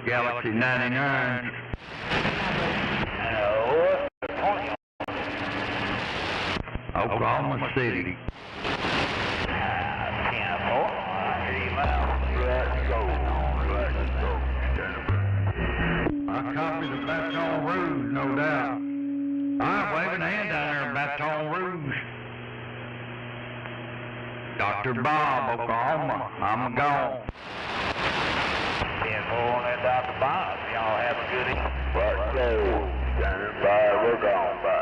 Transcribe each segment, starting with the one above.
Galaxy 99. Oklahoma City. I copy the Baton Rouge, no doubt. I'm waving a hand down there in Baton Rouge. Dr. Bob, Oklahoma, I'm gone. 10-4 on that Dr. Bob. Y'all have a good evening. Right, so, standing by, we're gone by.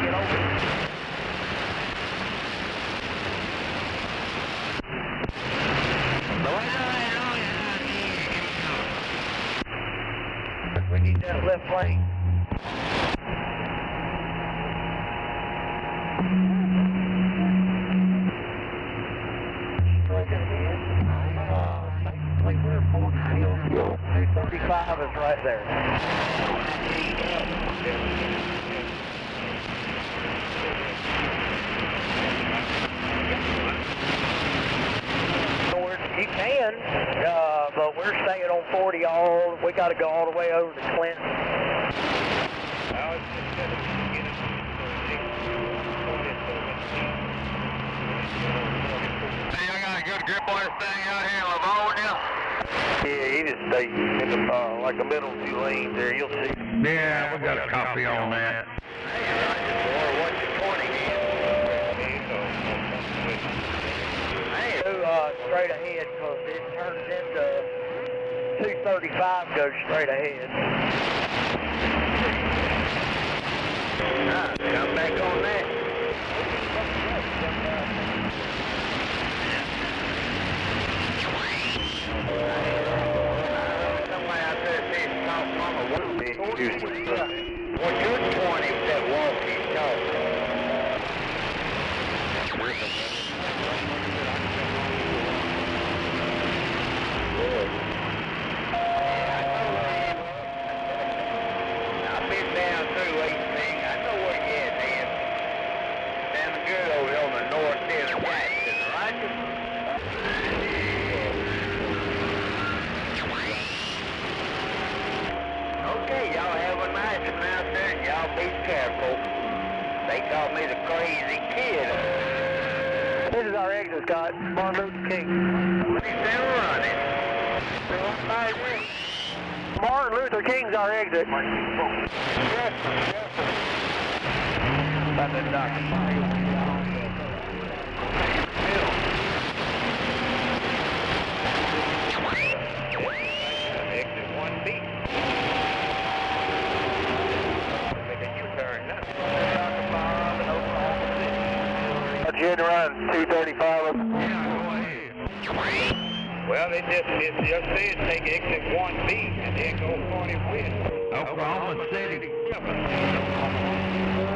Get over. We need that left lane. $35 is right there. You can, but we're staying on 40 all. We got to go all the way over to Clinton. Hey, I got a good grip on this thing out here in Livonia. Yeah, he just stays in the, like the middle two lanes there. You'll see. Yeah, we got a copy on that. Straight ahead, because it turns into 235 goes straight ahead. Come back on that. Somebody out there says talk mama won't be Houston. Well, you're 20 with that walkie talk. I've been down through 18. I know where you at, Dan. Down good over on the north end of Jackson, right? Okay, y'all have a nice one out there, and y'all be careful. They call me the crazy kid. This is our exit, Scott. Martin Luther King. He's still running. Martin Luther King's our exit. Yes, about that doctor. Exit 1B. Make a U-turn now. Dr. Bob in Oklahoma City. You had to run 235. Well, they just said take exit 1B and then go 40 west. Oklahoma City.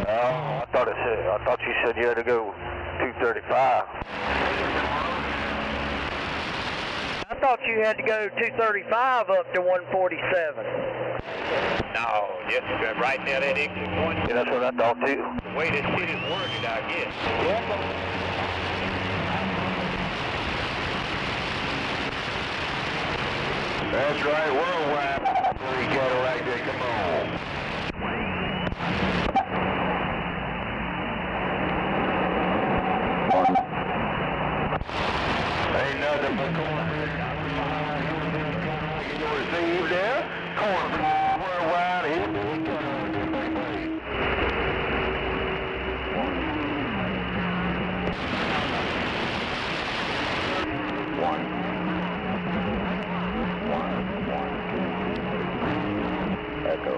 Oh, I thought you said you had to go 235. I thought you had to go 235 up to 147. No, just right there that exit 1. Yeah, that's what I thought too. The way this shit is worded, I guess. That's right, worldwide. We got it right there, come on. Ain't nothing but corn. You receive there? Corn worldwide. Echo.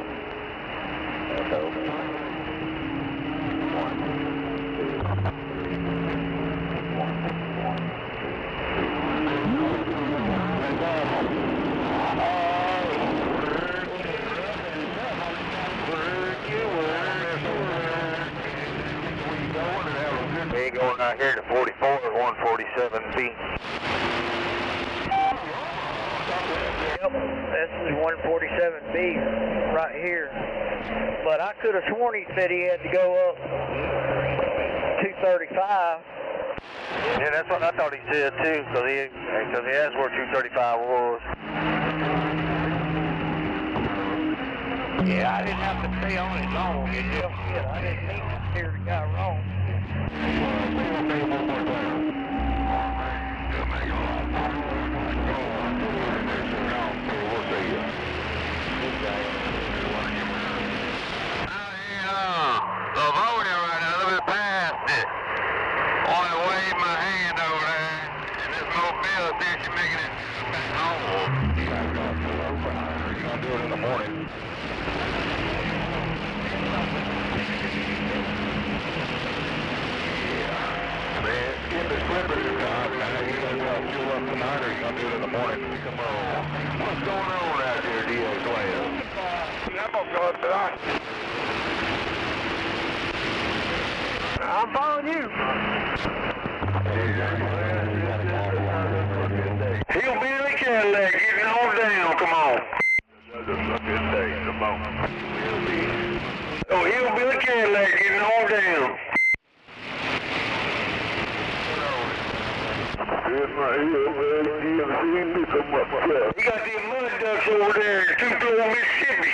They going out here to 44 or 147B. Yep, this is 147B right here. But I could have sworn he said he had to go up 235. Yeah, that's what I thought he said too, because he asked where 235 was. Yeah, I didn't have to stay on it long, you know. Yeah, I didn't mean to steer the guy wrong. What's going on out there, DO12? I'm following you. Hillbilly Cadillac getting on down, come on. That's a good day, come on. Oh, Hillbilly Cadillac getting on down. Here's my hillbilly GMC pickup truck. You got these mud ducks over there in Tupelo, Mississippi.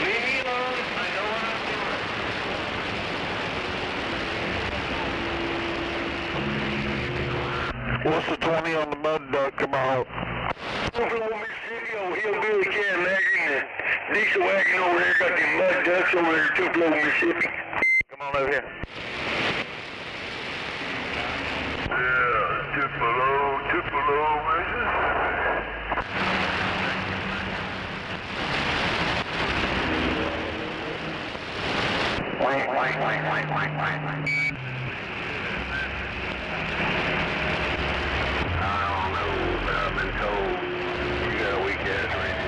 Leave me alone, I know what I'm doing. What's the 20 on the mud duck, come on? Tupelo, Mississippi, old Hillbilly Cadillac and the diesel wagon over there got them mud ducks over there in Tupelo, Mississippi. Come on over here. Yeah, Tupelo, Mississippi. I don't know, but I've been told you got a weak ass right now.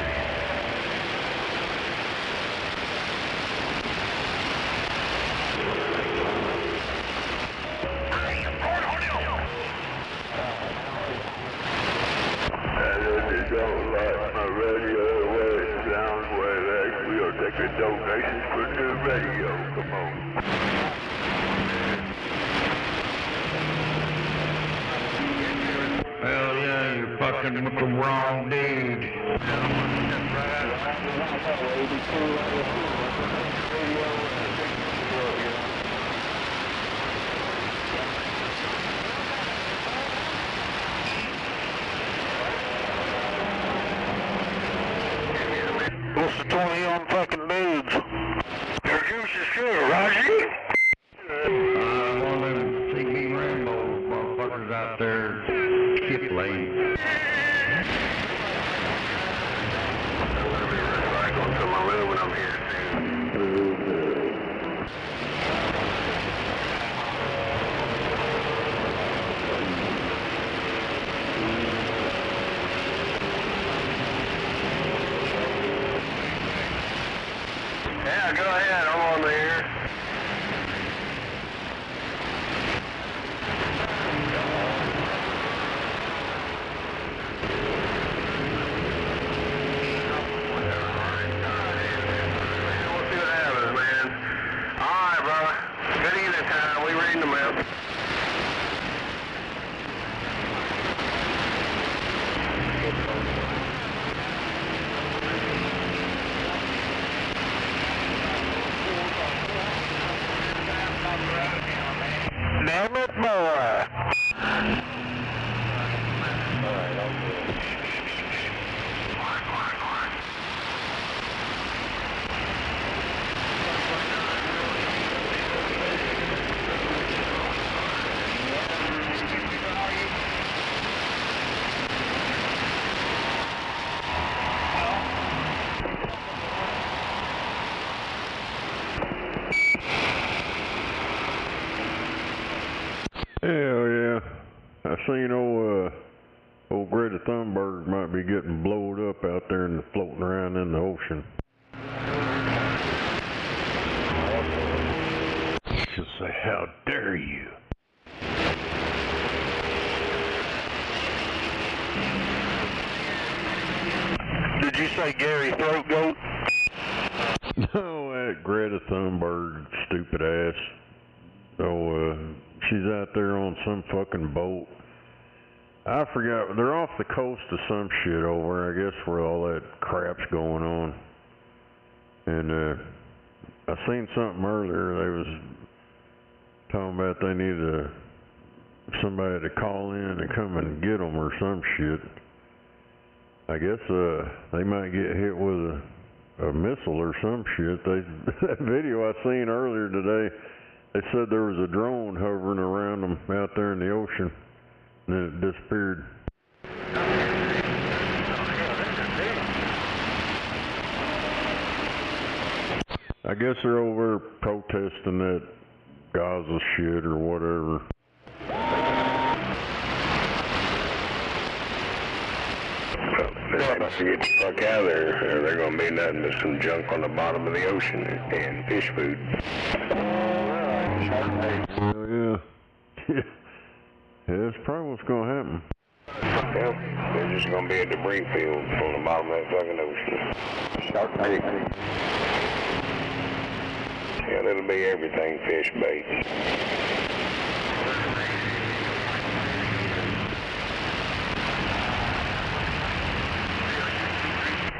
I don't like my radio the way it sounds, where it acts. We are taking donations for new radio. Come on. Well, yeah, you're fucking with the wrong dude. What's the 20 on fucking dudes? Your juice is good, Roger. One of them CB Rambo motherfuckers out there, skip lane. I'm going to my room when I'm here soon. Yeah, go ahead. I'm on there. We'll see what happens, man. All right, brother. Good evening time. We reading the map. Damn it, boy. Hell yeah. I seen old Greta Thunberg might be getting blowed up out there and floating around in the ocean. She'll say, how dare you? Did you say Gary Throat Goat? No, that Greta Thunberg, stupid ass. So, she's out there on some fucking boat. I forgot, they're off the coast of some shit over, I guess, where all that crap's going on. And, I seen something earlier, they was talking about they needed somebody to call in and come and get them or some shit. I guess, they might get hit with a missile or some shit. That video I seen earlier today, they said there was a drone hovering around them out there in the ocean, and then it disappeared. I guess they're over protesting that Gaza shit or whatever. They must get the fuck out of there, or they're gonna be nothing but some junk on the bottom of the ocean and fish food. Oh yeah. Yeah, that's probably what's gonna happen. Yeah, they're just gonna be a debris field on the bottom of that fucking ocean. Shark bait. Yeah, it'll be everything fish bait.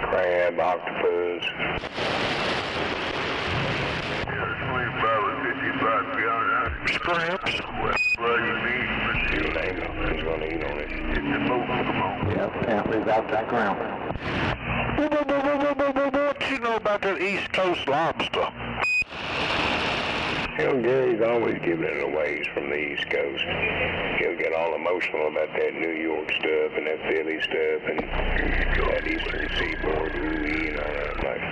Crab, octopus. 25 or 55 gallon. Scraps. Bloody meat. You name it, he's gonna eat on it. It's the boat, come on. Yep, Anthony's out that ground. What you know about that East Coast lobster? Hell, Gary's always giving it away from the East Coast. He'll get all emotional about that New York stuff and that Philly stuff and that Eastern Seaboard, ooh, and all that. Like,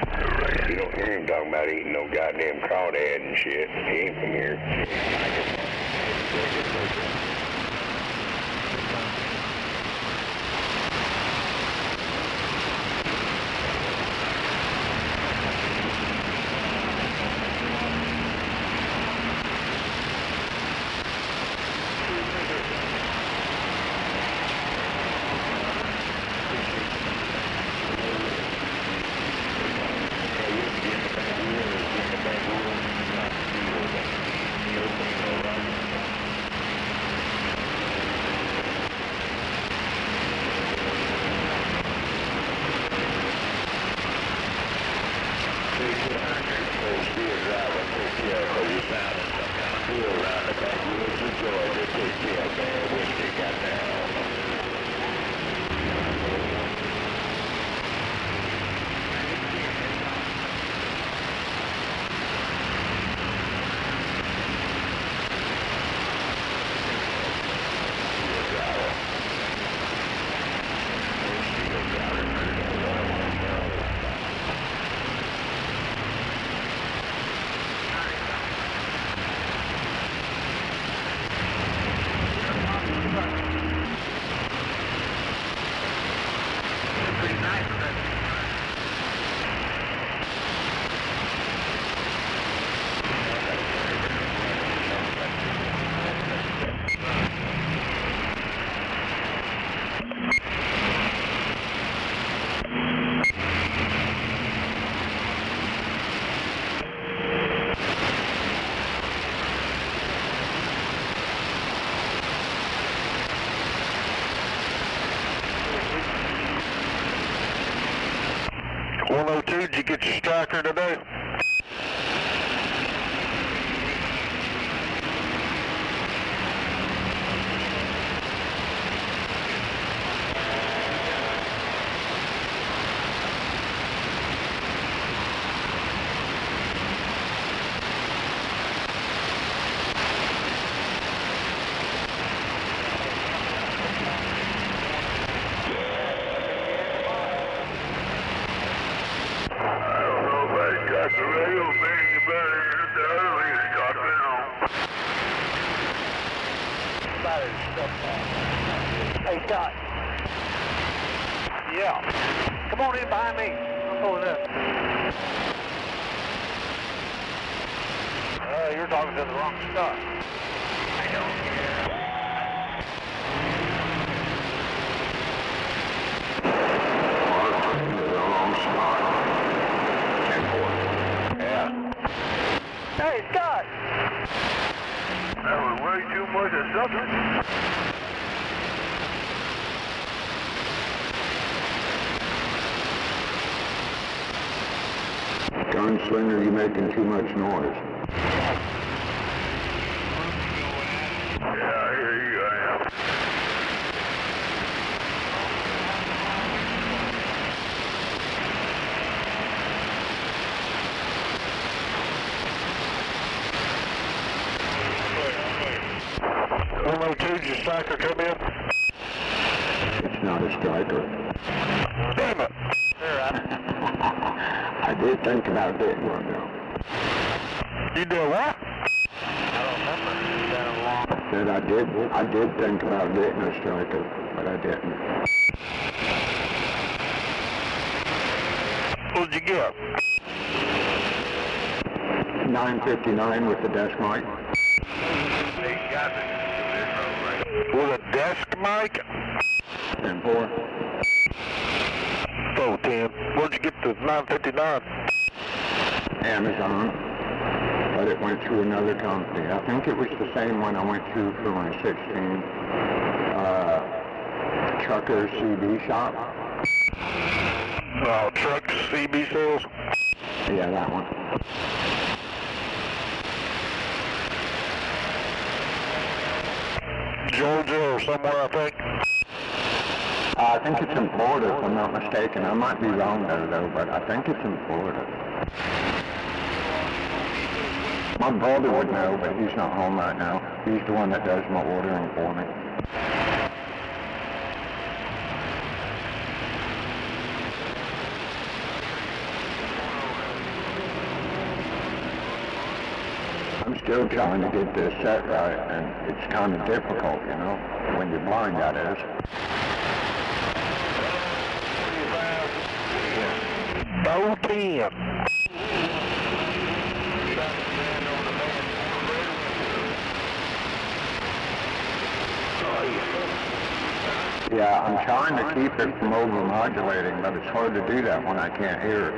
you don't hear him talking about eating no goddamn crawdad and shit. He ain't from here. Did you get your striker today? Hey, Scott. Yeah. Come on in behind me. I'm pulling up. You're talking to the wrong Scott. I don't care. Yeah. Hey, Scott. Gunslinger, you're making too much noise. Yeah, I hear you, I am. Did your striker come in? It's not a striker. Damn it! I did think about getting one though. You did what? I don't remember. It's been a long... I said I did think about getting a striker, but I didn't. What'd you get? 959 with the desk mic. They got it. With a desk mic? 10-4. 410. Where'd you get the 959? Amazon. But it went through another company. I think it was the same one I went through for my 16. Trucker CB shop. Oh, truck CB sales? Yeah, that one. Georgia or somewhere, I think. I think it's in Florida, if I'm not mistaken. I might be wrong there, though, but I think it's in Florida. My brother would know, but he's not home right now. He's the one that does my ordering for me. I'm still trying to get this set right, and it's kind of difficult, you know, when you're blind, that is. Both in. Yeah, I'm trying to keep it from over-modulating, but it's hard to do that when I can't hear it.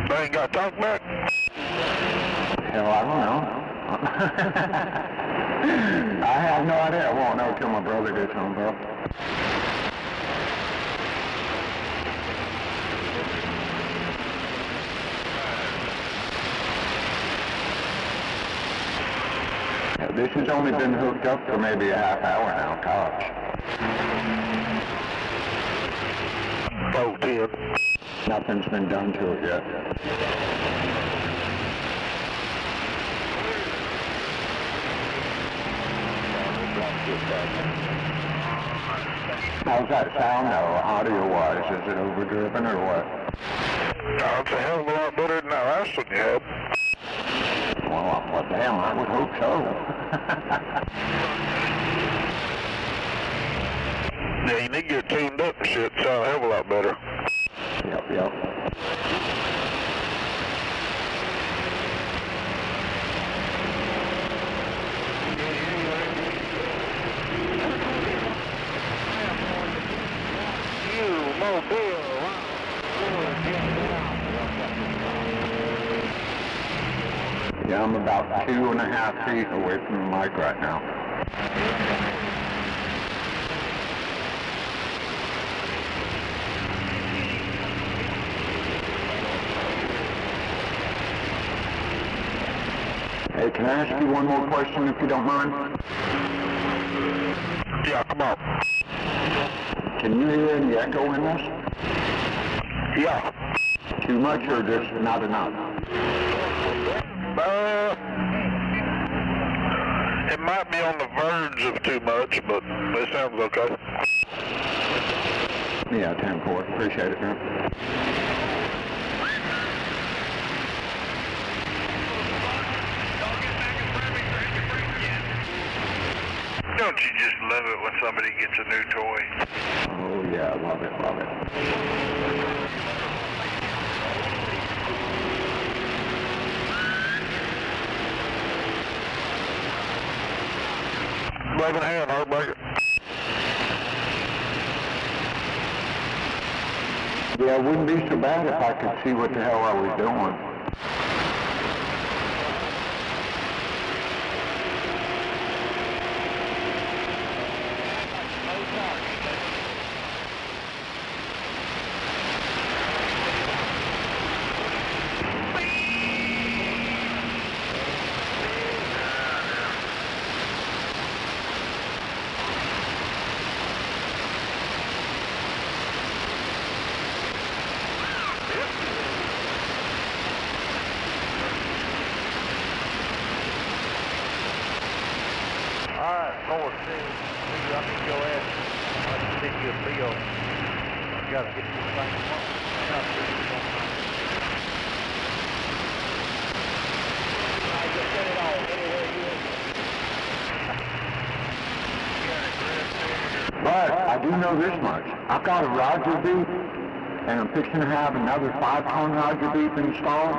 They ain't got talk back? Hell, I don't know. I have no idea. I won't know till my brother gets home, bro. Yeah, this has only been hooked up for maybe a half hour now, tops. 410. Nothing's been done to it yet. How's that sound though, audio-wise? Is it overdriven or what? It's a hell of a lot better than that last one you had. Well, damn, I would hope so. Yeah, you need to get tuned up and shit. Sound a hell of a lot better. Yep. Yeah, I'm about 2.5 feet away from the mic right now. Hey, can I ask you one more question if you don't mind? Yeah, come on. Can you hear any echo in this? Yeah. Too much or just not enough? It might be on the verge of too much, but it sounds okay. Yeah, 10-4. Appreciate it, man. Don't you just love it when somebody gets a new toy? Oh yeah, love it. 11 hand, heartbreaker. Yeah, it wouldn't be so bad if I could see what the hell I was doing. forward. I need your ass. I can send you a bill. I got to get this thing I just get it all anywhere you But I do know this much. I've got a Roger beep, and I'm fixing to have another 5-ton Roger beep installed.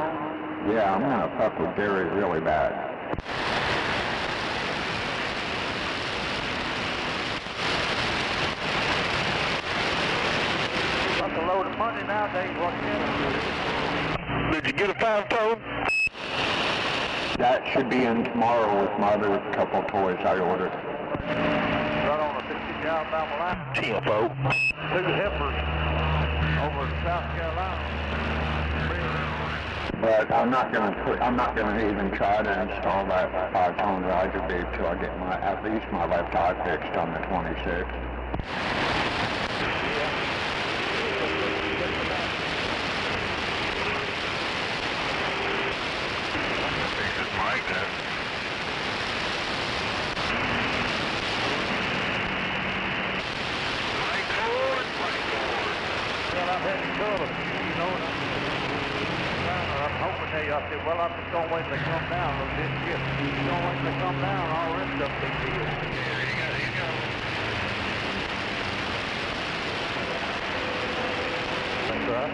Yeah, I'm gonna fuck with Gary really bad. That's a load of money nowadays, what Did you get a 5-tone? That should be in tomorrow with my other couple of toys I ordered. Right on the 50-gallon Alabama line. TFO. 2 heifers over in South Carolina. But I'm not gonna even try to install that 5-tone Roger beep till I get at least my left eye fixed on the 26. Like that. Well, I've had trouble, you know, and I'm hoping I said, well, I'm just going to wait till they come down a little bit. Yes, you're going to wait till they come down, all the rest of them big deal. Yeah, you got it. That's right.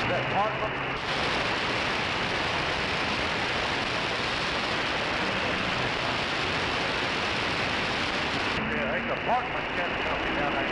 That Parkland? Yeah, it's a Parkland Chemical Company down there.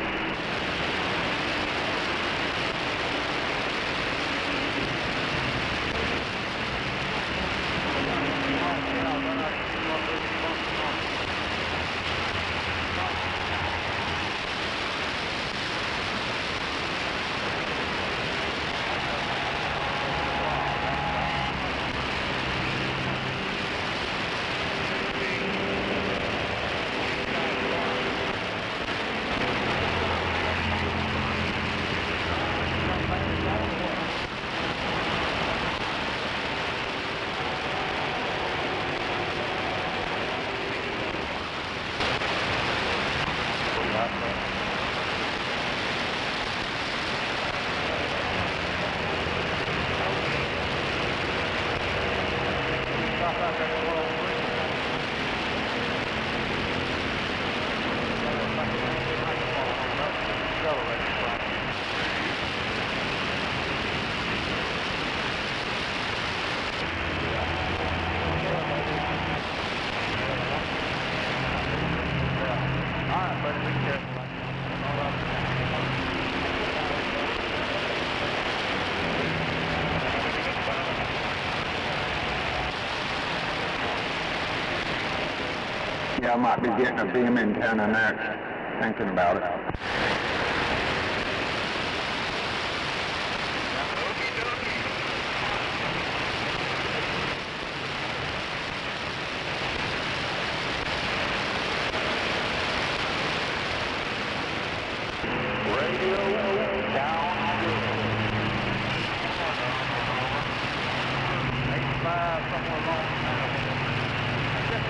Yeah, I might be getting a beam antenna next, thinking about it.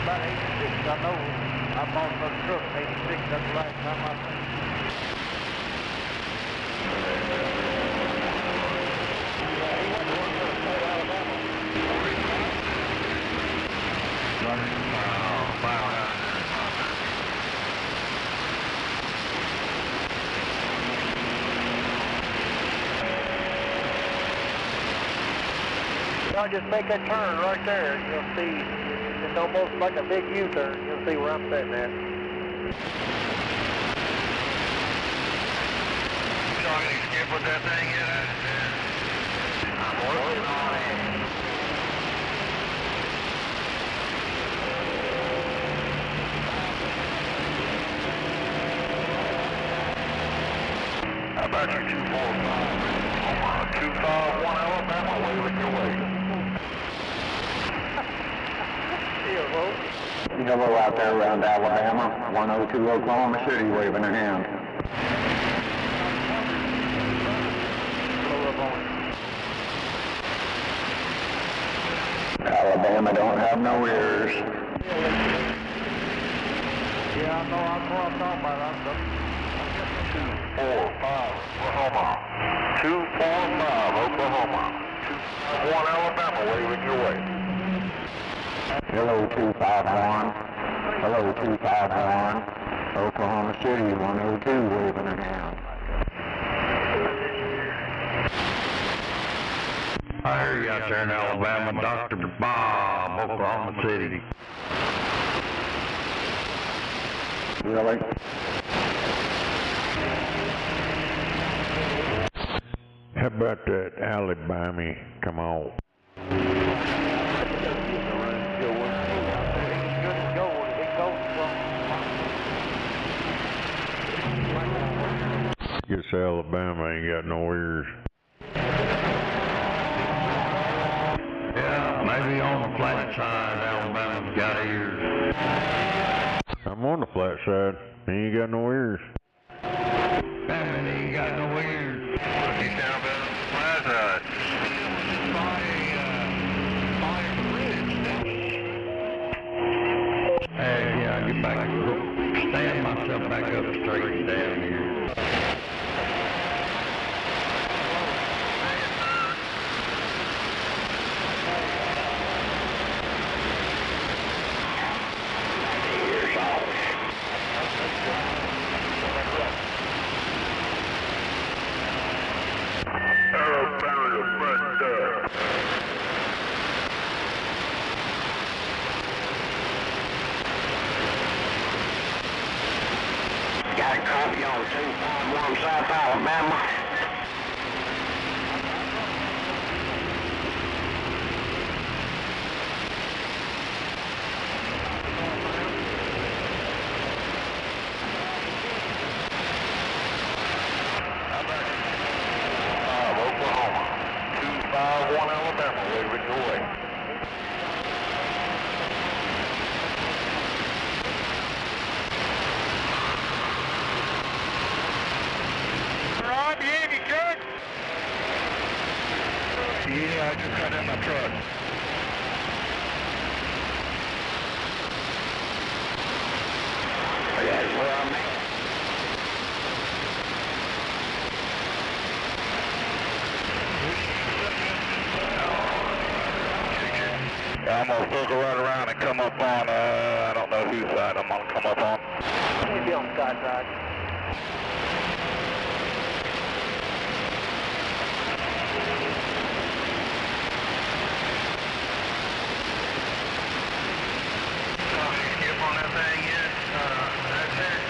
About 86, I know. I bought another truck in 86, that's the last time I seen it. He went to work for the state of Alabama. Y'all just make that turn right there, and you'll see. It's almost like a big U-turn. You'll see where I'm sitting at. You know, I can skip with that thing yet? I'm working on it. 251 Alabama, waving your way. Yellow out there around Alabama, 102 Oklahoma City, waving a hand. Alabama don't have no ears. Yeah, I know I'm talking about. 245 Oklahoma. 245 Oklahoma. 251 Alabama, waving your way. Hello 251. Hello 251. Oklahoma City, 102, waving a hand. I hear you out there in Alabama, Dr. Bob, Oklahoma City. Really? How about that Alabama? Come on. Guess Alabama ain't got no ears. Yeah, maybe on the flat side, Alabama's got ears. I'm on the flat side. He ain't got no ears. Damn it, he ain't got no ears. He's down there on the flat side. Hey, yeah, I get back, stand myself back up straight down here. Got a copy on 251 South Alabama. Oklahoma. 251 Alabama, waving your way. Rob, you in your truck? Yeah, I just got in my truck. That's where I'm at. I'm gonna circle right around and come up on, I don't know whose side I'm gonna come up on. You'll be on the sky side. Skip on that thing yet? That's it.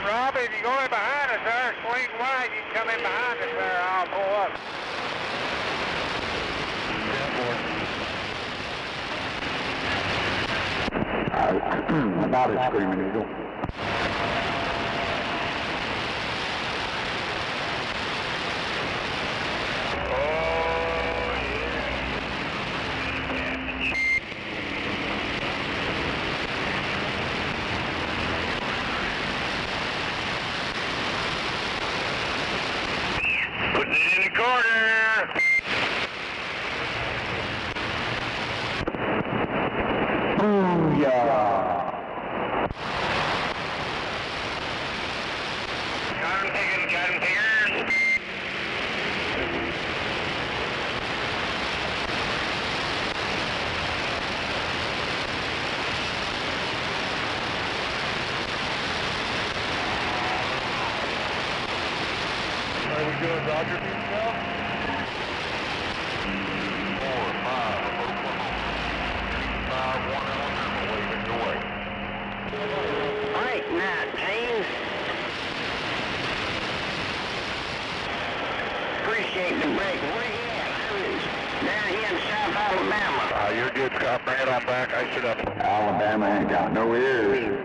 Robbie, if you go in behind us there, swing wide, you can come in behind us there, I'll pull up. About it, Screaming Eagle. Putting it in the corner. Booyah! Cotton pickers. Are we doing Roger beat now? bring it on back, ice it up. Alabama ain't got no ears.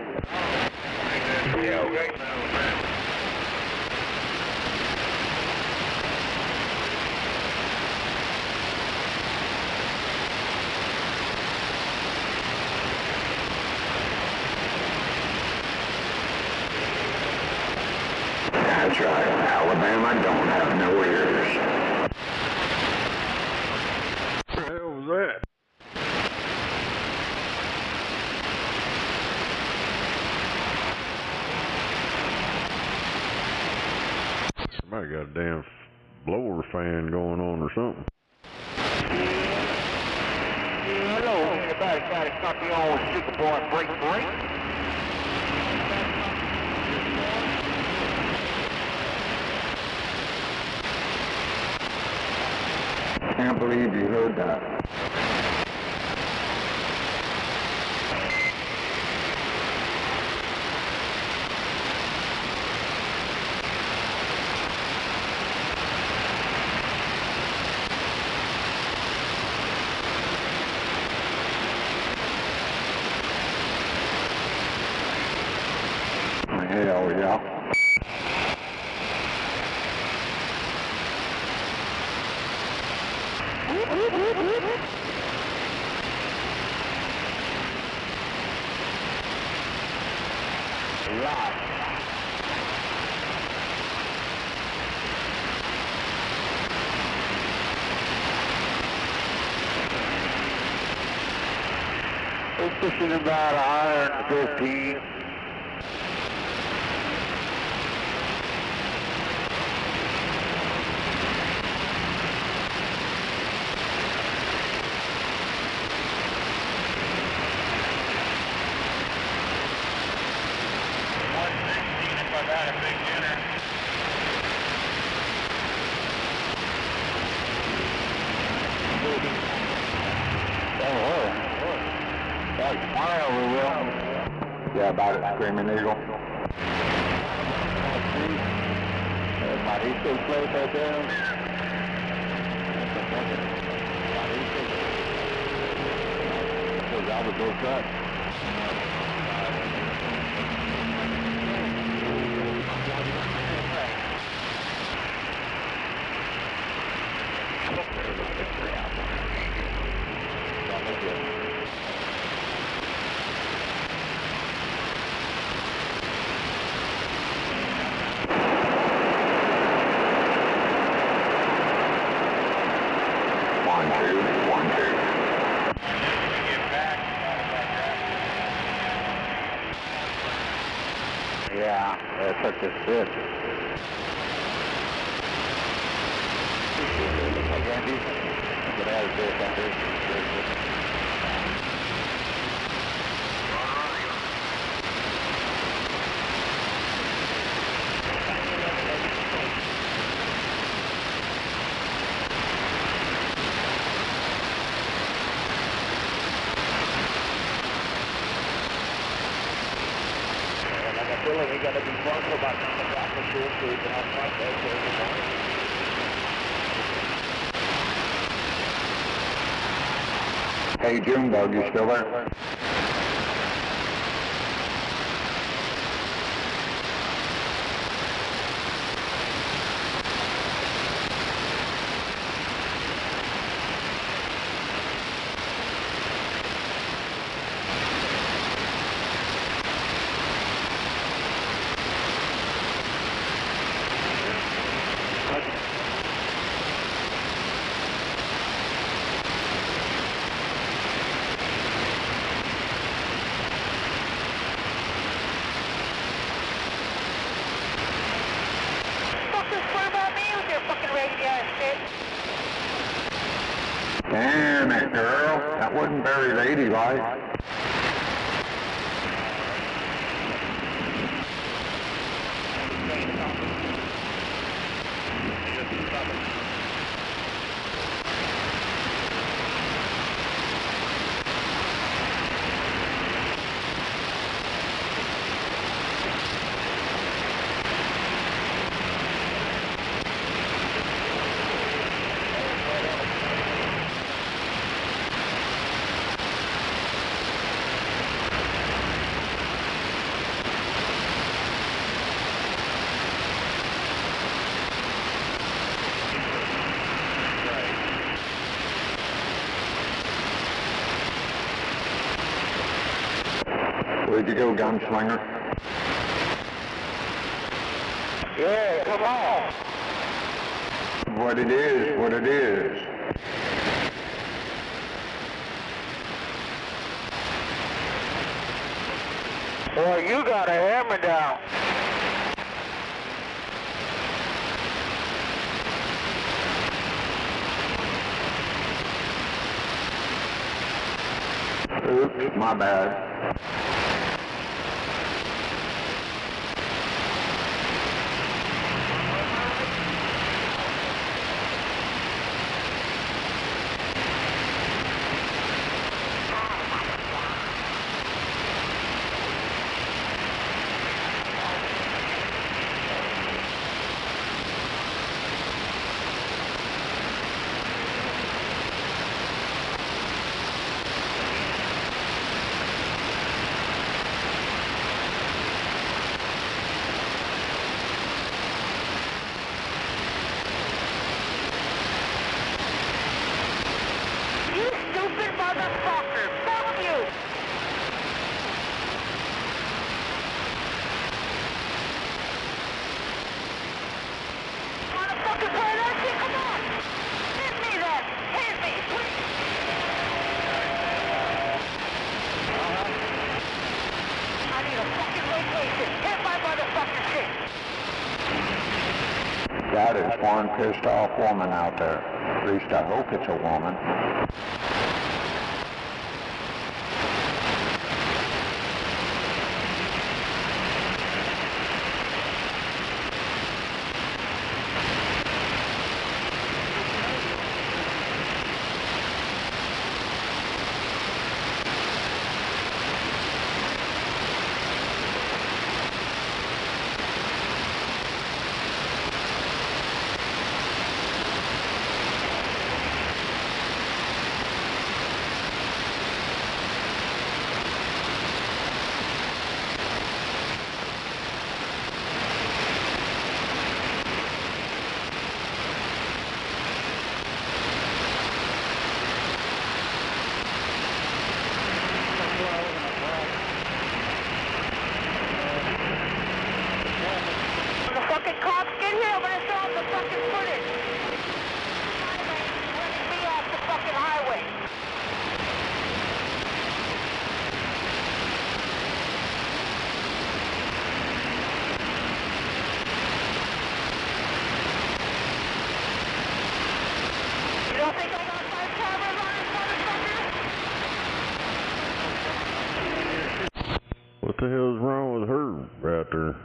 Yeah, okay. That's right, Alabama don't have no ears. What the hell was that? Somebody got a damn blower fan going on or something. Hello, anybody got a copy on Superboy break? Can't believe you heard that. Hell yeah. We're pushing about 115. Yeah, about it, Screaming Eagle. My equal plate right there. That was those guys. Yeah, it took this bit. We're going to be fun for about 9 o'clock for sure, so we can have fun there for the morning. Hey, Junebug, you still there? Damn it, girl. That wasn't very ladylike. Good to go, gunslinger. Yeah, come on. What it is, what it is. Well, you got a hammer down. Oops, my bad. That is one pissed off woman out there. At least I hope it's a woman. What the hell's wrong with her right there?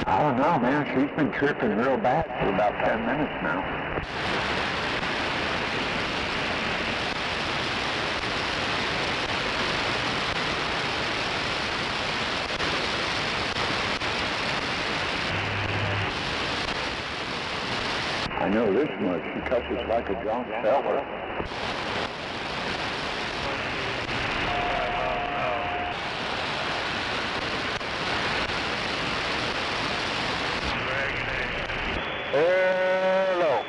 I don't know, man. She's been tripping real bad for about 10 minutes now. I know this much. She cusses like a drunk fella. Hello.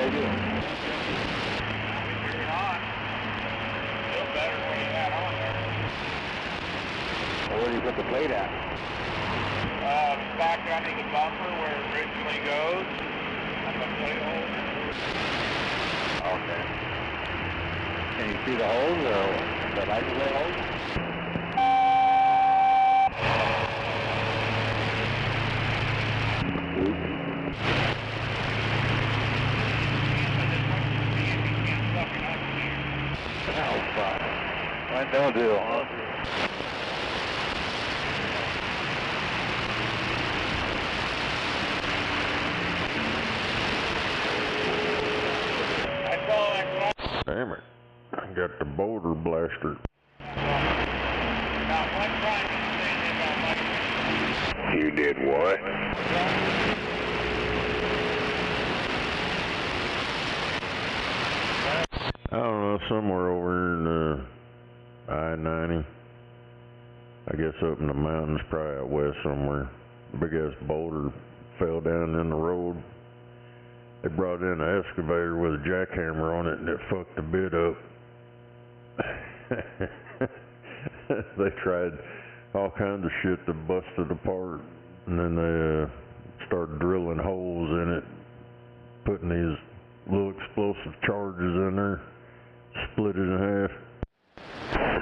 they do? You're on. Feel better when you had on there. Well, where do you put the plate at? Back under the bumper where it originally goes. On the plate holder. Okay. Can you see the holes or the light plate holes? Oh, fuck. What don't do, huh? Damn it. I got the boulder blaster. About one time You did what? I don't know, somewhere over in I-90. I guess up in the mountains, probably out west somewhere. Big ass boulder fell down in the road. They brought in an excavator with a jackhammer on it and it fucked the bit up. They tried all kinds of shit to bust it apart, and then they started drilling holes in it, putting these little explosive charges in there, split it in half.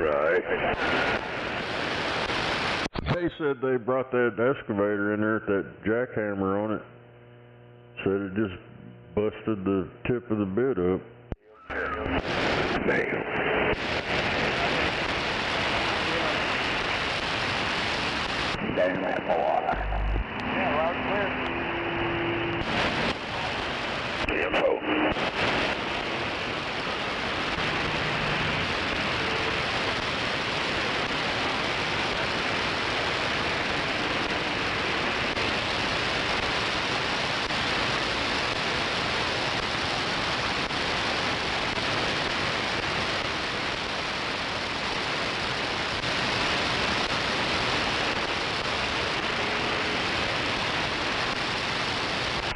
Right. They said they brought that excavator in there with that jackhammer on it, said it just busted the tip of the bit up. Damn. Damn that water. Yeah, loud and clear. Info.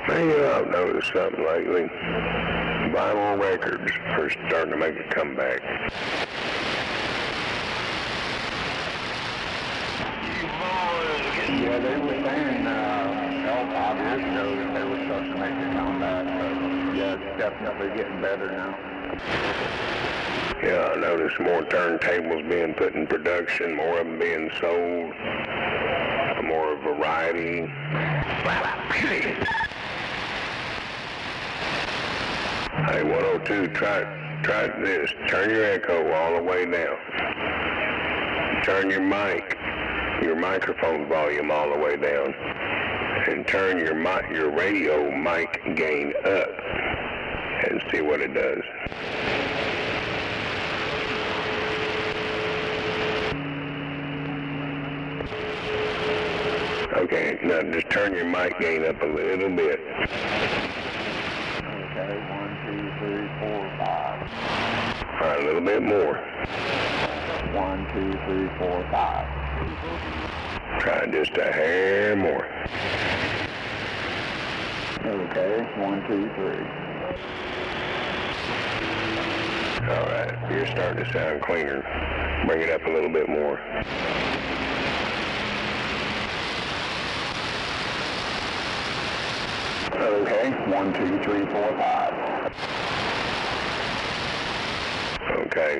Hey, I've noticed something lately. Vinyl records are starting to make a comeback. Yeah, they were saying 5 years ago that they were supposed to make a comeback, but yeah, it's definitely getting better now. Yeah, I noticed more turntables being put in production, more of them being sold, more variety. Hey, 102, try this. Turn your echo all the way down. Turn your microphone volume all the way down. And turn your radio mic gain up and see what it does. Okay, now just turn your mic gain up a little bit. Okay, 1, 2, 3, 4, 5. All right, a little bit more. 1, 2, 3, 4, 5. Try just a hair more. Okay, 1, 2, 3. All right, you're starting to sound cleaner. Bring it up a little bit more. Okay, 1, 2, 3, 4, 5. Okay,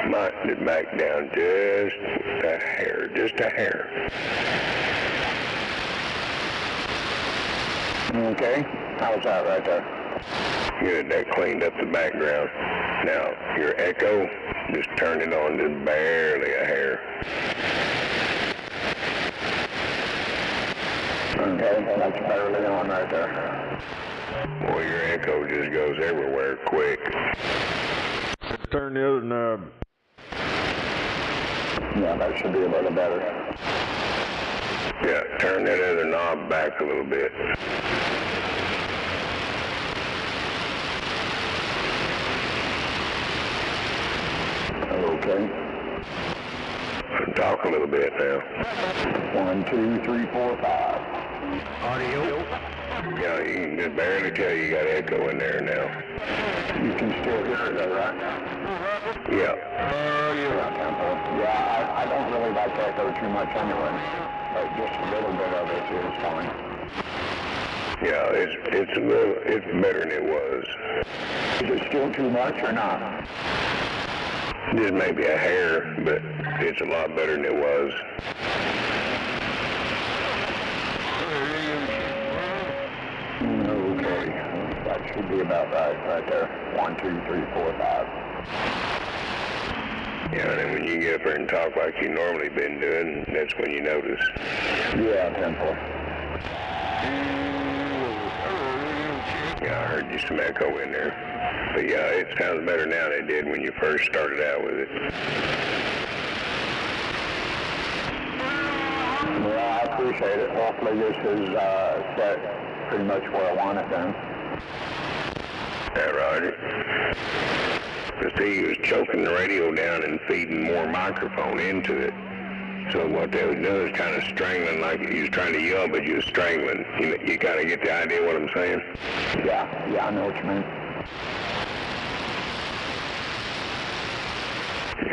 might it back down just a hair, just a hair. Okay, how's that right there? Good, that cleaned up the background. Now, your echo, just turn it on just barely a hair. Okay, that's barely on right there. Boy, your echo just goes everywhere quick. Turn the other knob. Yeah, that should be a little better. Yeah, turn that other knob back a little bit. Okay. Talk a little bit now. 1, 2, 3, 4, 5. Audio. Yeah, you can just barely tell you got echo in there now. You can still hear it though, right? Yeah. Yeah, I don't really like echo too much anyway, but just a little bit of it is fine. Yeah, it's better than it was. Is it still too much or not? Just maybe a hair, but it's a lot better than it was. Okay, that should be about right there. 1, 2, 3, 4, 5. Yeah, and then when you get up there and talk like you normally been doing, that's when you notice. Yeah, 10-4. Yeah, I heard you some echo in there. But yeah, it sounds better now than it did when you first started out with it. Well, I appreciate it. Hopefully this is set pretty much where I want it then. Yeah, Roger. But see, he was choking the radio down and feeding more microphone into it. So what they was doing is kind of strangling, like he was trying to yell, but you was strangling. You kind of get the idea what I'm saying? Yeah, I know what you mean.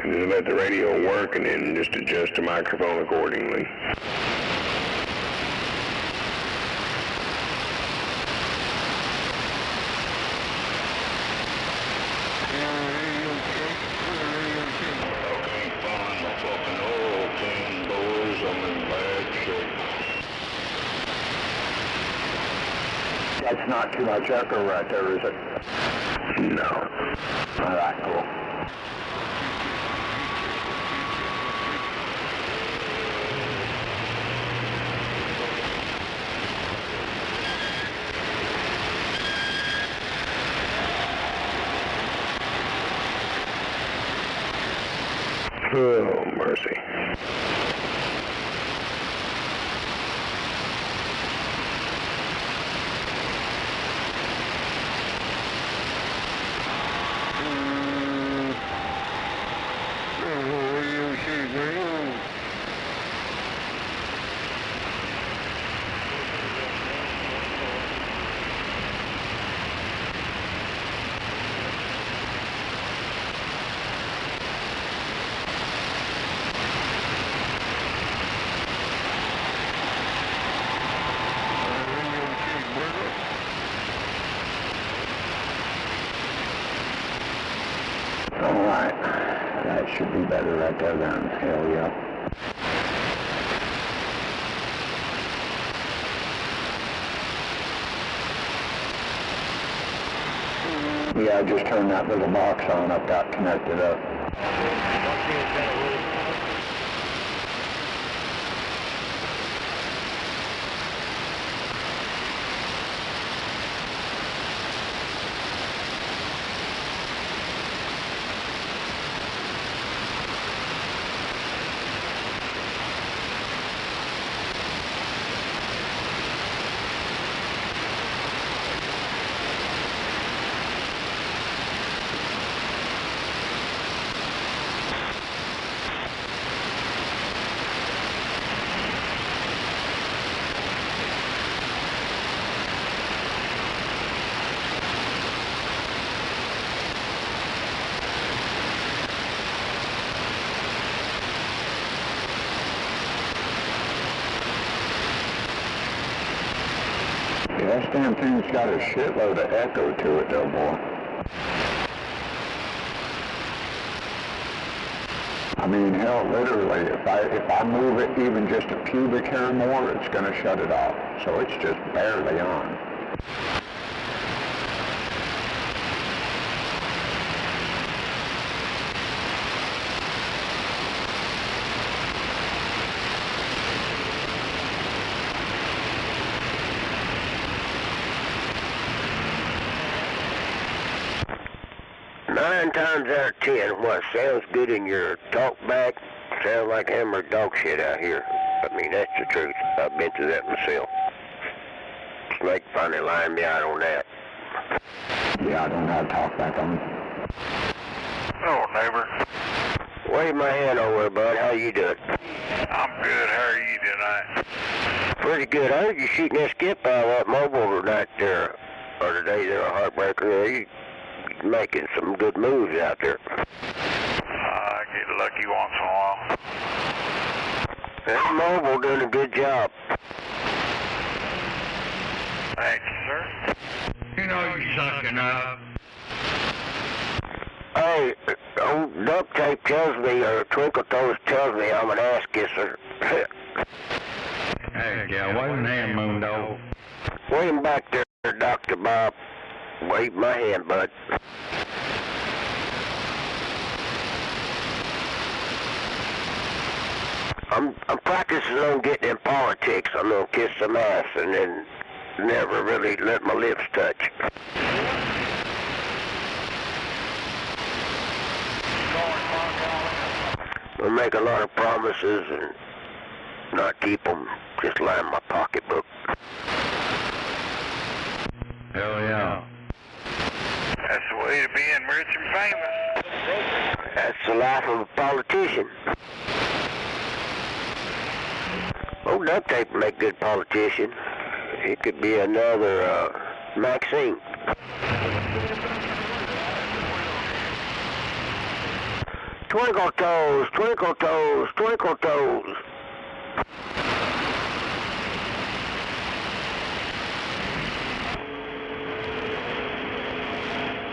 And just let the radio work and then just adjust the microphone accordingly. That's not too much echo right there, is it? No. All right, cool. Oh, mercy. Alright, that should be better right there then. Hell yeah. Yeah, I just turned that little box on up, got connected up. This damn thing's got a shitload of echo to it though, boy. I mean, hell, literally, if I move it even just a cubic hair more, it's gonna shut it off. So it's just barely on. Nine times out of 10, what sounds good in your talk back sounds like hammered dog shit out here. I mean, that's the truth. I've been through that myself. Snake finally lined me out on that. Yeah, I don't have talk back on. Oh, neighbor. Wave my hand over, bud. How you doing? I'm good. How are you tonight? Pretty good. I heard you shooting that skip out of that mobile tonight there, or today there, a heartbreaker. You making some good moves out there. I get lucky once in a while. That mobile doing a good job. Thank you, sir. You know you're sucking up. Hey, old duct tape tells me, or Twinkle Toes tells me I'm an ass kisser. Heck yeah, wasn't that moon dog? Wait him back there, Dr. Bob. Wave my hand, bud. I'm practicing on getting in politics. I'm gonna kiss some ass and then never really let my lips touch. I'll make a lot of promises and not keep them. Just lie in my pocketbook. Hell yeah. That's the way to being rich and famous. That's the life of a politician. Old duct tape would make a good politician. He could be another Maxine. Twinkle toes, twinkle toes, twinkle toes.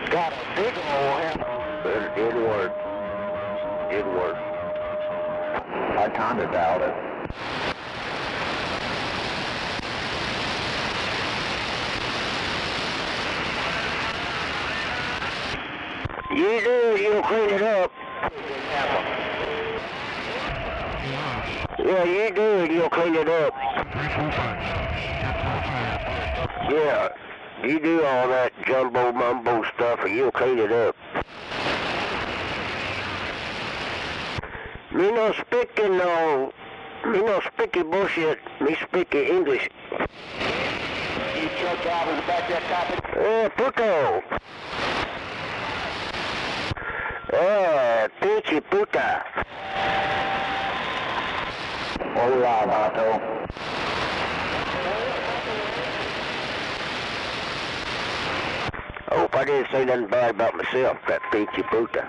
Got a big old hammer. But it didn't work. Didn't work. I kind of doubt it. You do, you'll clean it up. Yeah, you do it, you'll clean it up. Yeah, you do all that jumbo mumbo stuff and you'll clean it up. Me no speaking bullshit, me speaking English. You choke out in the back of that topic? Puto. Pinche puta. Hola, vato. I hope I didn't say nothing bad about myself, that pinche puta.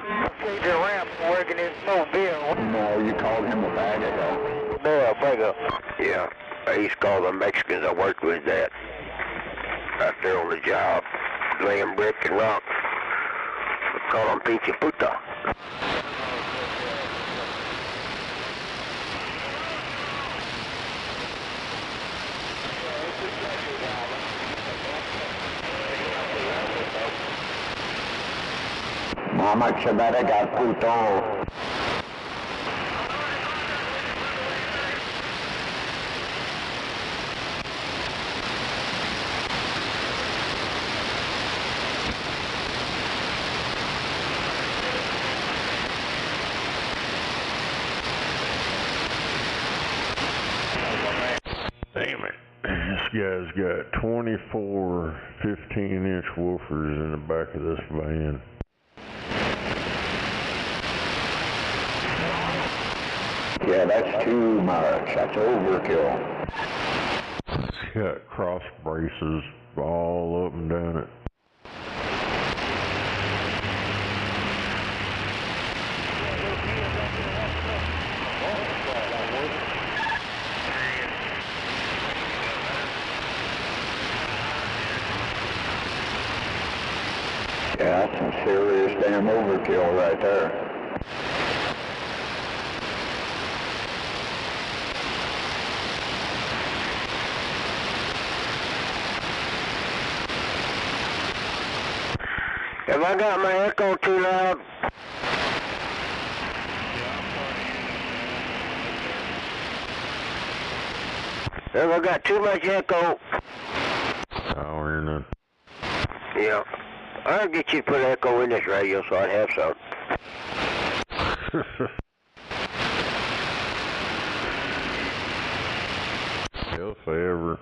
The ramp working in Mobile. No, you called him a bag of hell. No, bugger. Yeah, I used to call the Mexicans I worked with that. Out there on the job, laying brick and rock. I call them pinche puta. Mama Chabetta got puto. Damn it. This guy's got 24 15-inch woofers in the back of this van. Yeah, that's too much. That's overkill. It's got cross braces all up and down it. Yeah, that's some serious damn overkill right there. Have I got my echo too loud? Have I got too much echo? Oh, you're not. Yeah. I'll get you to put echo in this radio so I'd have some. Hell, if I ever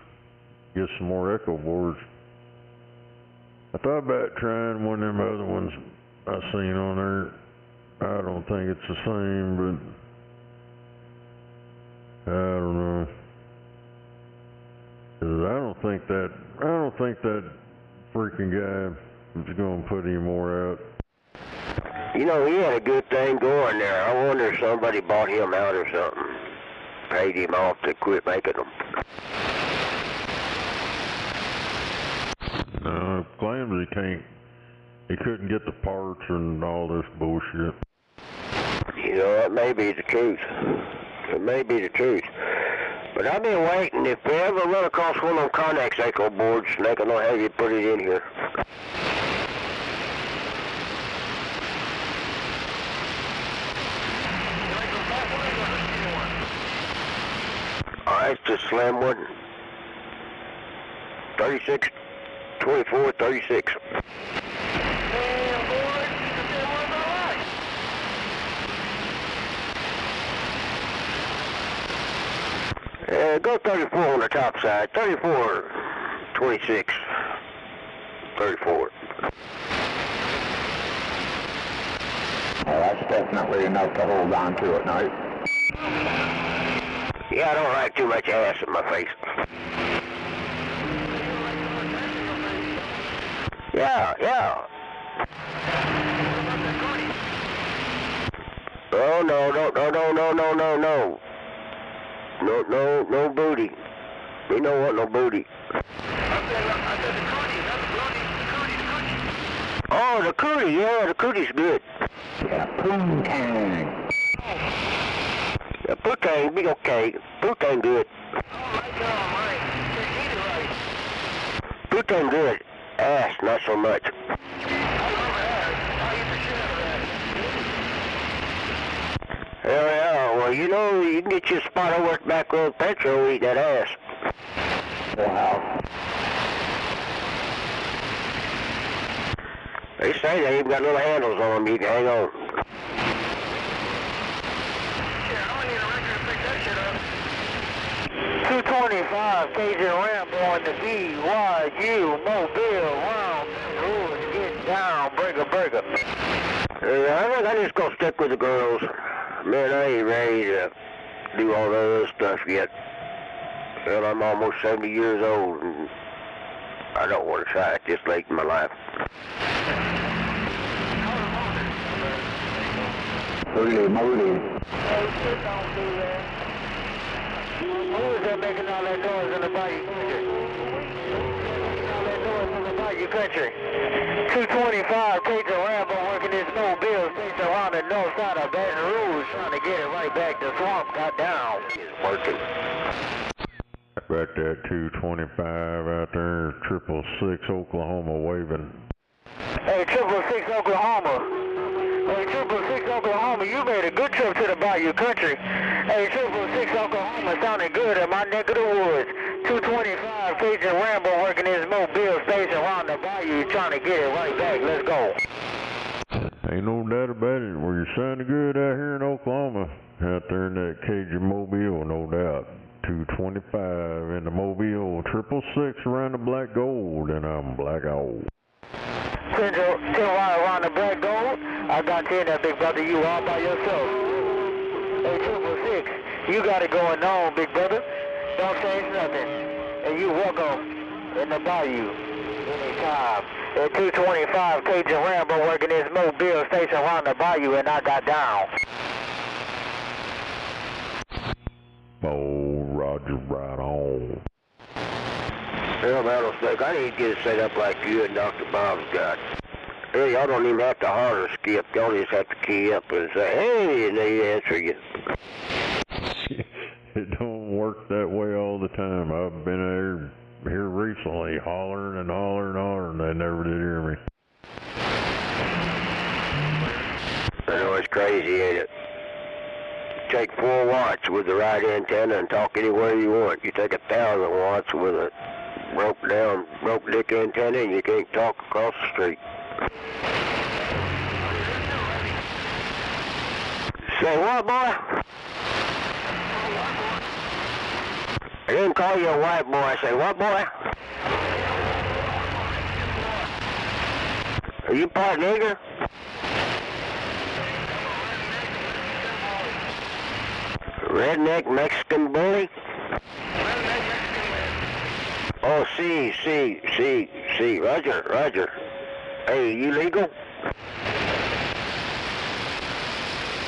get some more echo boards. I thought about trying one of them other ones I seen on there. I don't think it's the same, but I don't know. 'Cause I don't think that freaking guy is gonna put any more out. You know, he had a good thing going there. I wonder if somebody bought him out or something. Paid him off to quit making them. No, claims he couldn't get the parts and all this bullshit. You know, that may be the truth. It may be the truth. But I've been waiting. If we ever run across one of them Connex Echo boards, they can have you put it in here. Alright, it's the slim one. 36, 24, 36. Go 34 on the top side. 34, 26, 34. Well, that's definitely enough to hold on to at night. Yeah, I don't like too much ass in my face. Yeah. Oh, no booty. We don't want no booty. Oh, the cootie, yeah, the cootie's good. Yeah, poontang. Yeah, poontang be okay. Poontang good. Poontang good. Ass, not so much. Hell yeah, well, you know, you can get you a spot over at the back road Petro, eat that ass. Wow. They say they even got little handles on them, you can hang on. Yeah, I need a record to pick that shit up. 225, Cajun Rambo on the BYU Mobile round. Rules, get down, burger. I think I just gonna stick with the girls. Man, I ain't ready to do all the other stuff yet. Well, I'm almost 70 years old, and I don't want to try it this late in my life. Holy moly. Who is that making all that noise in the bayou country? All that noise in the bayou country. 225, Cajun Rambo working his Mobile station around the north side of Baton Rouge, trying to get it right back to Swamp, got down. It's working. Back that 225 out there, 666 Oklahoma waving. Hey, 666 Oklahoma. Hey, 666 Oklahoma, you made a good trip to the bayou country. Hey, 666 Oklahoma sounding good in my neck of the woods. 225, Cajun Rambo working his Mobile station around the bayou, trying to get it right back. Let's go. Ain't no doubt about it. Well, you're sounding good out here in Oklahoma. Out there in that Cajun Mobile, no doubt. 225 in the Mobile, 666 around the black gold, and I'm black gold. 10 wire around the black gold. I got 10 that big brother, you all by yourself. Hey, 666, you got it going on, big brother. Don't change nothing. And you welcome in the bayou anytime. At 225, Cajun Rambo working his Mobile station around the bayou, and I got down. Oh, Roger, right on. Well, Rattlesnake, I need to get it set up like you and Dr. Bob's got. Hey, y'all don't even have to holler skip. Y'all just have to key up and say, hey, and they answer you. It don't work that way all the time. I've been here recently hollering and they never did hear me. I know it's crazy, ain't it? Take 4 watts with the right antenna and talk anywhere you want. You take 1,000 watts with a broke dick antenna and you can't talk across the street. Say what, boy? I didn't call you a white boy. I say what, boy? Are you part nigger? Redneck Mexican bully? Oh, see. Roger. Hey, you legal?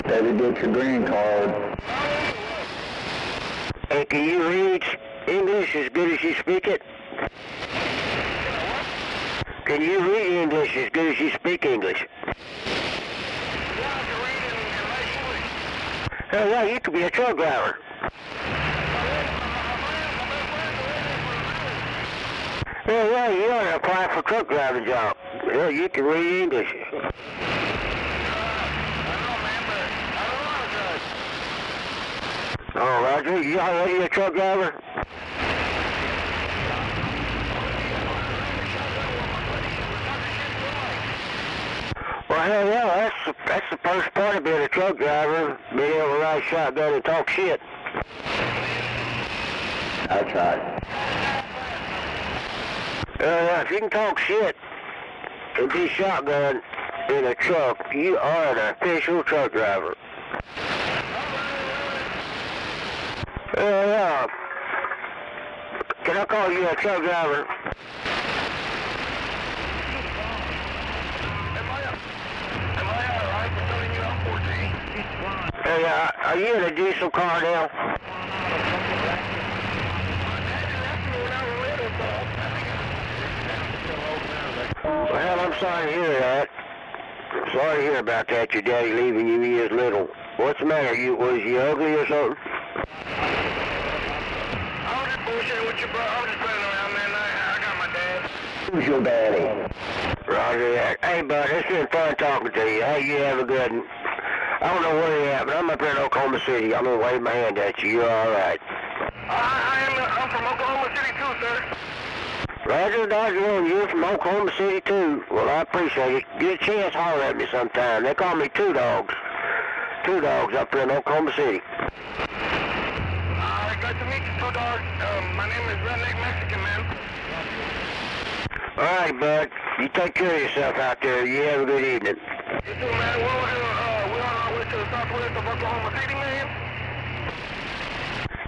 Better get your green card. Hey, can you read English as good as you speak it? Can you read English as good as you speak English? Hell yeah, you could be a truck driver. Hell yeah, you ought to apply for a truck driving job. Hell, you can read English. Oh, Roger, you already a truck driver? Well, hell yeah, that's the first part of being a truck driver, being able to ride shotgun and talk shit. That's right. Yeah, if you can talk shit and be shotgun in a truck, you are an official truck driver. Yeah. Can I call you a truck driver? Hey, are you in a diesel car now? Well, I'm sorry to hear that. Sorry to hear about that, your daddy leaving you when you was little. What's the matter? Was you ugly or something? I was just bullshitting with you, bro. I was just playing around, man. I got my dad. Who's your daddy? Roger that. Hey, bud, it's been fun talking to you. Hey, you have a good one. I don't know where you're at, but I'm up here in Oklahoma City. I'm going to wave my hand at you. You're all right. I'm from Oklahoma City, too, sir. Roger, Dodger, you're from Oklahoma City, too. Well, I appreciate it. Get a chance, holler at me sometime. They call me Two Dogs. Two Dogs up here in Oklahoma City. Glad to meet you, Two Dogs. My name is Redneck Mexican, man. All right, bud. You take care of yourself out there. You have a good evening. You too, man. We're on our way to the southwest of Oklahoma City, man.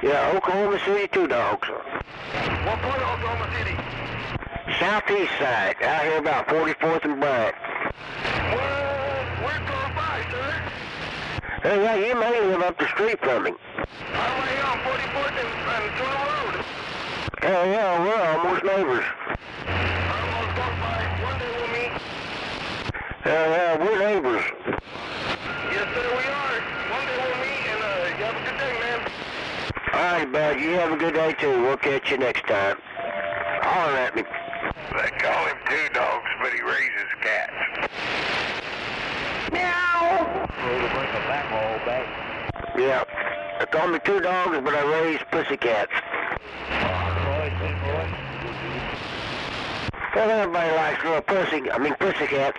Yeah, Oklahoma City, Two Dogs. What part of Oklahoma City? Southeast side, out here about 44th and Bryant. We're close by, sir. Hey, yeah, you may live up the street from me. I'm right here on 44th and Turner Road. Hell yeah, we're almost neighbors. I'm almost close by. One day we'll meet. Hell yeah, we're neighbors. Yes, sir, we are. One day we'll meet, and you have a good day, man. All right, bud, you have a good day, too. We'll catch you next time. Holler at me. They call him Two Dogs, but he raises cats. Meow! We'll bring the backhaul back. Yeah. They call me Two Dogs, but I raise pussycats. Well, everybody likes little pussycats.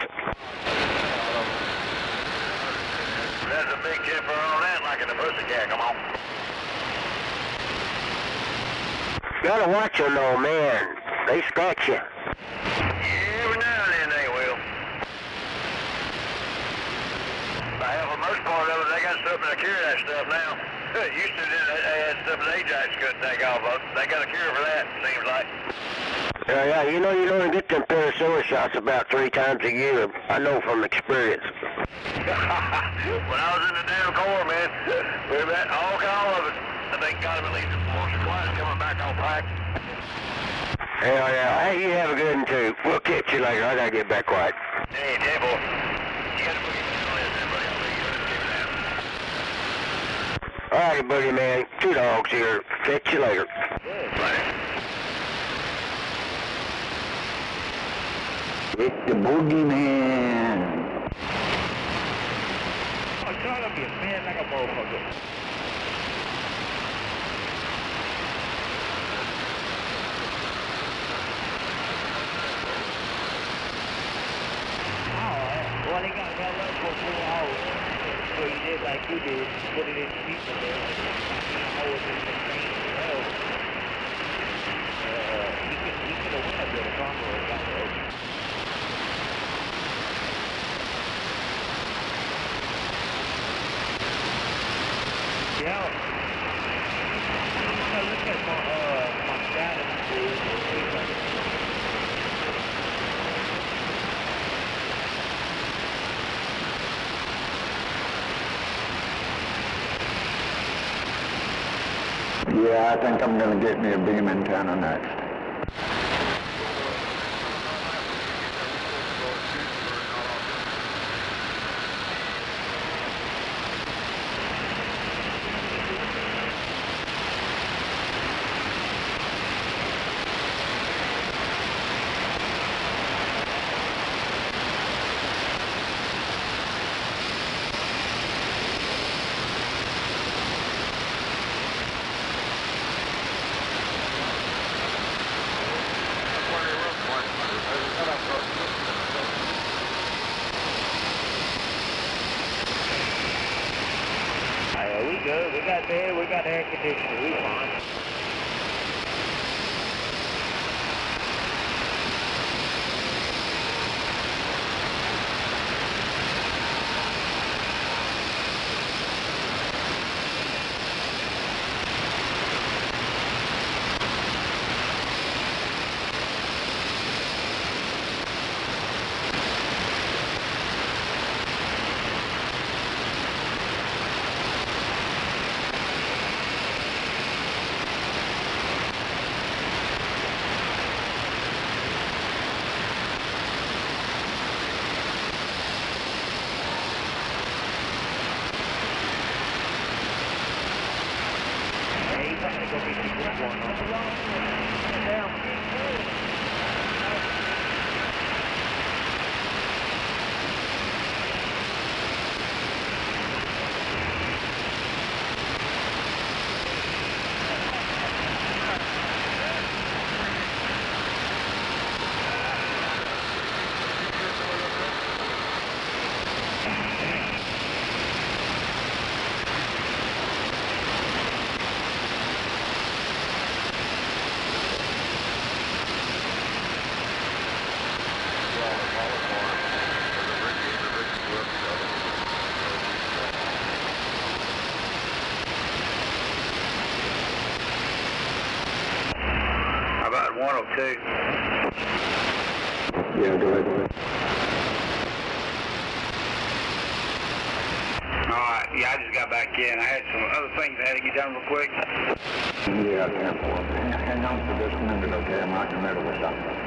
That's a big difference on that, like in a pussycat, come on. Gotta watch them though, man. They scratch you. Every now and then they will. For the most part of it, they got something to cure that stuff now. Used to, they had stuff that Ajax couldn't take off of. They got a cure for that, seems like. Yeah, you know you only get them penicillin shots about 3 times a year. I know from experience. When I was in the damn Corps, man, we met all of it. I think got him at least once or twice coming back on pack. Hell yeah. Hey, you have a good one too. We'll catch you later. I gotta get back quiet. Hey, Jabo, you gotta put your on this, everybody. All right, buddy, man. Two Dogs here. Catch you later. Later. It's the boogeyman. Oh, you're gonna be a man like a motherfucker. Well, they got held up for 4 hours. So he did like you did, put it in people there. I was in the train as well. He could have went up there to Congo and got the open. Yeah. Look at my status. Yeah, I think I'm going to get me a beam antenna next. We good. We got bed. We got air conditioning. We fine. About 102. Yeah, go ahead. Alright, yeah, I just got back in. I had some other things I had to get done real quick. Yeah, 10-4. Hang on for just a minute, okay? I'm right in the middle of something.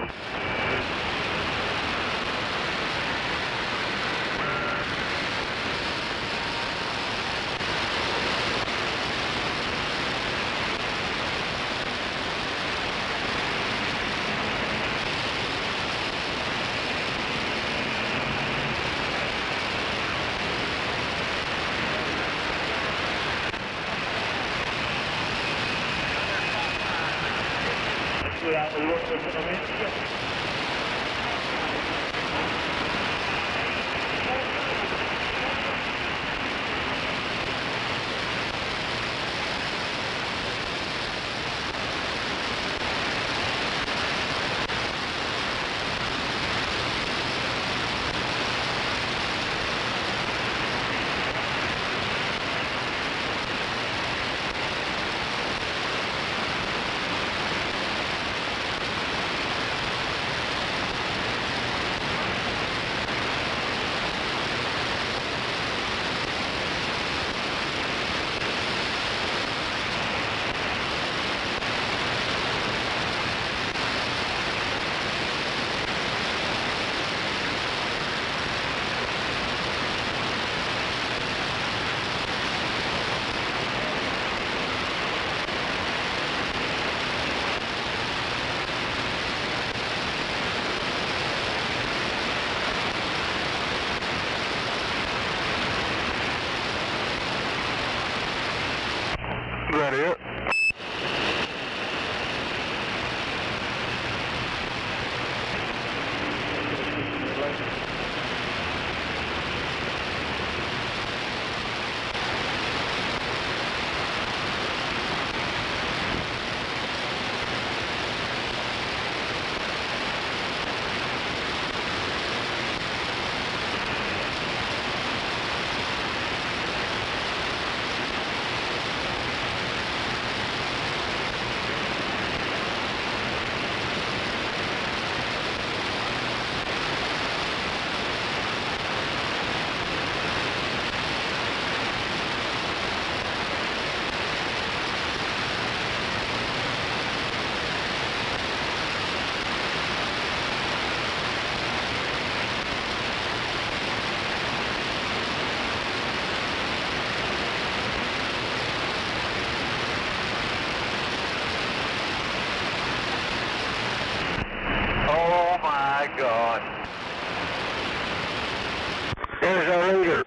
There's our leader.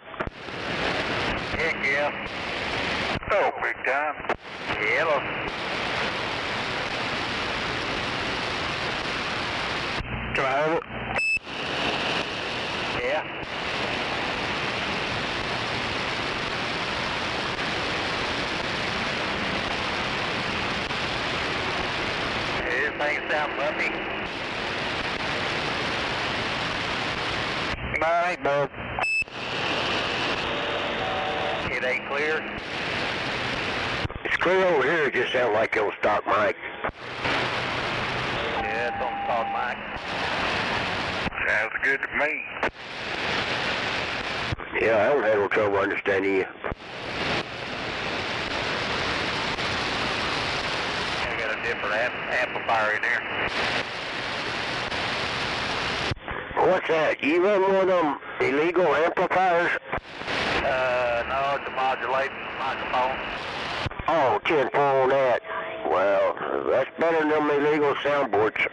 Heck yeah. Oh, big time. Yellow. Can I have it? Yeah. Everything sounds muffy. Mine ain't bad. It ain't clear. It's clear over here. It just sounds like it was stock mic. Yeah, it's on stock mic. Sounds good to me. Yeah, I haven't had no trouble understanding you. I got a different amplifier in there. What's that? You run one of them illegal amplifiers? No, it's a modulating microphone. Oh, 10-4 on that. Well, that's better than them illegal soundboards.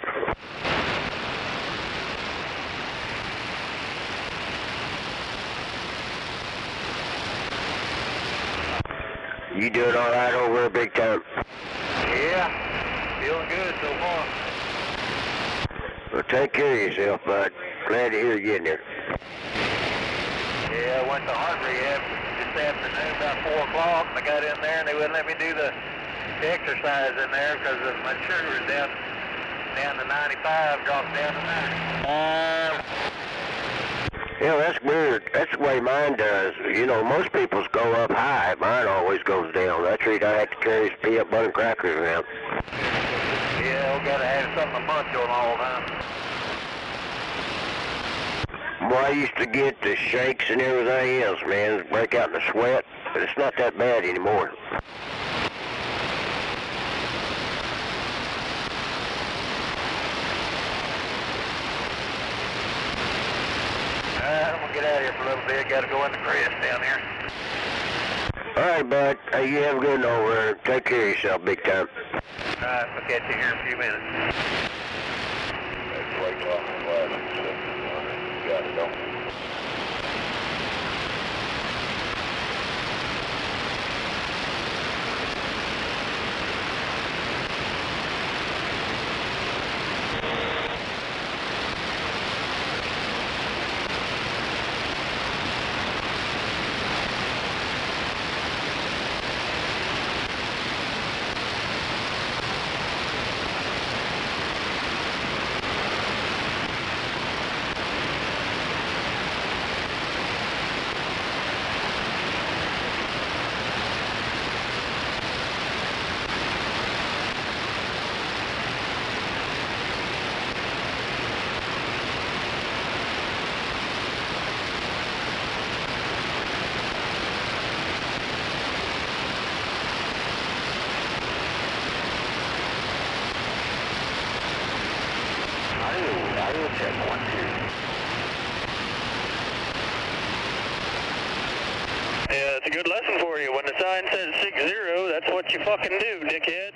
You doing all right over there, big time? Yeah, feeling good so far. Well, take care of yourself, bud. Glad to hear you getting there. Yeah, I went to heart rehab this afternoon about 4 o'clock. I got in there and they wouldn't let me do the exercise in there because my sugar was down to 95, dropped down to 90. Yeah, that's weird. That's the way mine does. You know, most people's go up high. Mine always goes down. That's the reason I have to carry this peanut butter and crackers around. Yeah, we gotta have something to munch on all the time. Boy, I used to get the shakes and everything else, man. Break out in the sweat. But it's not that bad anymore. I'm gonna get out of here for a little bit. Gotta go in the crest down here. All right, bud. Hey, you have a good one over there. Take care of yourself, big time. Alright, we'll catch you here in a few minutes. That's way talking loud. Got it, don't you? Yeah, it's a good lesson for you. When the sign says 6-0, that's what you fucking do, dickhead.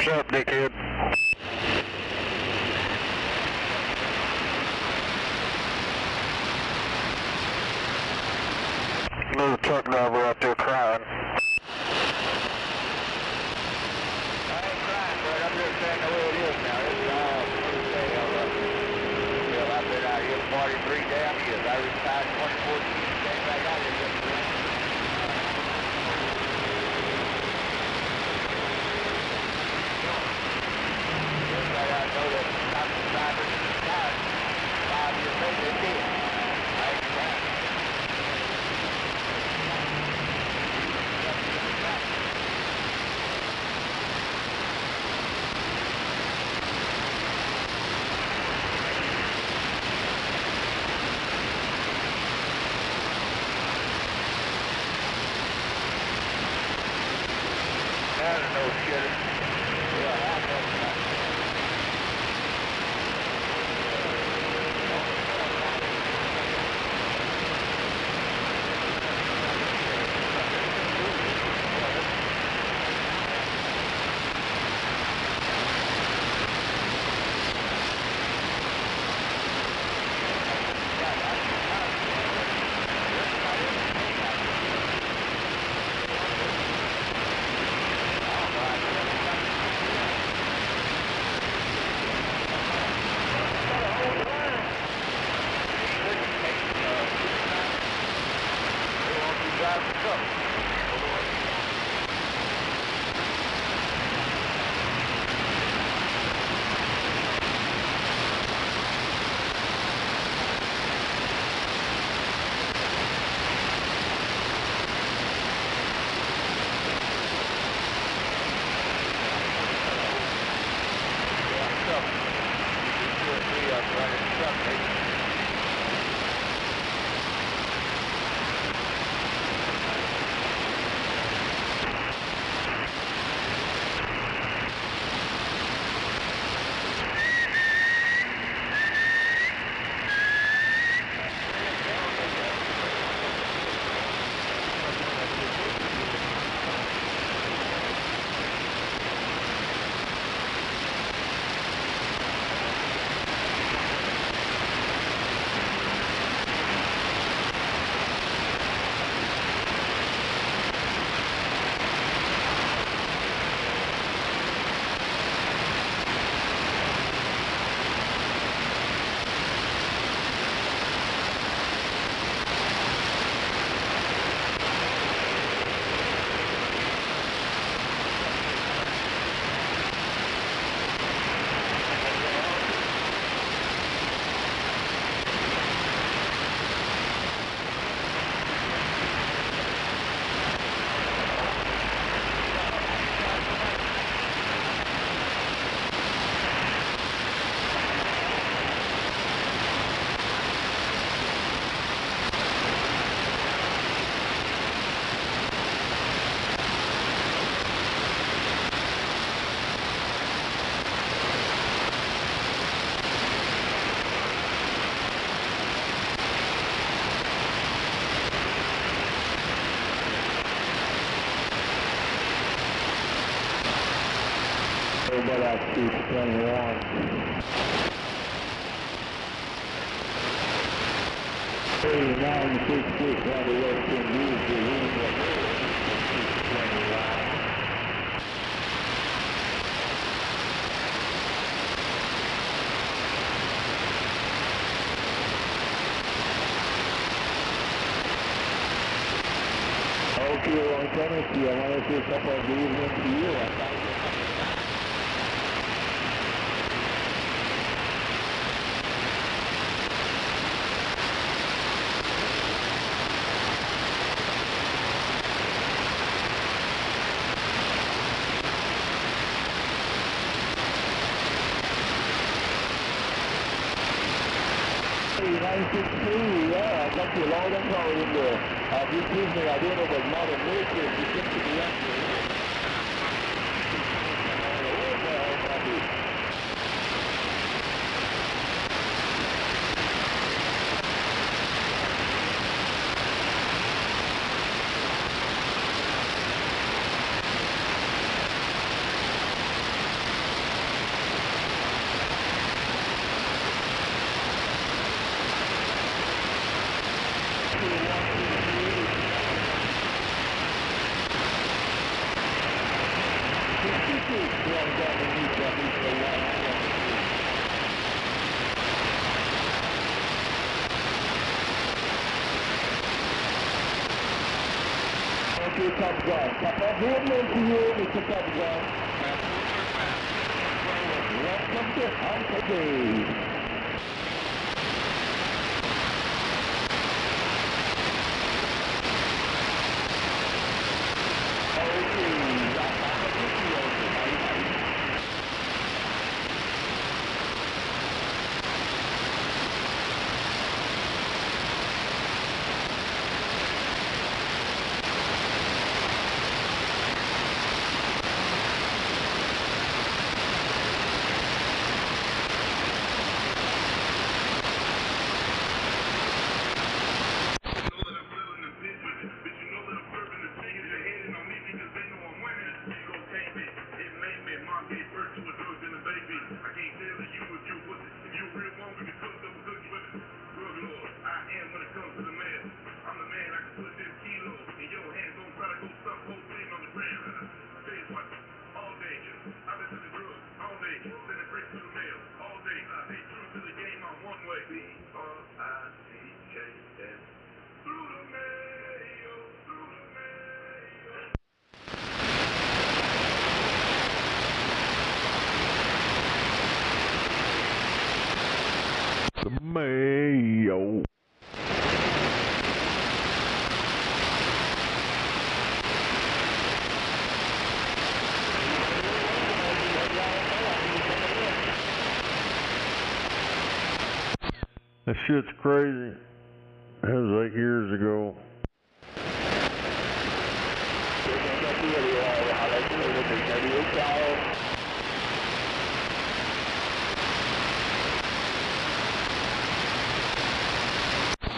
What's up, dickhead? Another truck driver out there crying. I ain't crying, but I'm just saying the way it is now. It's all first day of well, I've been out here 43 damn years. I retired in 2014. Came back out here yesterday. Everybody I know that stopped the drivers and retired 5 years later, they did. I ain't crying. I don't know, shit. Yeah, I know that. But I keep 21. 3966 on the Western News, the room of 621. Okay, on Tennessee, I want to say something good evening to you. Yeah, I got you loud and proud in there. This evening, I don't know about Mother Nature, she seems to be up there. your top gun. Top off here, man, to you, Mr. Top Gun. Welcome to Hunter Day. The mayo. That shit's crazy. That was 8 years ago.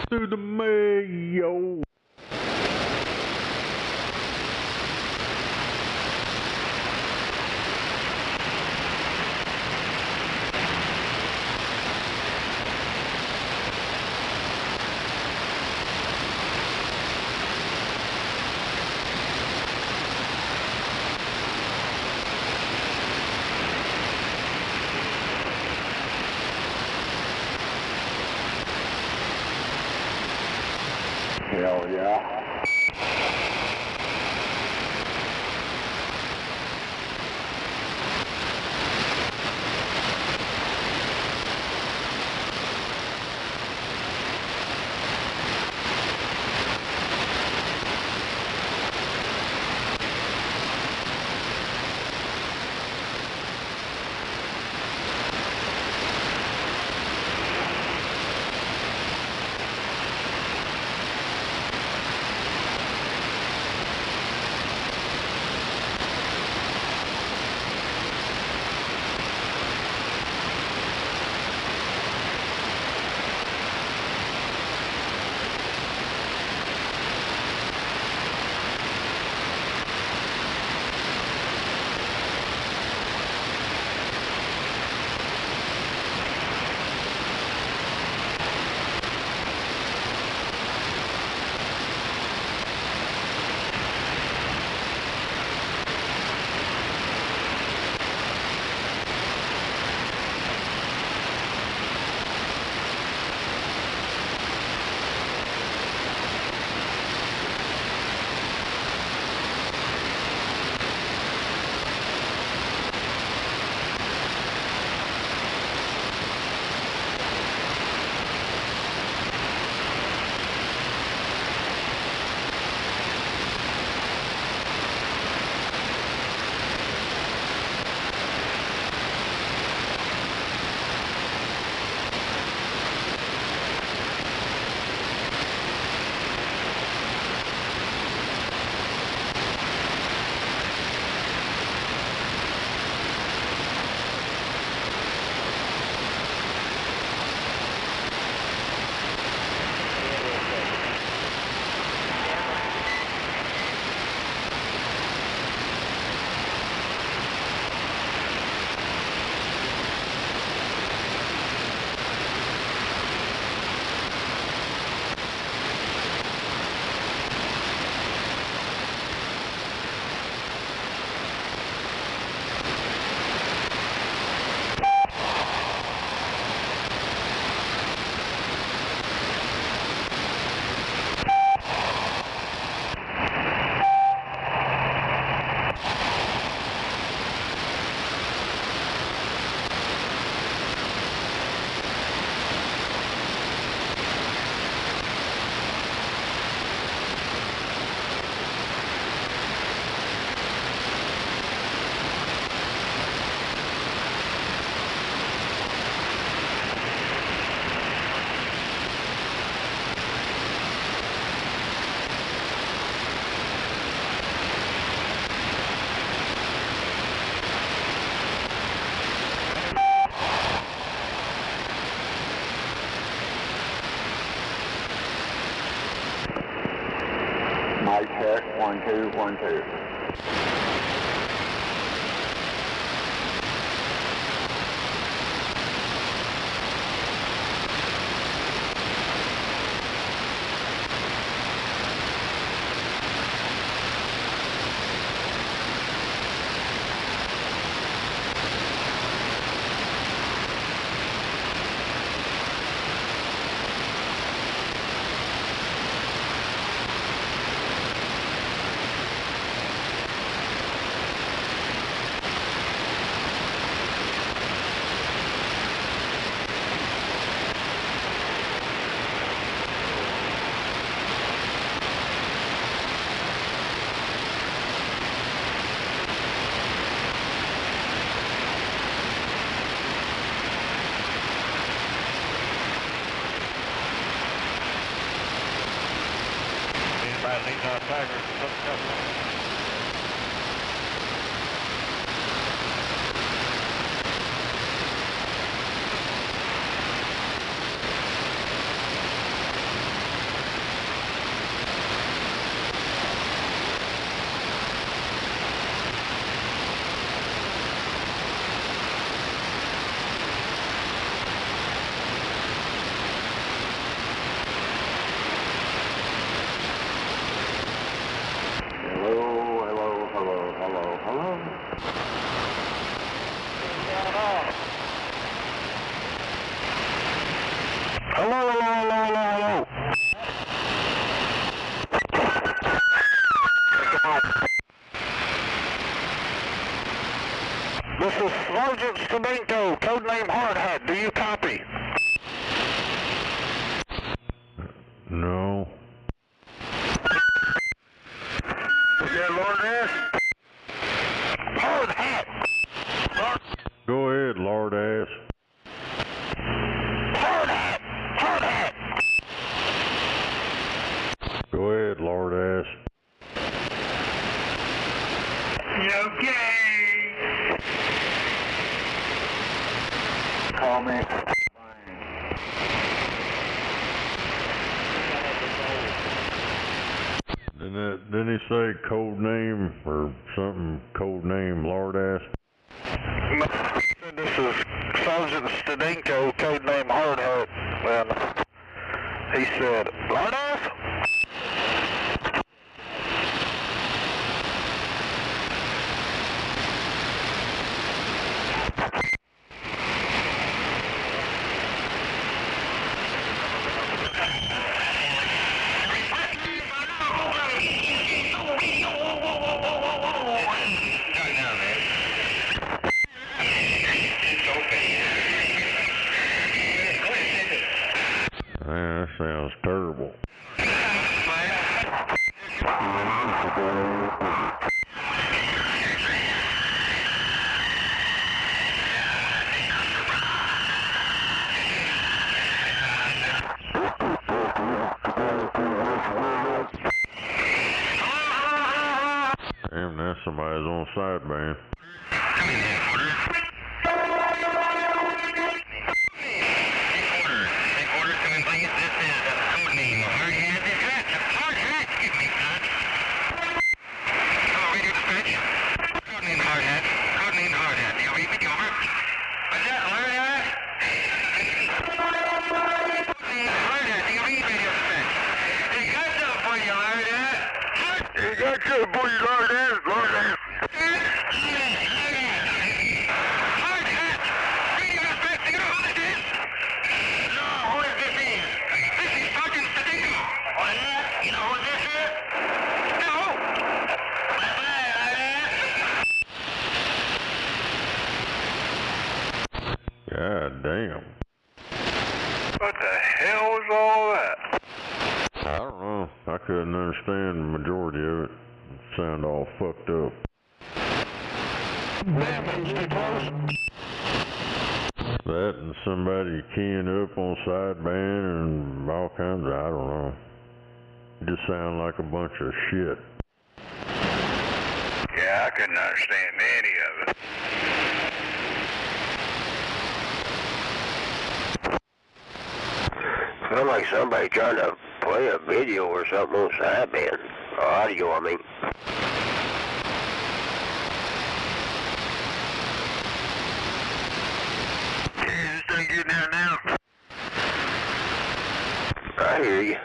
Through the mayo. Hell yeah. mic check. 1, 2, 1, 2. This is Sergeant Stamento, codename Hard Hat. Do you copy? No. Is that Lord S? Hard Hat! Go ahead, lord ass. Hard Hat! Hard Hat! Go ahead, lord ass. Okay. Call me. Didn't he say code name or something? Code name, lord ass. This is Sergeant Stadenko, codename Hard Hat, and he said, Lord S? Man, that sounds terrible. Damn, that's somebody's on sideband. Got you, boy, Lord S, Lord S. Hard Hat! Radio dispatch, you know who this is? No, who is this is? This is Sergeant Stadenko. Oh, yeah? You know who this is? No. That's right, Lord S. God damn. What the hell was all that? I don't know. I couldn't understand the majority of it. It sounded all fucked up. That and somebody keying up on sideband and all kinds of, I don't know. It just sounded like a bunch of shit. Yeah, I couldn't understand any of it. Sound like somebody trying to play a video or something on sideband. Audio, I mean. Is this thing getting out now? I hear you.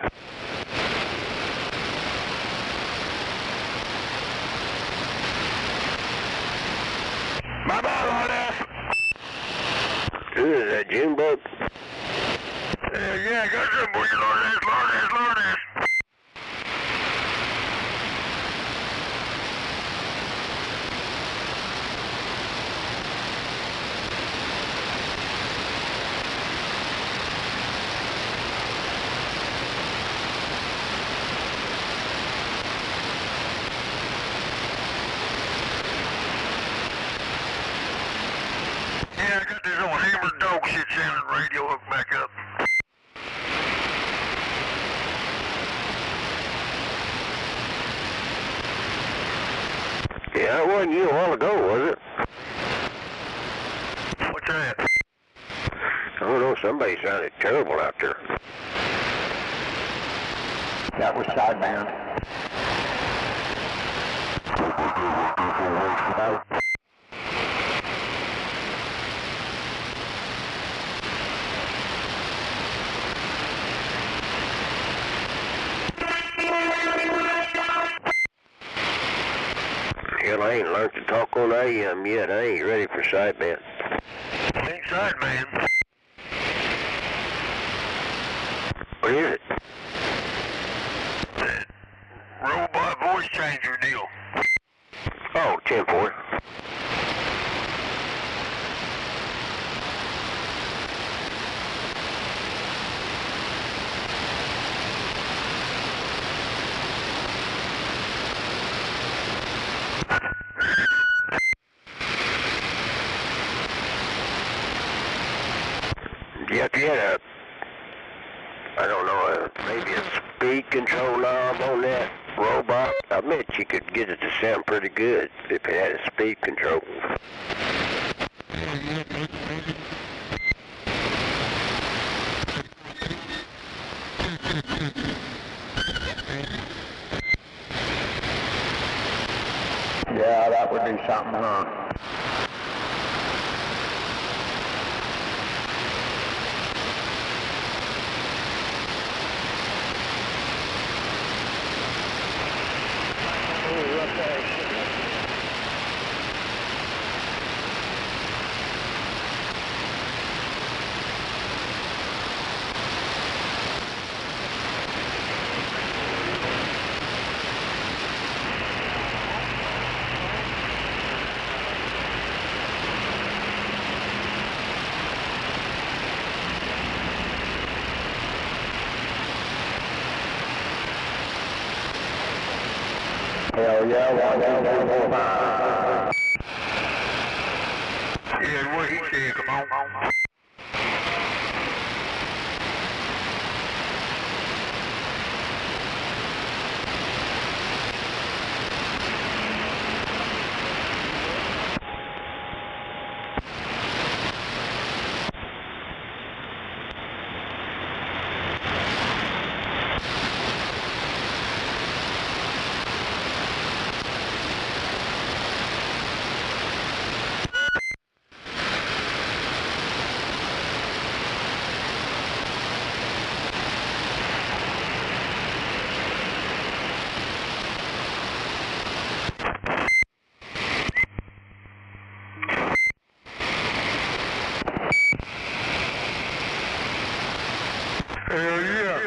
My bad on that. Ooh, is that June bug? Yeah, I got some for you, Lord ass. Yeah, I got this old hammered dog shit sounding radio hooked back up. Yeah, that wasn't you a while ago, was it? What's that? I don't know, somebody sounded terrible out there. That was sidebound. Hell, I ain't learned to talk on AM yet. I ain't ready for sideband. Ain't side, man. What is it? That robot voice changer deal. Oh, 10-4. Yeah, if you had I don't know, maybe a speed control knob on that robot, I bet you could get it to sound pretty good if it had a speed control. Yeah, that would be something, huh? Hell yeah, 1, 2, 3, 4, 5. Yeah, what he said, come on. Hell yeah.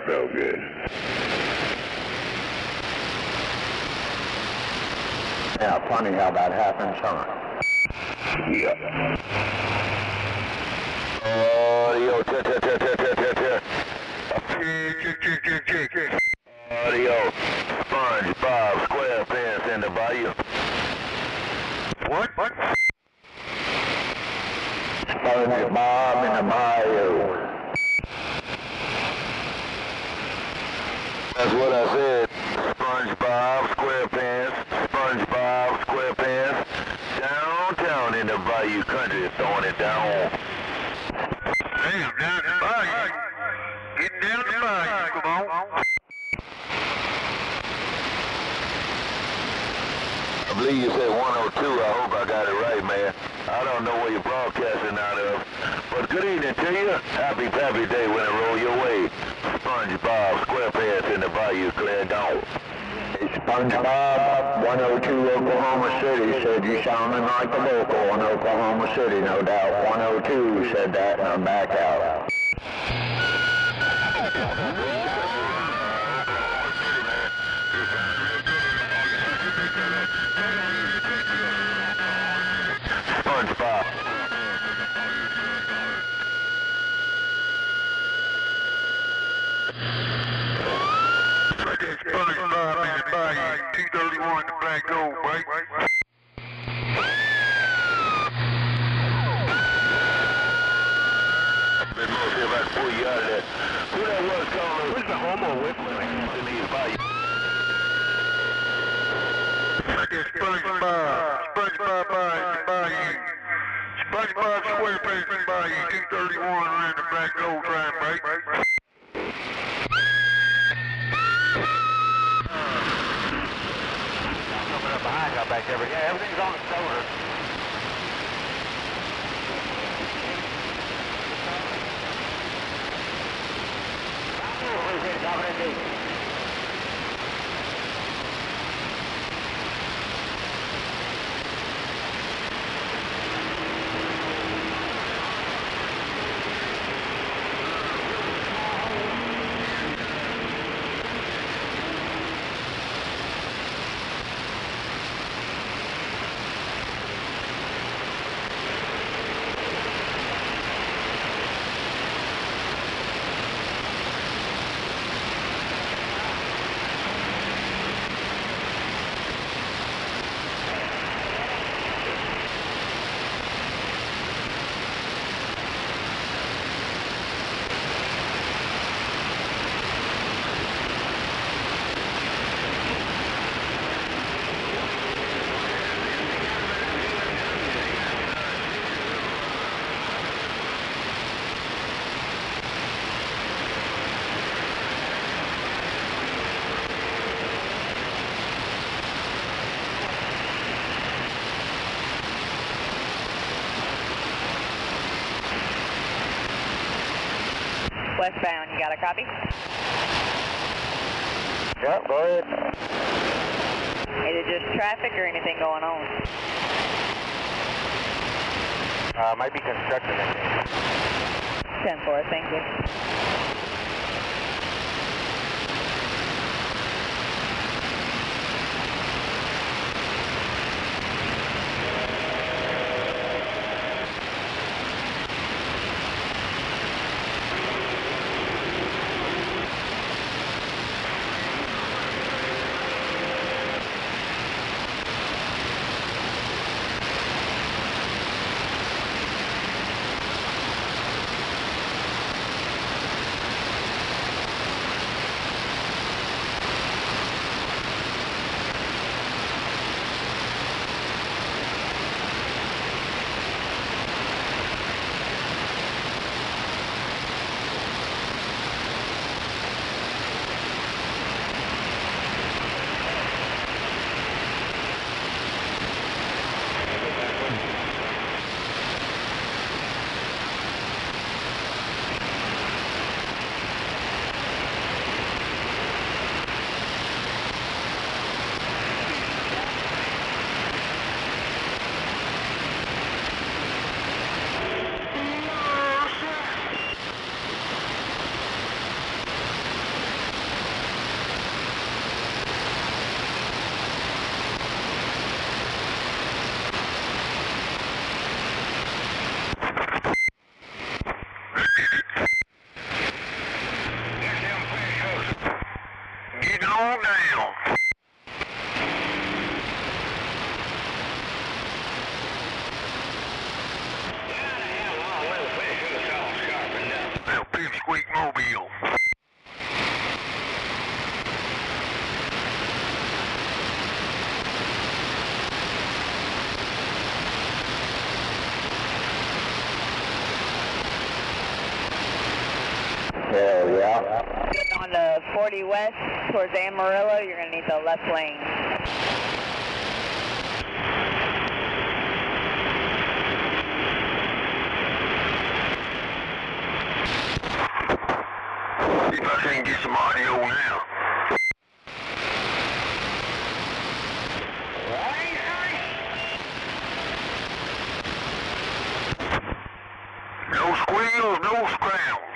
felt good. Yeah, funny how that happens, huh? Yeah. Audio, check. Check. Audio, SpongeBob SquarePants in the bayou. What? SpongeBob in the bayou. That's what I said. SpongeBob SquarePants, downtown in the bayou country, throwing it down. Damn, down the bayou. Getting down the bayou, come on. I believe you said 102. I hope I got it right, man. I don't know where you're broadcasting out of. But good evening to you. Happy day when it roll your way. SpongeBob SquarePants in the bayou, clear down. Hey, SpongeBob, 102 Oklahoma City said you sounding like the local in Oklahoma City, no doubt. 102 said that, and I'm back out. SpongeBob. SpongeBob in the bayou. 231 the black gold, right? Let's see if I can pull you out of that. Who that was calling? Who's the homo whistling in these bayous? SpongeBob bayou. SpongeBob SquarePants bayou. 231 around the black gold time, right? Coming up behind y'all back there, but yeah, everything's on the shoulder. Westbound, you got a copy? Yep, go ahead. Is it just traffic or anything going on? Might be construction. 10-4, thank you. Hell yeah. Getting on the 40 west towards Amarillo, you're going to need the left lane. See if I can get some audio now. No squeals, no scrambles.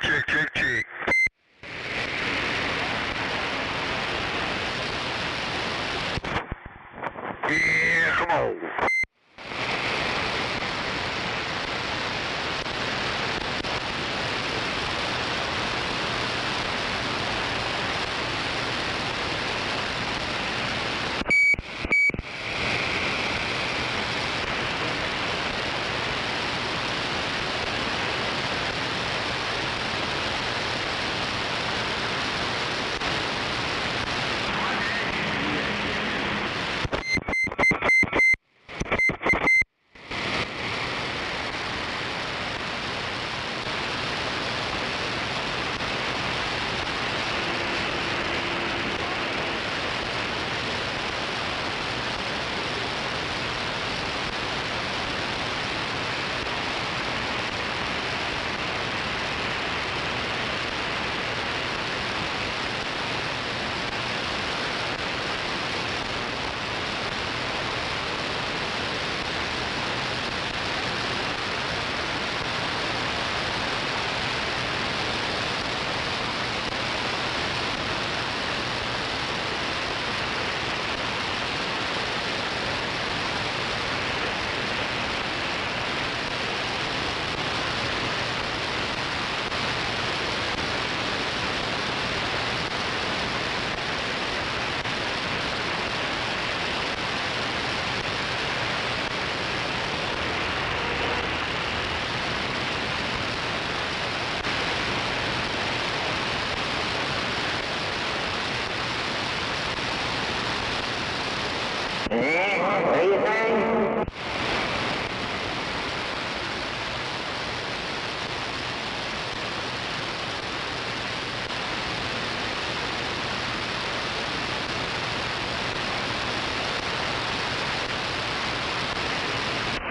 Check. Yeah, come on.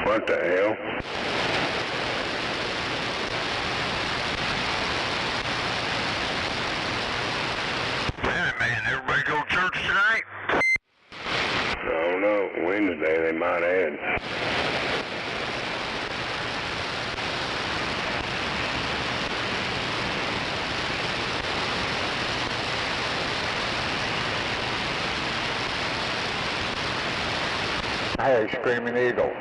What the hell? Man, everybody go to church tonight? I don't know. Wednesday they might add. Hey, Screaming Eagle.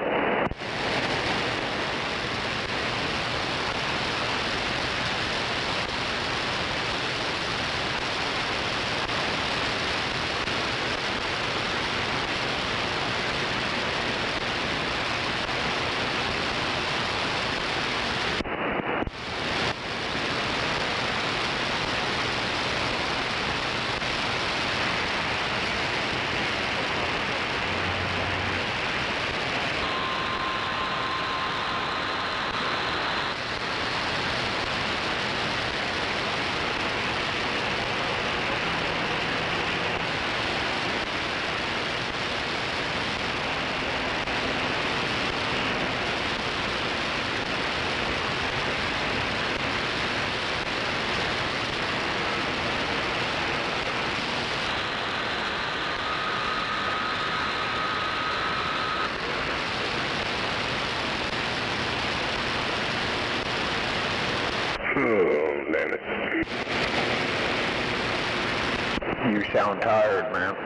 Oh, damn it. You sound tired, man.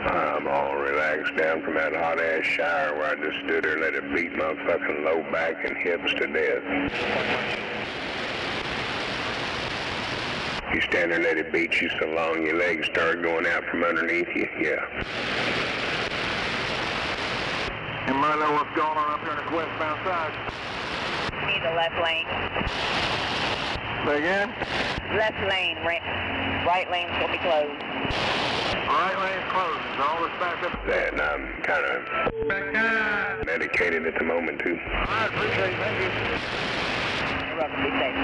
I'm all relaxed down from that hot-ass shower where I just stood there and let it beat my fucking low back and hips to death. You stand there and let it beat you so long your legs start going out from underneath you? Yeah. Anybody know what's going on up here on the westbound side? Need the left lane. Say again? Left lane. Right lane's will be closed. Right lane's closed. Is all this back up? That, and I'm kind of medicated at the moment, too. I appreciate it. Thank you. You're welcome. Be safe.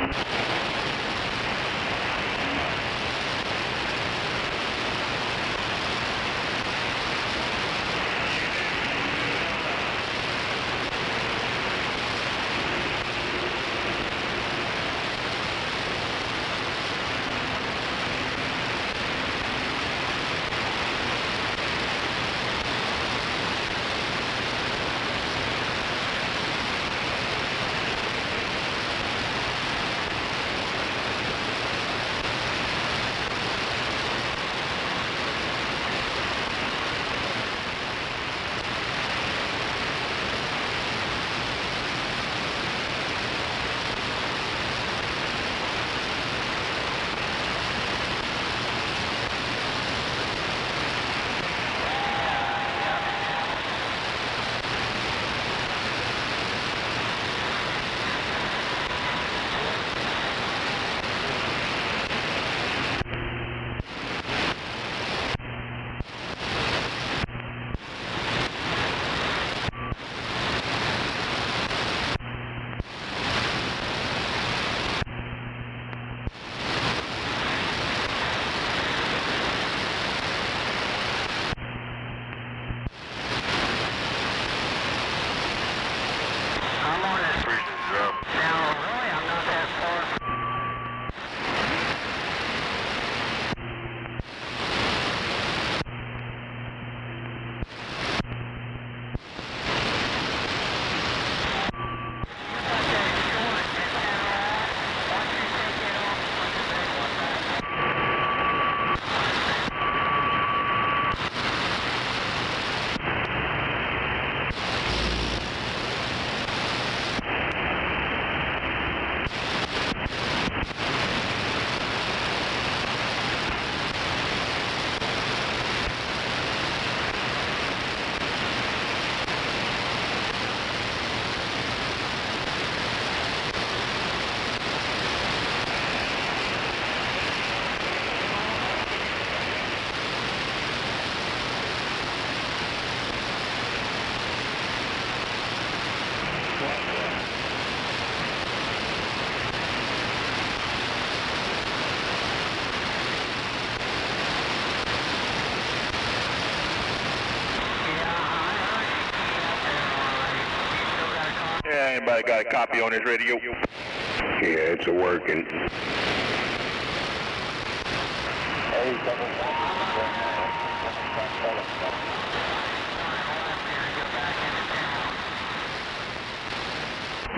Anybody got a copy on his radio? Yeah, it's a working.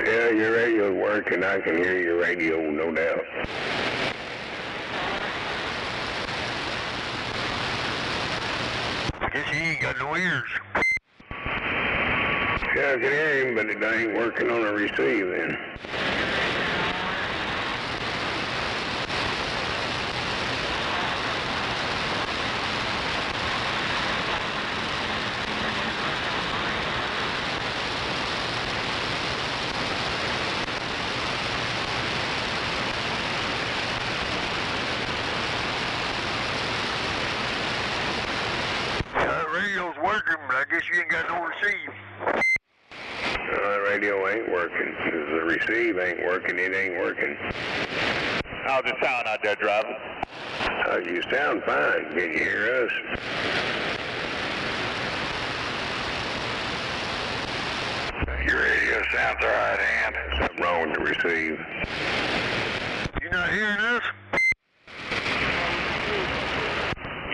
Yeah, your radio's working. I can hear your radio, no doubt. I guess he ain't got no ears. Yeah, I can hear him, but it ain't working on the receive then. Radio's working, but I guess you ain't got no receive. The radio ain't working. The receive ain't working. It ain't working. How's it sound out there, driver? You sound fine. Can you hear us? Your radio sounds all right, Ant. Something wrong with the receive. You not hearing us?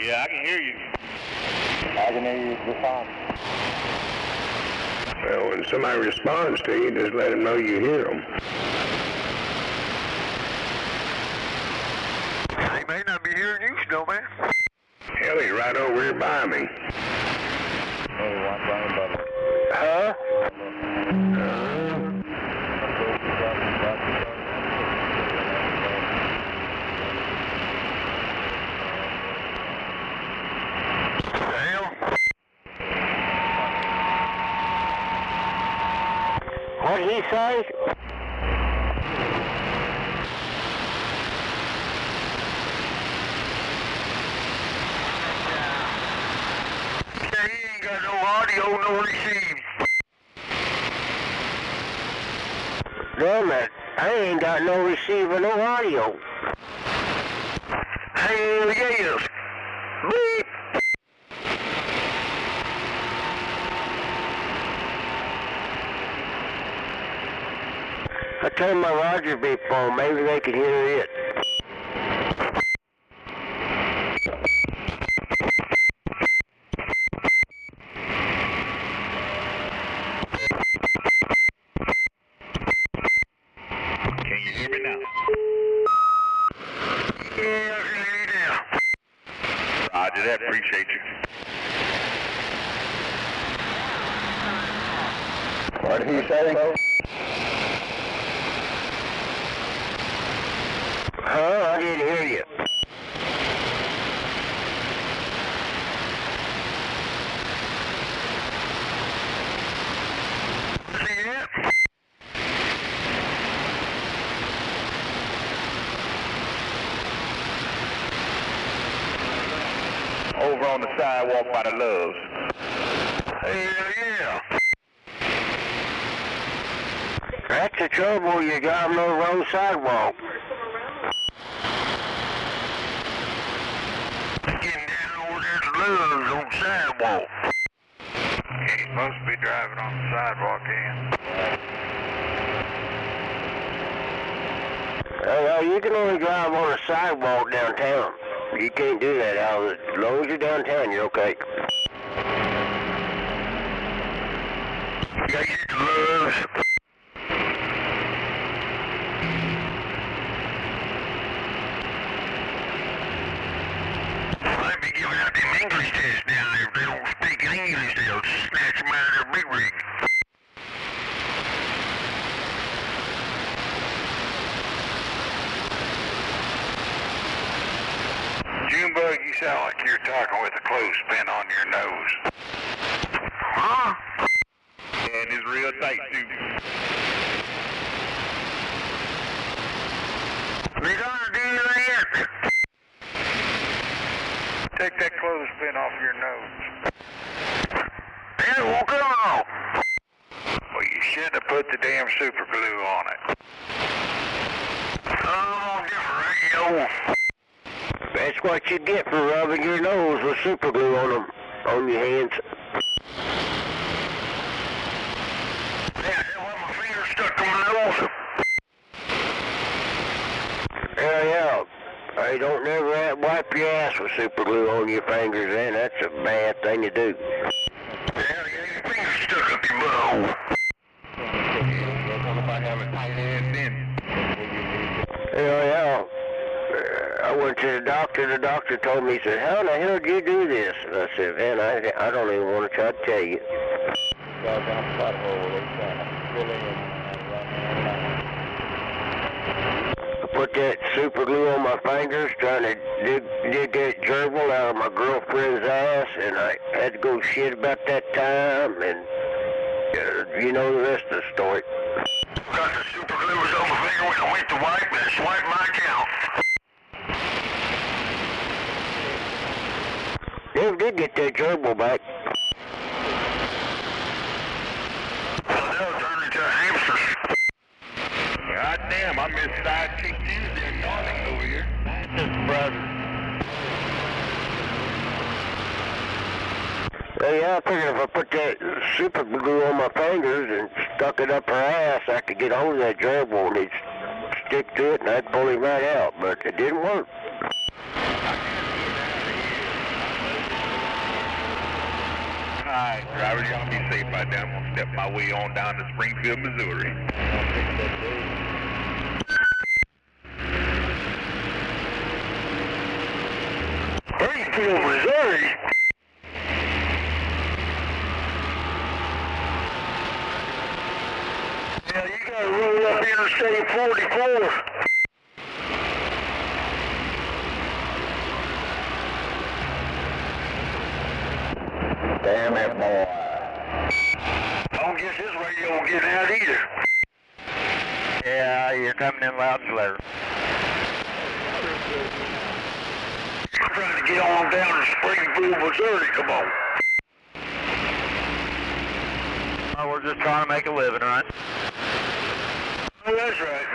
Yeah, I can hear you. I can hear you just fine. Well, when somebody responds to you, just let them know you hear them. Well, he's right over here by me. Huh? What'd he say? Yeah, he ain't got no audio, no receive. Damn it, I ain't got no receiver, no audio. Hell yes. Beep. I turned my Roger beep on, maybe they could hear it. Can you hear me now? Yeah, I can hear you now. Roger that, appreciate you. What did he say? Huh? I didn't hear you. See it? Over on the sidewalk by the Loves. Hell yeah. That's the trouble, you got on the wrong sidewalk. Getting down over there to Loves on the sidewalk. Ain't supposed to be driving on the sidewalk, Ian. Well, you can only drive on a sidewalk downtown. You can't do that, Al. As long as you're downtown, you're okay. You gotta get to Loves. Might be giving out them English tests down there. If they don't speak in English, they'll snatch them out of their big rig. Junebug, you sound like you're talking with a clothespin on your nose. Huh? And it's real tight, too. We gonna do that? Take that clothespin off your nose. It won't come off. Well, you shouldn't have put the damn super glue on it. Oh, different radio. That's what you get for rubbing your nose with super glue on them, on your hands. Yeah, that's why my finger stuck to my nose. Yeah. Hey, don't never wipe your ass with super glue on your fingers, then. That's a bad thing to do. Yeah, your finger stuck up your butthole. What if I have a tight ass then? Yeah. I went to the doctor. The doctor told me, he said, how in the hell did you do this? And I said, man, I don't even want to try to tell you. I put that super glue on my fingers, trying to dig that gerbil out of my girlfriend's ass, and I had to go shit about that time, and you know the rest of the story. Got the super glue was on my finger when I went to wipe, and it swiped my account. Never did get that gerbil back. Well, they'll turn into a hamster. God damn, I missed Sidekick Tuesday and Darling over here. Brother. Well, yeah, I figured if I put that super glue on my fingers and stuck it up her ass, I could get hold of that gerbil and he'd stick to it and I'd pull him right out, but it didn't work. Alright, driver, y'all be safe out there. I'm gonna step my way on down to Springfield, Missouri. Hey, Springfield, Missouri. Yeah, you gotta roll up Interstate 44. Damn it, boy. I don't guess this radio won't get out either. Yeah, you're coming in loud and clear. I'm trying to get on down to Springfield, Missouri. Come on. Oh, we're just trying to make a living, right? Oh, that's right.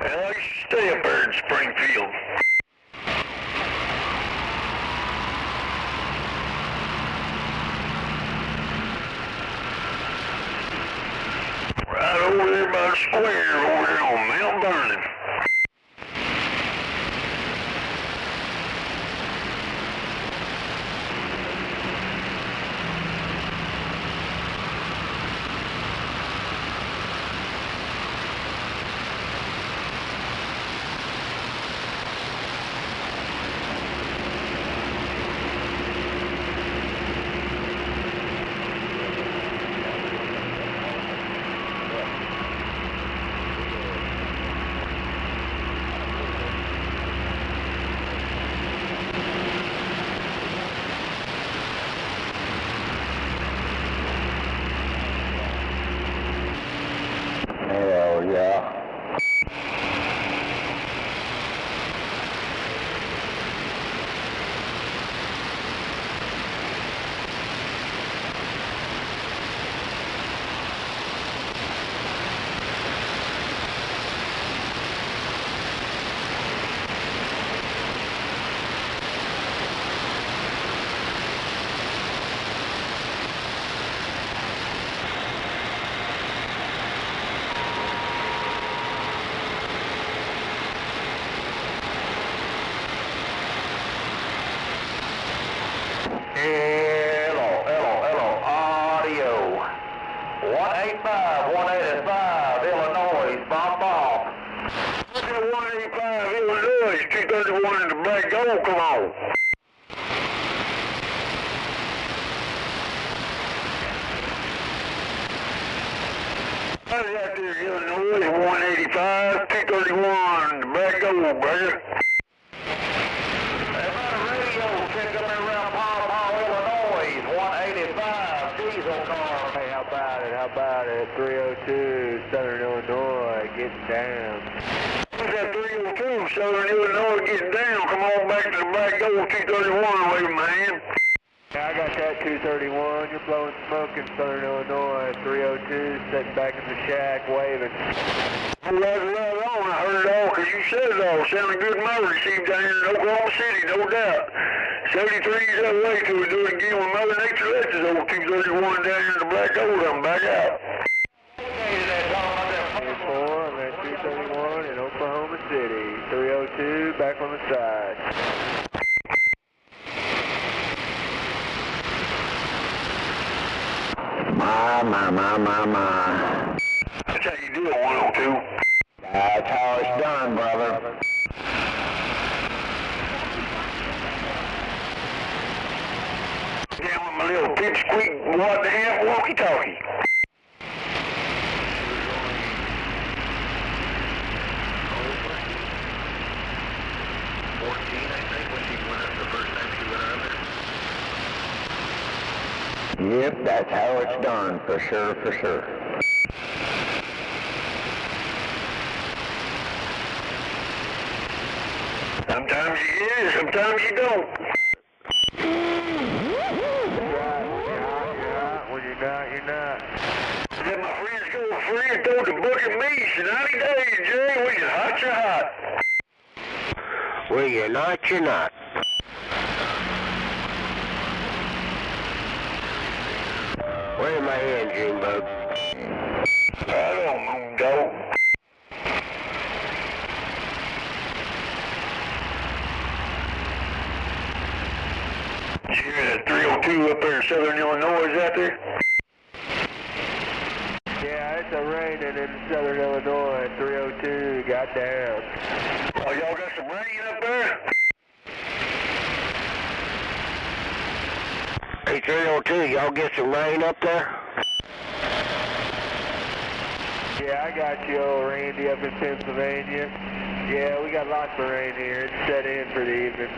Well, I used to stay up there in Springfield. Right over there by the square, over there on Mount Vernon. Hell yeah. Hello, audio. 185, 185, Illinois, bomb. Look at 185 Illinois, 231 in the Black Gold, come on. How's that there, Illinois, 185, 231, the Black Gold, brother. Check up there around Paw, Illinois, 185, diesel car. Hey, how about it? 302, Southern Illinois, getting down. What's that 302, Southern Illinois, getting down? Come on back to the Black Gold, 231, wait, man. Yeah, I got that 231. You're blowing smoke in Southern Illinois. 302, sitting back in the shack, waving. Well, that's right on. I heard it all, because you said it all. Sounded good motor. Received down here in Oklahoma City, no doubt. 73's that way till we do it again when Mother Nature lets us over 231 down here in the Black Gold. I'm back out. 4, I'm at 231 in Oklahoma City. 302, back on the side. My. That's how you do it, 102. That's how it's done, brother. Down with my little pipsqueak, what the hell, walkie-talkie. Yep, that's how it's done, for sure, for sure. Sometimes you get it, sometimes you don't. When you're not, you're not. Let my friends go free and throw the book at me. So 90 days, Jay, we can hot you hot. Well, you're not, you're not. Where's my engine, bug? I don't know, dog. 302 up there in southern Illinois out there? Yeah, it's raining in southern Illinois, 302, goddamn. Oh, y'all got some rain up there? Hey, 302, y'all get some rain up there? Yeah, I got you, old Randy, up in Pennsylvania. Yeah, we got lots of rain here. It's set in for the evening.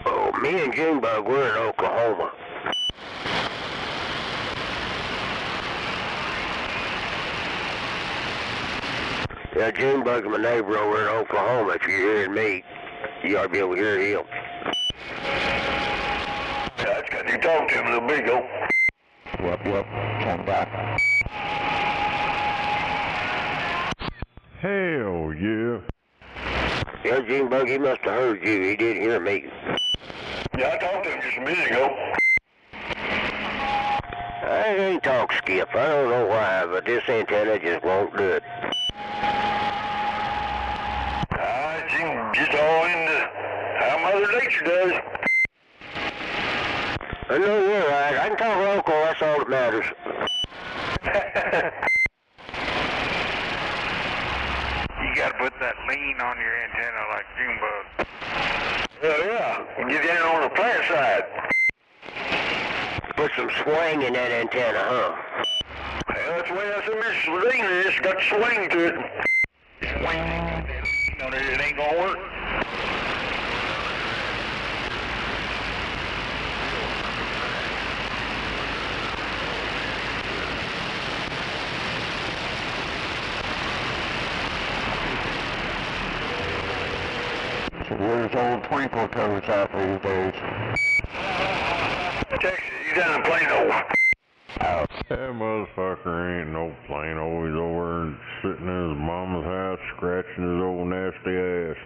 Oh, me and Junebug, we're in Oklahoma. Yeah, Junebug's my neighbor over in Oklahoma. If you're hearing me, you ought to be able to hear him. Yeah, I just got to talk to him a little bit ago. Yep, come back. Hell yeah. Yeah, Junebug, he must have heard you. He didn't hear me. Yeah, I talked to him just a minute ago. I ain't talk, Skip. I don't know why, but this antenna just won't do it. It's just all in how Mother Nature does. I know you're right. I can talk local, that's all that matters. You gotta put that lean on your antenna like Junebug. Yeah. And get down on the plant side. Put some swing in that antenna, huh? Well, that's the way I said Mrs. Levine is. It's got swing to it. Swing. You know that it ain't gonna work. So where's old Twinkle Toes at these days? Texas, he's down in Plano. That motherfucker ain't no Plano. He's over and sitting in his mama's house scratching his old nasty ass.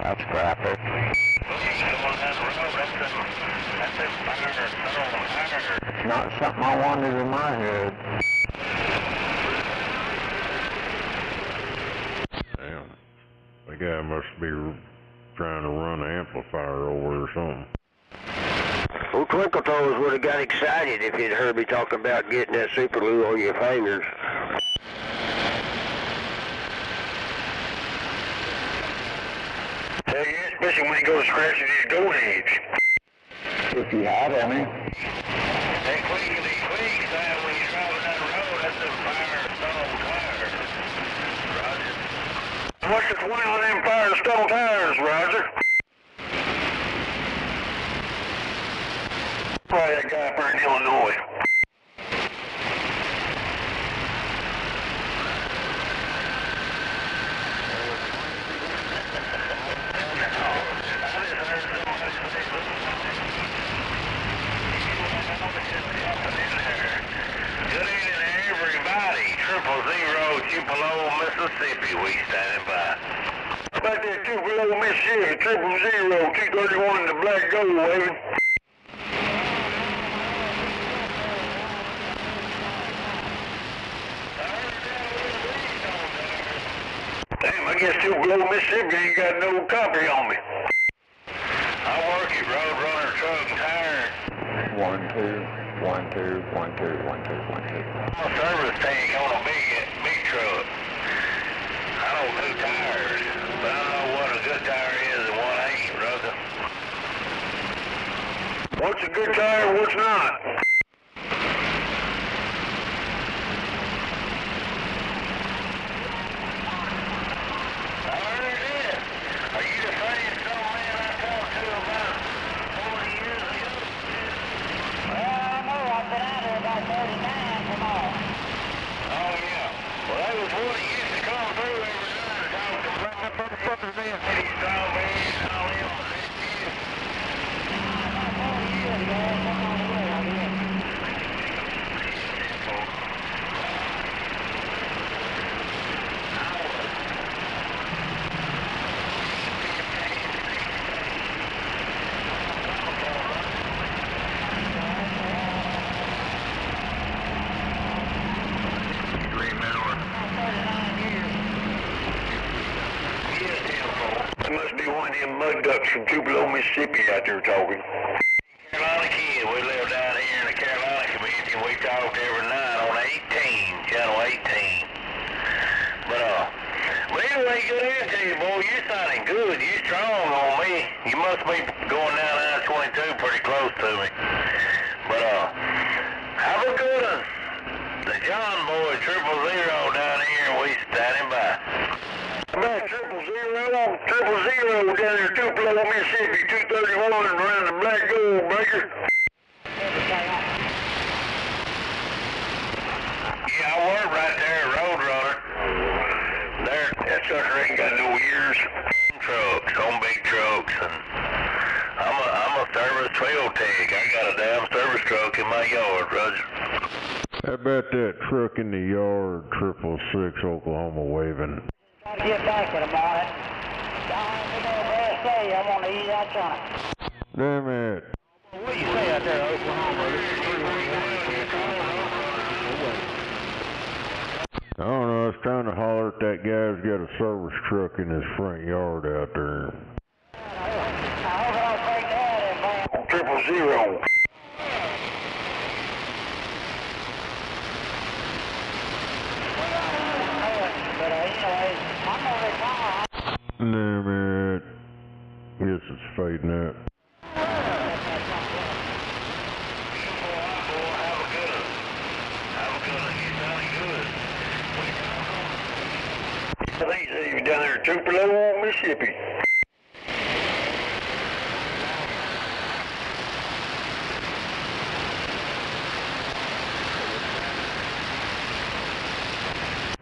That's crappy. Not something I wanted in my head. Damn. The guy must be trying to run the amplifier over or something. Well, Twinkle Toes would have got excited if he'd heard me talking about getting that super glue on your fingers. Yeah, especially when he goes scratching his gonads. If you had any. Hey, quickly, Sam, when you're driving down the road, that's a Firestone tire. Roger. What's the 20 on them Firestone tires, Roger? Probably that guy up there in Illinois. Good evening, everybody. 000 Tupelo, Mississippi. We standing by. How about that Tupelo, Mississippi, 000 231 in the black gold, waving? Damn, I guess Tupelo, Mississippi ain't got no copy on me. I work at Roadrunner Truck and Tire. 1, 2, 1, 2, 1, 2, 1, 2, 1, 2. I'm a service tank on a big truck. I don't do tires, but I know what a good tire is and what ain't, brother. What's a good tire, what's not? I heard it is. Are you the same man I talked to about 40 years ago? Well, no, I've been out here about 39 from all. Oh, yeah. Well, that was what he used to come through every time to talk to me. That motherfucker's in. He's strawberries and all them. About 40 years ago, I come on the way, I guess. mud ducks from Tupelo, Mississippi out there talking. Carolina kid, we live down here in the Carolina community, and we talked every night on 18, channel 18. But anyway, good evening to you, boy. You sounding good. You strong on me. You must be going down I-22 pretty close to me. But have a good one. The John boy, 000 down here, and we standing by. About 000 down there in Tupelo, Mississippi, 231 around the Black Gold Breaker. Yeah, I work right there at Roadrunner. There, That sucker ain't got no ears. trucks, on big trucks, and I'm a service trail tech. I got a damn service truck in my yard, Roger. How about that truck in the yard, 666 Oklahoma waving? Get back in the morning. I'm on the east outside. Damn it. What do you say out there, Oklahoma? I don't know, I was trying to holler at that guy who's got a service truck in his front yard out there. On 000. Damn it. Guess it's fading out. I think he's down there in Tupelo, Mississippi.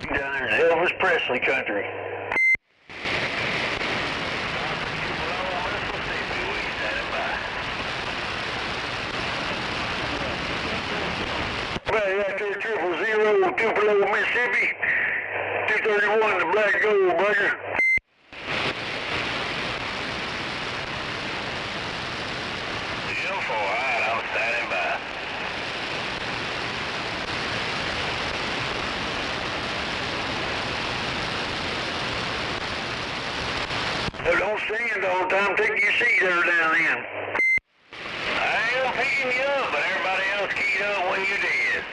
Down there in Elvis Presley country. Right out there, 000, Tupelo, Mississippi. 231, the Black Gold Breaker. Beautiful, all right, I'm standing by. So don't stand all the time, take your seat every now and then. I am picking you up, but everybody else keyed up when you did.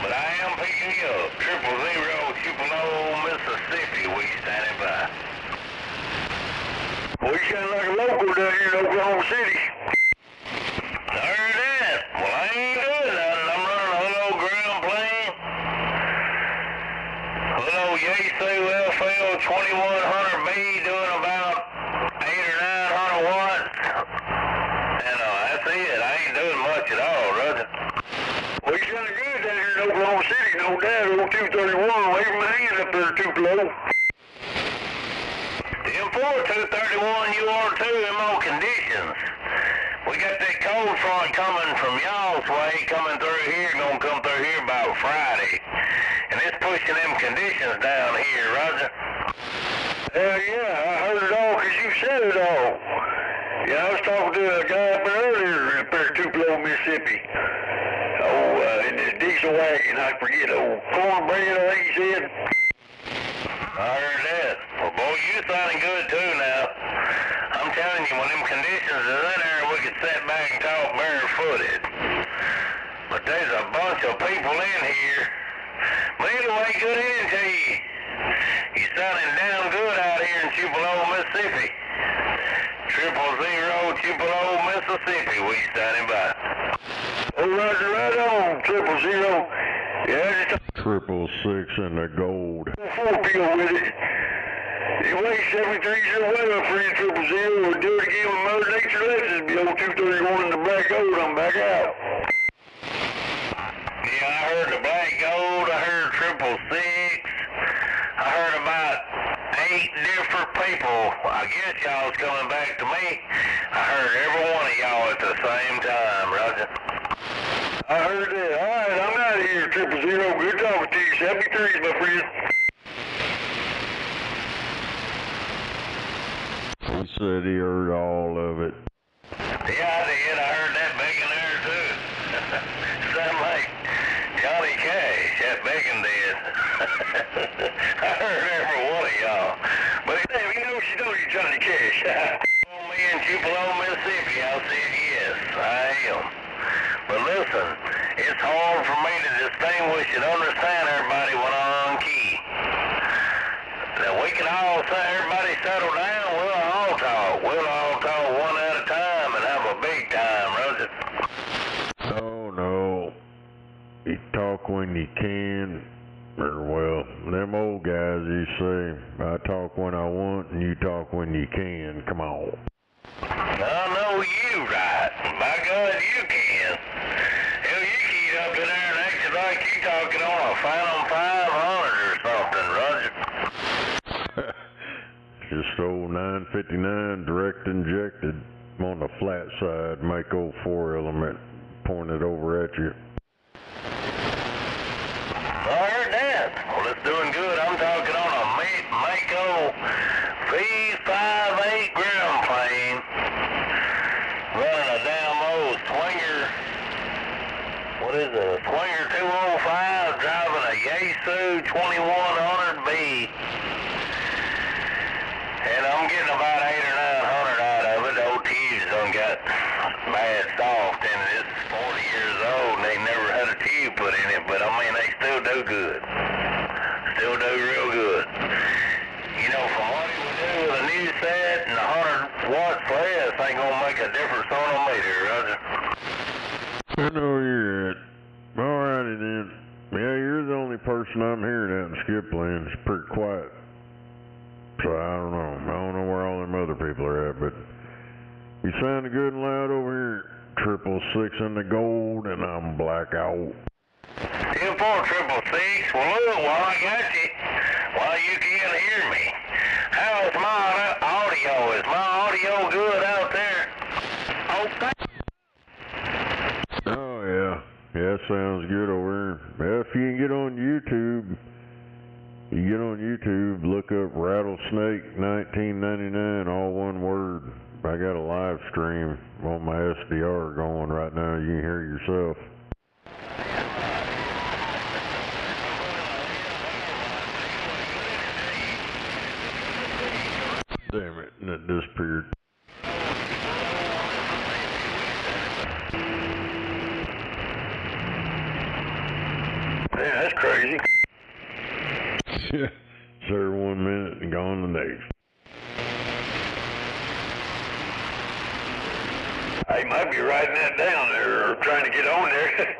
But I am picking you up. 000, Tupelo, Mississippi, we standing by. Well, you sound like a local down here in Oklahoma City. I heard that. Well, I ain't doing nothing. I'm running a little old ground plane. A little old Yaesu FL 2100B doing about 800 or 900 watts. And that's it. I ain't doing much at all, Roger. Well, you sound good down here in Oklahoma City, no doubt. Old 231, waving my hand up there, Tupelo. M4 231 UR2 MO conditions. We got that cold front coming from y'all's way, coming through here, gonna come through here about Friday. And it's pushing them conditions down here, Roger. Yeah, I heard it all because you said it all. Yeah, I was talking to a guy up there earlier up there in Tupelo, Mississippi. In this diesel wagon, I forget, old cornbread, I think he said. I heard that. Well, boy, you sounding good too now. I'm telling you, when them conditions is in there, we could sit back and talk barefooted. But there's a bunch of people in here. But anyway, good evening to you. You sounding damn good out here in Tupelo, Mississippi. 000, Tupelo, Mississippi, we standing by. Oh, Roger, right on, 000. Yeah, just 666 in the gold. a 4-pill with it. It weighs 73 your way up for you, 000. We'll do it again with Mother Nature lets us be old 231 in the Black Gold. I'm back out. Yeah, I heard the Black Gold, I heard 666. I heard about 8 different people. I guess y'all's coming back to me. I heard every one of y'all at the same time, Roger. I heard that. All right, I'm out of here, 000. Good talking to you. 73, my friend. He said he heard all of it. Yeah, I did. I heard that bacon there, too. Sound like Johnny Cash, that bacon did. I heard every one of y'all. But Hey, you know you Johnny Cash. and it's hard for me to distinguish and understand everybody when I'm on key. Now we can all say, everybody settle down, we'll all talk. We'll all talk one at a time and have a big time, Roger. Oh no. You talk when you can, or well, them old guys you say, I talk when I want and you talk when you can. Come on. I know you right. By God, you can. Hell, you keep up in there and acting like you talking on a Phantom 500 or something, Roger. Just old 959 direct injected on the flat side, Mako 4 element pointed over at you. I heard that. Well, it's doing good. I'm talking on a Mako V58 ground plane, running a damn old Swinger, what is it, a Swinger 205, driving a Yaesu 2100B. And I'm getting about 800 or 900 out of it. The old tubes done got bad soft, and it's 40 years old, and they never had a tube put in it, but I mean, they still do good. Still do real good. You know, from what he would do with a new set and 100 watts less, ain't gonna make a difference on a meter, Roger. I know you're it. Alrighty then. Yeah, you're the only person I'm hearing out in Skip Land. It's pretty quiet. So I don't know. I don't know where all them other people are at, but you sound good and loud over here. 666 in the gold, and I'm blackout. 10-4-666. Well, look, while I got you, while you can't hear me, how is my audio? Is my audio good out there? Okay. Oh yeah, yeah, sounds good over here. Yeah, if you can get on YouTube. You get on YouTube, look up Rattlesnake 1999, all one word. I got a live stream on my SDR going right now. You can hear yourself. Damn it, and it disappeared. Yeah, that's crazy. Yeah, sir, 1 minute and gone the next. I might be writing that down there or trying to get on there.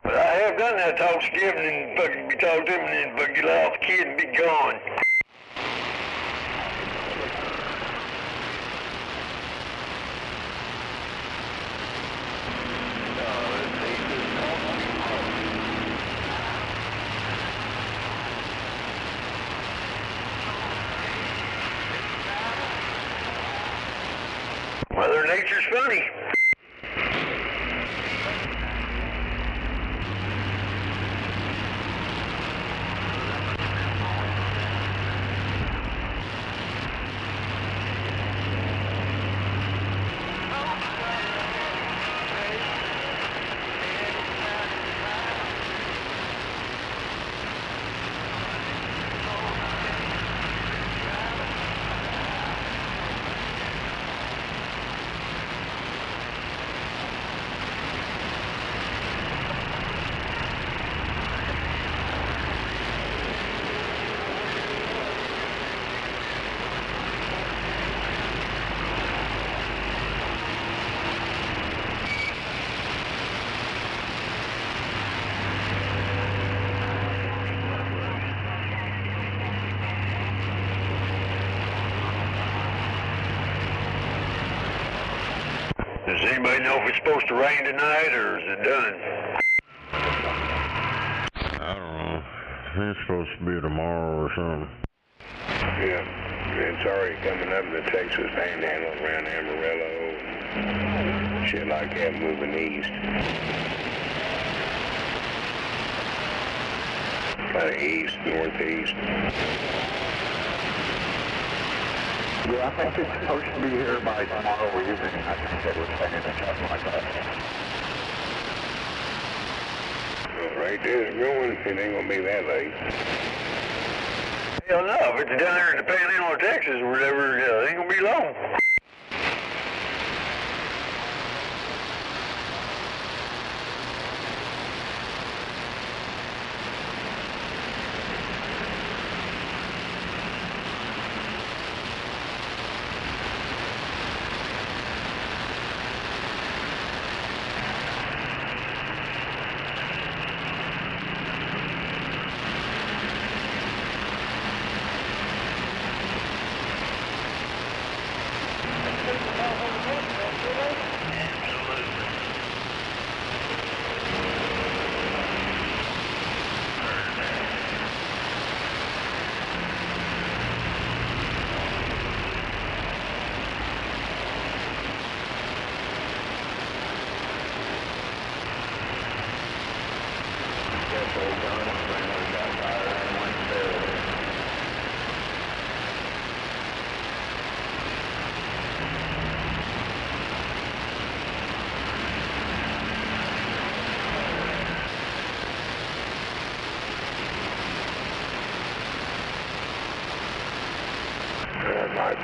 But I have done that, talk to Skip and then fucking be talking to him and then fucking get off the kid and be gone. Mother Nature's funny. Does anybody know if it's supposed to rain tonight, or is it done? I don't know. It's supposed to be tomorrow or something. Yeah, it's already coming up in the Texas Panhandle around Amarillo and shit like that, moving east. Kind of east, northeast. Yeah, I think it's supposed to be here by tomorrow evening. I think they were saying something like that. Well, right there it's going. It ain't gonna be that late. Hell no, if it's down there in the Panhandle of Texas or whatever, it ain't gonna be long.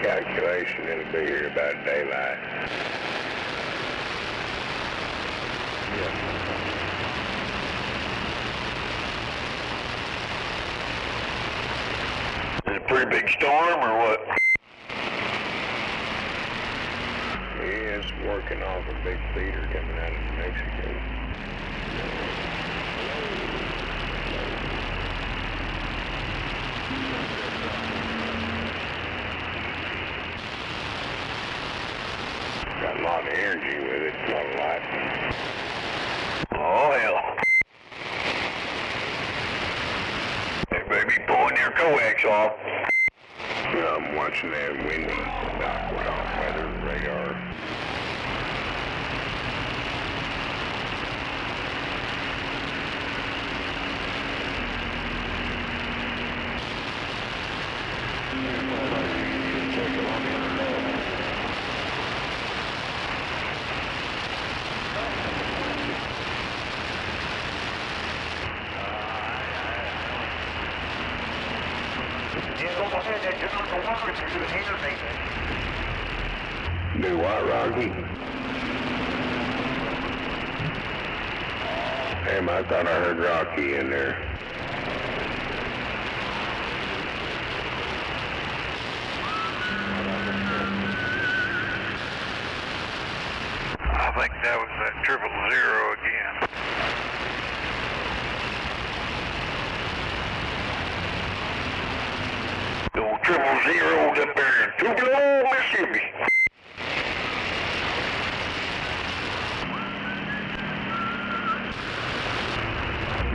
calculation, it'll be here about daylight. Is it a pretty big storm or what? Yeah, it's working off a big feeder coming out of New Mexico. Got a lot of energy with it, a lot of life. Oh, hell. Hey, baby, pulling your coax off. I'm watching that windy weather radar. Do what, Rocky? Damn, I thought I heard Rocky in there. I think that was that 000 again. Those 000s up there in Tupelo, Mississippi.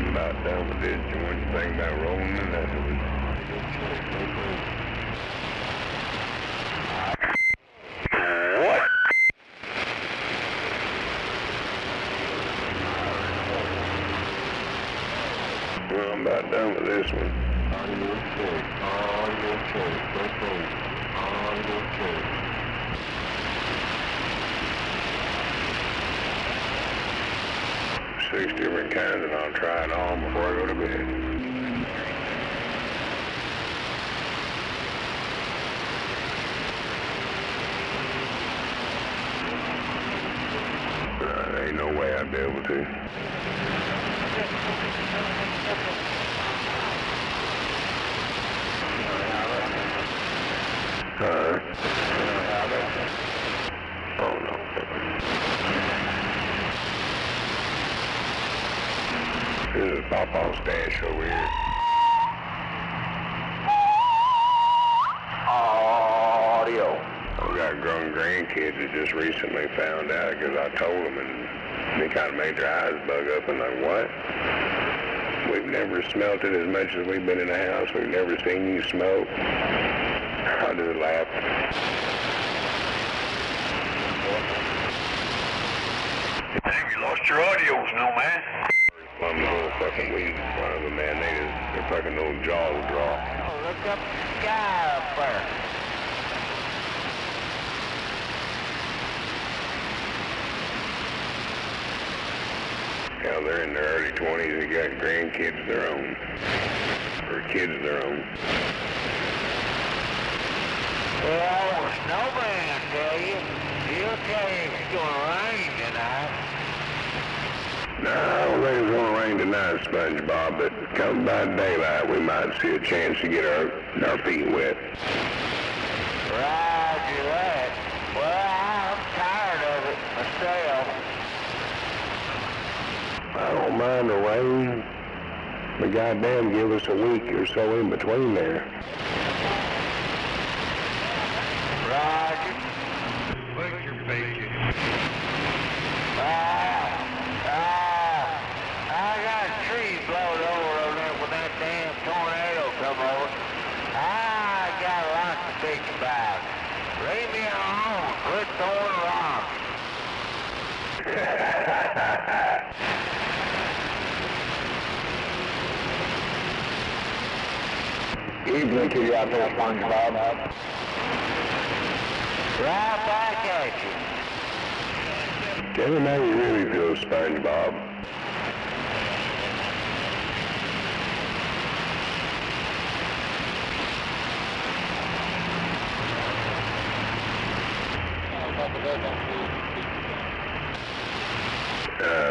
About done with this joint thing about rolling in that one. What? Well, I'm about done with this one. On your choice, on your choice, on your choice. Six different kinds, and I'll try it all before I go to bed. There ain't no way I'd be able to. Oh no. This is Papa's stash over here. Audio. I've got grown grandkids that just recently found out because I told them, and they kind of made their eyes bug up and like, what? We've never smelt it as much as we've been in the house. We've never seen you smoke. I just laughed. Damn, you lost your audios, no man. One of the little fucking weeds, one of them, man, their fucking little jaws drop. Oh, look up the sky up there. Hell, they're in their early 20s. They got grandkids of their own. Or kids of their own. Well, the snowman, I tell you. He'll tell you it's gonna rain tonight. No, I don't think it's gonna rain tonight, SpongeBob, but come by daylight, we might see a chance to get our feet wet. Roger that. Well, I'm tired of it myself. I don't mind the rain, but goddamn, give us a week or so in between there. Roger. Where's your bacon? I got a tree blowed over there when that damn tornado come over. I got lots to think about. Leave me alone. Quit throwing rocks. Evening to you out there, SpongeBob. Right back at you. Tell me how you really feel, SpongeBob.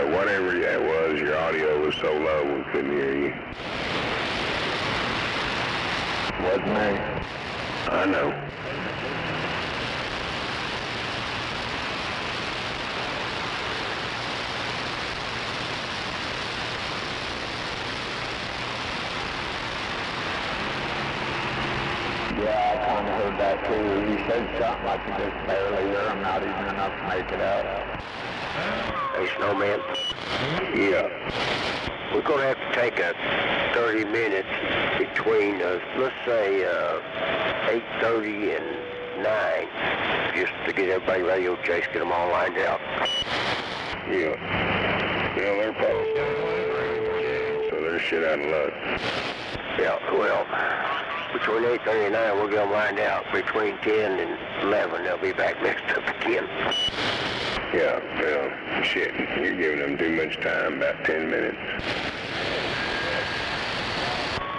Whatever that was, your audio was so low we couldn't hear you. Wasn't me. I know. Yeah, I kind of heard that too. He said something like you just barely hear him, not even enough to make it out. Hey, Snowman. Yeah. We're going to have to take a 30 minutes between, let's say, 8:30 and 9, just to get everybody radio checks, get them all lined out. Yeah. Well, they're probably so they're shit out of luck. Yeah, well, between 8:30 and 9, we'll get them lined out. Between 10 and 11, they'll be back mixed up again. Yeah, well, shit, you're giving them too much time, about 10 minutes.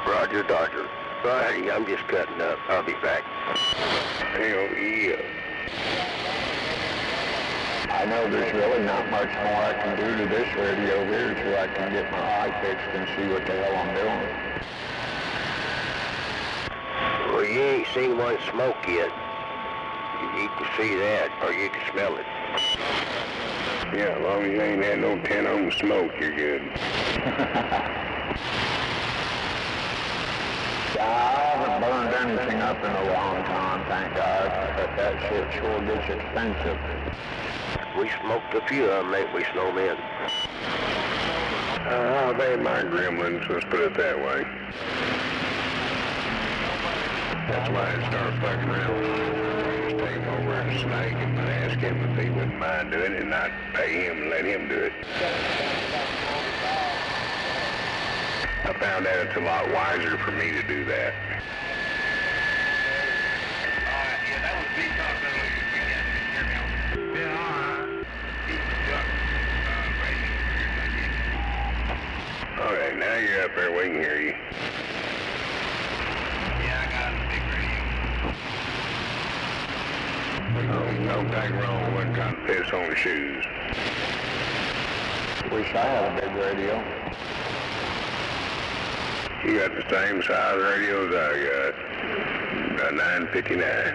Roger, Dodger. Righty, I'm just cutting up. I'll be back. Hell yeah. I know there's really not much more I can do to this radio here till I can get my eye fixed and see what the hell I'm doing. Well, you ain't seen one smoke yet. You can see that, or you can smell it. Yeah, as long as you ain't had no 10 on smoke, you're good. Yeah, I haven't burned anything up in a long time, thank God, but that shit sure gets expensive. We smoked a few of them, ain't we, Snowman? They my gremlins, let's put it that way. That's why I started fucking around. Just take him over to Snake and ask him if he wouldn't mind doing it and not pay him and let him do it. I found out it's a lot wiser for me to do that. Yeah, that was me talking earlier. Yeah, all right. Alright, now you're up there, we can hear you. Yeah, I got a big radio. Don't take wrong, I wasn't trying to piss on the shoes. Wish I had a big radio. You got the same size radio as I got. A 959.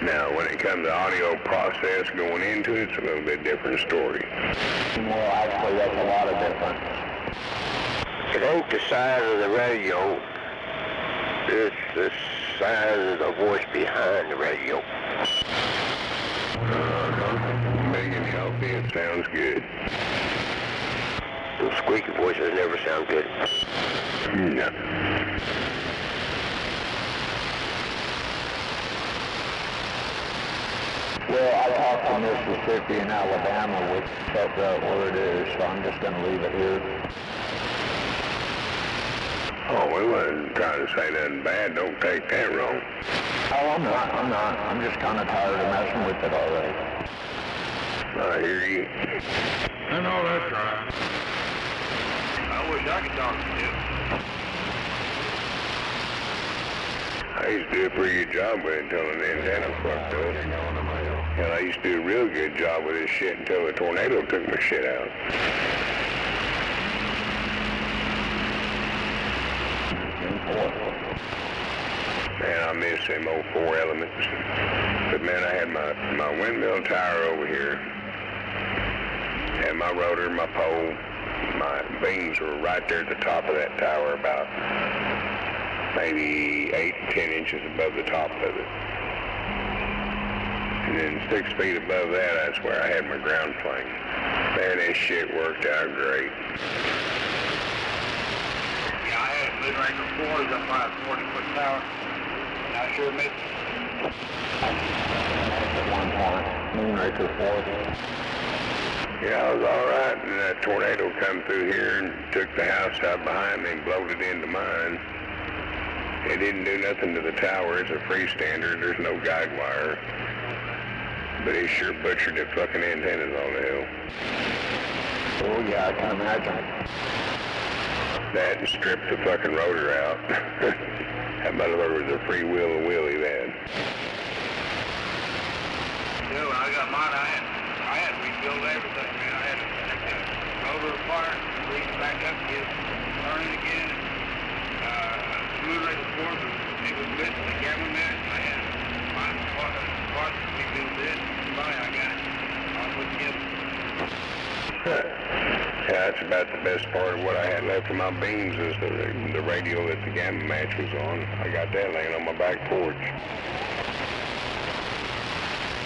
Now, when it comes to audio process going into it, it's a little bit different story. Well, actually, that's a lot of difference. It ain't the size of the radio. It's the size of the voice behind the radio. Big and healthy, it sounds good. Those squeaky voices never sound good. No. Well, I talked to Mississippi and Alabama, which felt out where it is, so I'm just going to leave it here. Oh, we wasn't trying to say nothing bad. Don't take that wrong. Oh, I'm not. I'm just kind of tired of messing with it already. I hear you. I know that's right. I wish I could talk to you. I used to do a pretty good job with it until an antenna fucked up. Hell, I used to do a real good job with this shit until a tornado took my shit out. Man, I miss them old 4 elements. But man, I had my windmill tower over here. And my rotor, my pole, my beams were right there at the top of that tower, about maybe 8 to 10 inches above the top of it. And then 6 feet above that, that's where I had my ground plane. Man, this shit worked out great. Yeah, I had a mid-range of 4s up my 40-foot tower. And I sure missed it. At one point, Moonraker 4. Yeah, I was all right, and that tornado come through here and took the house out behind me and blowed it into mine. It didn't do nothing to the tower. It's a freestander. There's no guide wire. But it sure butchered the fucking antennas on the hill. Oh, yeah, I can imagine. That and stripped the fucking rotor out. motherfucker was a free will of Willie then. Yeah, when I got mine, I had to rebuild everything, man. I had to take the motor apart, bring it back up again, turn it again, smooth like the floor, it was missing the gamma mat. I had to find parts to rebuild it. Finally, I got it. I'll put together. Yeah, that's about the best part of what I had left of my beams is the radio that the gamma match was on. I got that laying on my back porch.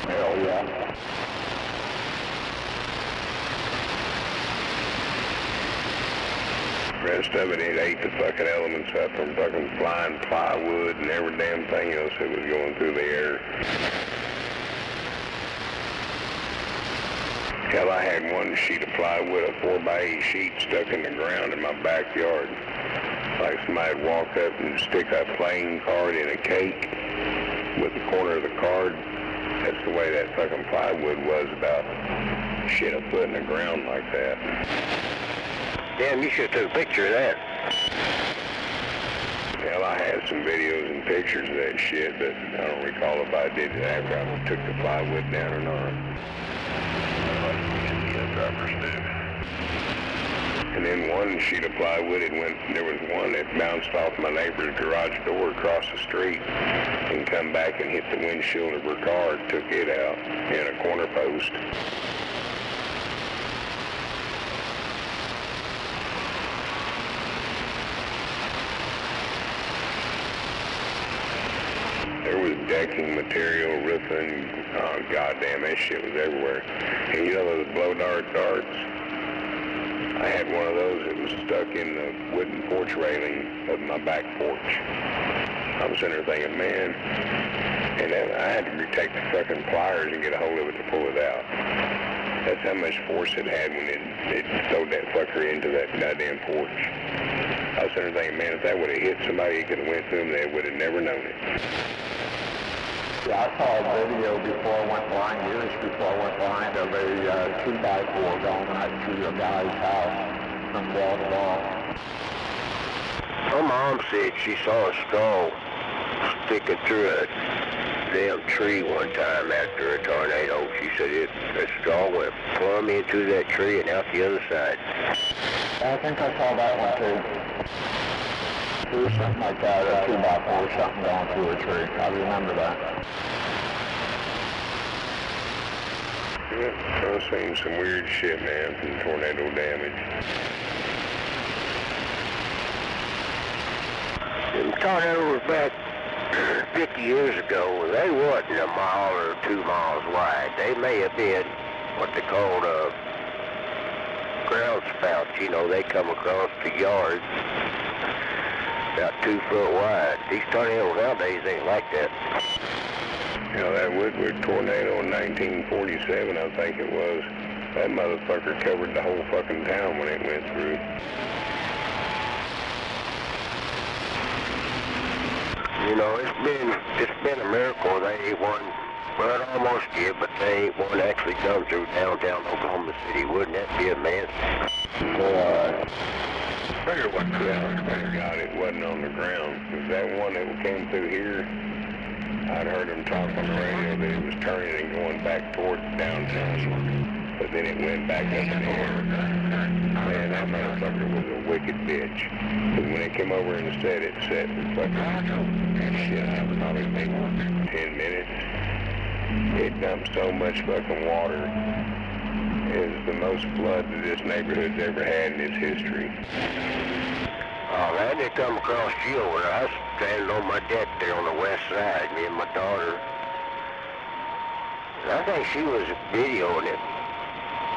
Hell yeah. The rest of it ate the fucking elements up from fucking flying plywood and every damn thing else that was going through the air. Hell, I had one sheet of plywood, a 4x8 sheet stuck in the ground in my backyard. Like somebody would walk up and stick a playing card in a cake with the corner of the card. That's the way that fucking plywood was, about shit a foot in the ground like that. Damn, you should have took a picture of that. Hell, I had some videos and pictures of that shit, but I don't recall if I did it after I took the plywood down or not. And then one sheet of plywood, there was one that bounced off my neighbor's garage door across the street and come back and hit the windshield of her car, took it out in a corner post. There was decking material, roofing, oh goddamn, that shit was everywhere. And you know those blow dart darts? I had one of those that was stuck in the wooden porch railing of my back porch. I was sitting there thinking, man, and then I had to take the fucking pliers and get a hold of it to pull it out. That's how much force it had when it throwed that fucker into that goddamn porch. I was sitting there thinking, man, if that would have hit somebody, it could have went through them, they would have never known it. Yeah, I saw a video before I went blind, years before I went blind, of a 2x4 going right through a guy's house from wall to wall. My mom said she saw a skull sticking through a damn tree one time after a tornado. She said a skull went plumb into that tree and out the other side. I think I saw that one too. There was something like that, a 2x4, something going through a tree. I remember that. Yeah, I've seen some weird shit, man, from tornado damage. Them tornadoes back 50 years ago, they wasn't a mile or 2 miles wide. They may have been what they called ground spouts. You know, they come across the yard about 2 foot wide. These tornadoes nowadays ain't like that. You know, that Woodward tornado in 1947, I think it was, that motherfucker covered the whole fucking town when it went through. You know, it's been a miracle they ain't one, well, it almost did, but they ain't one actually come through downtown Oklahoma City. Wouldn't that be a mess? Figure what God, it wasn't on the ground. Because that one that came through here, I'd heard them talk on the radio that it was turning and going back toward downtown. But then it went back up in the air. Man, that motherfucker was a wicked bitch. Because when it came over and set for fucking shit, probably maybe 10 minutes. It dumped so much fucking water. It is the most flood that this neighborhood's ever had in its history. Oh, man, they come across you over there. I was standing on my deck there on the west side, me and my daughter. And I think she was videoing it,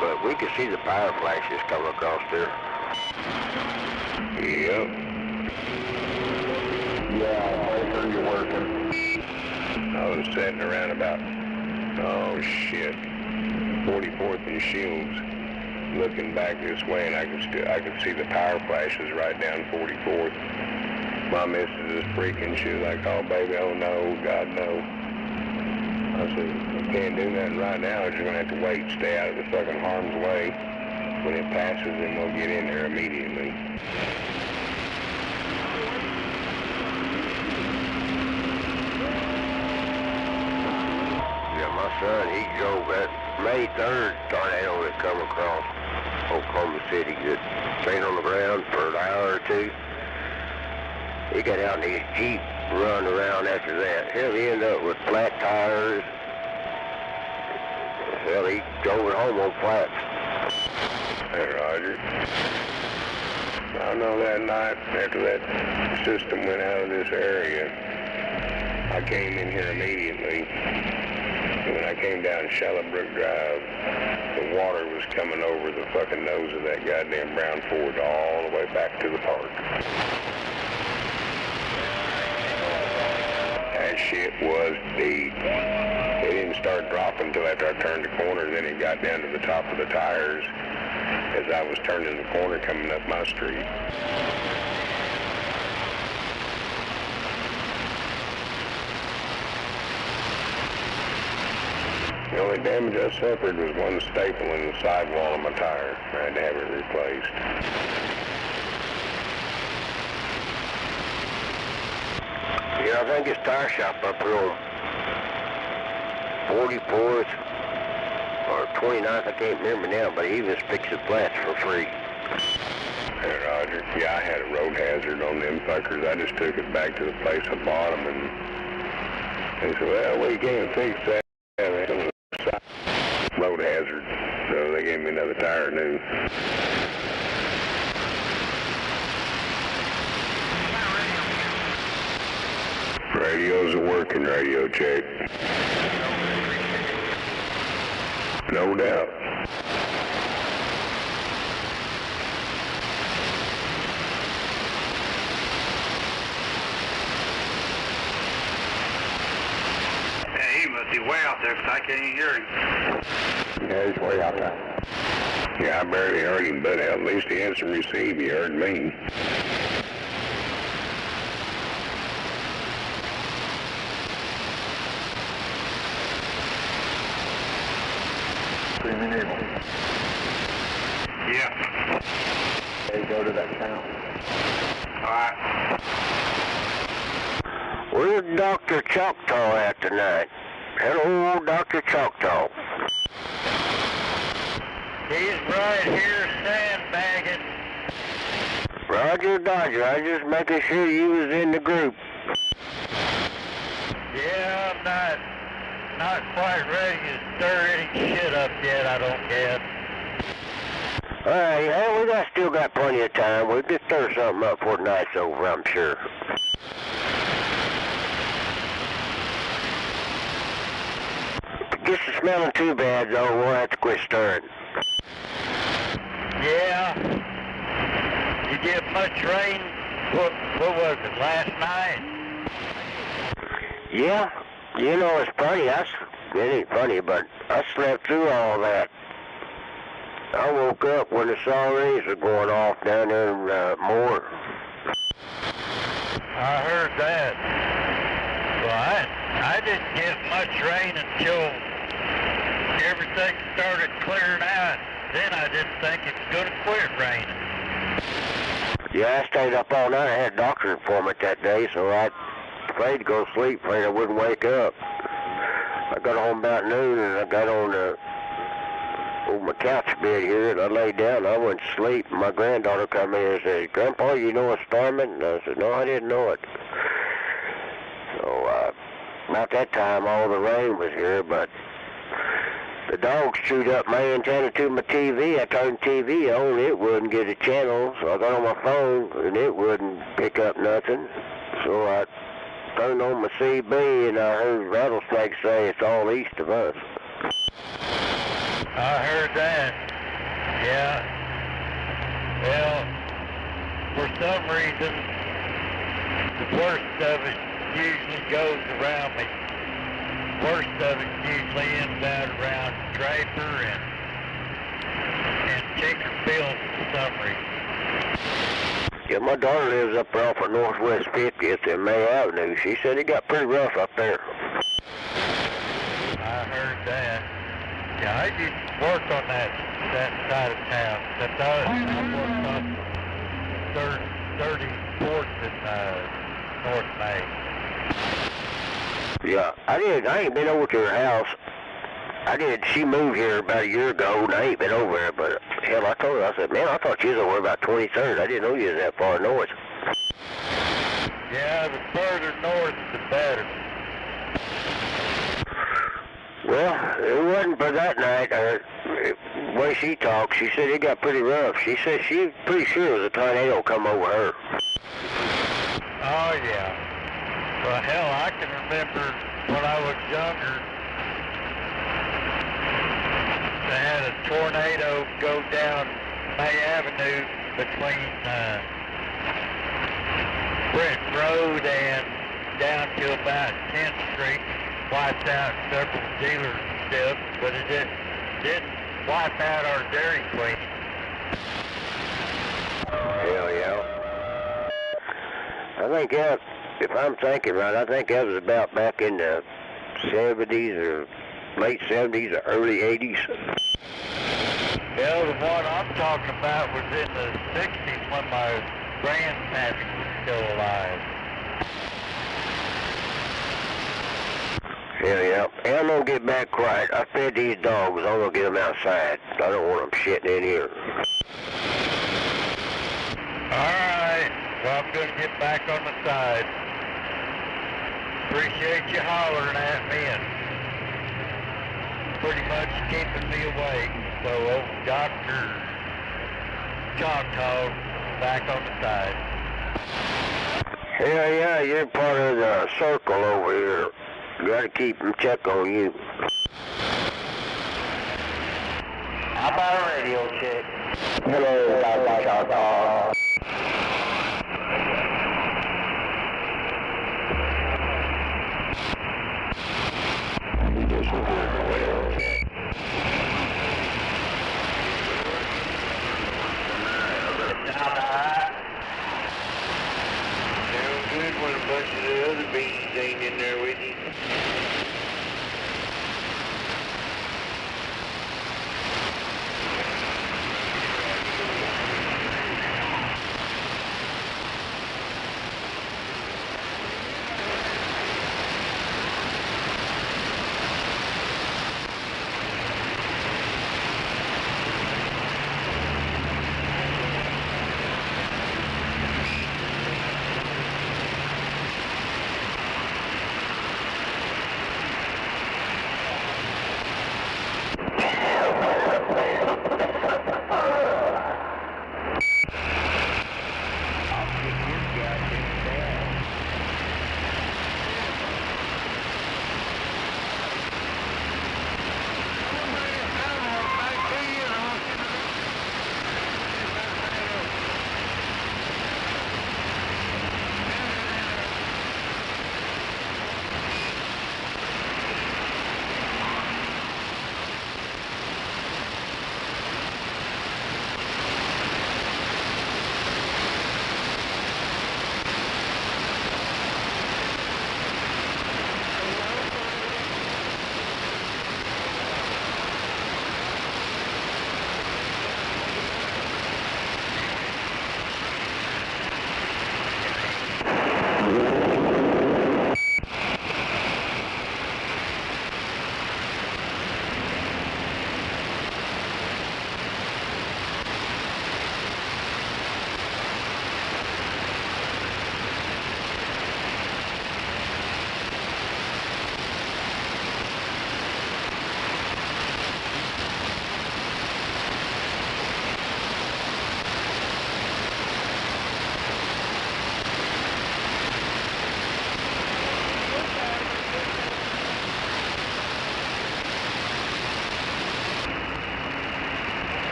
but we could see the power flashes coming across there. Yep. Yeah, I heard you working. I was sitting around about, oh shit, 44th and Shields, looking back this way, and I could see the power flashes right down 44th. My missus is freaking. She was like, "Oh baby, oh no, God no." I said, "We can't do nothing right now. We're just gonna have to wait, stay out of the fucking harm's way. When it passes, then we'll get in there immediately." son, he drove that May 3rd tornado that come across Oklahoma City that stayed on the ground for an hour or two. He got out in his Jeep, run around after that. Hell, he ended up with flat tires. Hell, he drove it home on flats. Hey, Roger. I know that night after that system went out of this area, I came in here immediately. When I came down Shallowbrook Drive, the water was coming over the fucking nose of that goddamn brown Ford all the way back to the park. That shit was deep. It didn't start dropping until after I turned the corner, then it got down to the top of the tires as I was turning the corner coming up my street. The only damage I suffered was one staple in the sidewall of my tire. I had to have it replaced. Yeah, I think it's tire shop up here on 44th or 29th, I can't remember now, but he was fixing flats for free. Hey, Roger. Yeah, I had a road hazard on them fuckers. I just took it back to the place I bought them, and they said, well, we can't fix that. Road hazard. So they gave me another tire new. Radio's a working radio, check. No doubt. He must be way out there because I can't even hear him. Yeah, he's way out there. Yeah, I barely heard him, but at least he answered and received. He heard me. Yeah. They go to that town. All right. Where's Dr. Choctaw at tonight? Hello, Dr. Choctaw. He's right here sandbagging. Roger, Dodger. I was just making sure you was in the group. Yeah, I'm not quite ready to stir any shit up yet, I don't guess. All right, yeah, we still got plenty of time. We can stir something up before the night's over, I'm sure. If it gets to smelling too bad, though, we'll have to quit stirring. Yeah. You get much rain? What was it, last night? Yeah, you know, it's funny. It ain't funny, but I slept through all that. I woke up when the sirens were going off down there in Moore. I heard that. Well, I didn't get much rain until everything started clearing out. Then I didn't think it was going to quit raining. Yeah, I stayed up all night. I had a doctor's appointment that day, so I afraid to go to sleep, afraid I wouldn't wake up. I got home about noon, and I got on my couch bed here, and I laid down, and I went to sleep. And my granddaughter come in and said, Grandpa, you know it's storming? And I said, no, I didn't know it. So, about that time, all the rain was here, but the dogs chewed up my antenna to my TV. I turned the TV on, it wouldn't get a channel, so I got on my phone, and it wouldn't pick up nothing. So I turned on my CB, and I heard rattlesnakes say it's all east of us. I heard that. Yeah. Well, for some reason, the worst of it usually goes around me. Worst of it usually ends out around Draper and Tinkerfield for some reason. Yeah, my daughter lives up there off of Northwest 50th and May Avenue. She said it got pretty rough up there. I heard that. Yeah, I used to work on that side of town. Except I worked on 34th and North May. Yeah, I ain't been over to her house. I did. She moved here about a year ago, and I ain't been over there, but hell, I told her, I said, man, I thought you was over about 23rd. I didn't know you was that far north. Yeah, the further north, the better. Well, it wasn't for that night. The way she talked, she said it got pretty rough. She said she was pretty sure it was a tornado come over her. Oh, yeah. Well, hell, I can remember when I was younger, they had a tornado go down May Avenue between Brent Road and down to about 10th Street. Wiped out several dealerships, but it didn't wipe out our Dairy Queen. Hell yeah. I think that, if I'm thinking right, I think that was about back in the 70s or late 70s or early 80s. Yeah, the one I'm talking about was in the 60s when my grandpappy was still alive. Hell yeah. And I'm gonna get back quiet. I fed these dogs. I'm gonna get them outside. I don't want them shitting in here. Alright, well, I'm gonna get back on the side. Appreciate you hollering at me and pretty much keeping me awake. So, old Dr. Choctaw back on the side. Hell yeah, you're part of the circle over here. Gotta keep them check on you. How about a radio check? Hello, Dr. Choctaw. Sounds good when a bunch of the other beans ain't in there with you.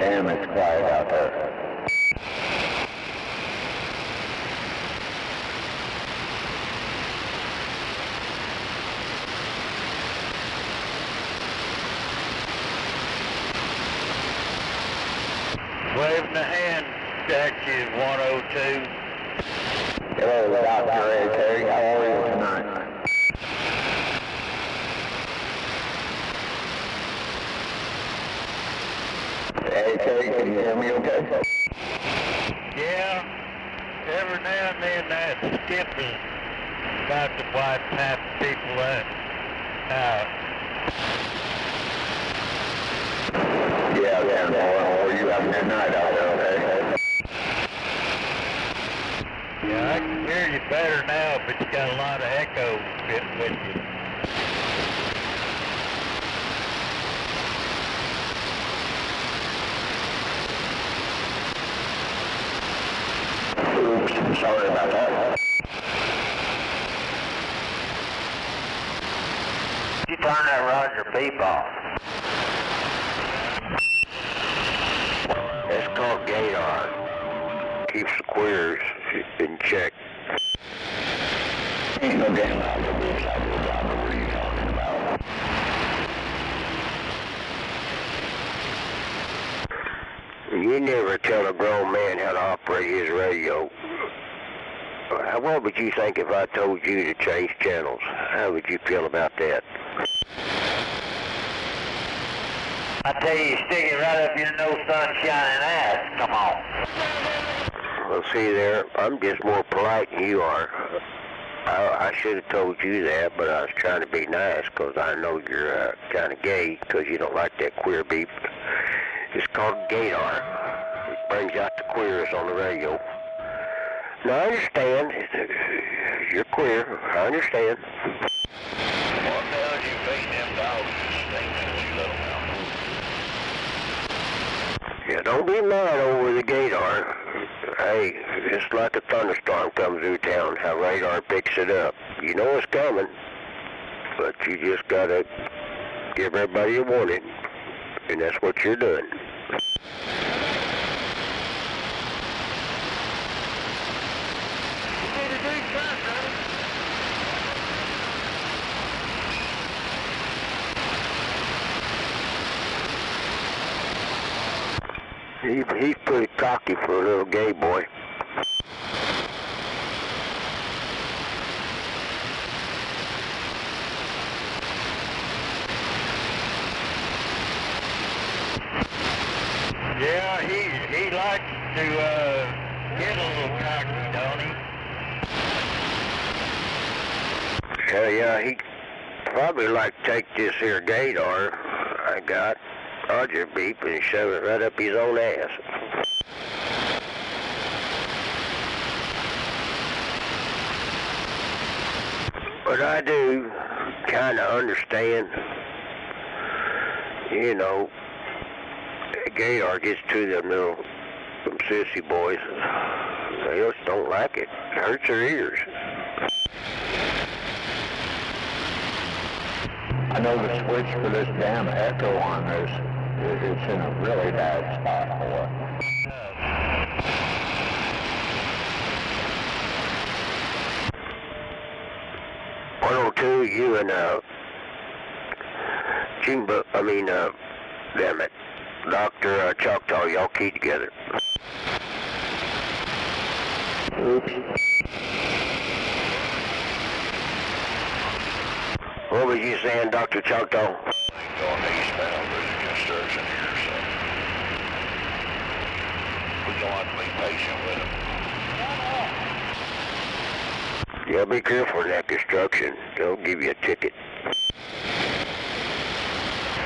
Damn, it's quiet out there. Waving the hand at you, 102. Hello, Dr. AK. How are you tonight? AK, can you hear me okay? Yeah. Every now and then that skip is about to wipe half the people out. Yeah, well, you have a good night out there, okay? Yeah, I can hear you better now, but you got a lot of echo with you. Oops, sorry about that. You turn that Roger beep off. That's called Gator. Keeps the queers in check. Ain't no damn Roger beeps out there, Robert. What are you talking about? You never tell a grown man how to operate his radio. What would you think if I told you to change channels? How would you feel about that? I tell you, stick it right up your no sunshine ass. Come on. Well, see there, I'm just more polite than you are. I should have told you that, but I was trying to be nice because I know you're kind of gay because you don't like that queer beep. It's called Gator. It brings out the queers on the radio. Now, I understand. You're queer. I understand. What the hell are you feeding them dogs? Yeah, don't be mad over the Gator. Hey, it's like a thunderstorm comes through town, how radar picks it up. You know it's coming, but you just gotta give everybody a warning, and that's what you're doing. He's pretty cocky for a little gay boy. Yeah, he likes to get a little cocky, don't he? Hell yeah, he probably like to take this here Gator I got, Roger beep, and shove it right up his own ass. But I do kind of understand, you know, Gator gets to them sissy boys. They just don't like it. It hurts their ears. I know the switch for this damn echo on this, it's in a really bad spot for it. 102, you and damn it, Dr. Choctaw, y'all keep together. Oops. What was you saying, Dr. Choctaw? Going eastbound through the construction here, so we're going to have to be patient with them. Yeah, be careful in that construction. They'll give you a ticket.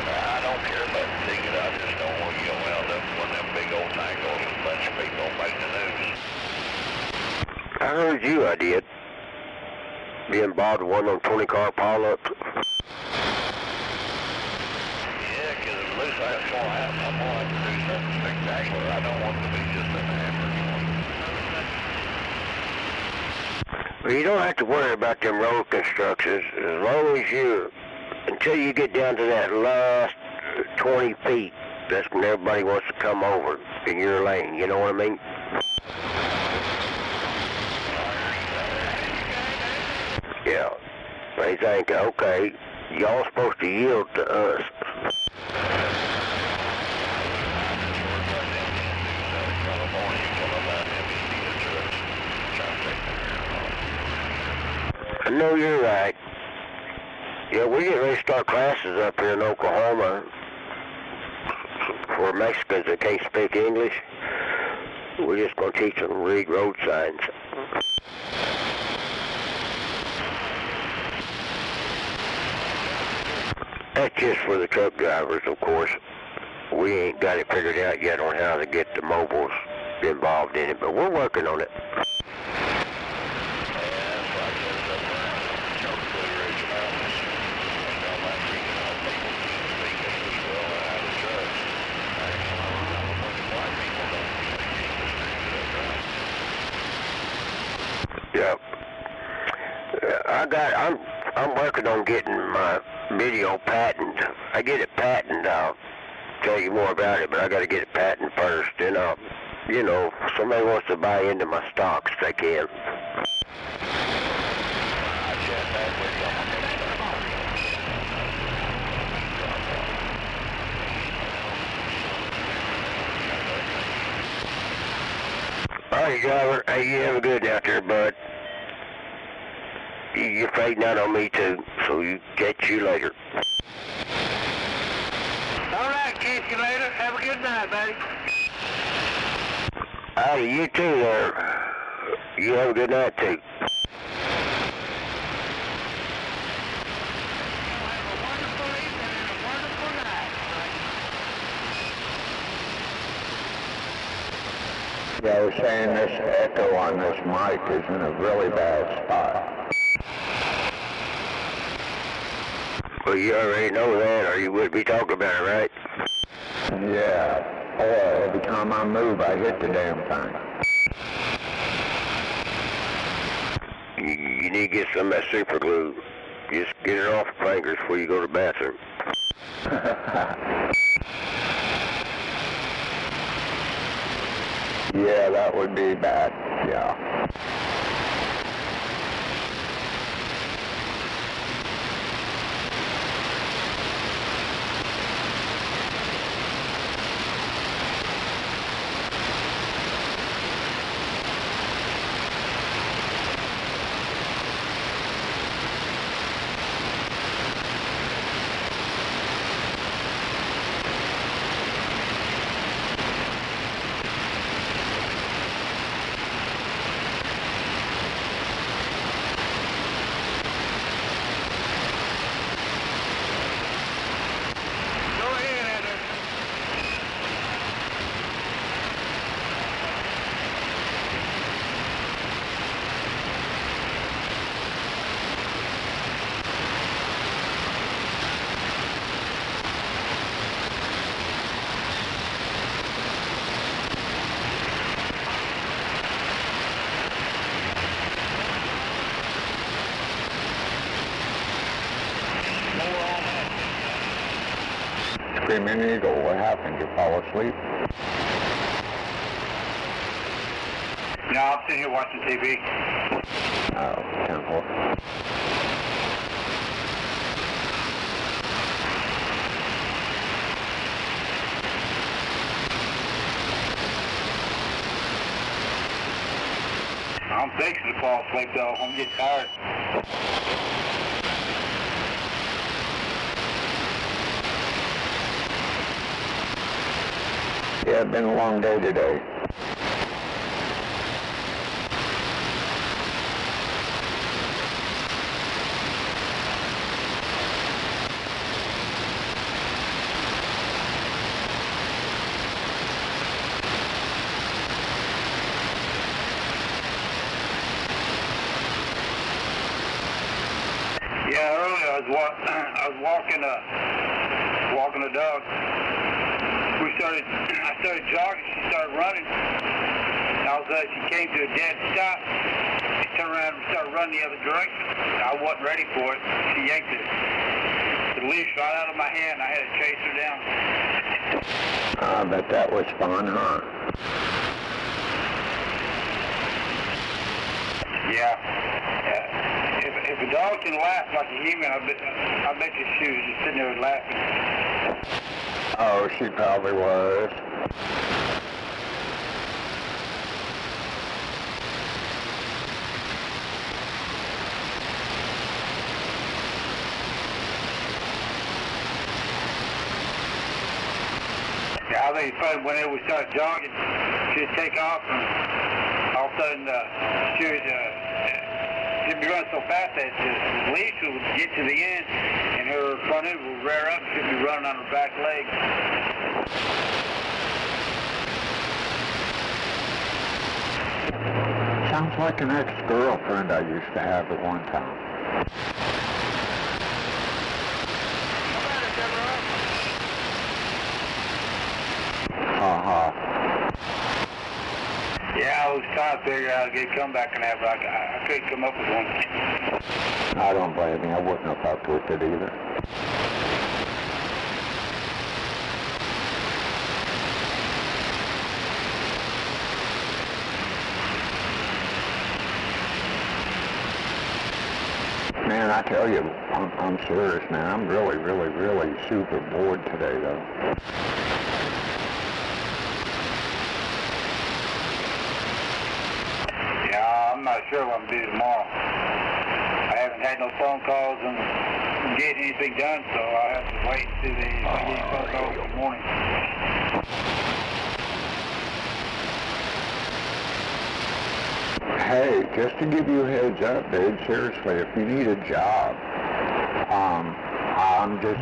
I don't care about the ticket. I just don't want you to wound up one of them big old tangles with a bunch of people making the news. I heard you, I did. Be involved in one of them 20-car pileups. Yeah, because if loose that's going to happen, I'm going to have to do something spectacular. I don't want it to be just an average one. Well, you don't have to worry about them road constructions as long as until you get down to that last 20 feet, that's when everybody wants to come over in your lane, you know what I mean? Yeah, they think, okay, y'all supposed to yield to us. I know you're right. Yeah, we get ready to start classes up here in Oklahoma for Mexicans that can't speak English. We're just going to teach them to read road signs. That's just for the truck drivers, of course. We ain't got it figured out yet on how to get the mobiles involved in it, but we're working on it. Yep. I'm working on getting my video patent. I get it patented, I'll tell you more about it, but I got to get it patent first. Then I'll, you know, if somebody wants to buy into my stocks, they can. All right, driver. Hey, you have a good day out there, bud. You're fading out on me too, so catch you later. All right, catch you later. Have a good night, buddy. Howdy, you too there. You have a good night too. Yeah, I was saying this echo on this mic is in a really bad spot. Well, you already know that, or you wouldn't be talking about it, right? Yeah. Boy, every time I move, I hit the damn thing. You need to get some of that super glue. Just get it off your fingers before you go to the bathroom. Yeah, that would be bad. Yeah. Screaming Eagle, what happened? You fall asleep? No, I'm sitting here watching TV. Oh, temple. I'm fixing to fall asleep though. I'm getting tired. Yeah, it's been a long day today. Yeah, earlier I was walking the dog. I started jogging, she started running. All of a sudden she came to a dead stop. She turned around and started running the other direction. I wasn't ready for it. She yanked the leash right out of my hand. I had to chase her down. I bet that was fun, huh? Yeah. If a dog can laugh like a human, I bet you she was just sitting there laughing. Oh, she probably was. I think it's funny whenever we start jogging, she'd take off and all of a sudden she'd be running so fast that the leash would get to the end and her front end would rear up and she'd be running on her back legs. Sounds like an ex-girlfriend I used to have at one time. Yeah, I was trying to figure out a good comeback and that, but I couldn't come up with one. I don't blame you. I wouldn't have fucked with it either. Man, I tell you, I'm serious, man. I'm really, really, really super bored today, though. Yeah, I'm not sure what I'm going to do tomorrow. I haven't had no phone calls and get anything done, so I'll have to wait and see if I get any phone calls in the morning. Hey, just to give you a heads up, dude, seriously, if you need a job, I'm just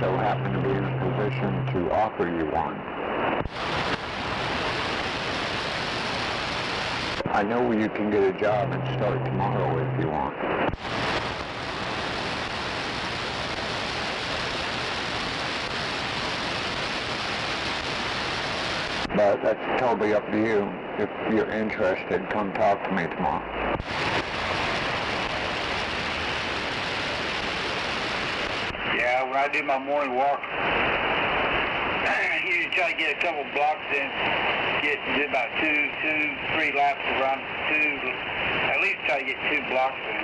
so happen to be in a position to offer you one. I know you can get a job and start tomorrow if you want. But that's totally up to you. If you're interested, come talk to me tomorrow. Yeah, when I do my morning walk, I usually try to get a couple blocks in, do about three laps around at least try to get 2 blocks in.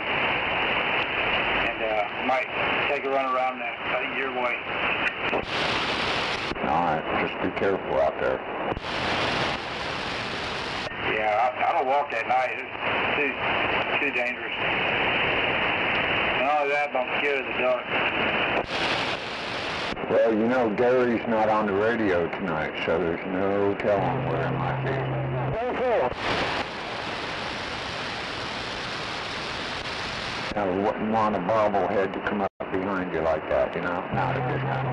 And might take a run around your way. Alright, just be careful out there. Yeah, I don't walk at night. It's too dangerous. Not only that, but I'm scared of the dark. Well, you know, Gary's not on the radio tonight, so there's no telling where it might be. I wouldn't want a bobblehead to come up behind you like that, you know, not at this time.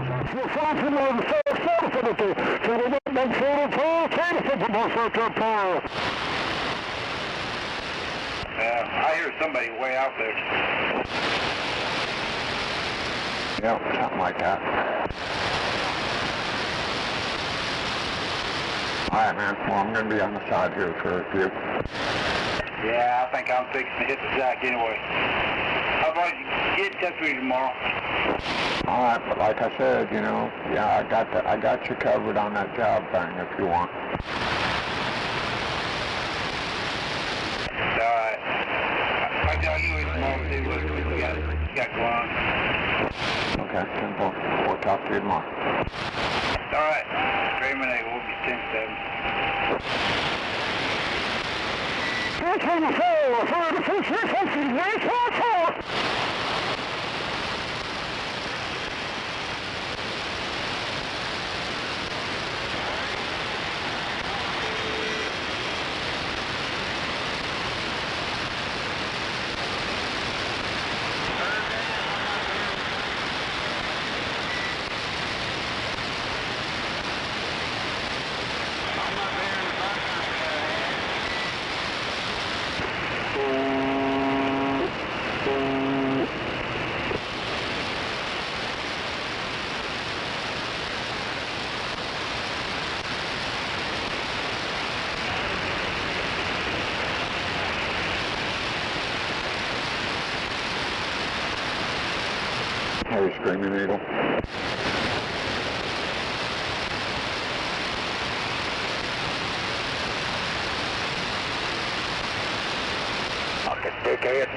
I hear somebody way out there. Yep, something like that. Alright, man. Well, I'm going to be on the side here for a few. Yeah, I think I'm fixing to hit the jack anyway. I'll probably get in touch with you tomorrow. Alright, but like I said, you know, yeah, I got you covered on that job thing if you want. Alright. I'll give you tomorrow and see what you got going on. Okay, 10-4. We'll talk to you tomorrow. Alright. Kramer and Nake, we'll be 10-7. Hey, Screaming Eagle. Fucking dickhead.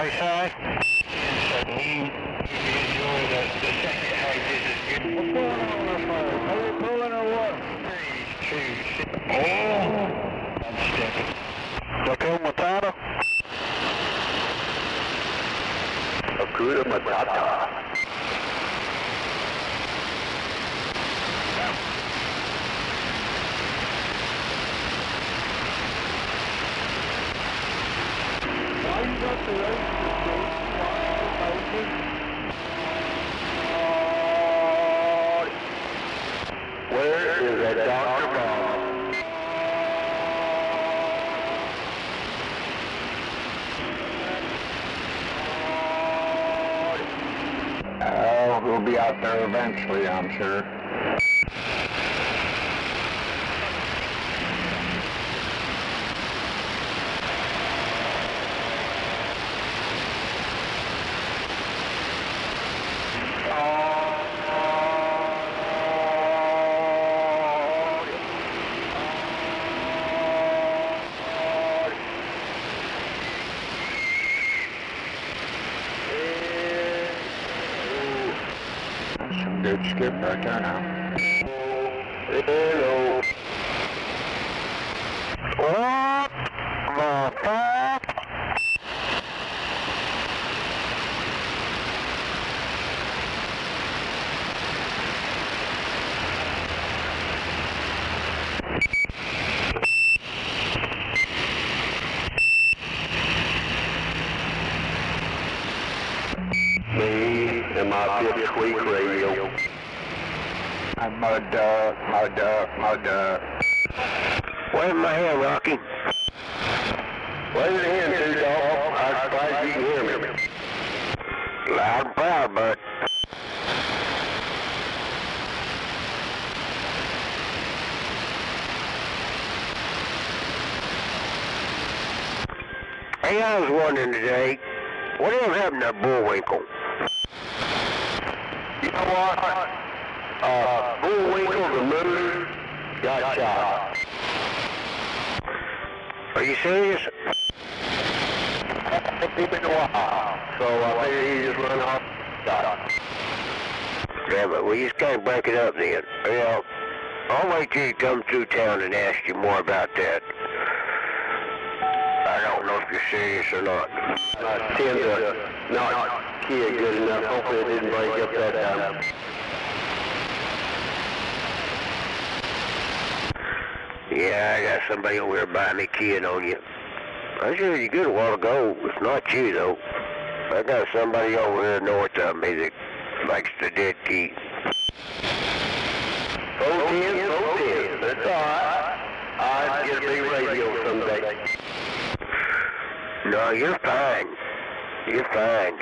What you say? He enjoyed the second half. What's going on up there? Are you pulling or what? I'm stepping. Hakuna Matata? Hakuna Matata. Why you got the race? Where is that Dr. Bob? Oh, we'll be out there eventually, I'm sure. Some good skip right there now. Hello. What the fuck? Me and my pipsqueak radio. Mud duck. Where's my hand, Rocky? Where's your hand, too, dog? I'm surprised you can hear me. Loud and proud, bud. Hey, I was wondering today, whatever happened to that bullwinkle? You know what? Bullwinkle the moose got shot. Are you serious? It's been a while, so I figured he just run off. Shot. Yeah, but we just can't break it up then. Well, I'll wait till you come through town and ask you more about that. I don't know if you're serious or not. I tend to not key it good enough. Hopefully it didn't break up that time. Yeah, I got somebody over there buying me keying on you. I heard you good a while ago. It's not you, though. I got somebody over here north of me that likes the dead key. 410. That's all right. I'll get a big radio someday. No, you're fine. You're fine.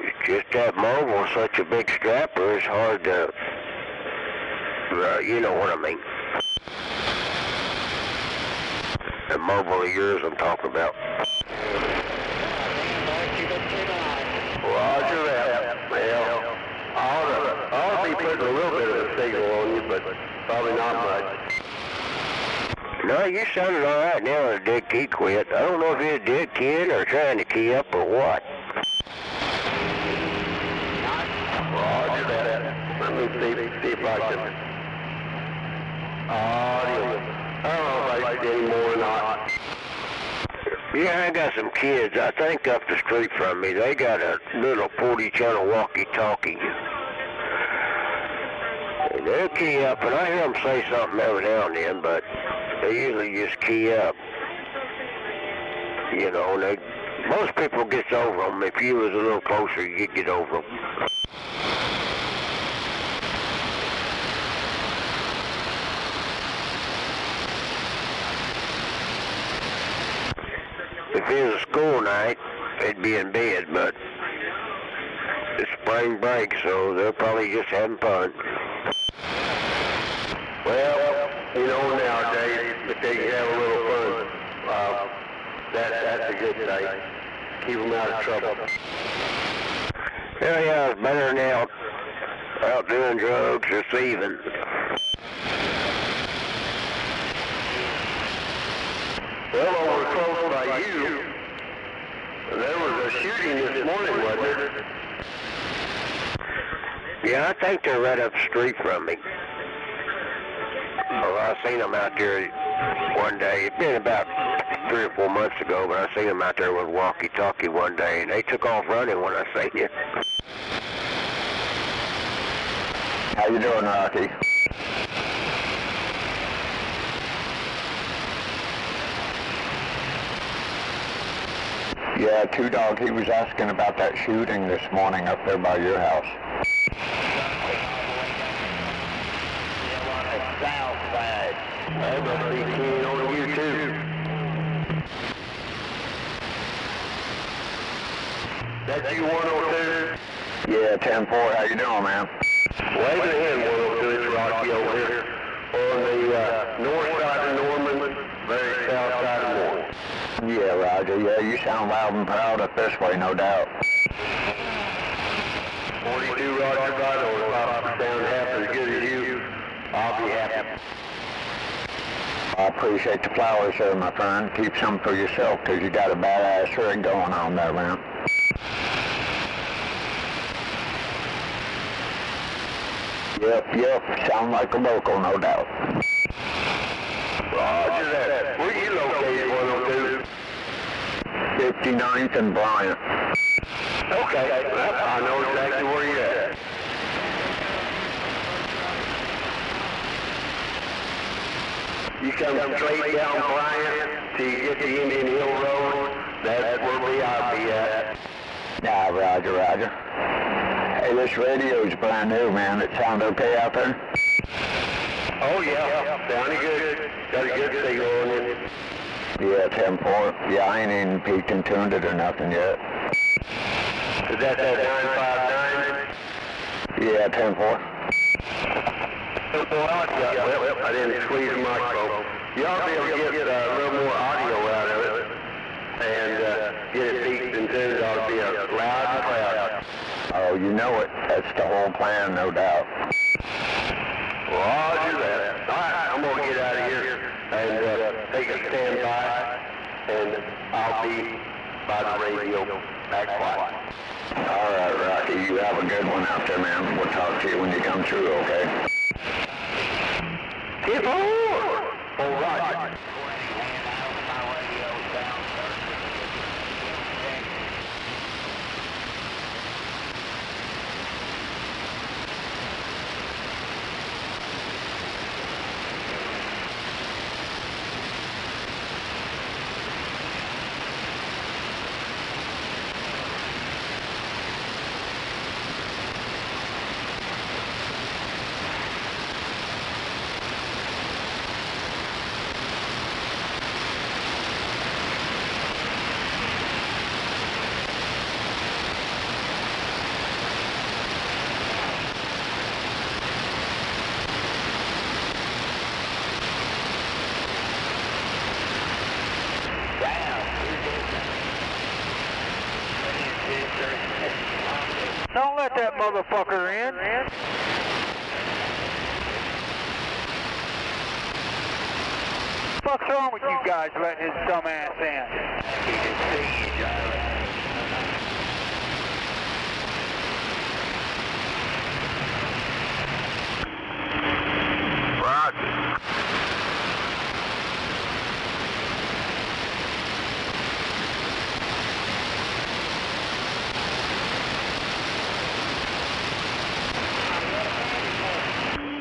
It's just that mobile's such a big strapper, it's hard to... you know what I mean. The mobile of yours I'm talking about. Roger that. Well, I ought to be putting a little bit of a signal on you, but probably not much. No, you sounded all right now when the dead key quit. I don't know if you're a dead kid or trying to key up or what. Roger that. Let me see if I can... I don't know if I can anymore or not. Yeah, I got some kids, I think up the street from me. They got a little 40-channel walkie-talkie. And they'll key up, and I hear them say something every now and then, but they usually just key up. You know, most people gets over them. If you was a little closer, you'd get over them. If it was a school night, they'd be in bed, but it's spring break, so they're probably just having fun. Well, you know, nowadays, if they can have a little fun, that's a good thing. Keep them out of trouble. Yeah, it's better than out doing drugs or thieving. Well, over close by you, there was a shooting sighting this morning, wasn't there? Yeah, I think they're right up the street from me. Well, I seen them out there one day. It's been about 3 or 4 months ago, but I seen them out there with walkie-talkie one day, and they took off running when I seen you. How you doing, Rocky? Yeah, Two Dog, he was asking about that shooting this morning up there by your house. South side. I must be keen on you too. That's you 102? Yeah, 10-4, how you doing, man? Wave to him, 102, it's Rocky over here. On the north side of Norman, very south side of Norman. Yeah, Roger. Yeah, you sound loud and proud up this way, no doubt. 42 Roger, by the way, if down half as good as you, I'll be happy. I appreciate the flowers there, my friend. Keep some for yourself, 'cause you got a badass rig going on there, man. Yep, sound like a local, no doubt. Roger that. Where you located, 102? 59th and Bryant. Okay, I know exactly where you're at. You come straight down Bryant till you get to Indian Hill Road, that's where I'll be at. Nah, Roger. Hey, this radio's brand new, man. It sound okay out there? Oh yeah, sounding good. Got a good signal on it. Yeah, 10-4. Yeah, I ain't even peeked and tuned it or nothing yet. Is that 959? Yeah, 10-4. Well, I didn't squeeze the microphone. You ought to be able to get a little more audio out of it and get it peaked and tuned. It ought to be loud and proud. Oh, you know it. That's the whole plan, no doubt. Roger that. All right, I'm going to get out of here and take a standby, and I'll be by the radio back quiet. All right, Rocky. You have a good one out there, man. We'll talk to you when you come through, okay? Hit forward! All right. Don't let that motherfucker in. What's wrong with you guys letting his dumb ass in?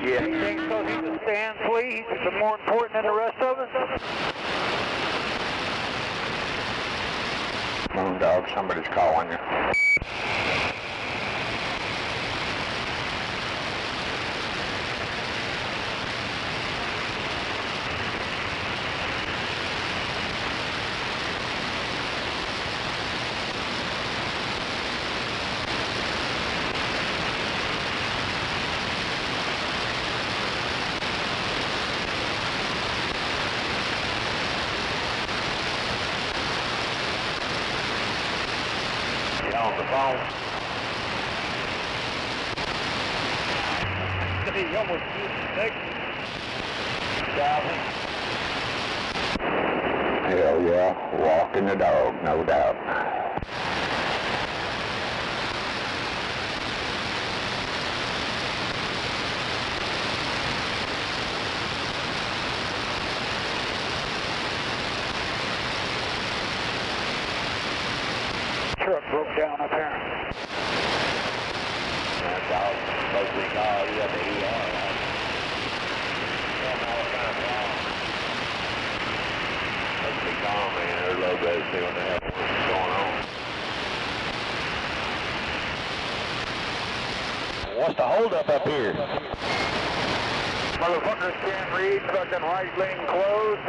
Yeah. You think because he's a stand flea, he's more important than the rest of us? Moon Dog, somebody's calling you. On the phone. He almost disconnected. Hell yeah, walking the dog, no doubt. Big call, you got the ER, right? Don't know what kind of call. That's a big call, man. They're low grade, see what they have, what's going on. What's the holdup up here? Motherfuckers can't read, fucking right lane closed.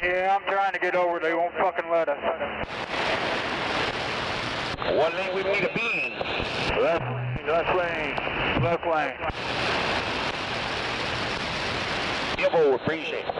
Yeah, I'm trying to get over, they won't fucking let us. What lane we need to be in? Left lane. Give over, appreciate it.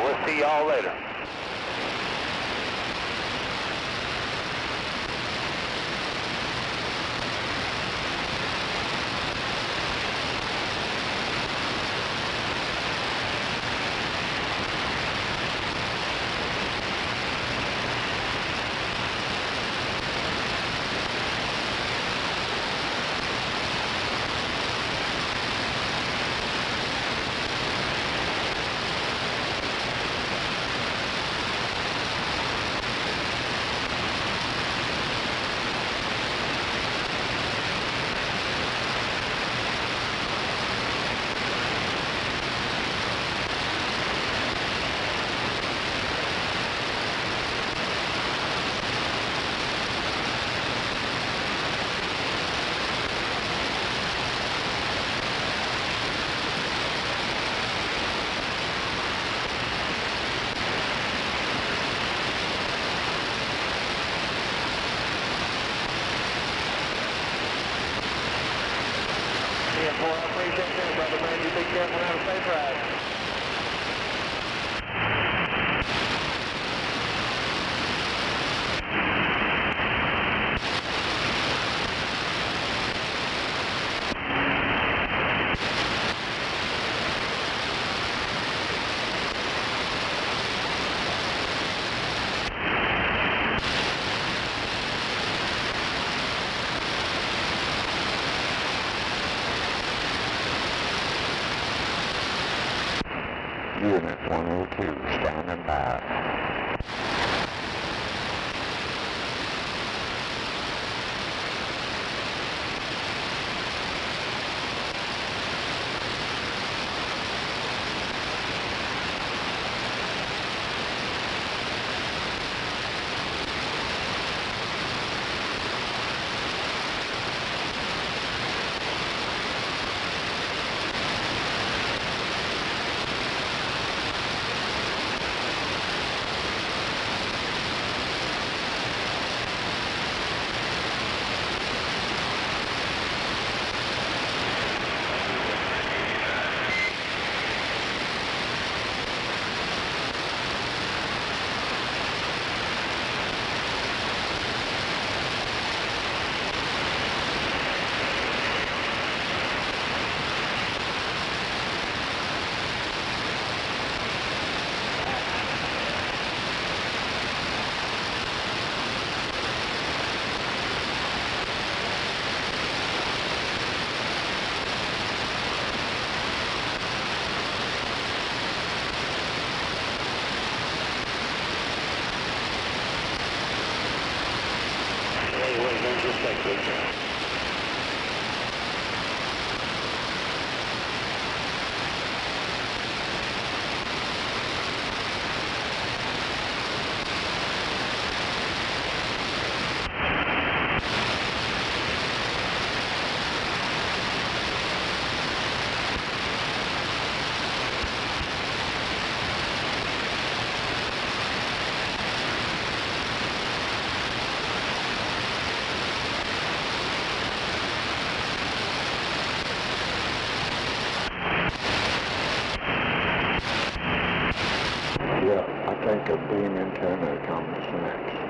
We'll see y'all later. Brother man, you be careful and have a safe ride. Unit 102, standing by. I think a beam antenna comes next.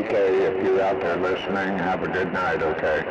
Okay, if you're out there listening, have a good night, okay?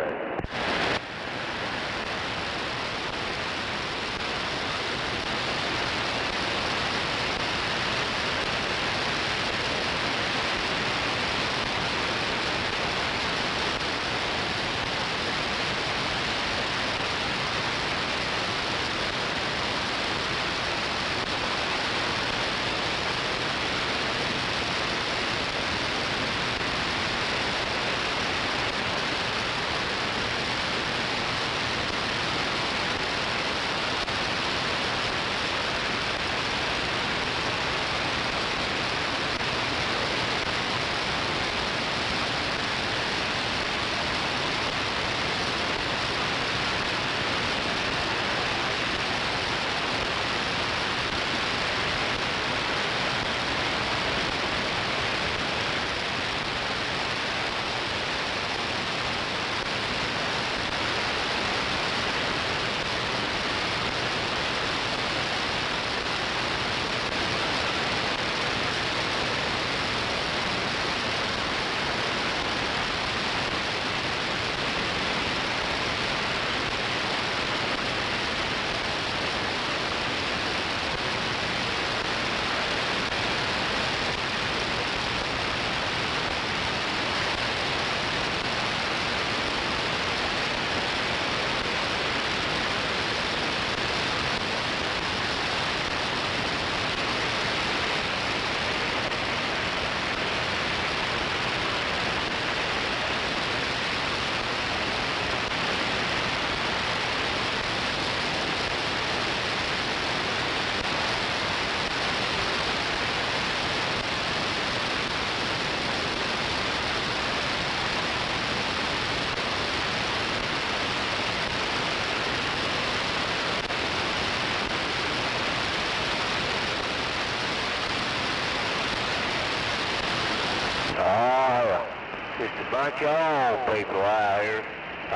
Just a bunch of old people out here. I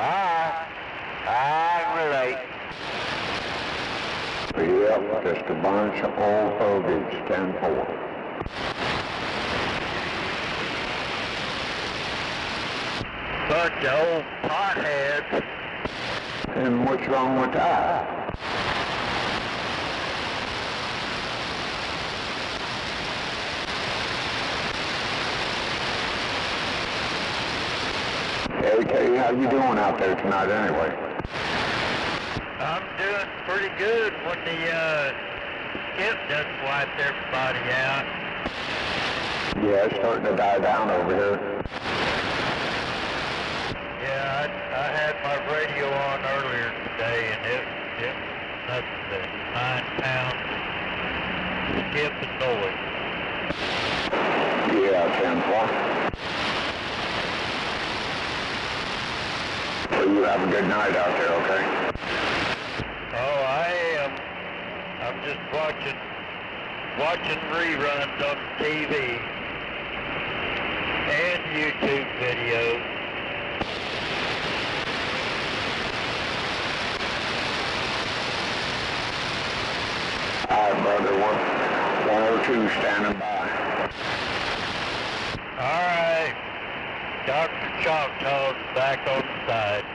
can relate. Yep, just a bunch of old fogies, 10-4. Bunch of old potheads. And what's wrong with that? Okay, how you doing out there tonight anyway? I'm doing pretty good when the skip doesn't wipe everybody out. Yeah, it's starting to die down over here. Yeah, I had my radio on earlier today and it was nothing but 9 pounds skip and noise. Yeah, 10-4. So you have a good night out there, okay? Oh, I am. I'm just watching reruns on TV and YouTube videos. All right, brother, 102 standing by. All right. Dr. Choctaw's back on the side.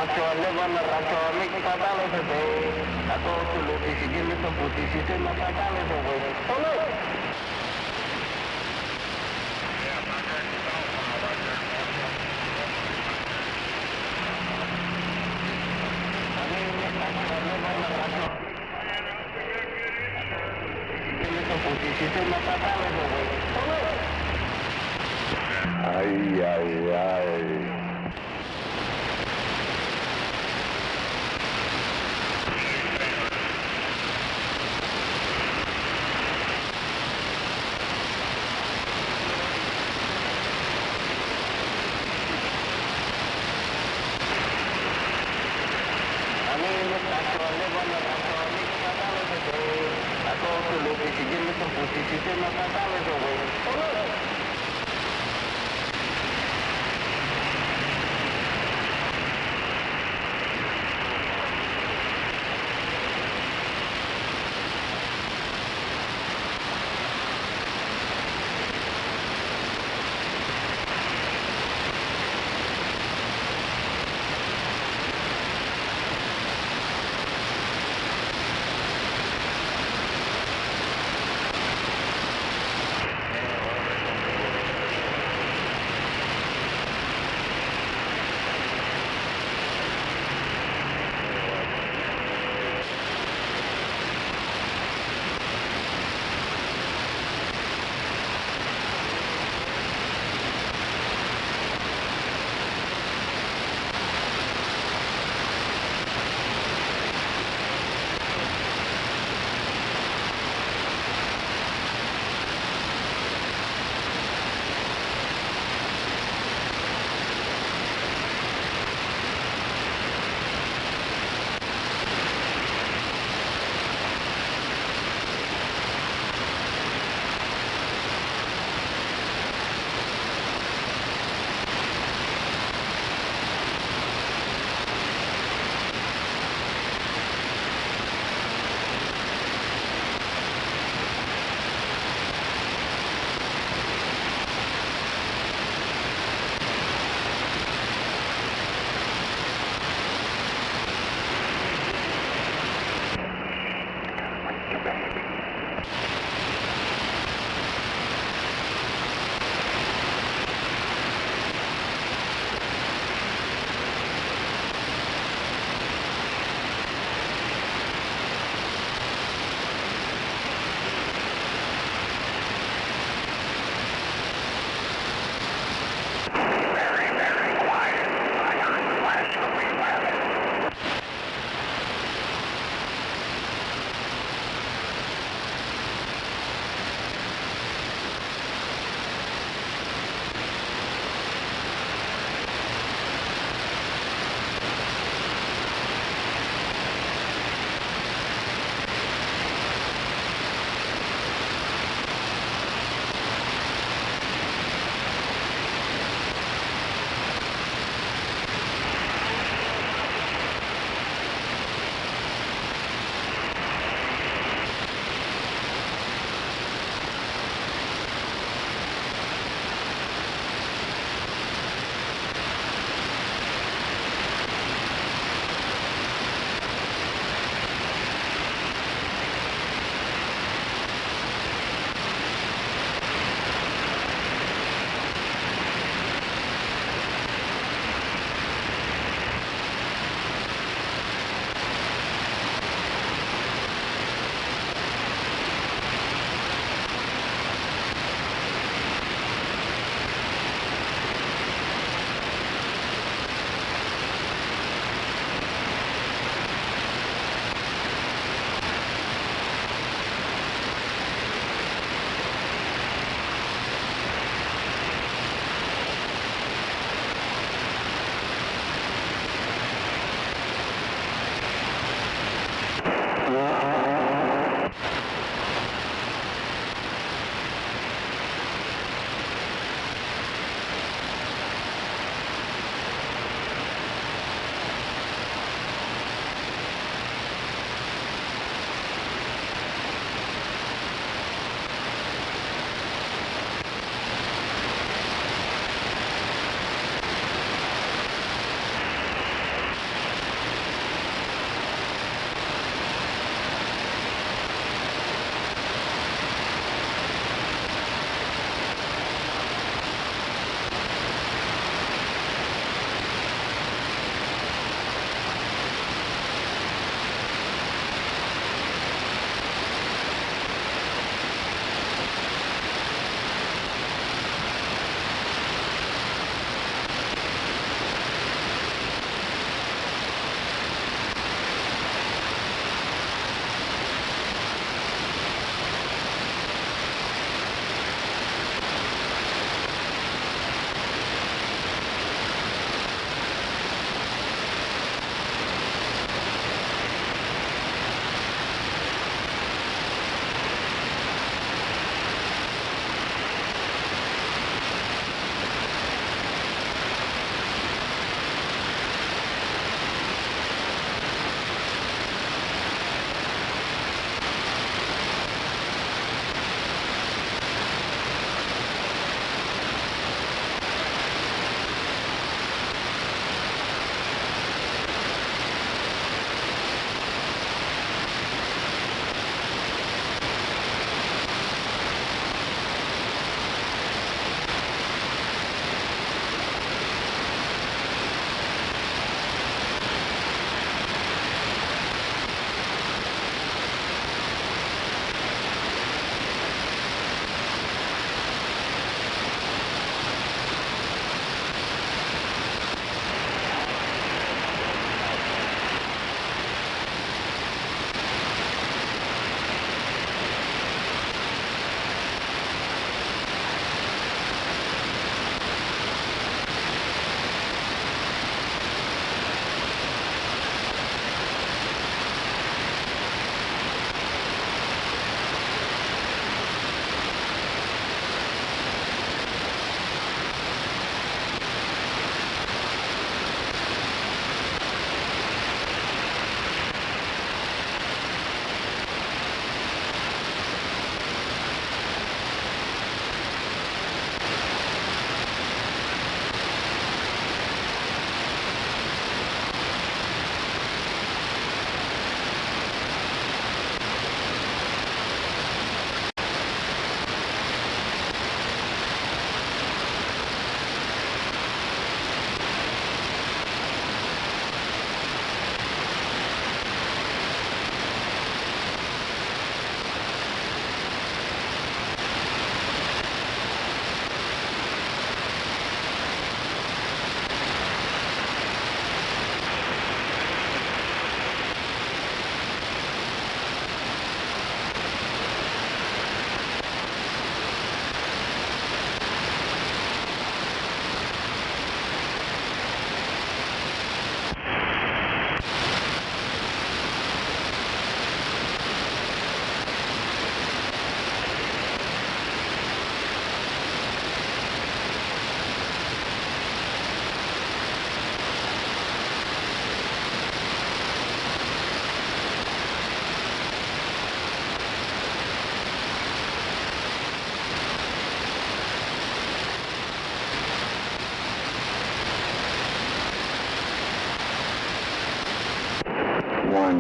rancho, I live on the rancho, I make $5 a day. I go to Lucy, she give me some booty, she send my $5 away. Oh no! She said my $5 away. Ay, ay, ay. She give me some pussy, she said my $5 away.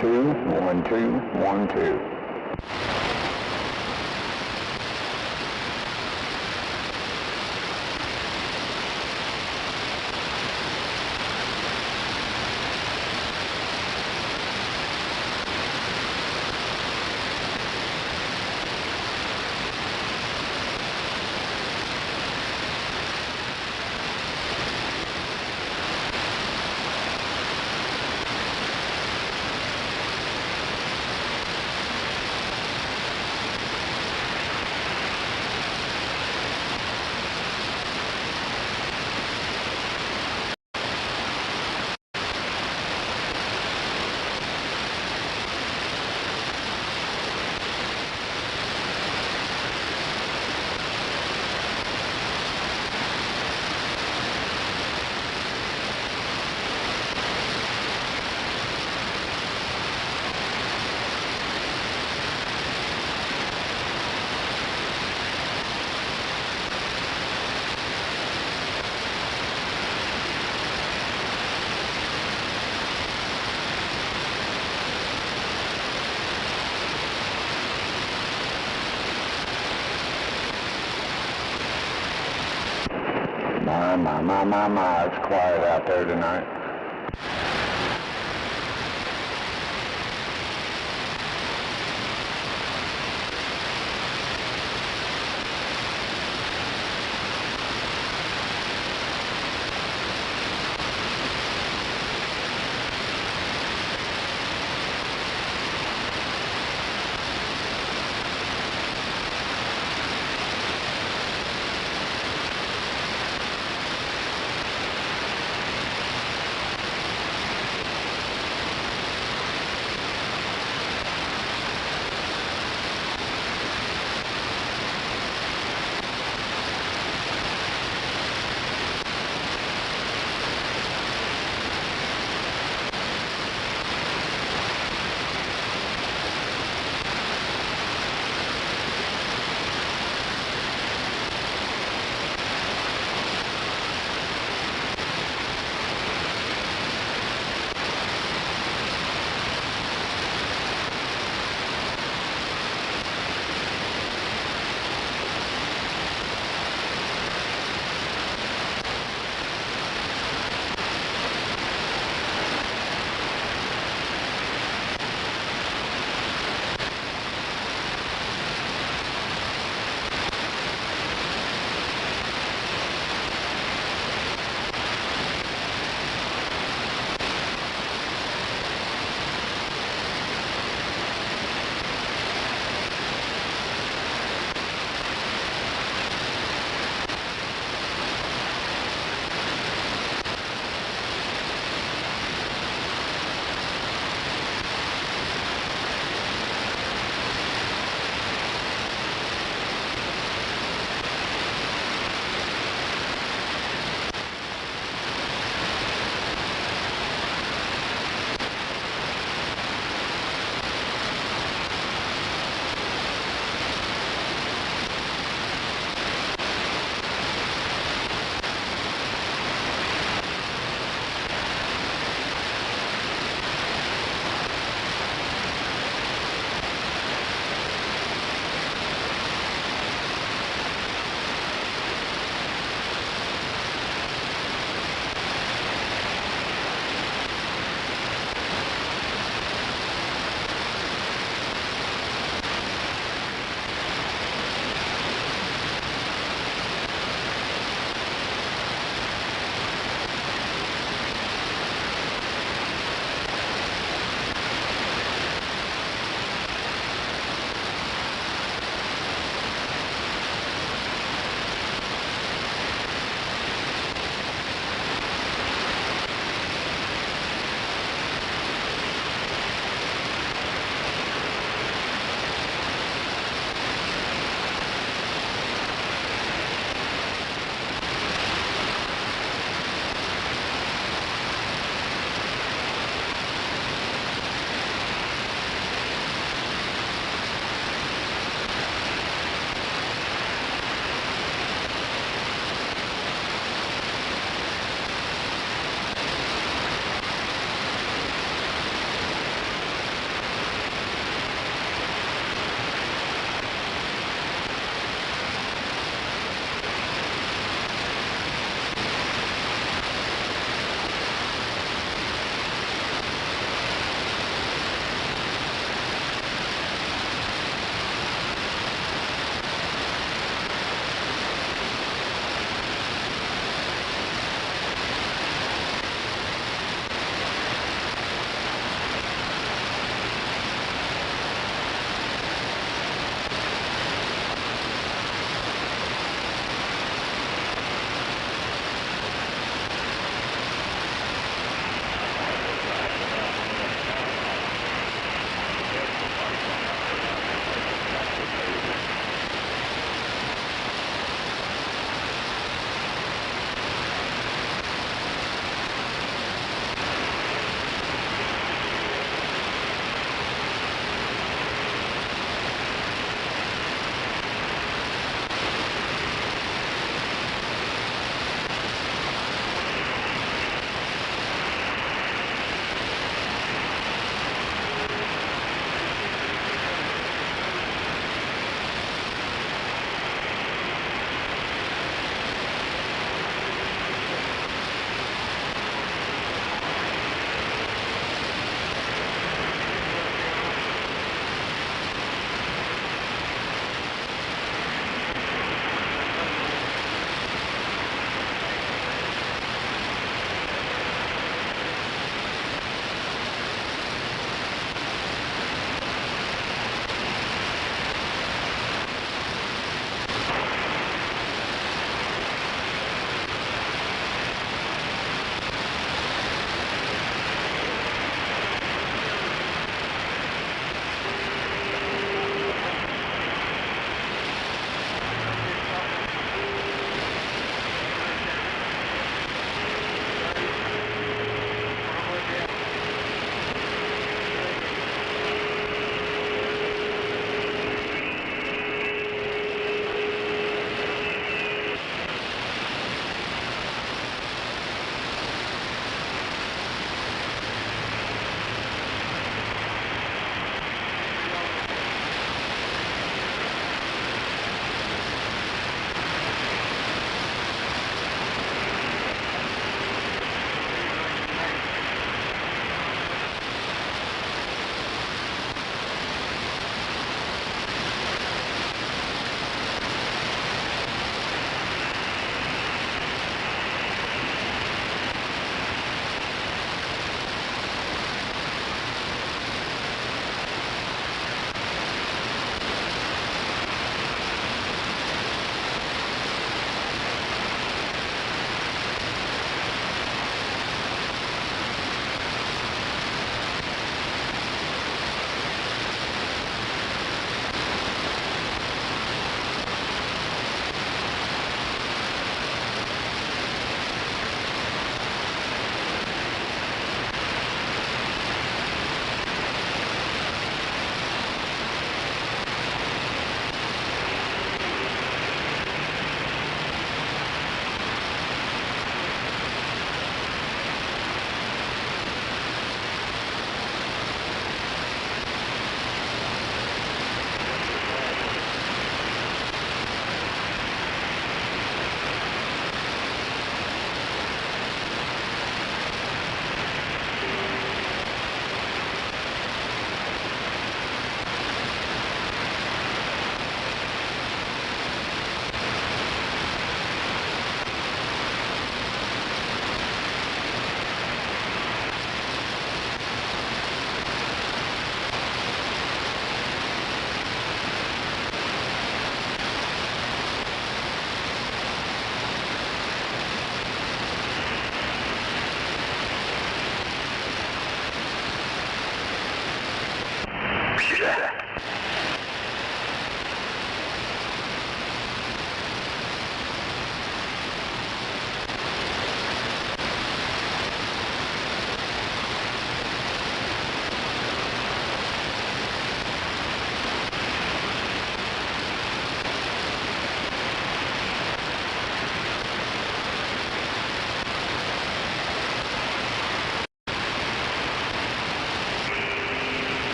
2, 1, 2, 1, 2. My, it's quiet out there tonight.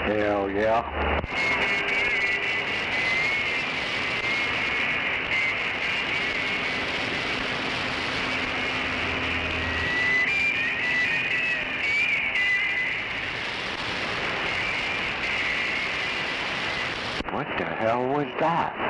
Hell yeah. What the hell was that?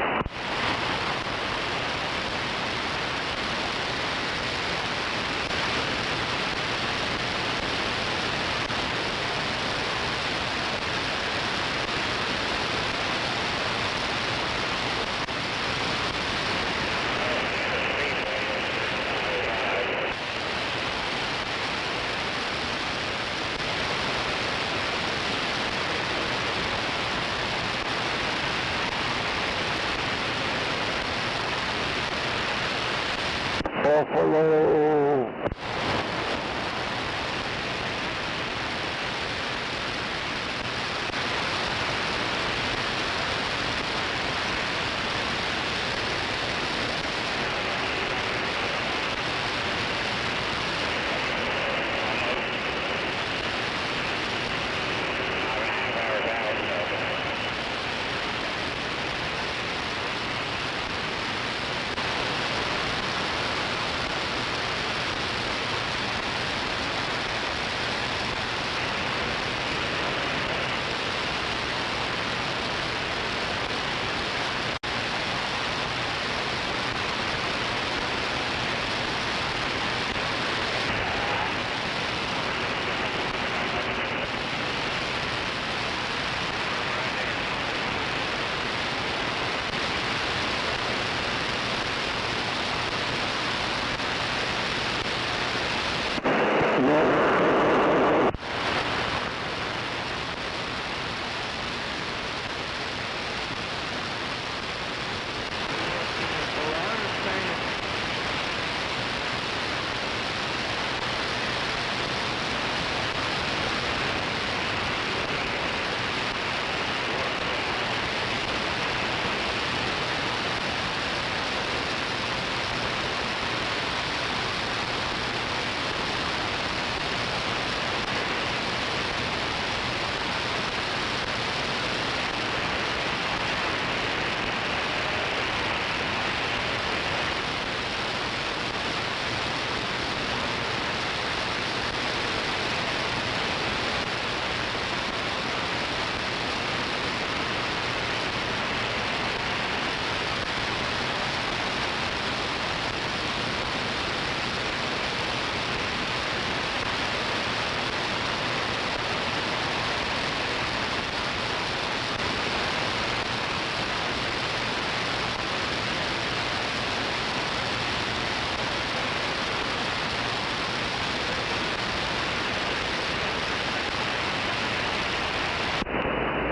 Buffalo!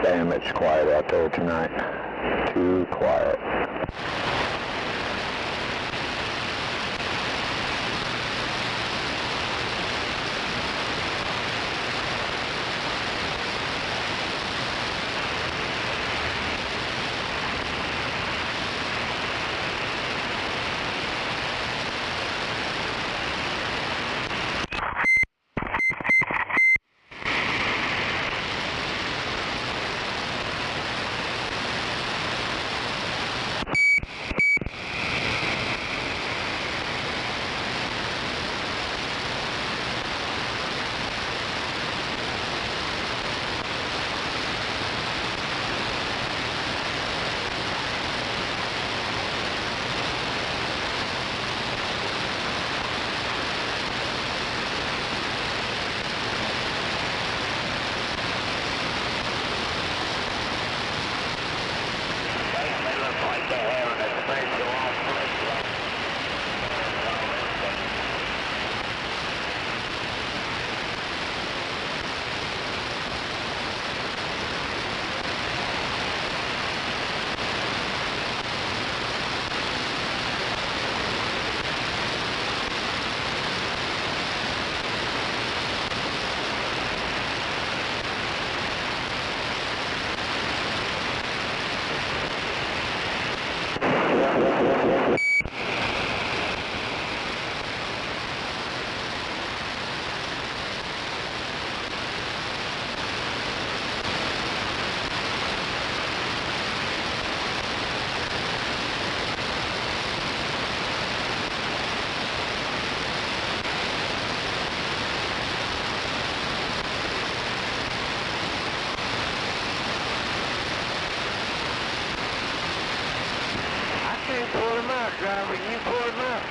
Damn, it's quiet out there tonight. Too quiet. driver, you pull him up.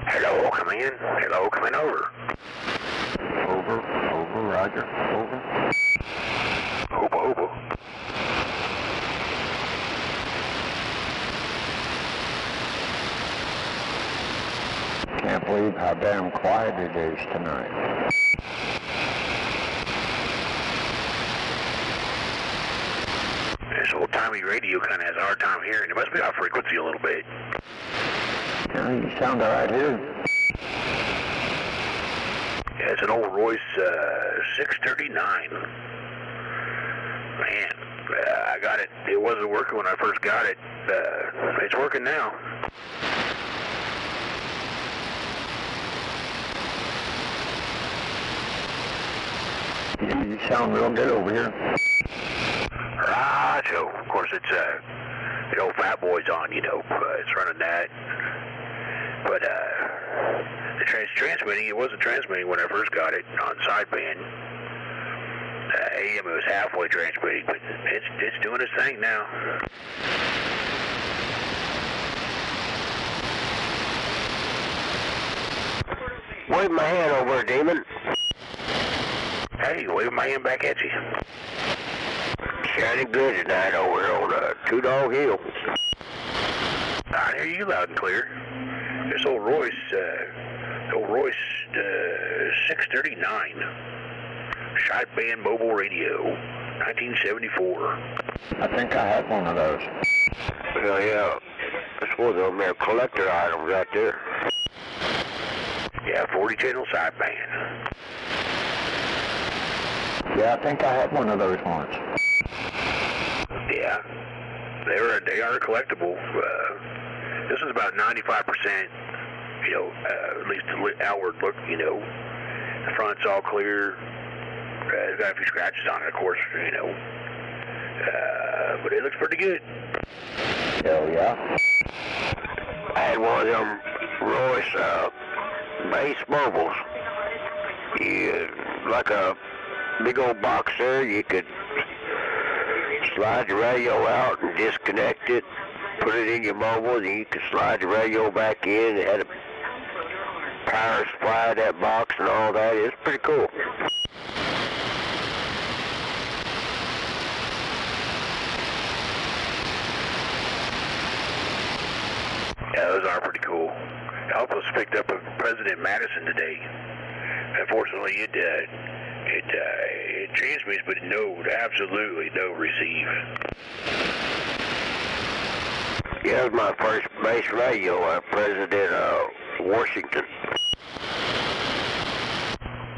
Hello, come in. Hello, come in over. Over, Roger, over. Over. Can't believe how damn quiet it is tonight. This old-timey radio kind of has a hard time hearing. It must be off frequency a little bit. Yeah, you sound all right here. Yeah, it's an old Royce 639. Man, I got it. It wasn't working when I first got it. It's working now. You sound real good over here. Right, so, of course, it's, the old Fat Boy's on, you know. It's running that. But, it's transmitting. It wasn't transmitting when I first got it on sideband. AM, it was halfway transmitting, but it's doing its thing now. Wave my hand over, Demon. Hey, waving my hand back at you. Shining good tonight over on Two Dog Hill. I hear you loud and clear. This old Royce 639. Sideband mobile radio, 1974. I think I have one of those. Well, yeah. That's one of them there collector items right there. Yeah, 40 channel sideband. Yeah, I think I had one of those once. Yeah, they are collectible. This is about 95%, you know, at least the outward look, you know. The front's all clear. It's got a few scratches on it, of course, you know. But it looks pretty good. Hell yeah. I had one of them Royce base mobiles. Yeah, like a big old box there. You could slide the radio out and disconnect it, put it in your mobile, and you could slide the radio back in. It had a power supply in that box and all that. It's pretty cool. Yeah, those are pretty cool. I also picked up a President Madison today. Unfortunately, it transmits, but absolutely no receive. Yeah, that was my first base radio, President Washington.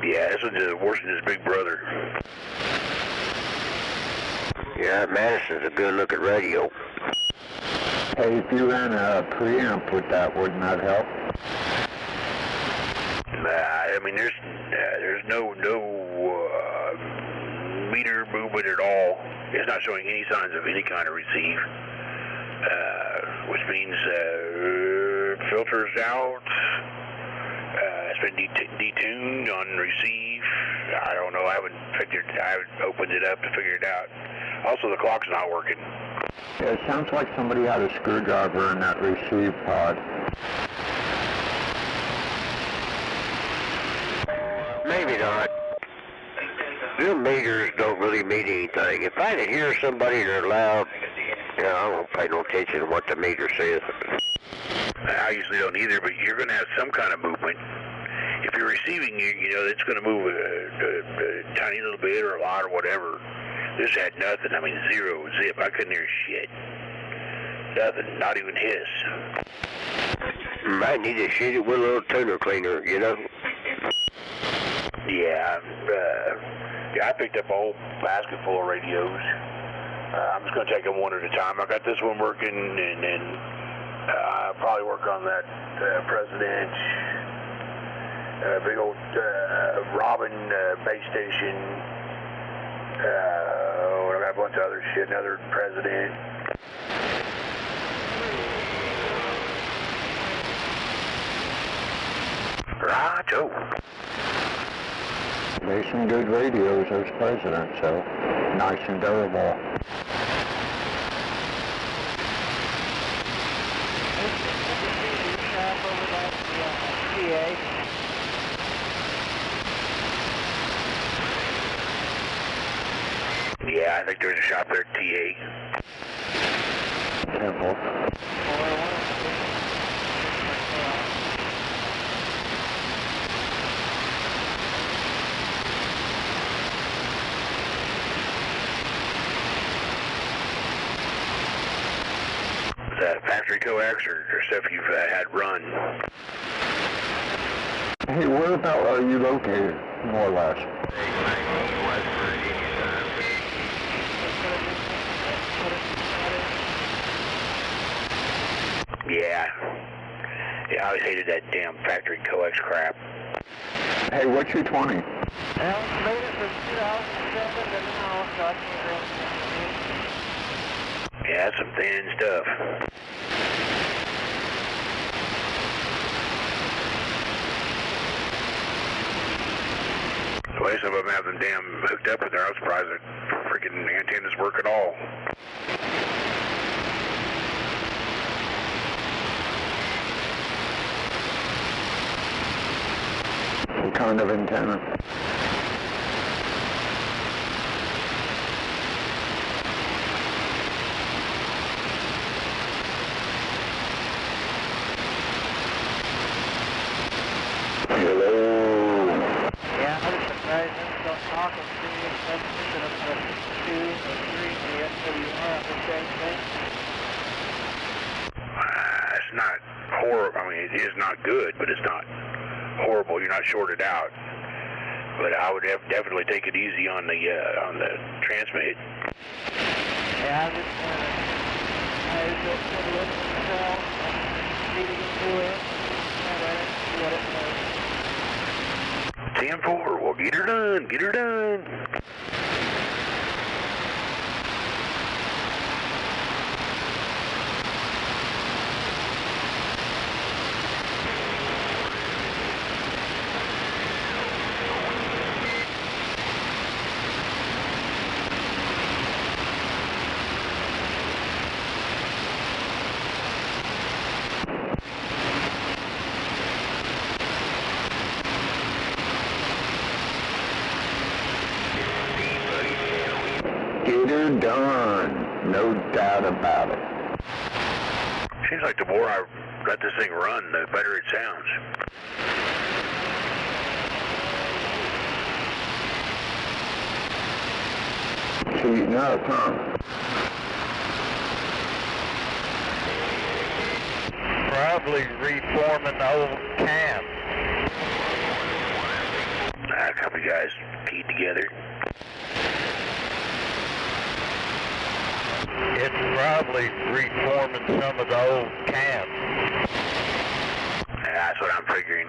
Yeah, this was Washington's big brother. Yeah, Madison's a good-looking radio. Hey, if you ran a preamp with that, wouldn't that help? I mean, there's no meter movement at all. It's not showing any signs of any kind of receive, which means filters out. It's been detuned on receive. I don't know. I haven't opened it up to figure it out. Also, the clock's not working. Yeah, it sounds like somebody had a screwdriver in that receive pod. Maybe not. Them meters don't really mean anything. If I can hear somebody and they're loud, I won't pay no attention to what the meter says. I usually don't either, but you're going to have some kind of movement. If you're receiving, it's going to move a tiny little bit or a lot or whatever. This had nothing. I mean, zero, zip. I couldn't hear shit. Nothing. Not even hiss. Might need to shoot it with a little tuner cleaner, Yeah, I picked up a whole basket full of radios. I'm just going to take them one at a time. I got this one working, and then I'll probably work on that President, big old Robin base station. I got a bunch of other shit, another President. Right-o. There's some good radios, those Presidents, so nice and durable. Yeah, I think there's a shop there at TA. Careful. Is that factory coax or stuff you've had run? Hey, where about are you located, more or less? Yeah, I always hated that damn factory coax crap. Hey, what's your 20? Well, made it from 2007 to now, so I can't really... Yeah, that's some thin stuff. The way some of them have them damn hooked up in there, I was surprised that freaking antennas work at all. What kind of antenna? Hello. Yeah, I was surprised them still talking to me, especially to the 2 or 3 in the SWR on the same thing. It's not horrible. I mean, it is not good, but it's not horrible. You're not shorted out. But I would definitely take it easy on the transmit. Yeah, I was just going to look at myself, feeding into it, and see what it does. 10-4, well, get her done, get her done. no doubt about it. Seems like the more I let this thing run, the better it sounds. Heating up, huh? Probably reforming the old camp. A couple of guys keyed together. It's probably reforming some of the old camp. That's what I'm figuring.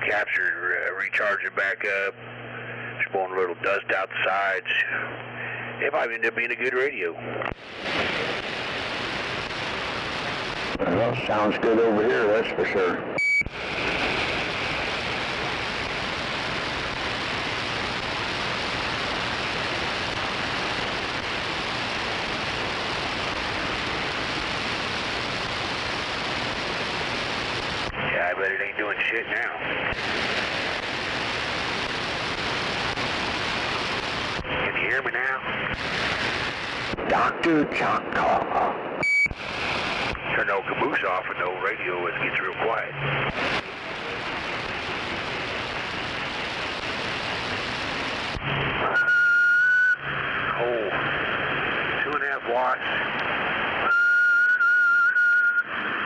Captured, recharge it back up. Just blowing a little dust out the sides. It might end up being a good radio. Well, sounds good over here, that's for sure. Yeah, I bet it ain't doing shit now. Can you hear me now? Dr. Choctaw. Turn the old caboose off and the old radio it gets real quiet. Oh, 2.5 watts.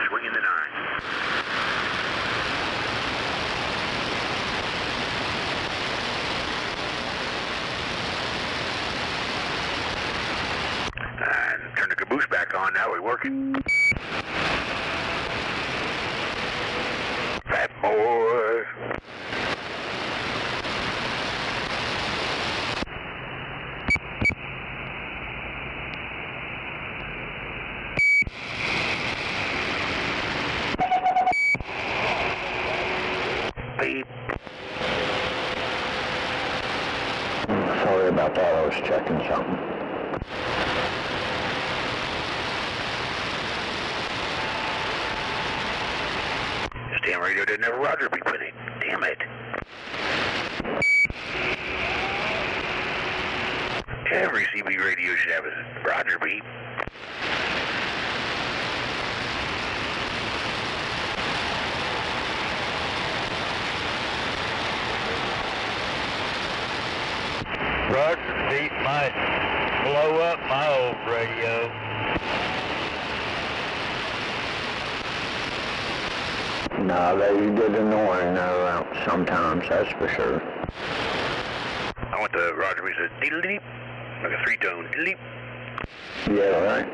Swinging the 9. And turn the caboose back on, now we're working. Fat boy. Beep. Sorry about that, I was checking something. This damn radio didn't have a Roger beep in it. Damn it. Every CB radio should have a Roger beep. Roger beep might blow up my old radio. No, they get annoying sometimes, that's for sure. I want the Roger beep to diddle-deep, like a 3-tone diddle-deep. Yeah, right.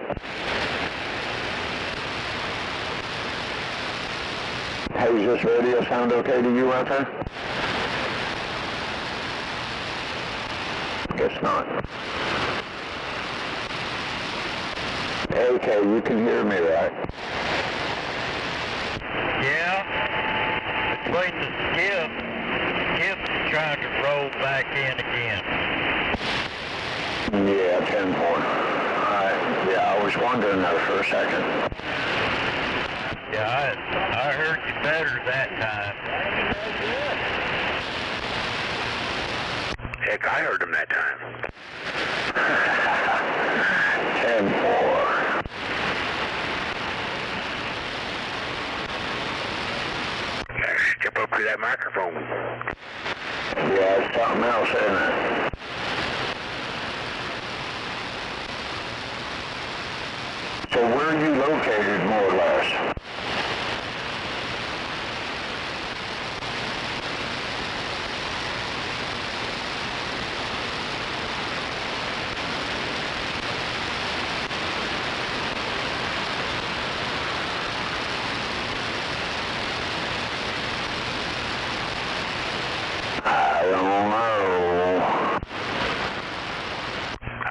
Hey, does this radio sound okay to you out there? Guess not. Okay, you can hear me, right? Yeah, between the skip's trying to roll back in again. Yeah, 10-4. Yeah, I was wondering there for a second. Yeah, I heard you better that time. Heck, I heard him that time. 10-4. Step up to that microphone. Yeah, it's something else, isn't it? So where are you located, more or less?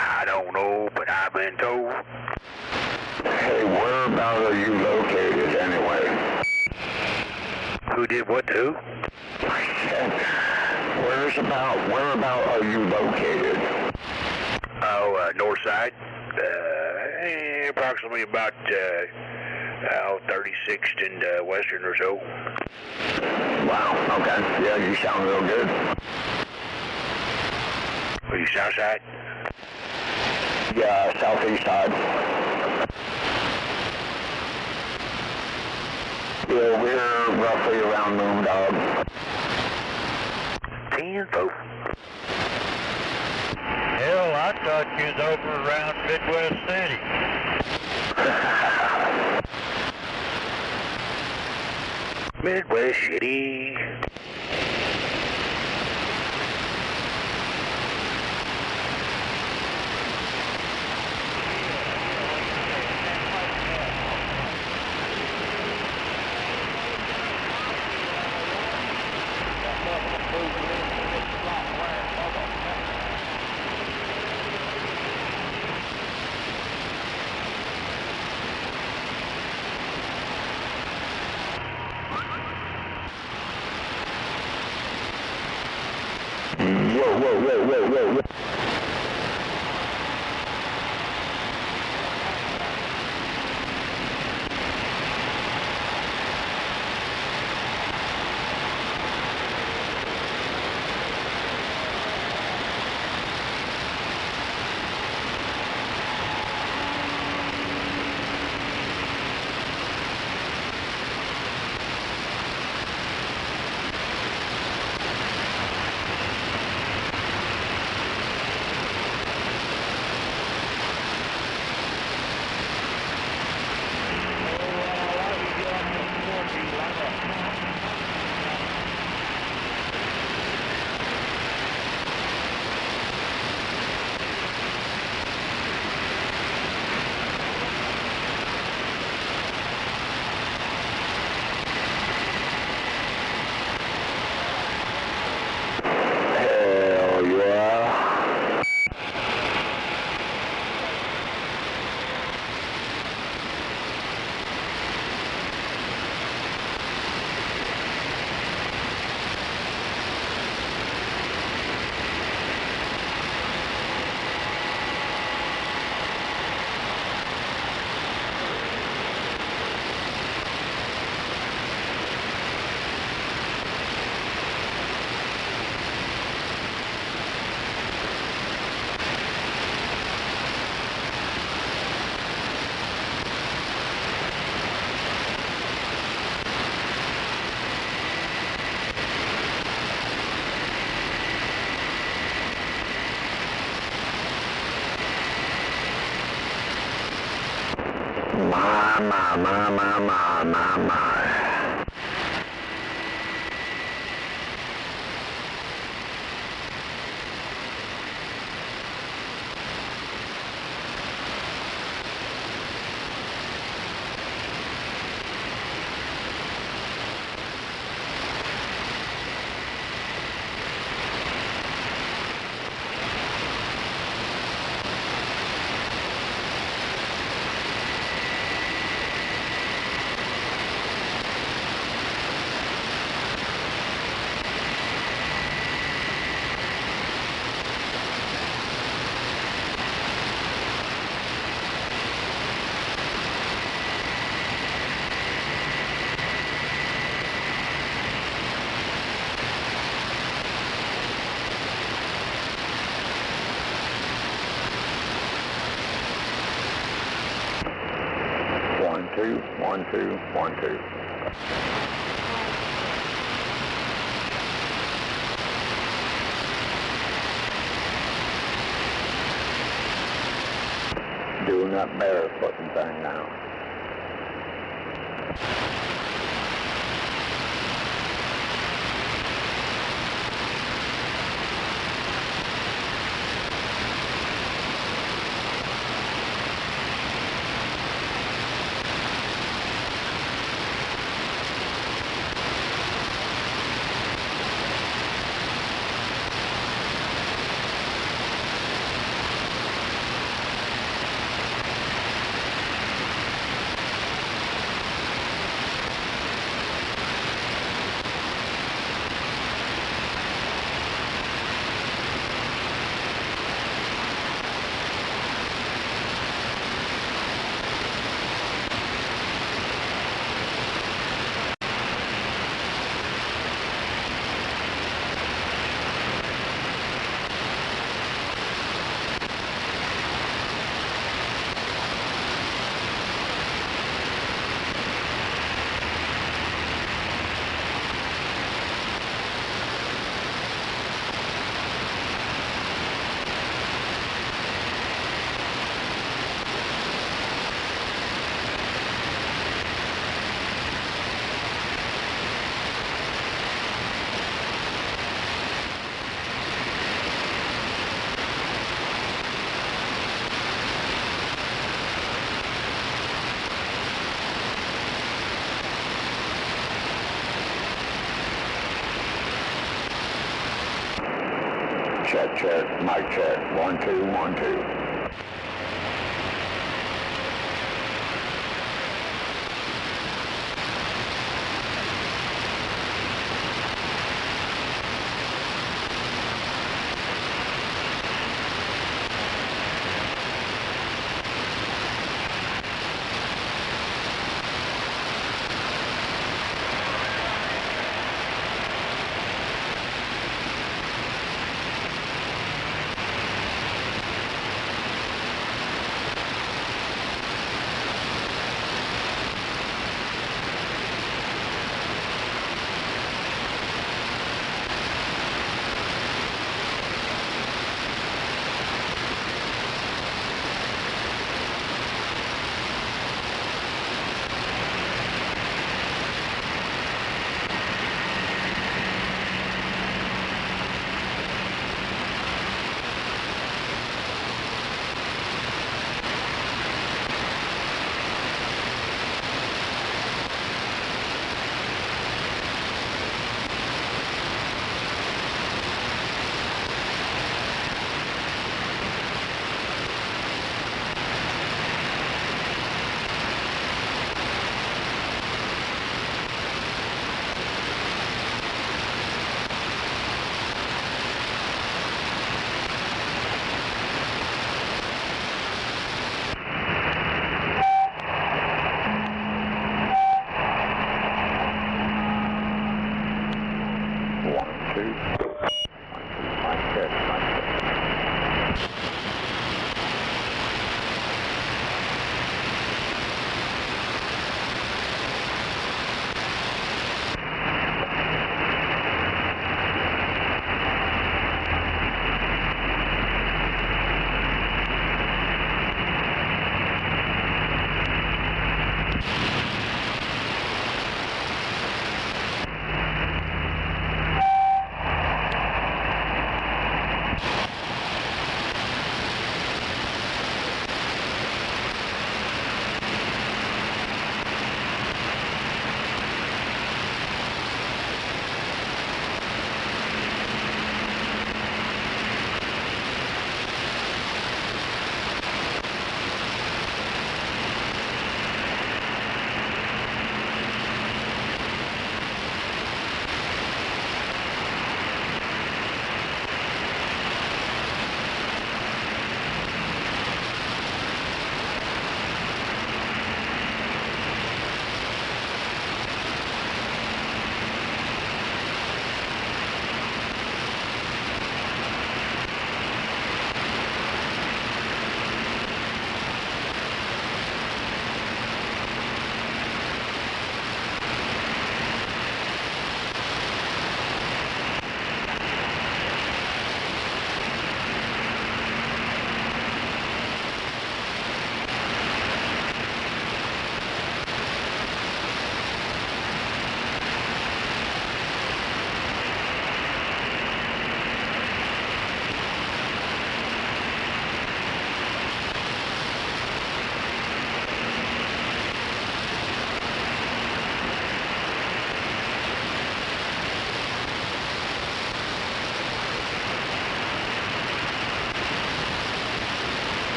I don't know, but I've been told. Hey, whereabout are you located anyway? Who did what to who? Whereabout are you located? Oh, north side. Approximately about 36th and western or so. Wow, okay. Yeah, you sound real good. Are you south side? southeast side. Yeah, we're roughly around Moondog. 10-4. Hell, I thought you was over around Midwest City. Midwest City. Whoa. My. One, two. Doing that barefooting thing now. Mic check. 1, 2, 1, 2.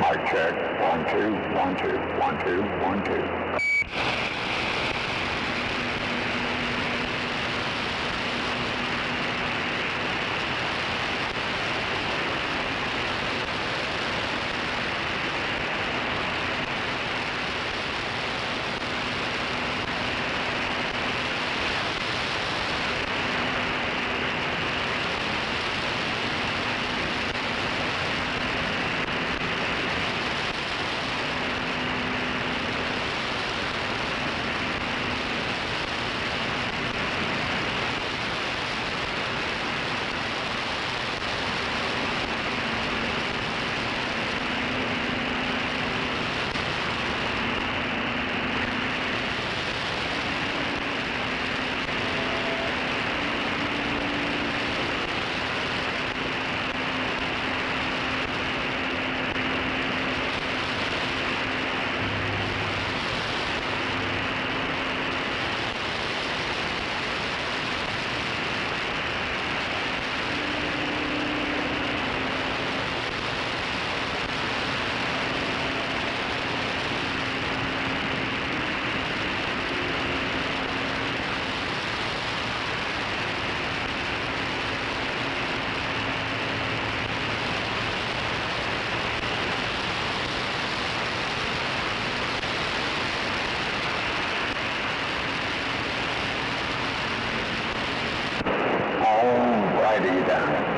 Mic check. 1, 2, 1, 2, 1, 2, 1, 2. Roger, you down.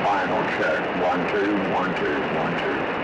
Final check. 1, 2, 1, 2, 1, 2.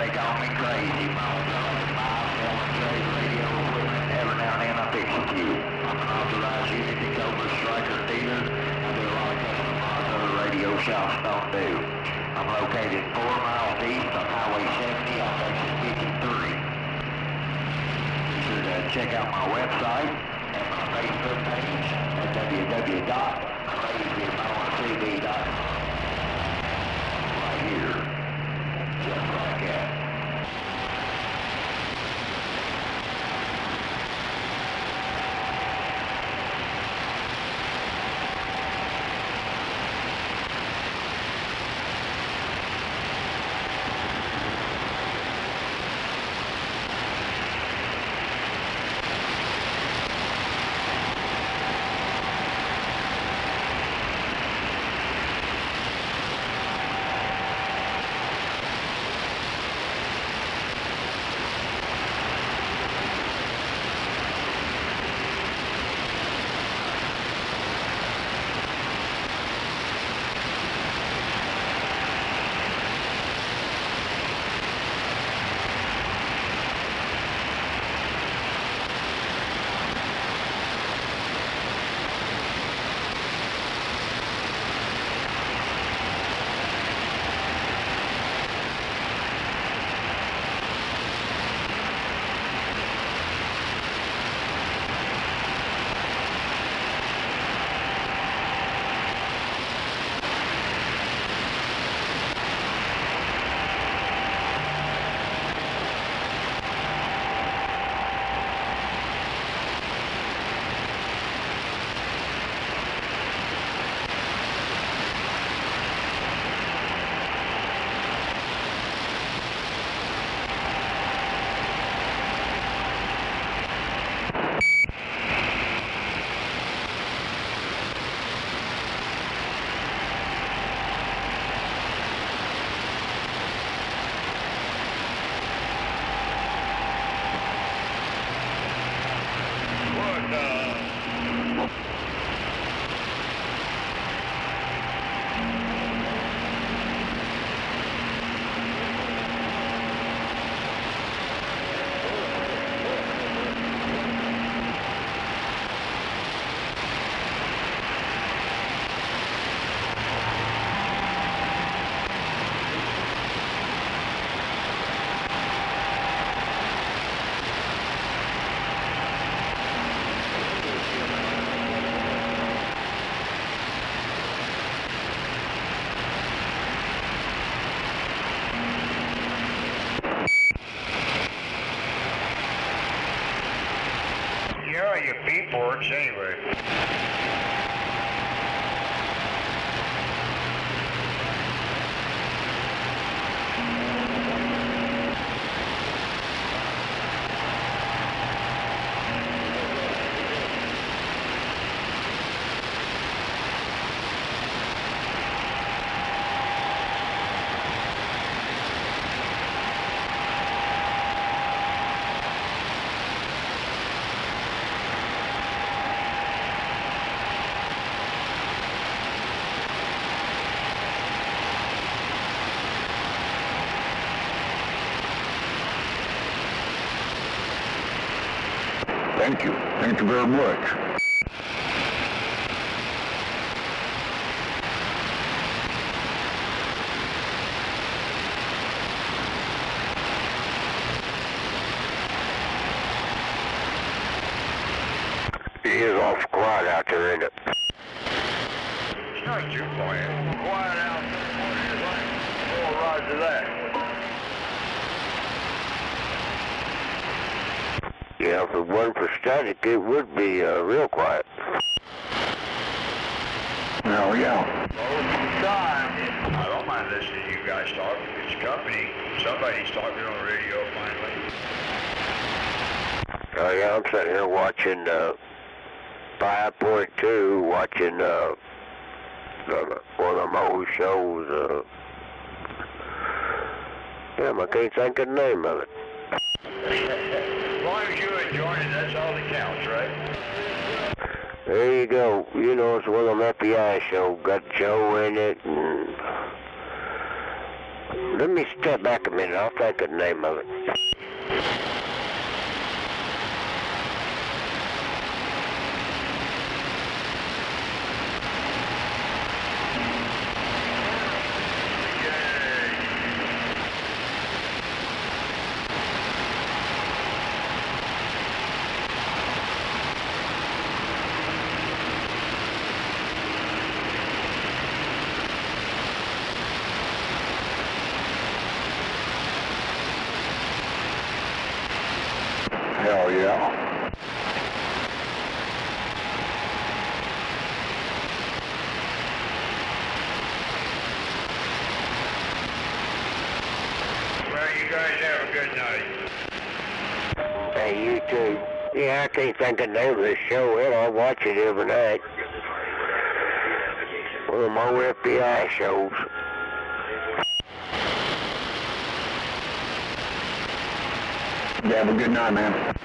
They call me crazy. My own radio equipment. Every now and then I fix a few. I'm an authorized unit Cobra striker dealer. I do a lot of custom mods other radio shops don't do. I'm located 4 miles east on Highway 70 off exit 53. Be sure to check out my website and my Facebook page at www.crazymonocd.com. Right here. Just like that. beat boards anyway. Thank you. Thank you very much. It is awful quiet out there, isn't it? It's not too quiet. Quiet out there. What is like 4 rods of that. Yeah, if it wasn't for static, it would be real quiet. Oh, yeah. Most of the time, I don't mind listening to you guys talk. It's company. Somebody's talking on the radio finally. Oh, yeah, I'm sitting here watching 5.2, watching one of my old shows. Damn, I can't think of the name of it. As long as you enjoy it, that's all that counts, right? There you go. You know, it's one of them FBI shows. Got Joe in it. And... Let me step back a minute. I'll think of the name of it. Hell yeah. Well, you guys have a good night. Hey, you too. Yeah, I can't think of the name of this show. Hell, I watch it every night. One of my old FBI shows. Have a good night, man.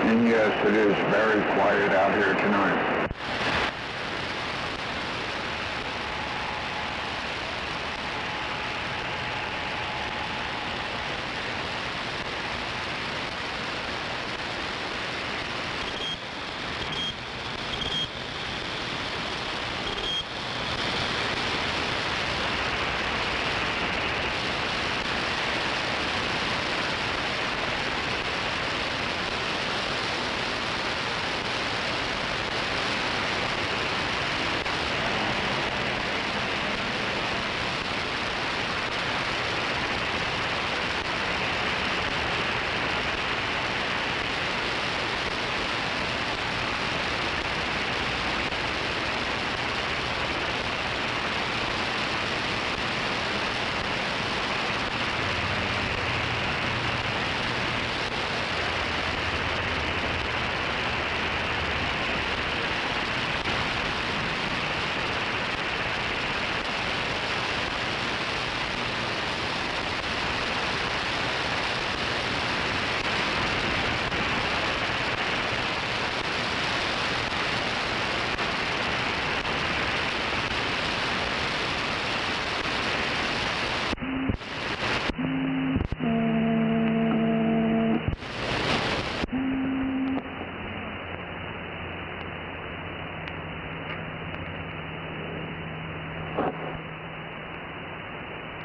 And yes, it is very quiet out here tonight.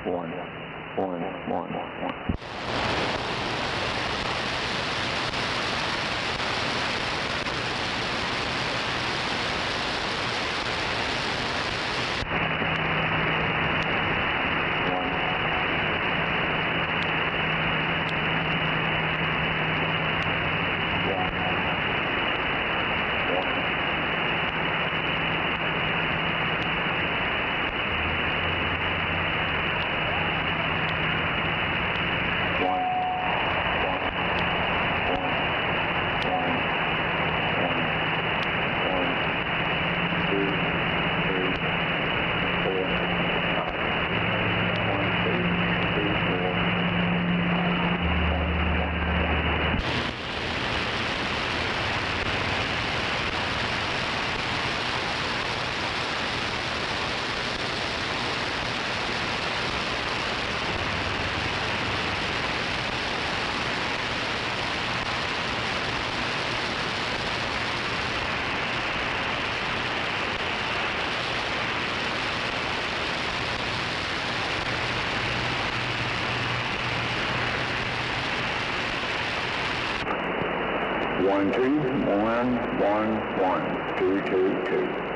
1, 1, 1, 1. One, two, 1, 1, 1, 2, 2, 2.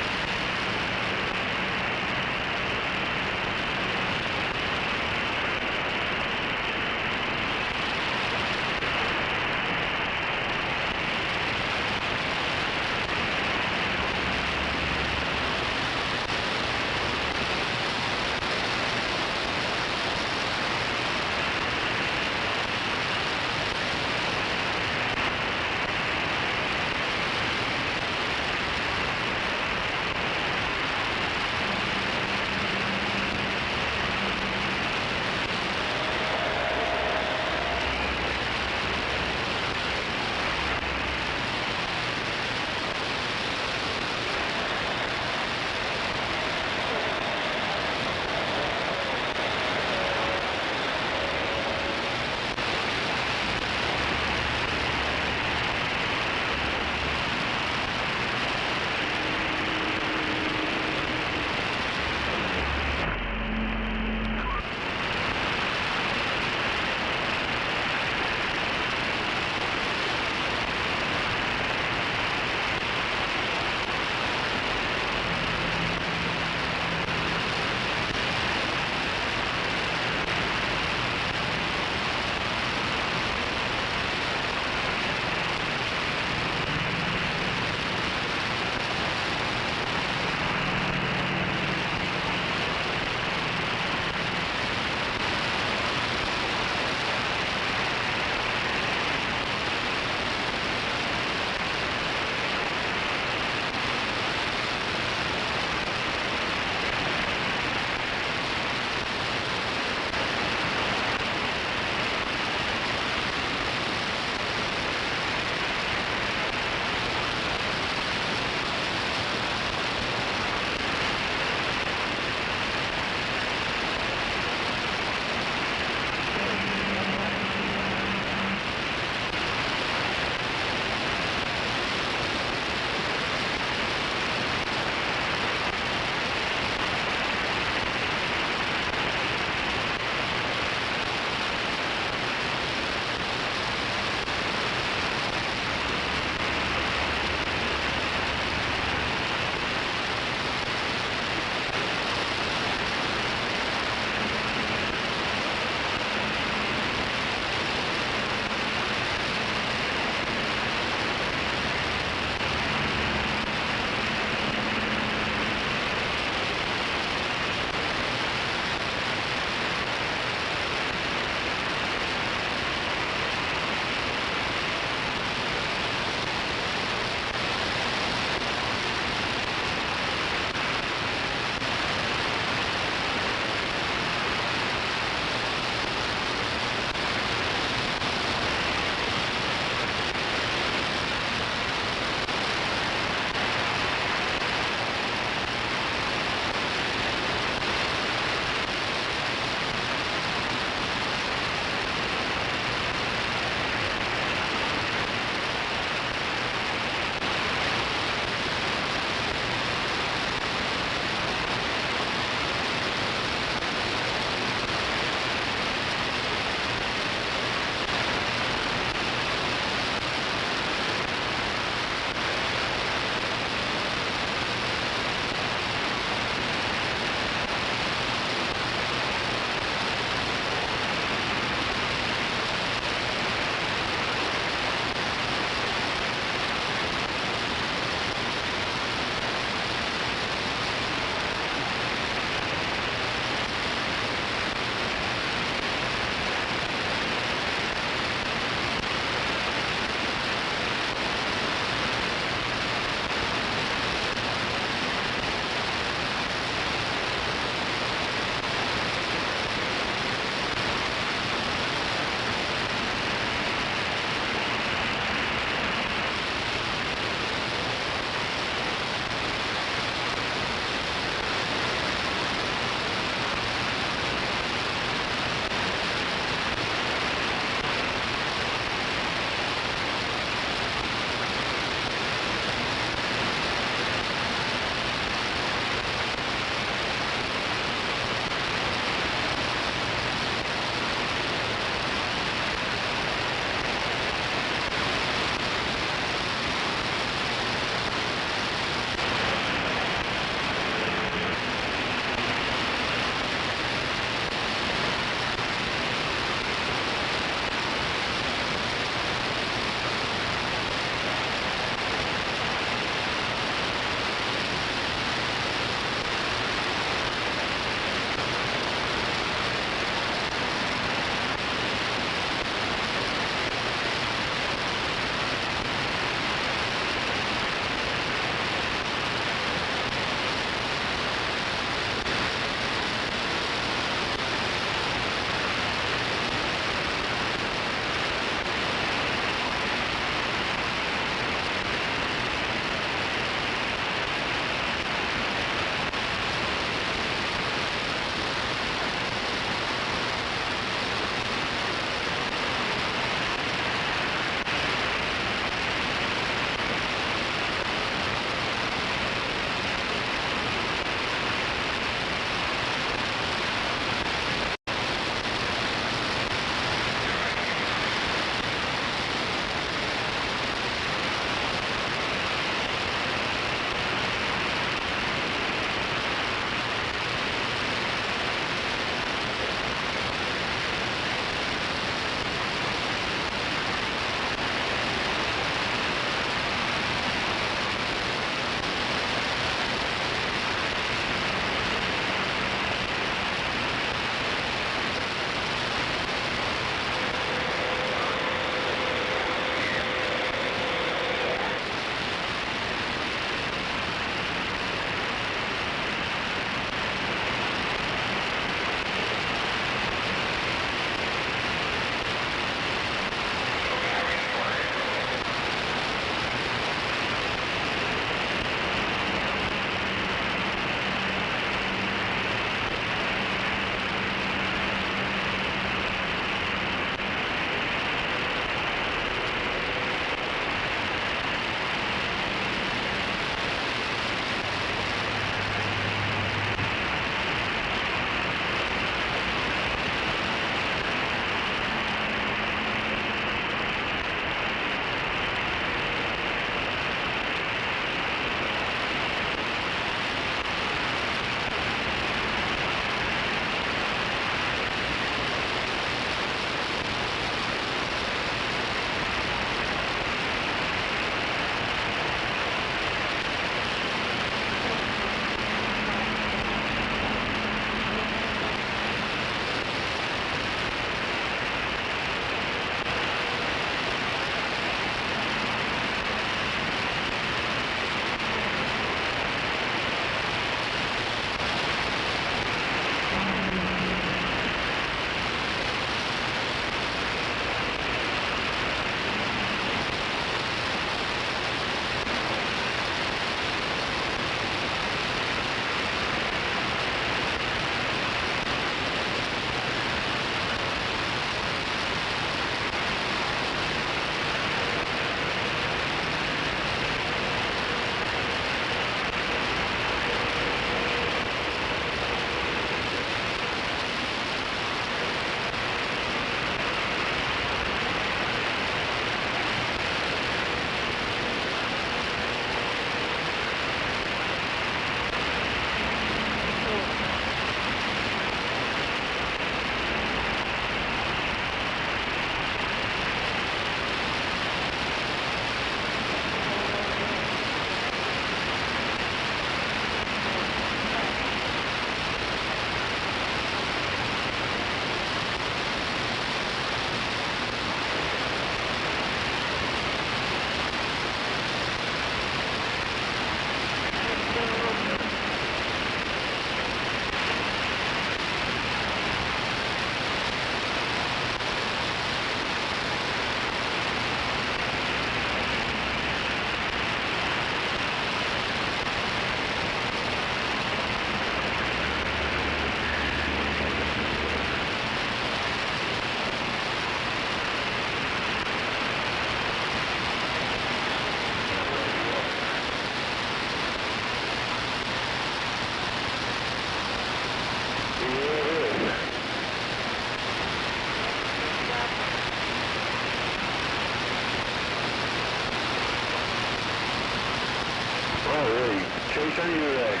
Oh, really? Chase, how do you do that?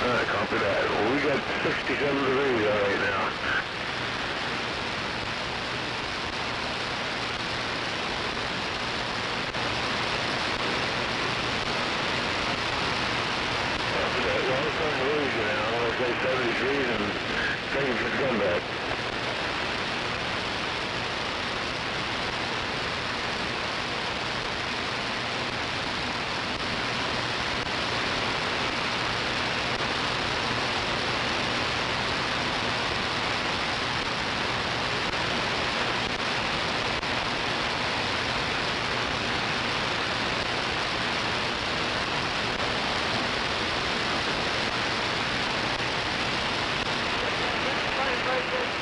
Alright, copy that. Well, we got 67 degrees out right now. Copy that. Well, it's on the region now. I want to say 70 degrees and thank you for the comeback. Right, right, right.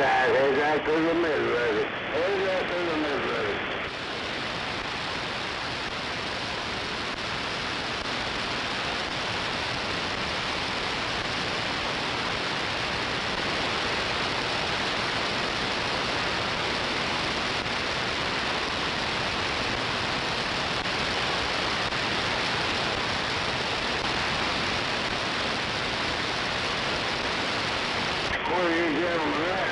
right. Head right through the middle of it. Head right through the middle of it. Where are you gentlemen at?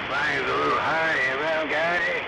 Flying's a little high around, guy.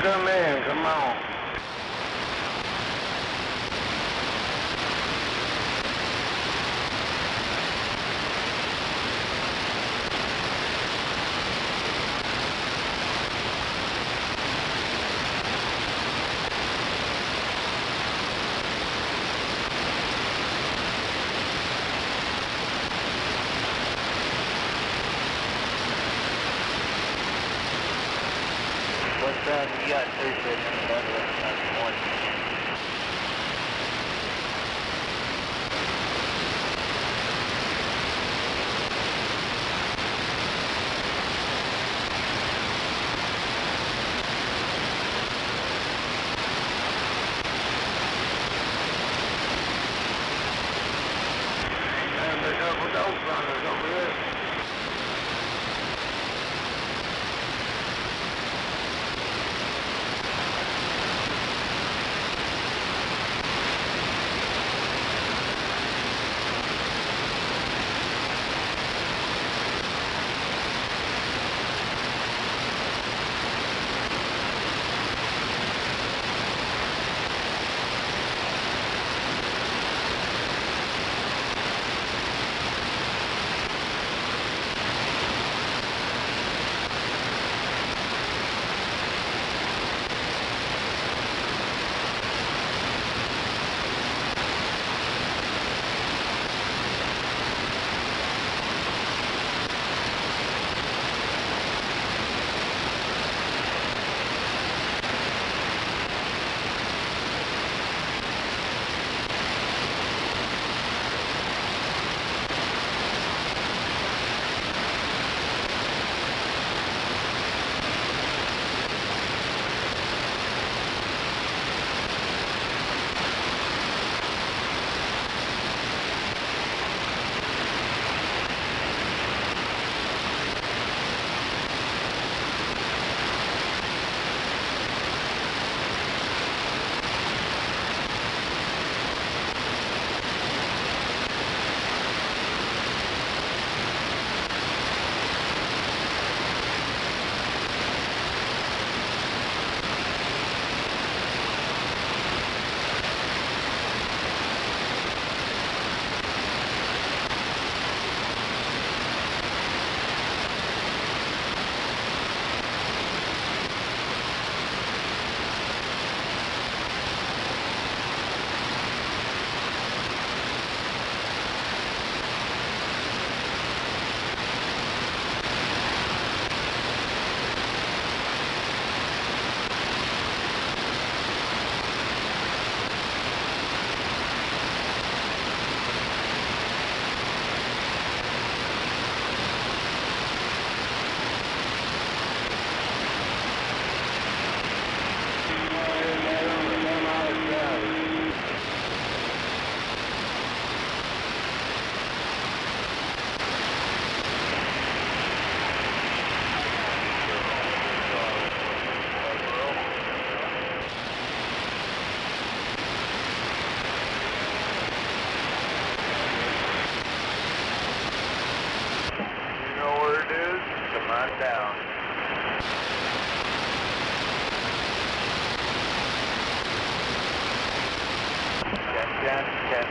Come in, come on. You got 2 systems, that's 1. And there's a couple dope runners over there. down to 10.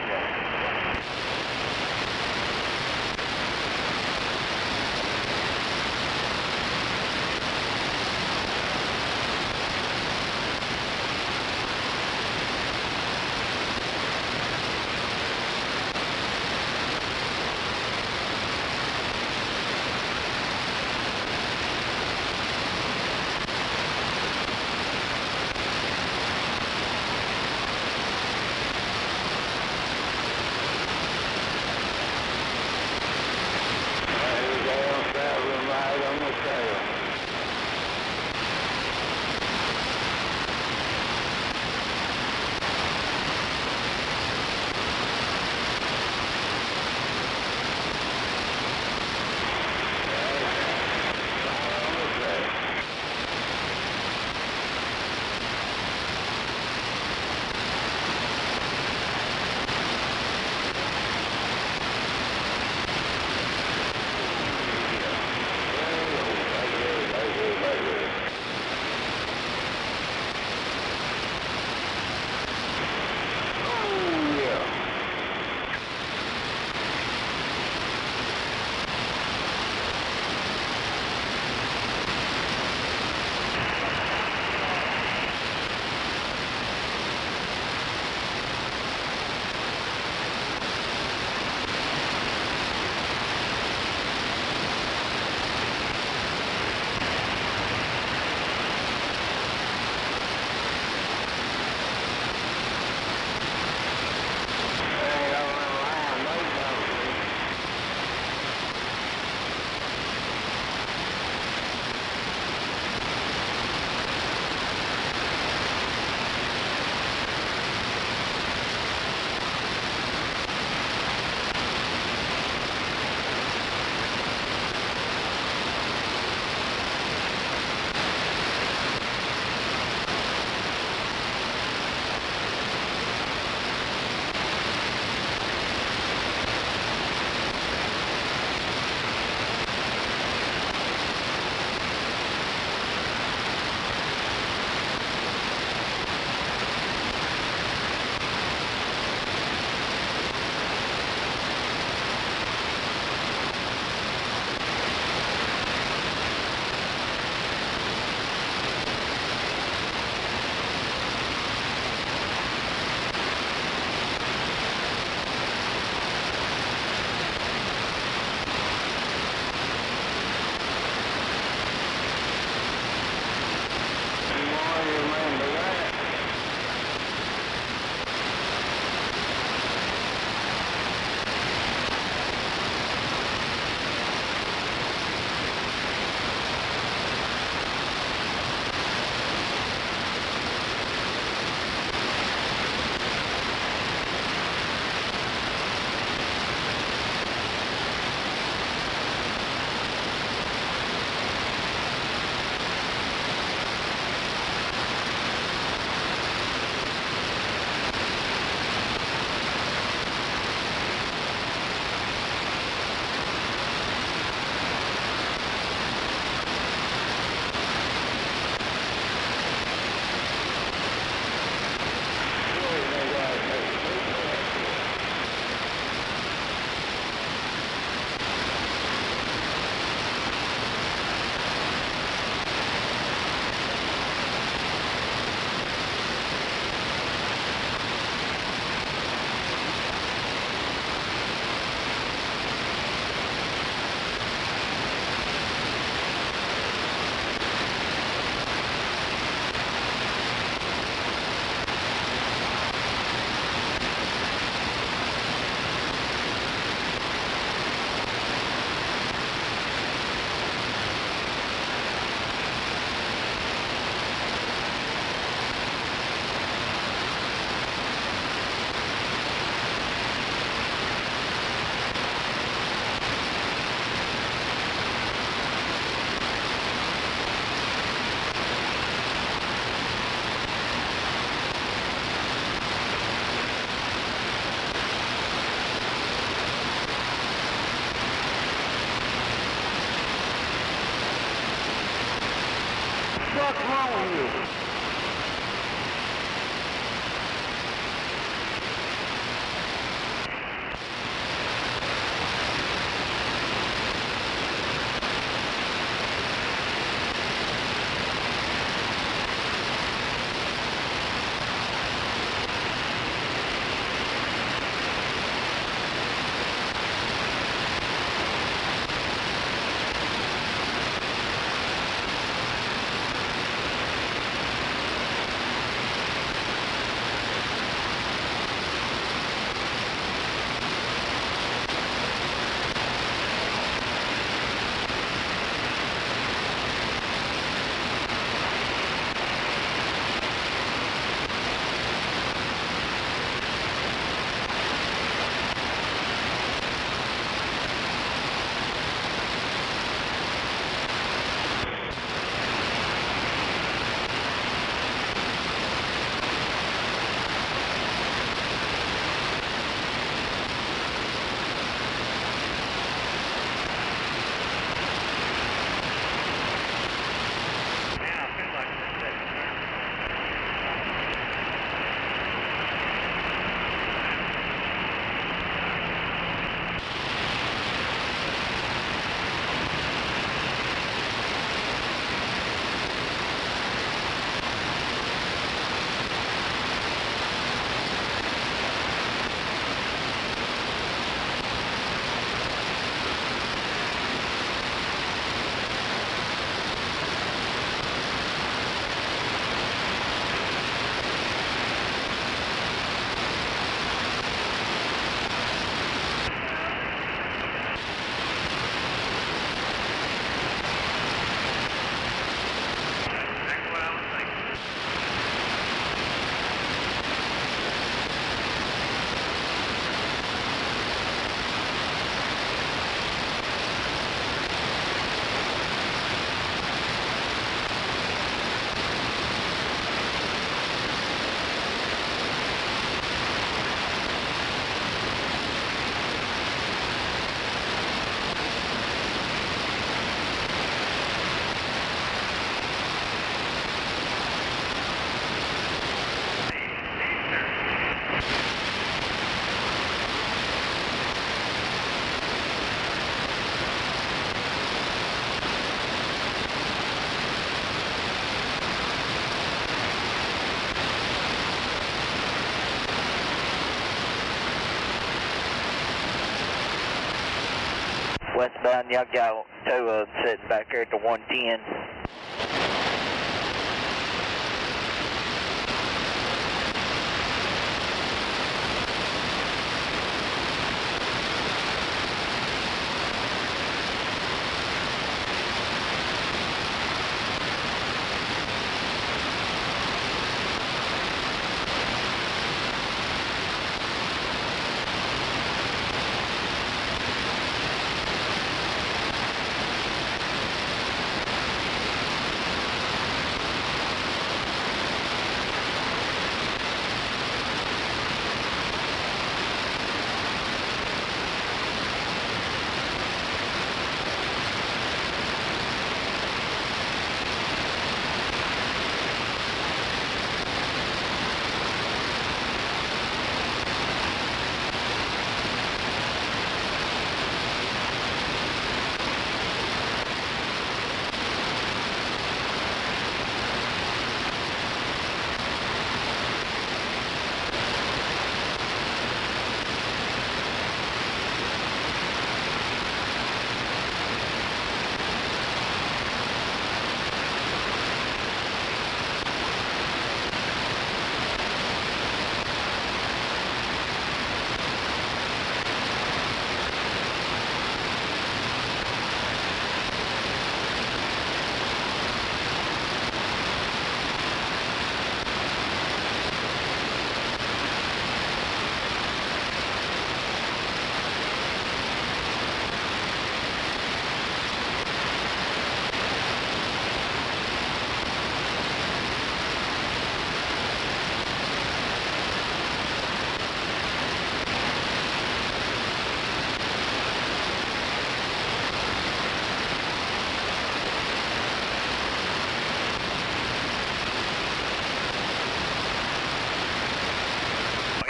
Westbound, y'all got two of them sitting back here at the 110.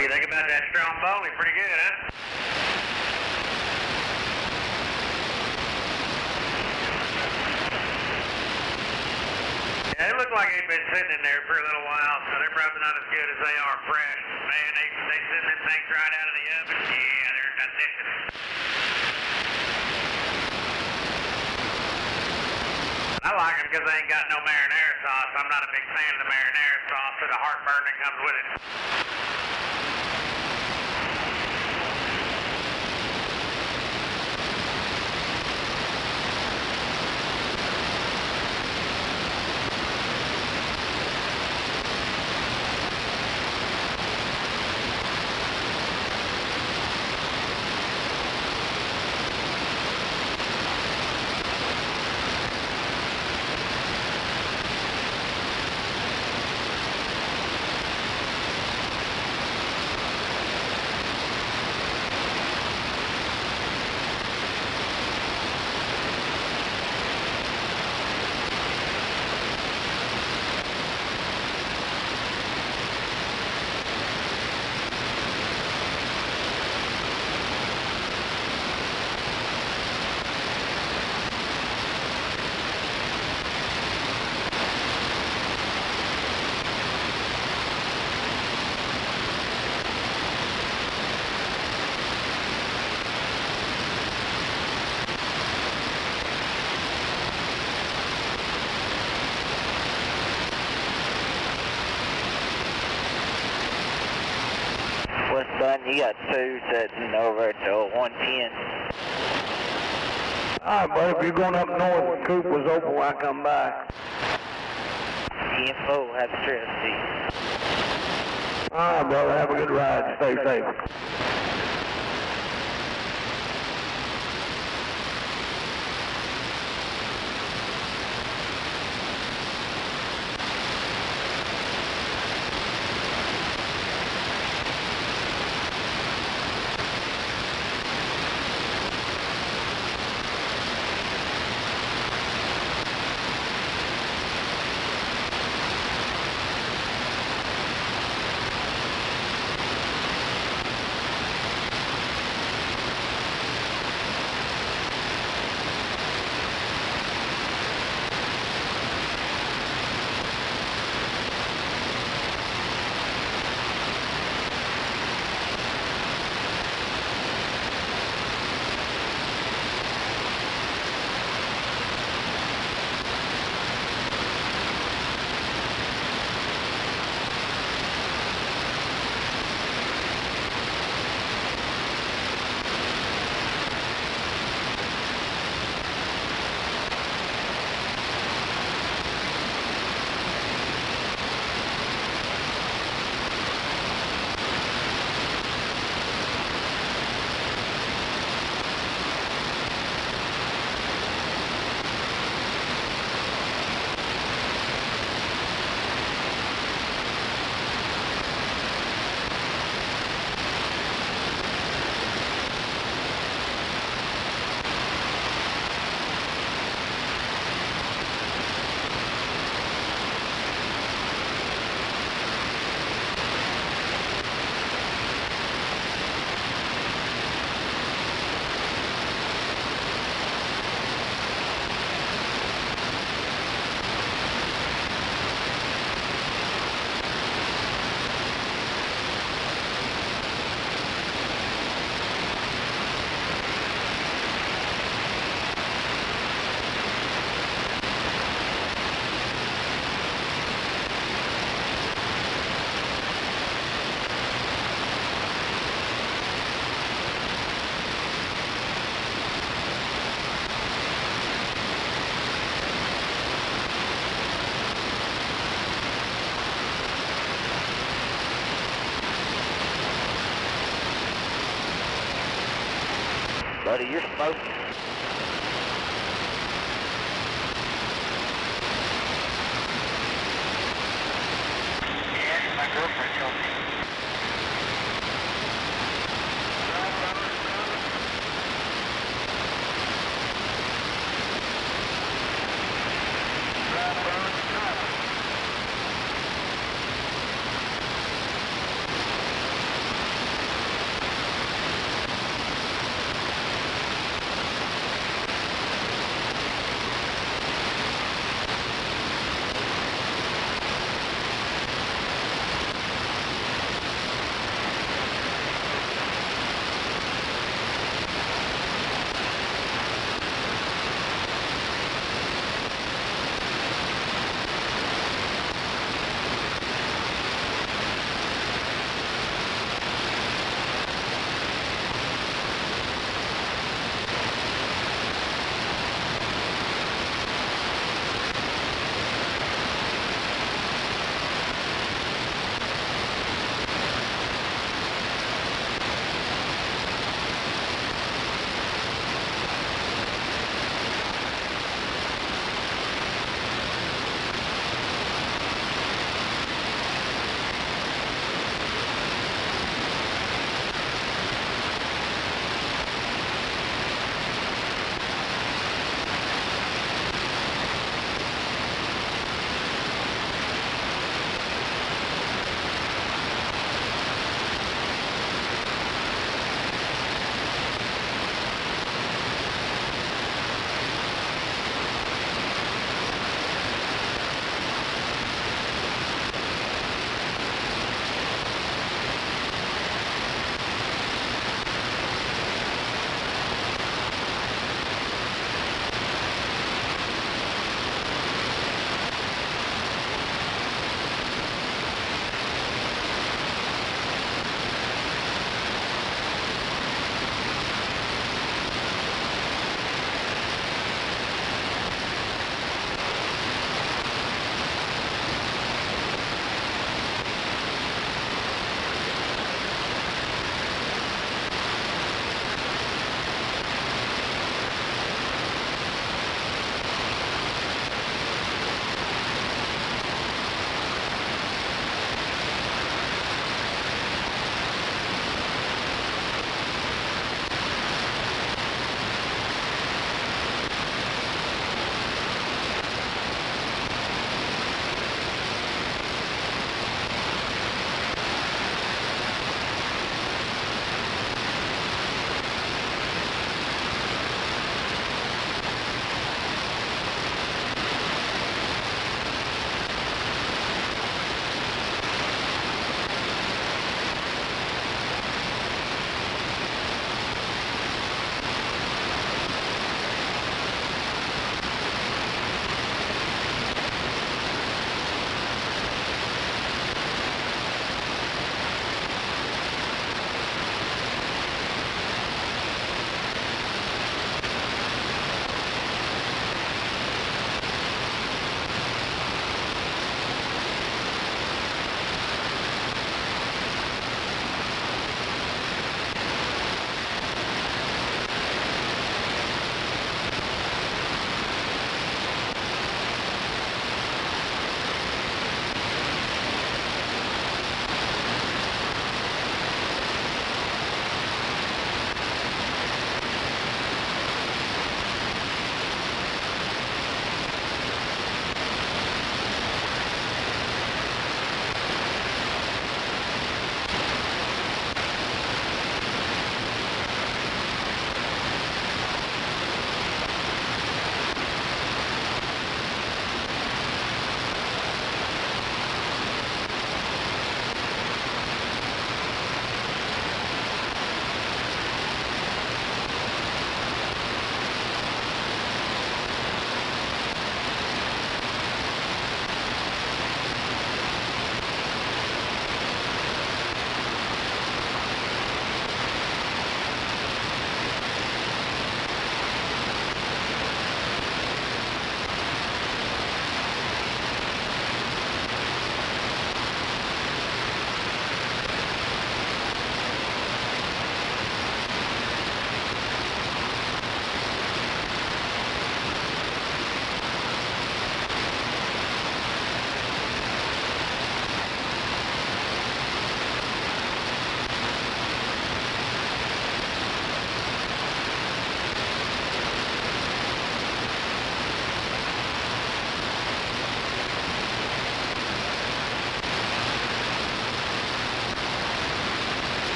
What do you think about that Stromboli? Pretty good, huh? Yeah, it looked like they'd been sitting in there for a little while, so they're probably not as good as they are fresh. Man, they send them things right out of the oven. Yeah, they're delicious. I like them because they ain't got no marinara sauce. I'm not a big fan of the marinara sauce or the heartburn that comes with it. Westbound, you got two sitting over at the 110. All right, buddy, if you're going up north, the coop was open when I come by. Info, have a trip, see. All right, brother, have a good ride. Stay safe. Buddy, you're smoking. Yeah, my girlfriend told me.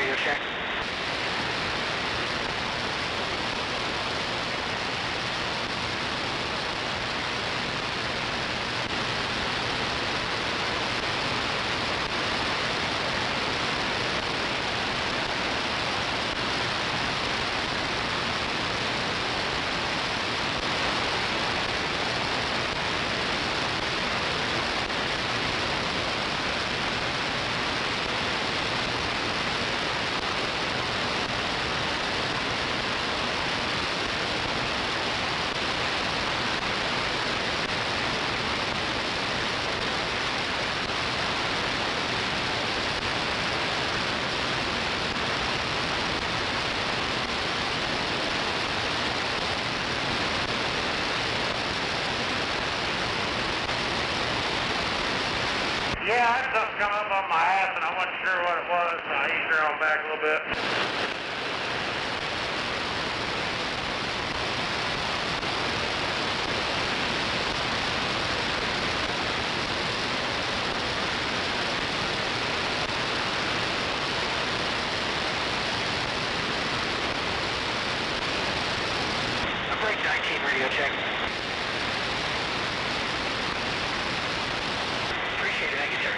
radio check. Yeah, I had something come up on my ass and I wasn't sure what it was, so I eased her on back a little bit. Break 19 radio check. Appreciate it, thank you, sir.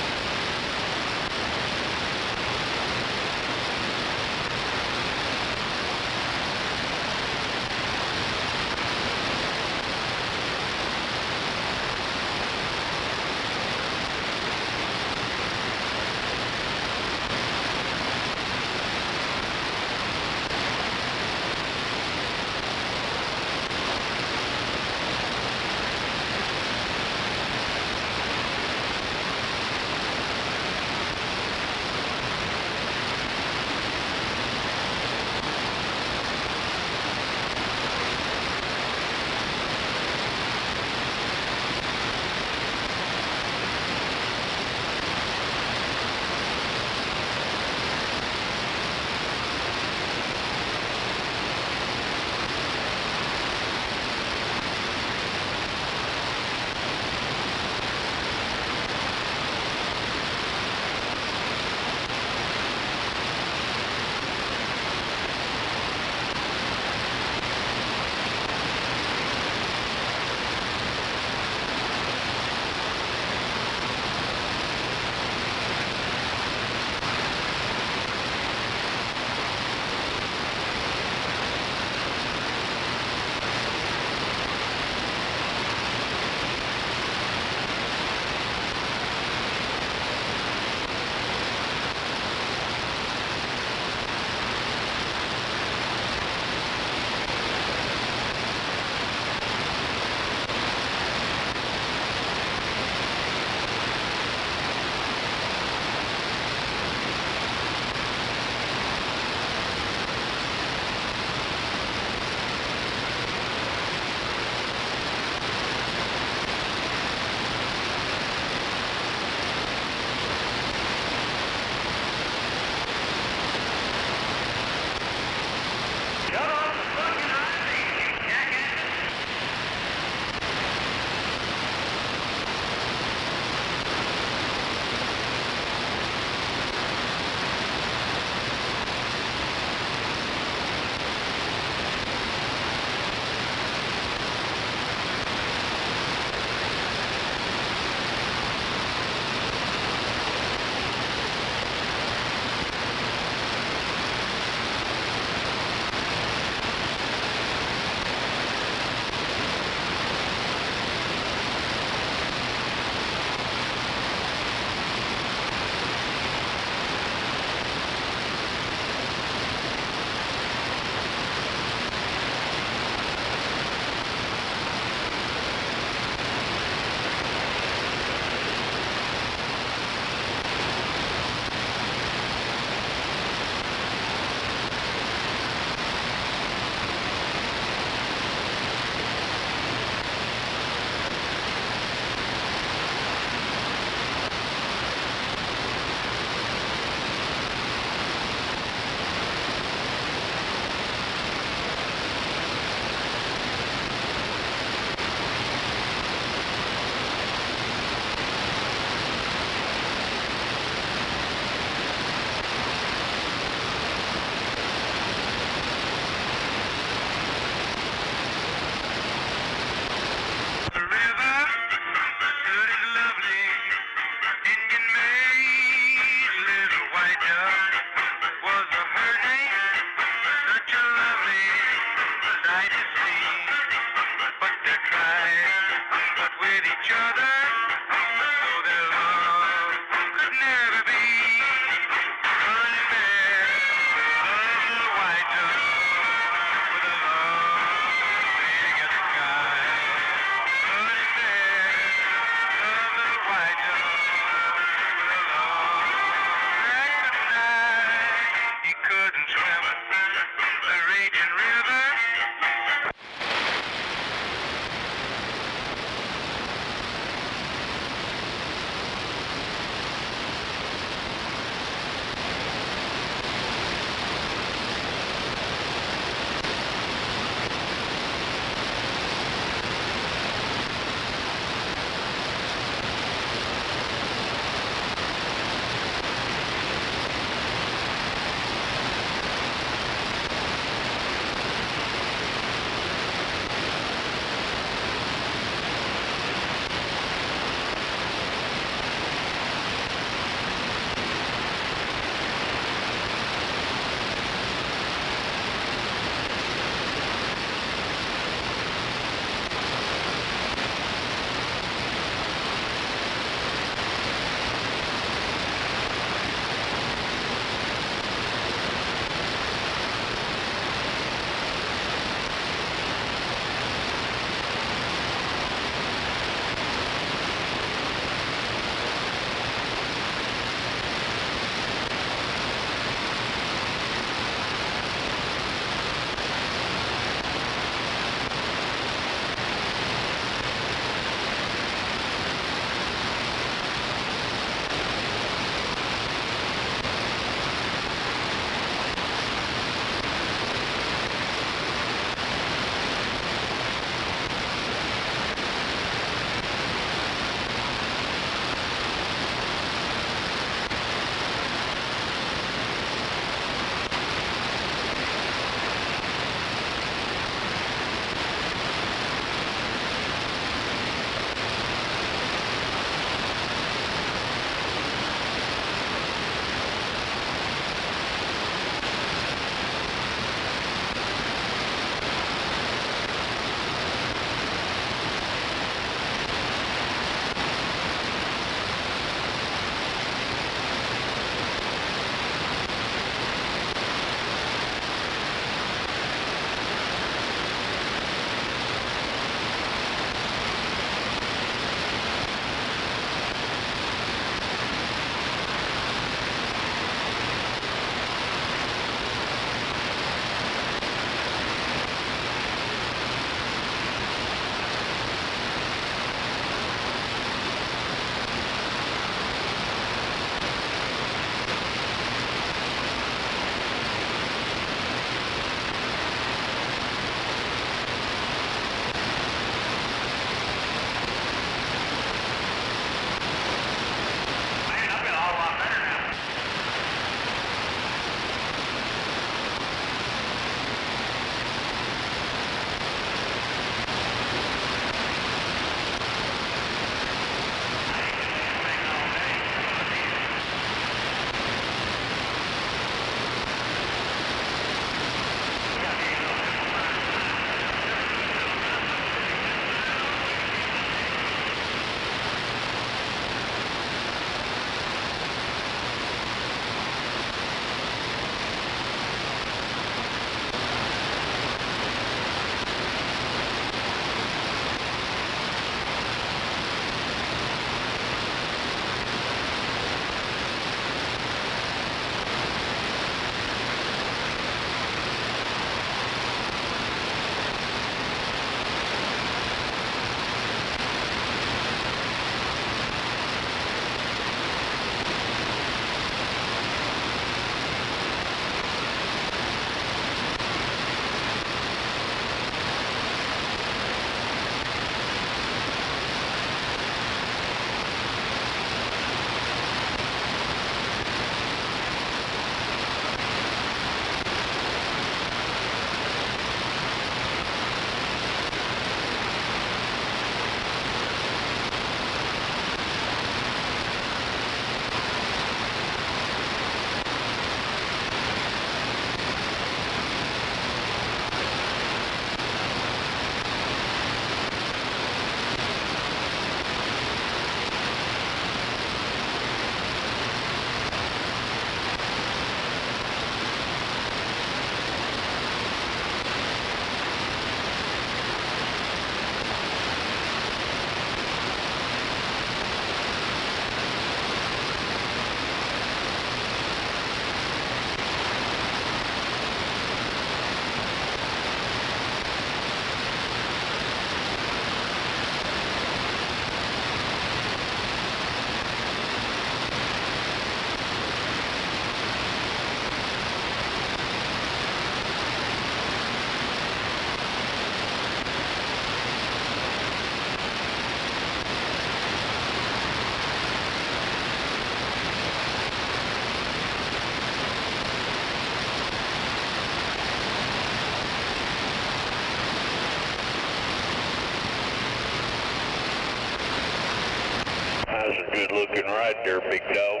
good looking right there, big dog.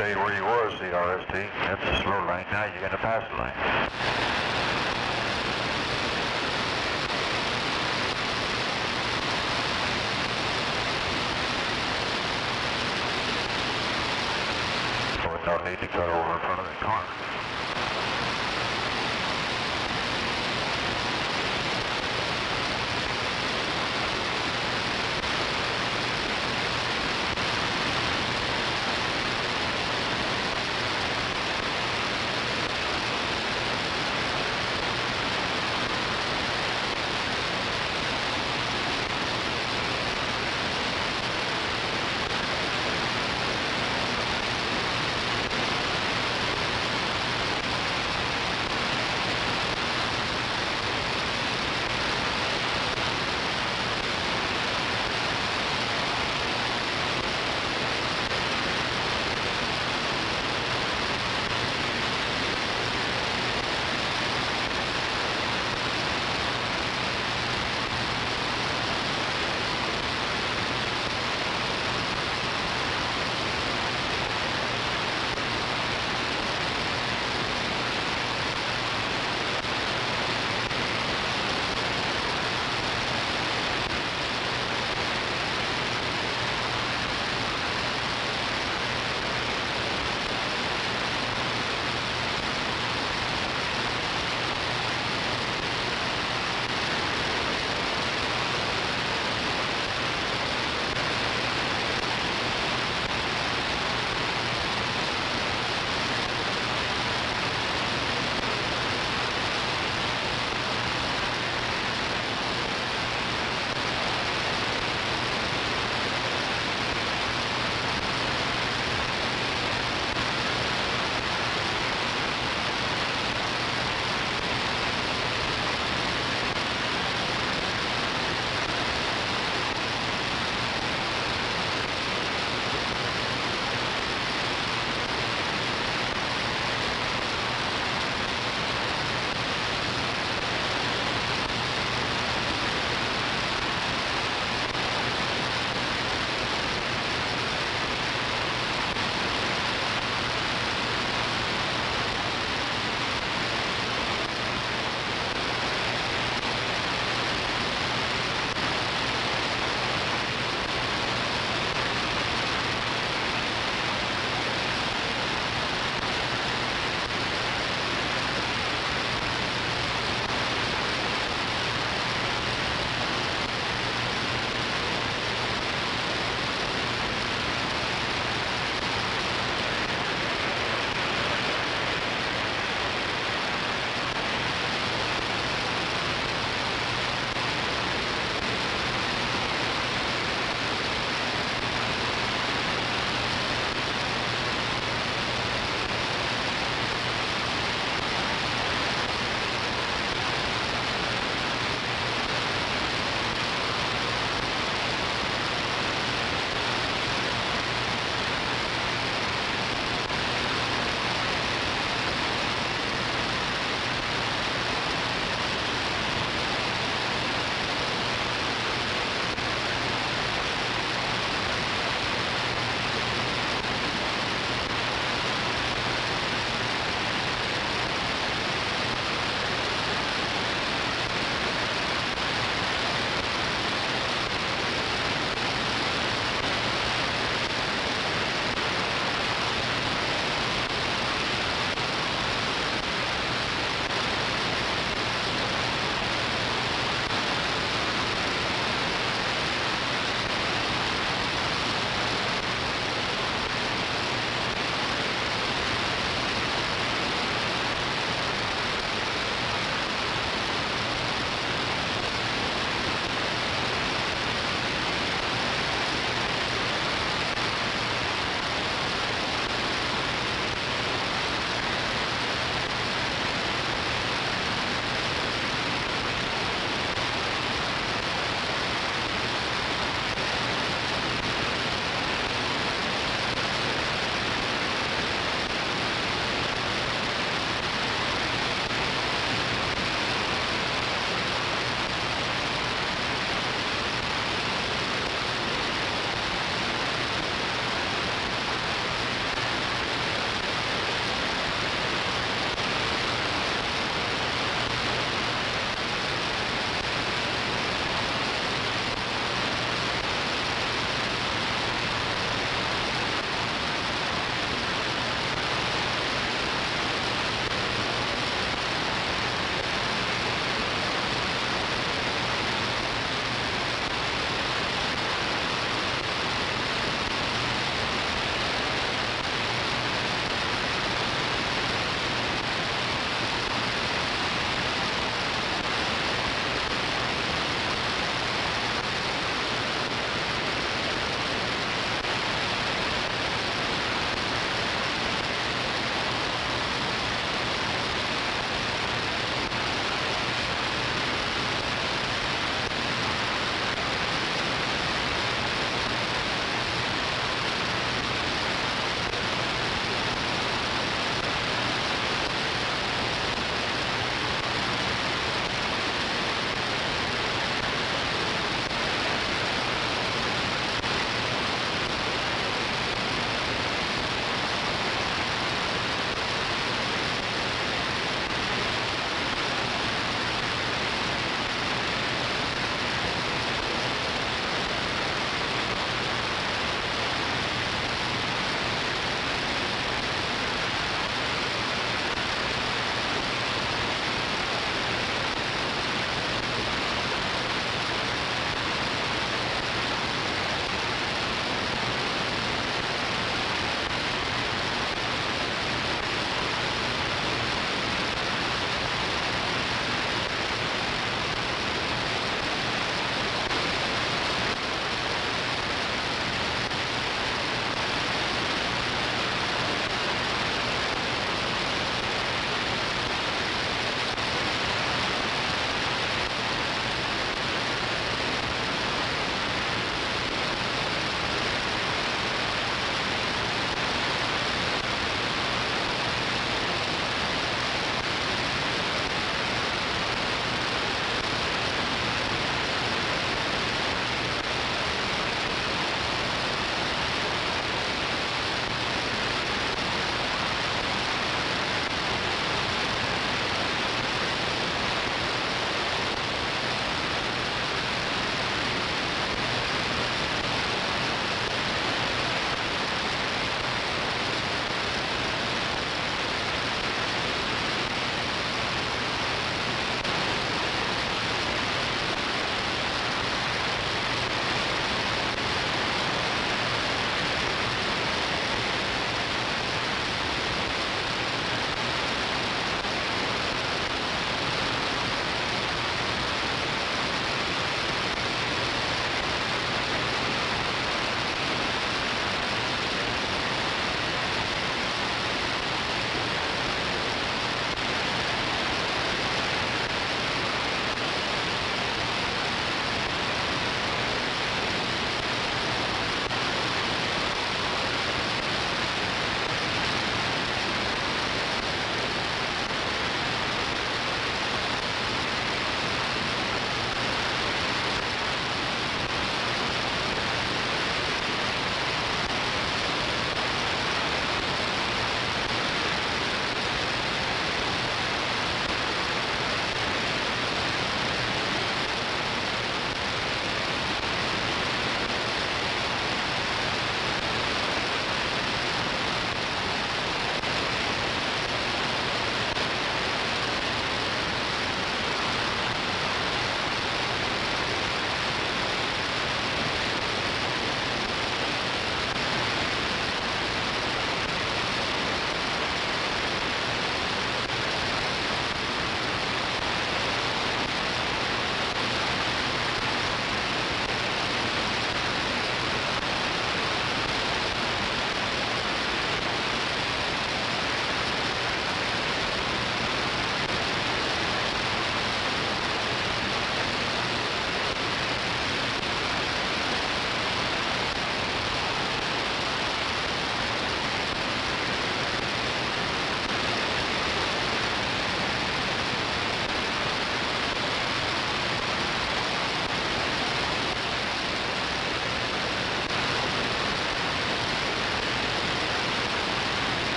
stayed where you was, CRST. That's a slow lane. Now you're in the fast lane. So we don't need to cut over in front of the car.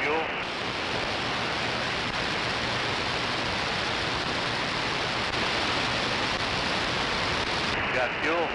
fuel? Got fuel?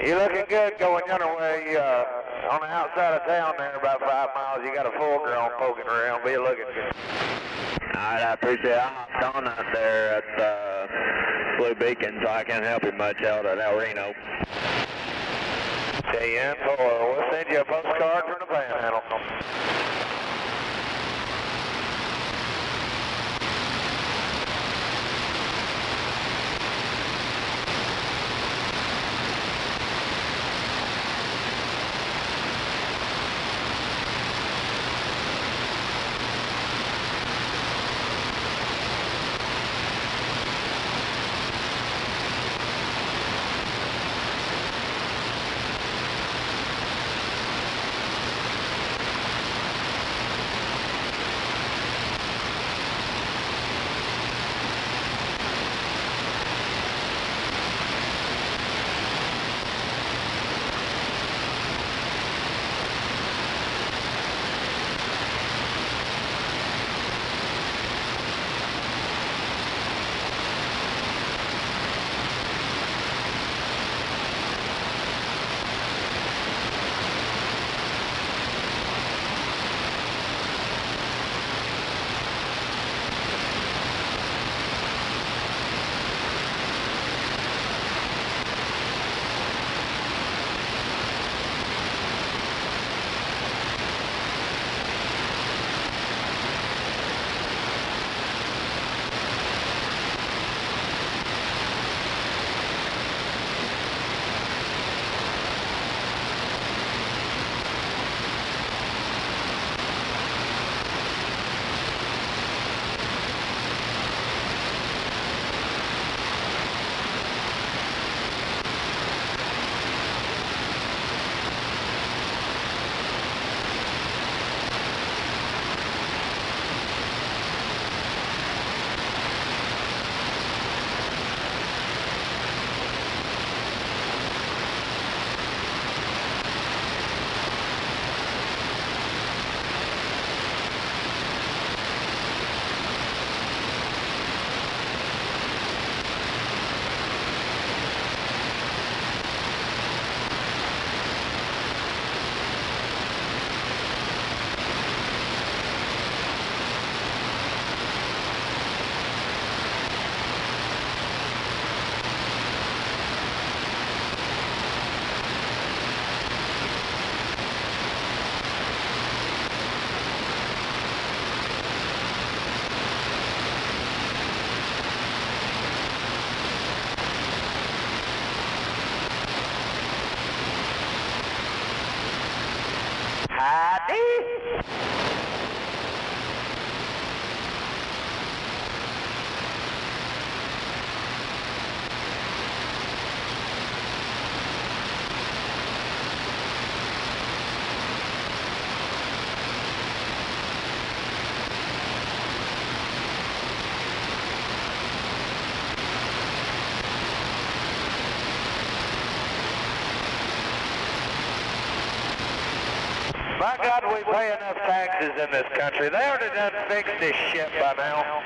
You're looking good going your way. On the outside of town there, about 5 miles, you got a full-grown poking around, but you're looking good. Alright, I appreciate it. I hopped on out there at Blue Beacon, so I can't help you much out at El Reno. JN4, we'll send you a postcard from the Panhandle. By God, we pay enough taxes in this country. They ought to done fix this shit by now.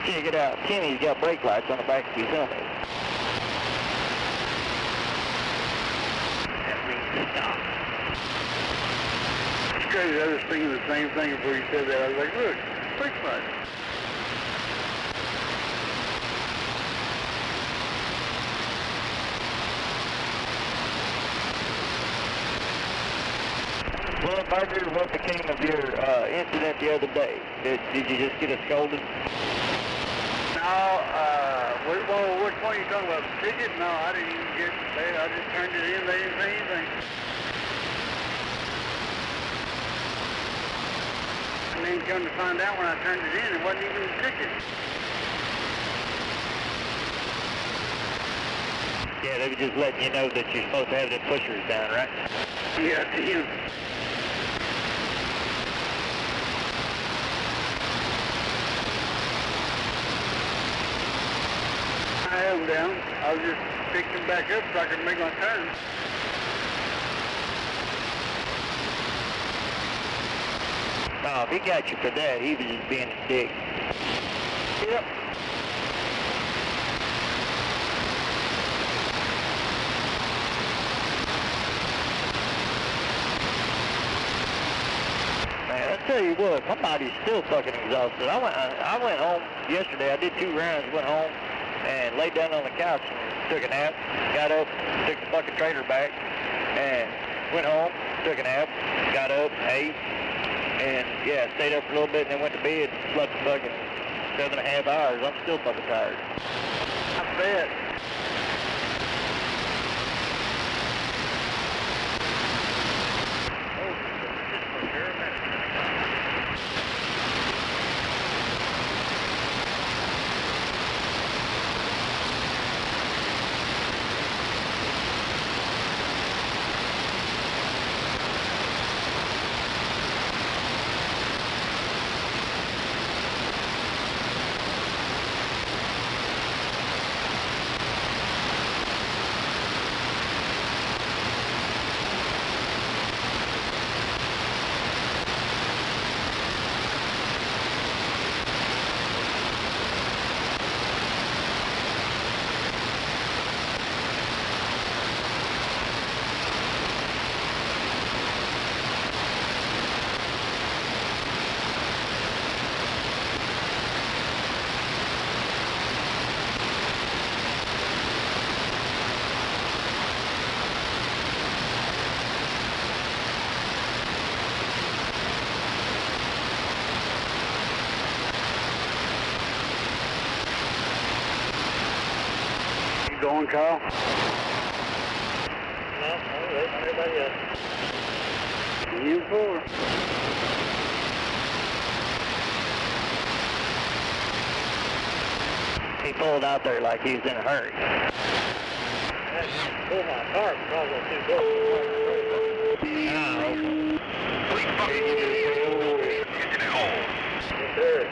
Check it out. Timmy's got brake lights on the back of his helmet. That means stop. It's crazy. I was thinking the same thing before you said that. I was like, look, brake lights. Well, Barker, what became of your incident the other day? Did you just get a scolding? No, well, which one are you talking about? The ticket? No, I didn't even get that. I just turned it in. They didn't say anything. And then come to find out when I turned it in, it wasn't even a ticket. Yeah, they were just letting you know that you're supposed to have the pushers down, right? Yeah, to him. I have them down. I was just picking them back up so I could make my turn. No, if he got you for that, he was just being a dick. Yep. Man, I tell you what, my body's still fucking exhausted. I went home yesterday. I did 2 rounds, went home and laid down on the couch and took a nap. Got up, took the fucking trailer back, and went home, took a nap, got up, ate, and yeah, stayed up for a little bit and then went to bed, slept fucking 7.5 hours. I'm still fucking tired. I bet. Going, Kyle? No, not everybody else. You 4. He pulled out there like he was in a hurry. Pull my car because I was too close. Yes, sir.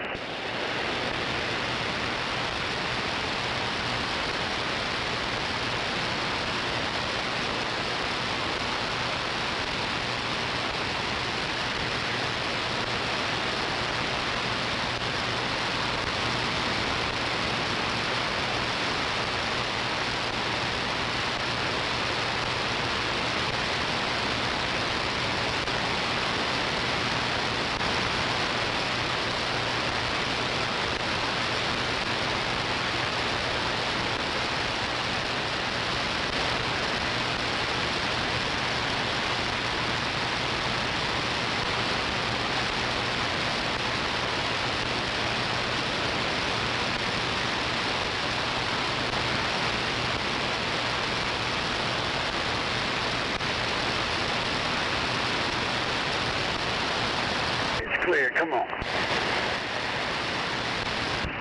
Clear, come on.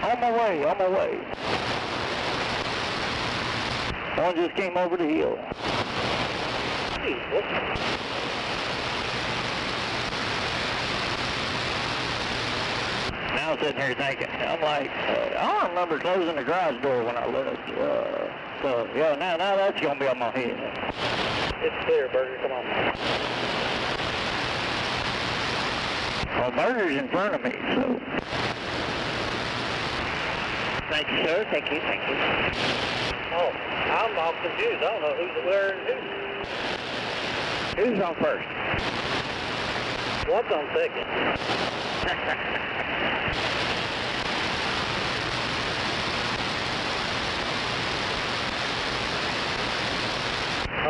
On my way, on my way. One just came over the hill. Now I'm sitting here thinking, I'm like, I don't remember closing the garage door when I left. So, yeah, now that's going to be on my head. It's clear, Burger. Come on. Well, Burger's in front of me, so. Thank you, sir. Thank you. Thank you. Oh, I'm all confused. I don't know who's where and who. Who's on first? What's on second?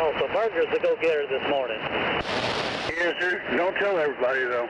Oh, so Burger's the go-getter this morning. Yes, sir. Don't tell everybody, though.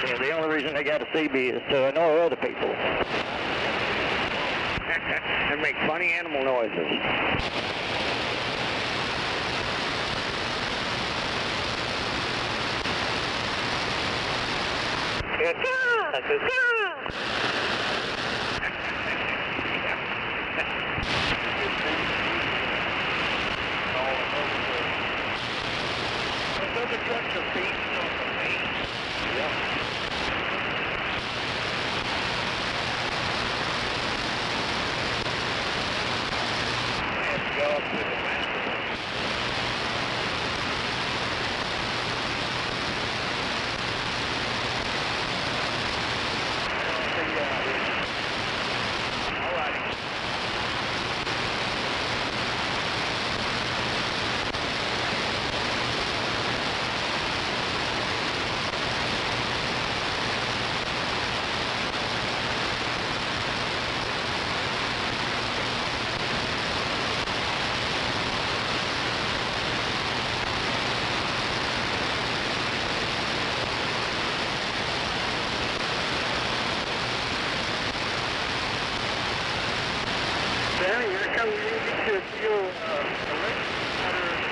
Yeah, the only reason they got a CB is to annoy other people. And make funny animal noises. Other trucks are beating on the main. Yeah. Go up to the master. All righty. Danny, here comes you get your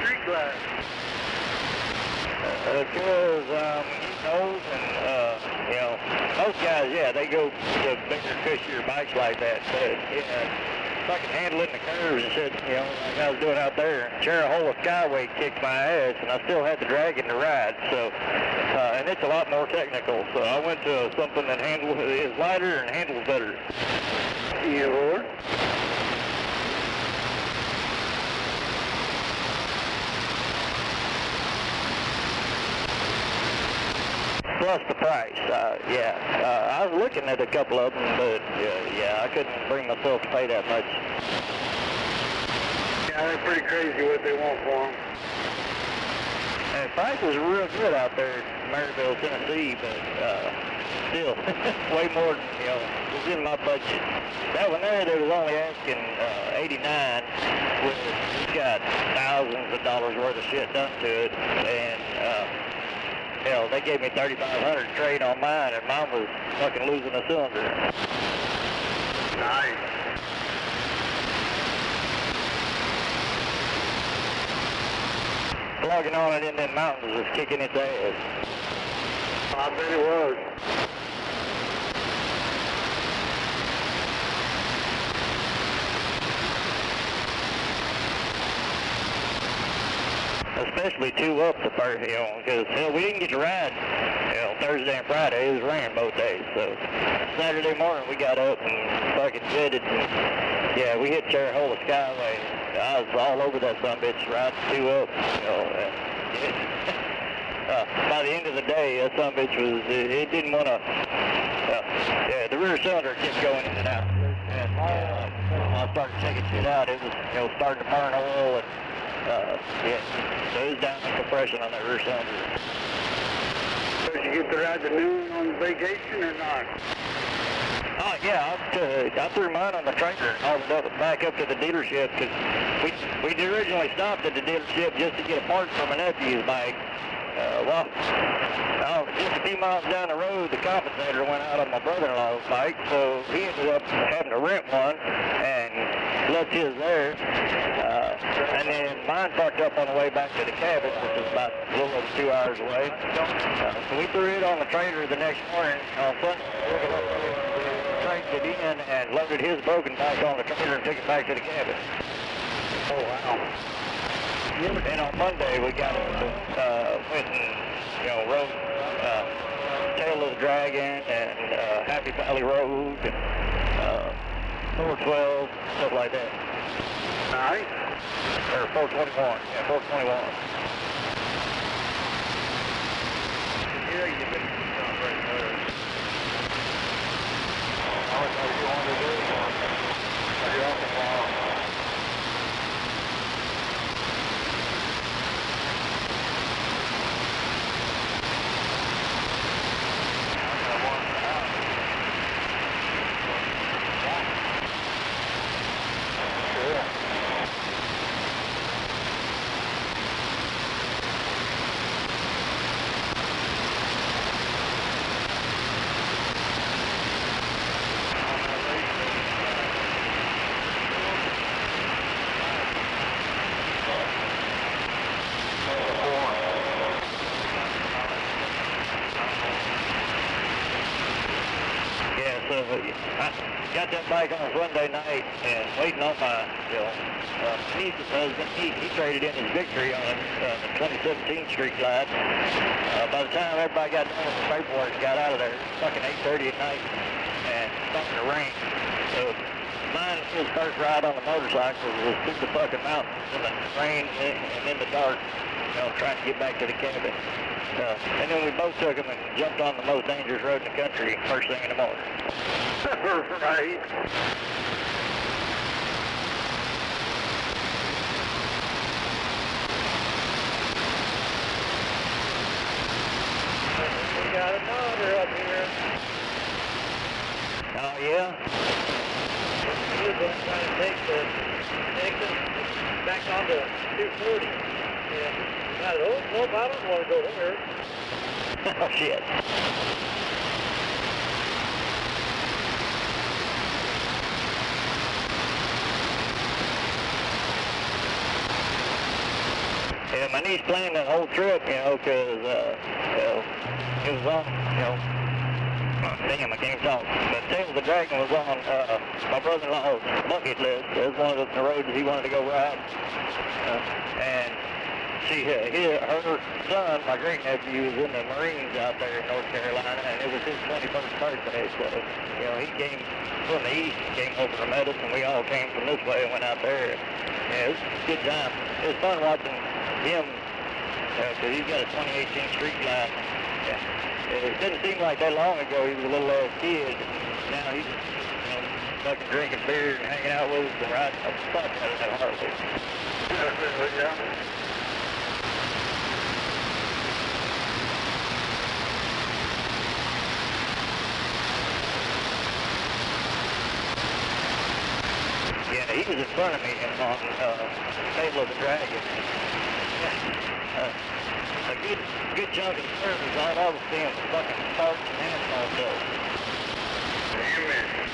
street glass. Because he knows, and you know, most guys, yeah, they go to bigger, cushier bikes like that. But if I could handle it in the curves and shit, you know, like I was doing out there, Cherahole Skyway kicked my ass, and I still had to drag it in the ride. So, and it's a lot more technical. So I went to something that is lighter and handles better. Yeah, Lord. Plus the price, yeah. I was looking at a couple of them, but yeah, I couldn't bring myself to pay that much. They're pretty crazy what they want for them. And prices are real good out there in Maryville, Tennessee, but still, way more than, you know, was in my budget. That one there, they was only asking $89, which has got thousands of dollars worth of shit done to it, and hell, they gave me $3,500 trade on mine, and mine was fucking losing a cylinder. Nice. Logging on it in them mountains was kicking its ass. I bet it was. Especially 2 up the first, you know, because we didn't get to ride, you know, Thursday and Friday. It was raining both days. So Saturday morning we got up and fucking jetted. And, yeah, we hit Terrahola Skyway. I was all over that sumbitch riding 2 up, you know. By the end of the day, that sumbitch was, it didn't want to, yeah, the rear cylinder kept going in and out. And when I started checking shit out, it was, you know, starting to burn oil and, yeah, so it was down in compression on that rear cylinder. Did you get to ride the noon on vacation or not? Oh, yeah, I threw mine on the trailer and hauled it back up to the dealership because we originally stopped at the dealership just to get a part for my nephew's bike. Well, just a few miles down the road, the compensator went out on my brother-in-law's bike, so he ended up having to rent one and left his there. And then mine parked up on the way back to the cabin, which is about a little over 2 hours away. So we threw it on the trailer the next morning on Sunday. Traded it in and loaded his broken bike on the trailer and took it back to the cabin. Oh, wow. And on Monday we got went and, you know, rode Tail of the Dragon and Happy Valley Road and 412, stuff like that. Nice. Or 421, yeah, 421. Yeah, you been down right there. What are you want to do? Are you off the wall? I got that bike on a Sunday night and waiting on my, you know, niece's husband. He traded in his victory on the 2017 Street Glide. By the time everybody got done with the paperwork and got out of there, it was fucking 8:30 at night and it started to rain. So mine, his first ride on the motorcycle was through the fucking mountains in the rain and in the dark, you know, trying to get back to the cabin. And then we both took him and jumped on the most dangerous road in the country first thing in the morning. Right. We got another up here. Oh, yeah? We're going to try to take the Nixon back onto 240. And I said, oh, nope, I don't want to go there. Oh, shit. Yeah, my niece planned that whole trip, you know, because, you know, it was on, you know, damn, I can't talk. But Tail of the Dragon was on my brother-in-law's bucket list. It was one of the roads he wanted to go ride. And her son, my great-nephew, was in the Marines out there in North Carolina, and it was his 21st birthday. So, you know, he came from the east, came over to meet us, and we all came from this way and went out there. Yeah, it was a good time. It was fun watching him, because he's got a 2018 Street Glide. Yeah. It didn't seem like that long ago he was a little ass kid. Now he's, you know, fucking drinking beer and hanging out with us and riding the fuck out of that Harley. Yeah, he was in front of me on the tail of the Dragon. A good chunk of the surface, all I was seeing was fucking sparks and asphalt though. Amen.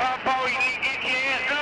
Papa, you need to get your hands up.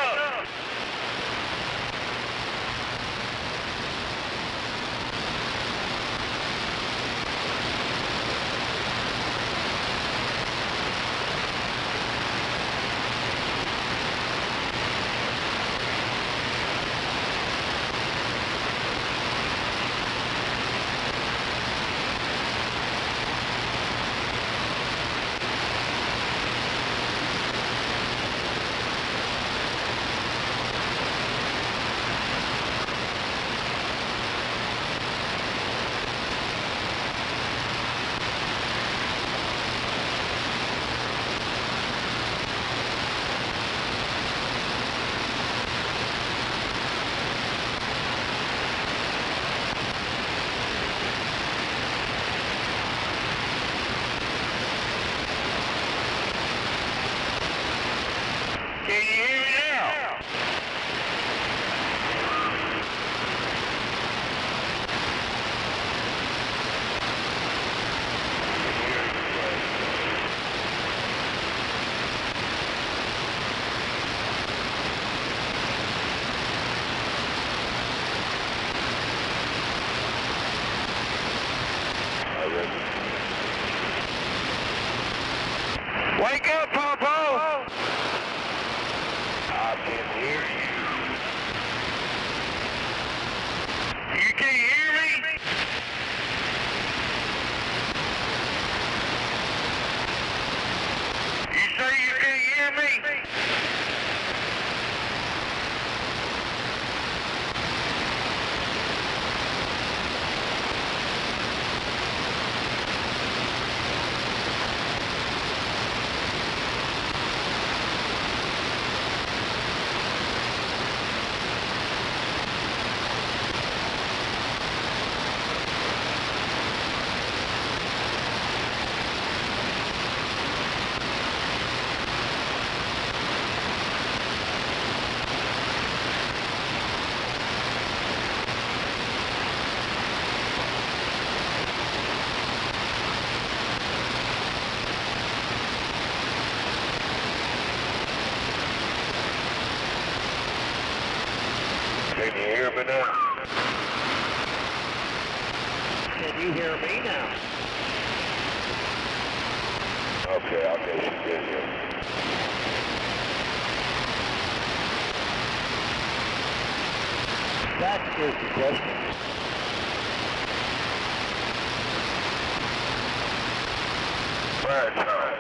Can you hear me now? Can you hear me now? Okay, I guess you can hear me. That is the question. Right side.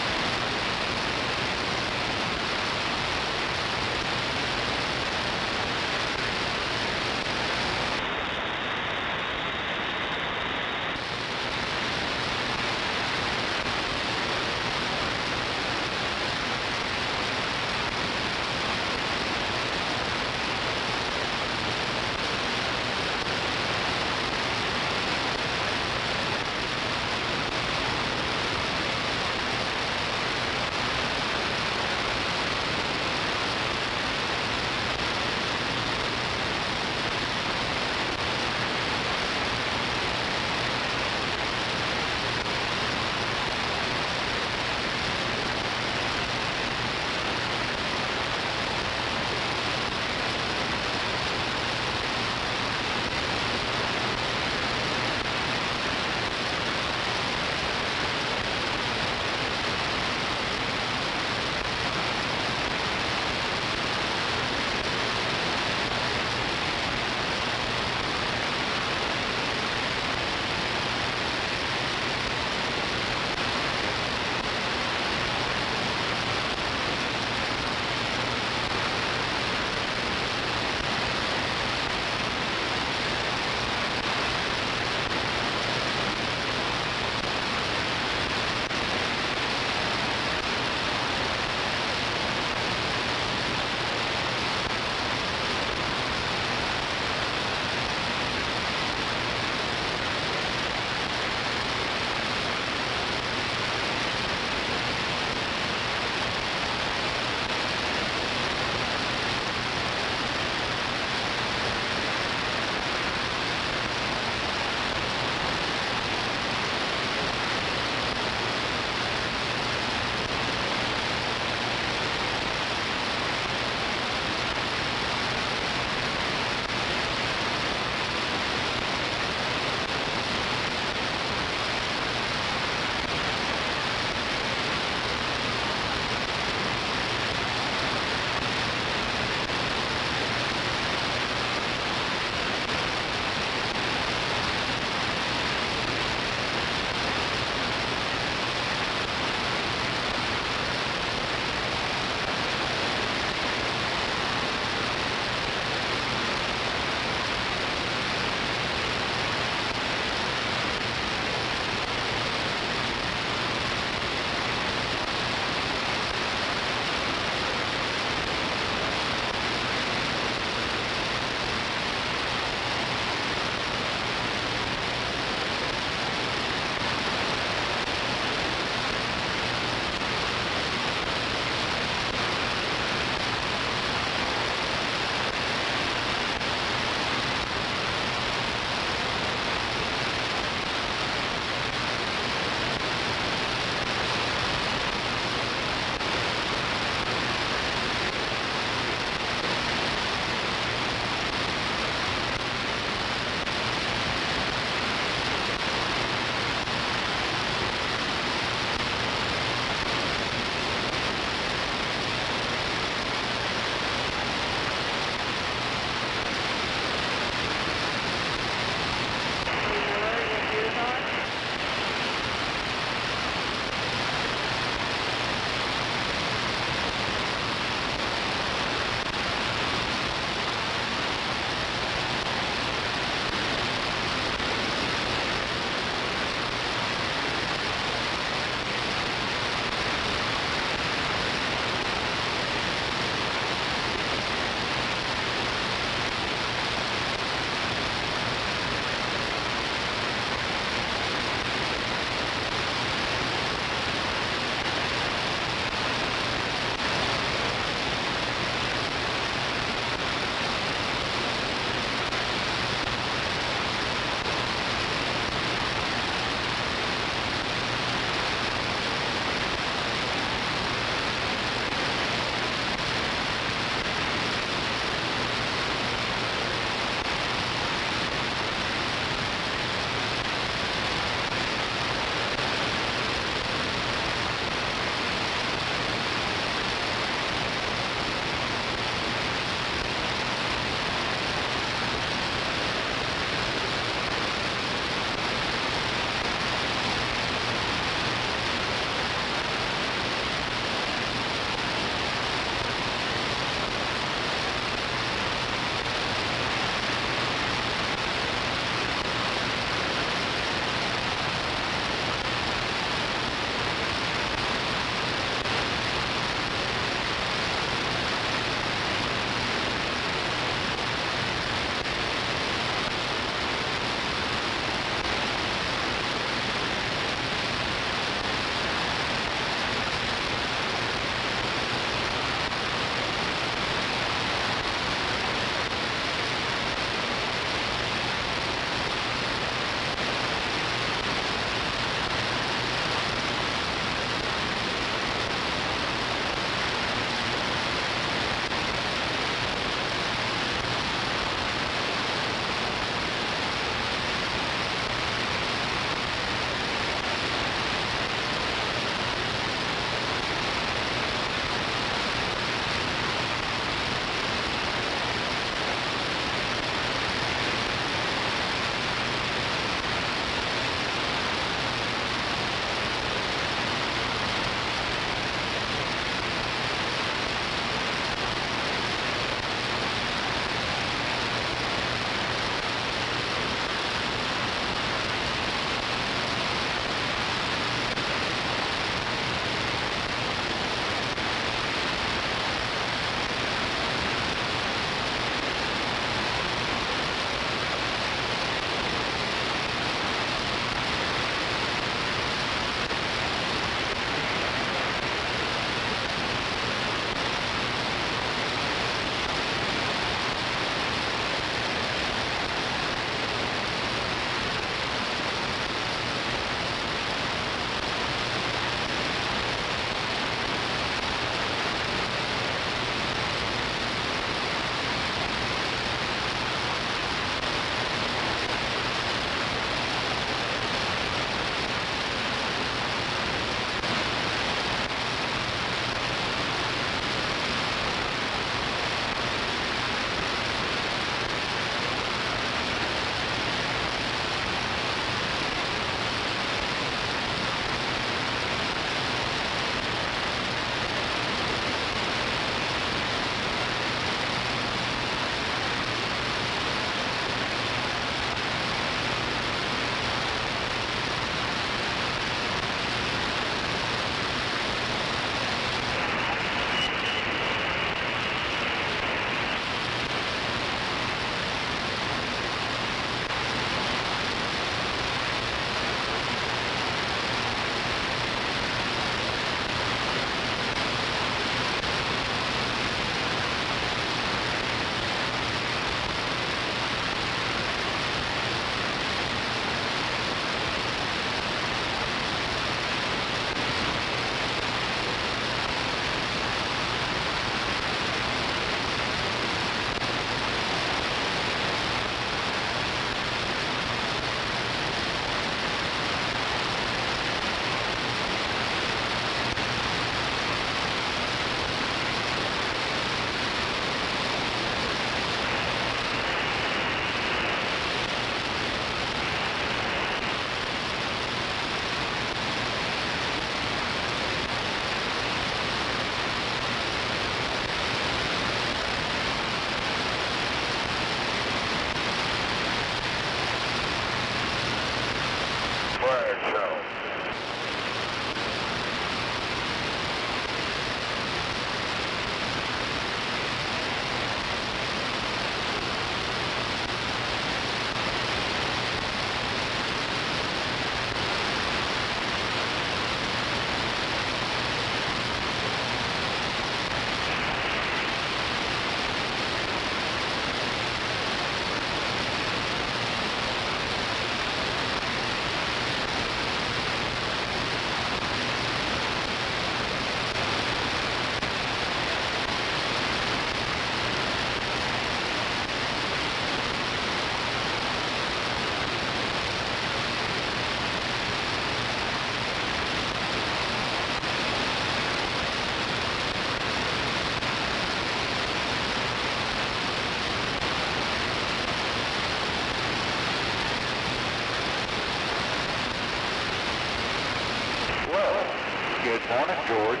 Morning, George.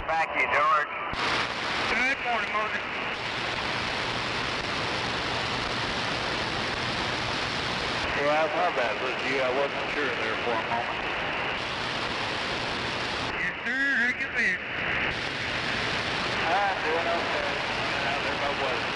Thank you, George. Good morning, Moses. Yeah, my bad, was you. I wasn't sure there for a moment. Yes, sir. How you been? I'm doing okay. There's no weather.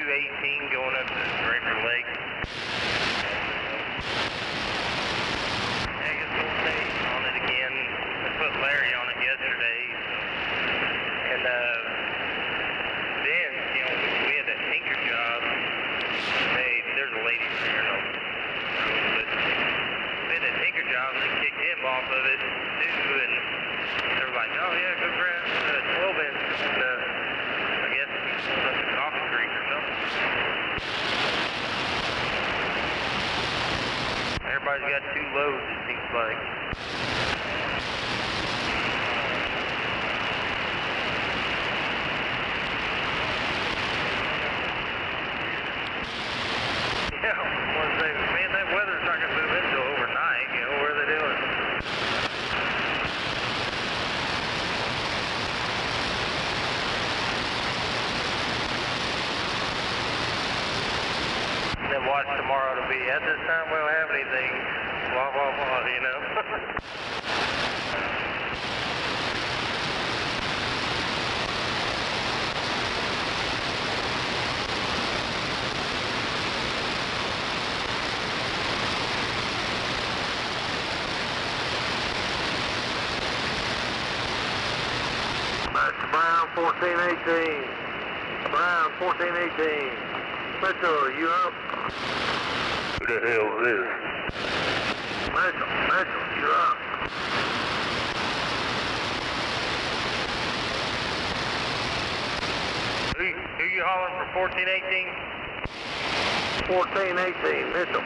218 going up to Draper Lake. I guess we'll stay on it again. I put Larry on it yesterday. And then, you know, we had that tinker job. Hey, there's a lady there, no. But we had that tinker job and they kicked him off of it too. And they were like, oh yeah, go grab 12 inch. And I guess that's a coffee creek or something. Everybody's got 2 loads, it seems like. Yeah, one say, man, that weather's not going to move into overnight. You know, what are they doing? Then watch tomorrow to be, at this time we don't have anything, blah, blah, blah, you know? Master Brown 1418. Brown 1418. Mitchell, you up? Who the hell is this? Mitchell, you up? Who you hollering for 1418? 1418, Mitchell.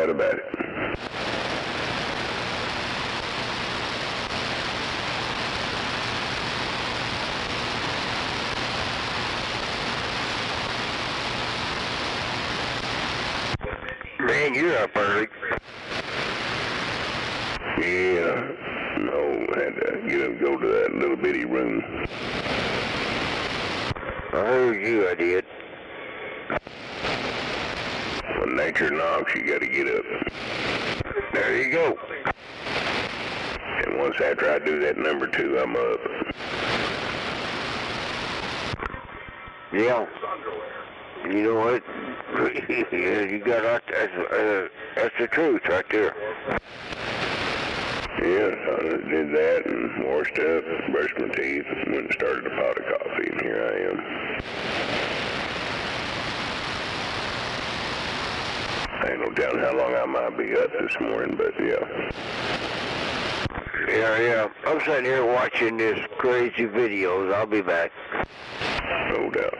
doubt about it. Man, you're up early. Yeah, no, had to get up and go to that little bitty room. I heard you, I did. When nature knocks, you gotta get up. There you go. And once after I do that number 2, I'm up. Yeah. You know what? Yeah, you got that's the truth right there. Yeah, I did that and washed up, brushed my teeth, and went and started a pot of coffee, and here I am. I ain't no telling how long I might be up this morning, but yeah. Yeah. I'm sitting here watching this crazy videos. I'll be back. No doubt.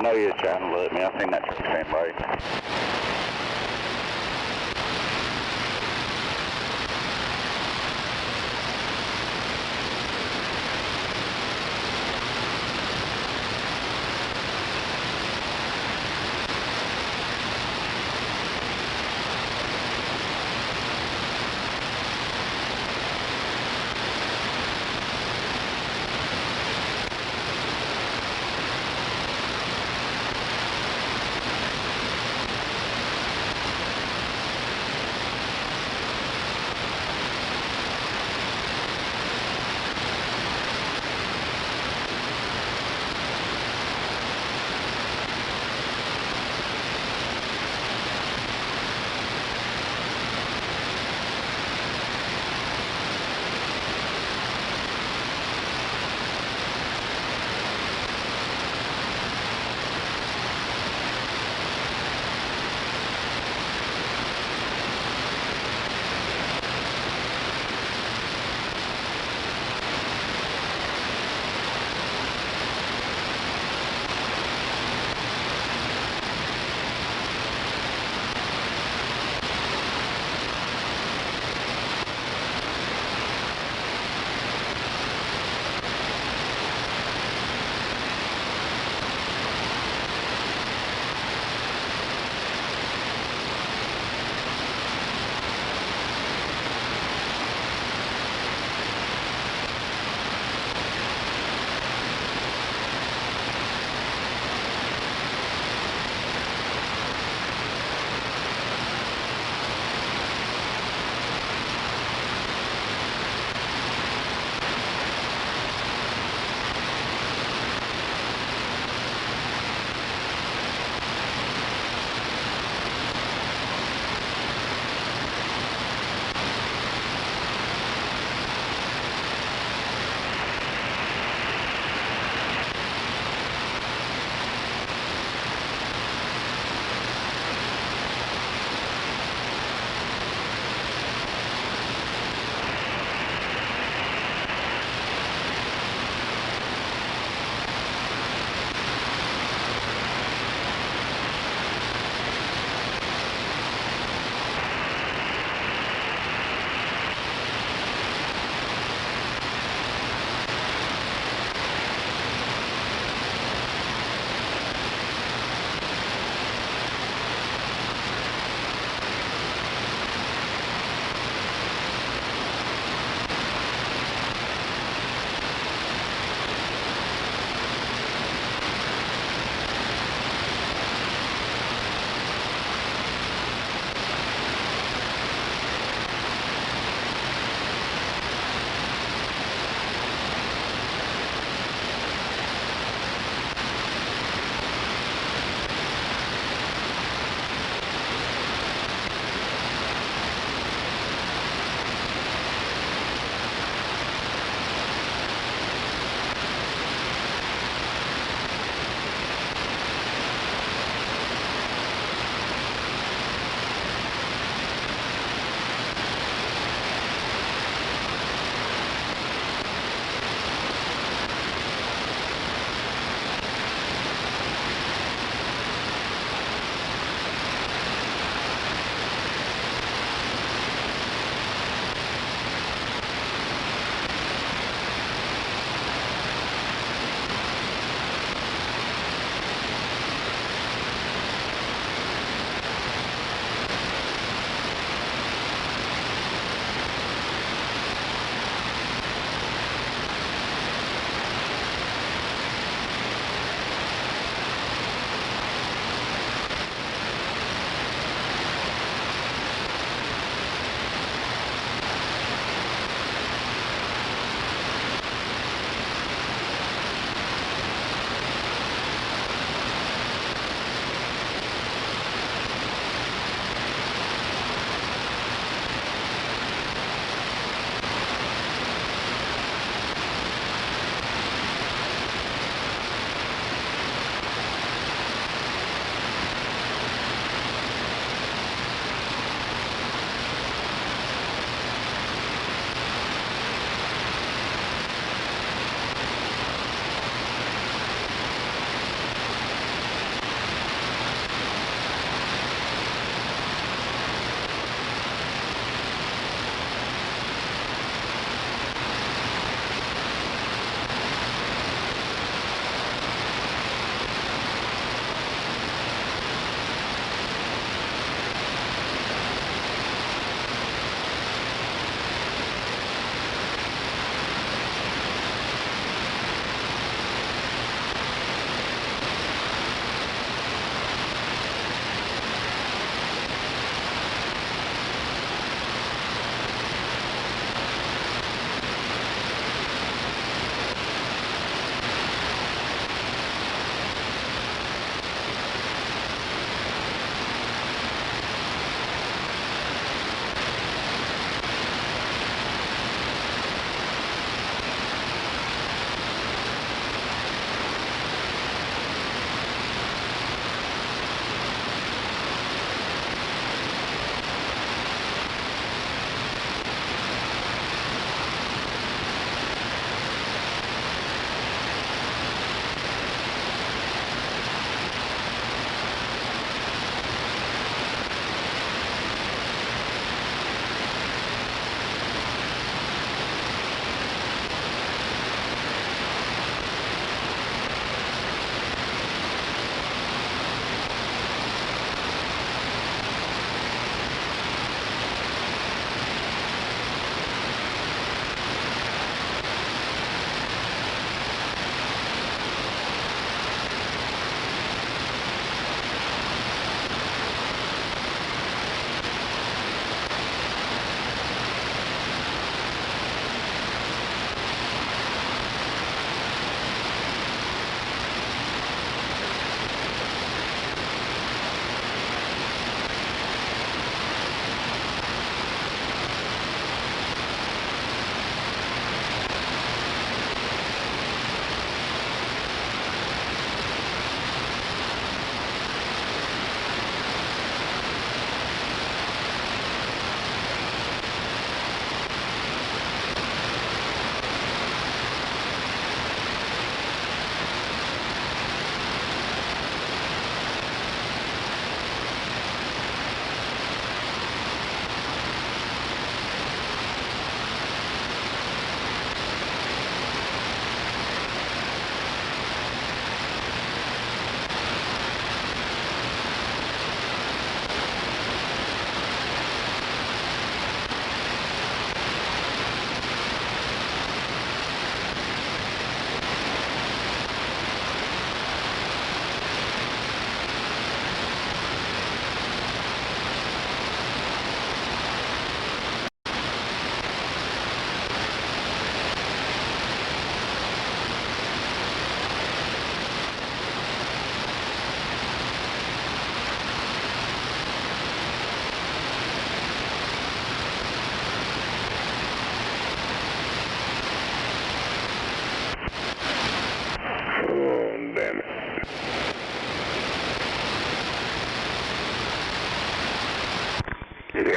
I know you're trying to look me. I've seen that truck stand by.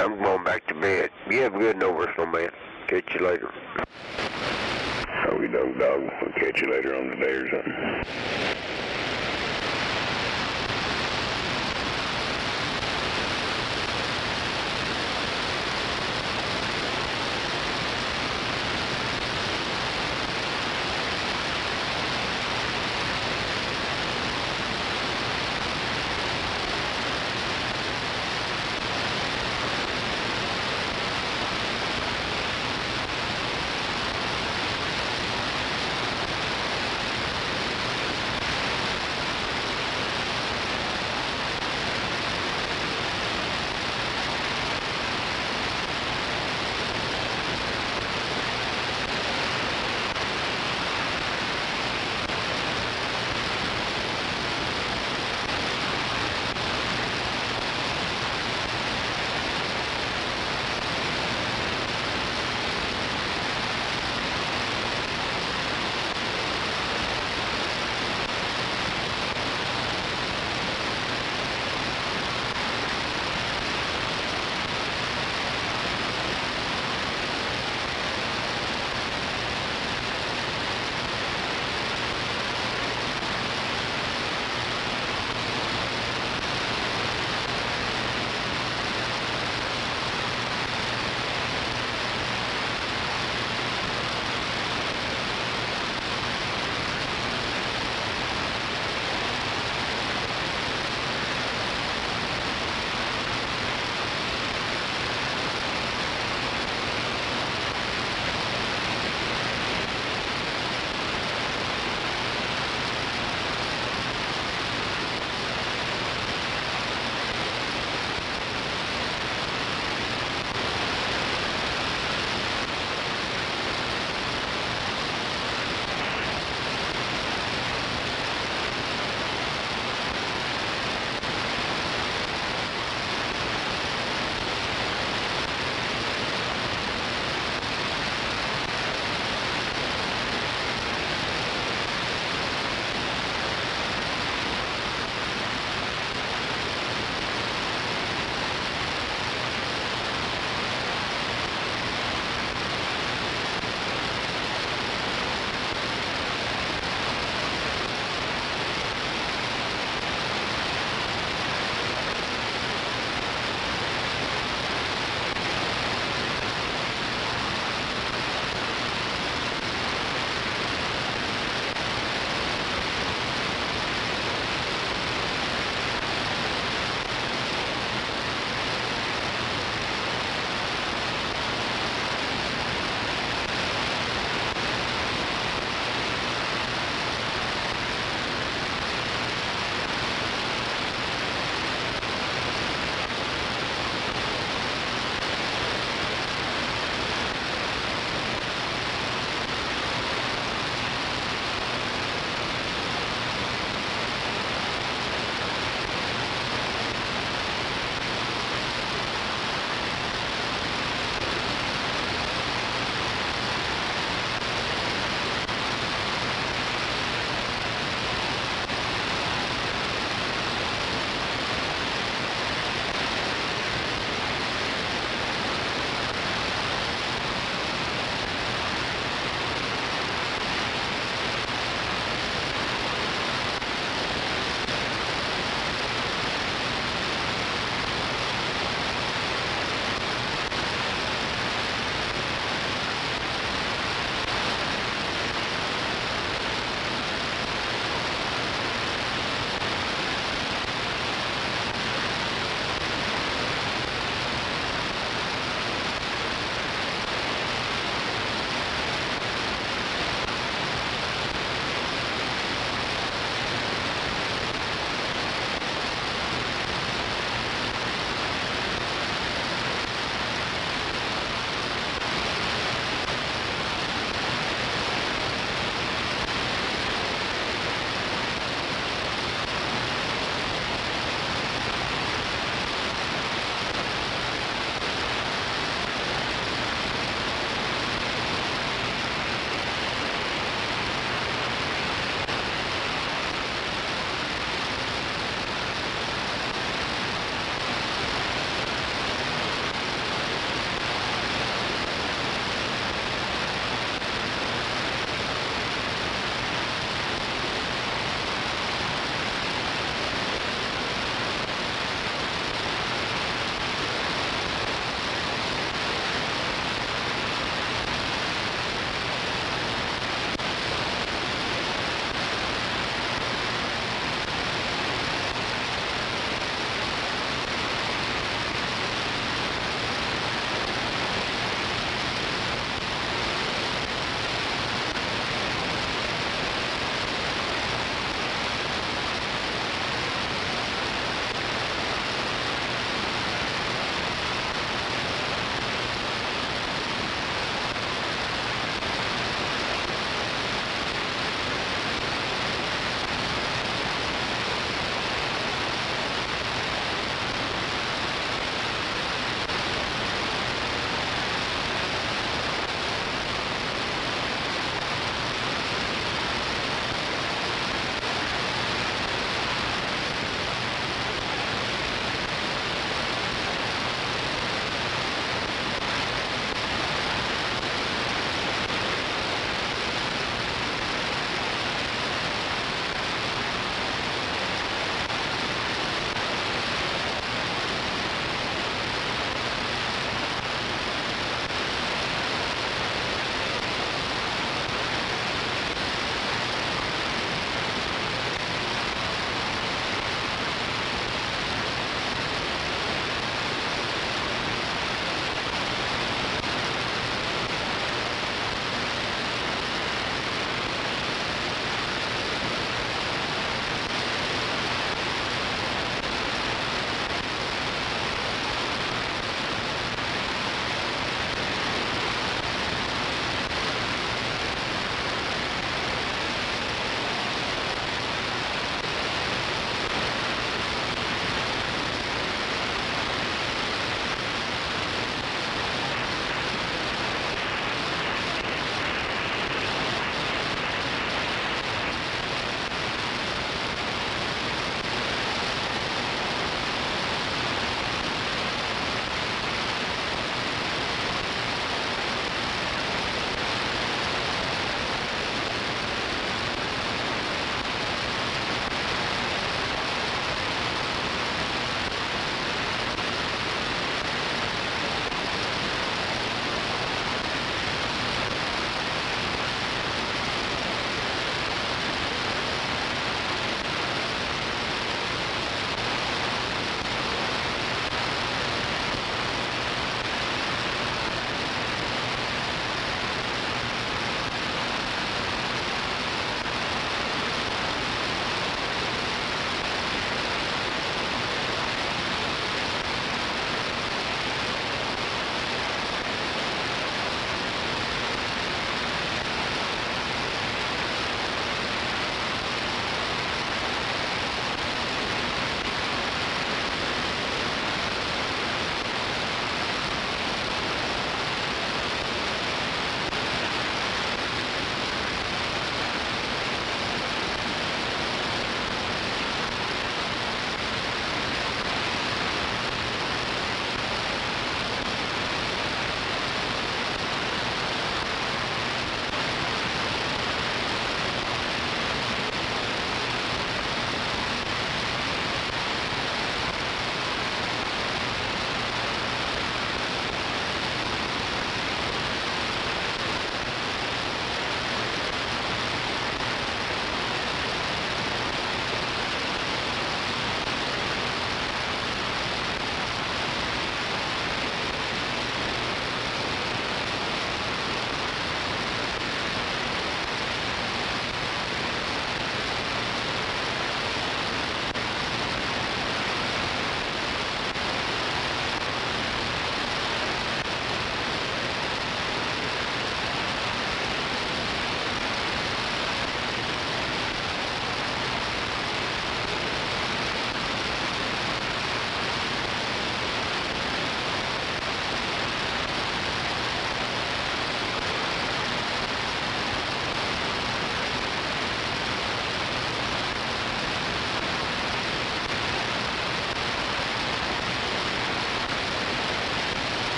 Yeah, I'm going back to bed. You have a good night, over, man. Catch you later. How we done, dog? We'll catch you later on the day or something.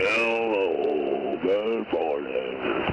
Hello, good morning.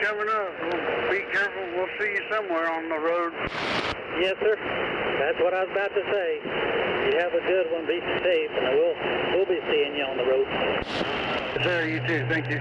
coming up. Be careful. We'll see you somewhere on the road. Yes, sir. That's what I was about to say. You have a good one. Be safe, and we'll be seeing you on the road. Sir, you too. Thank you.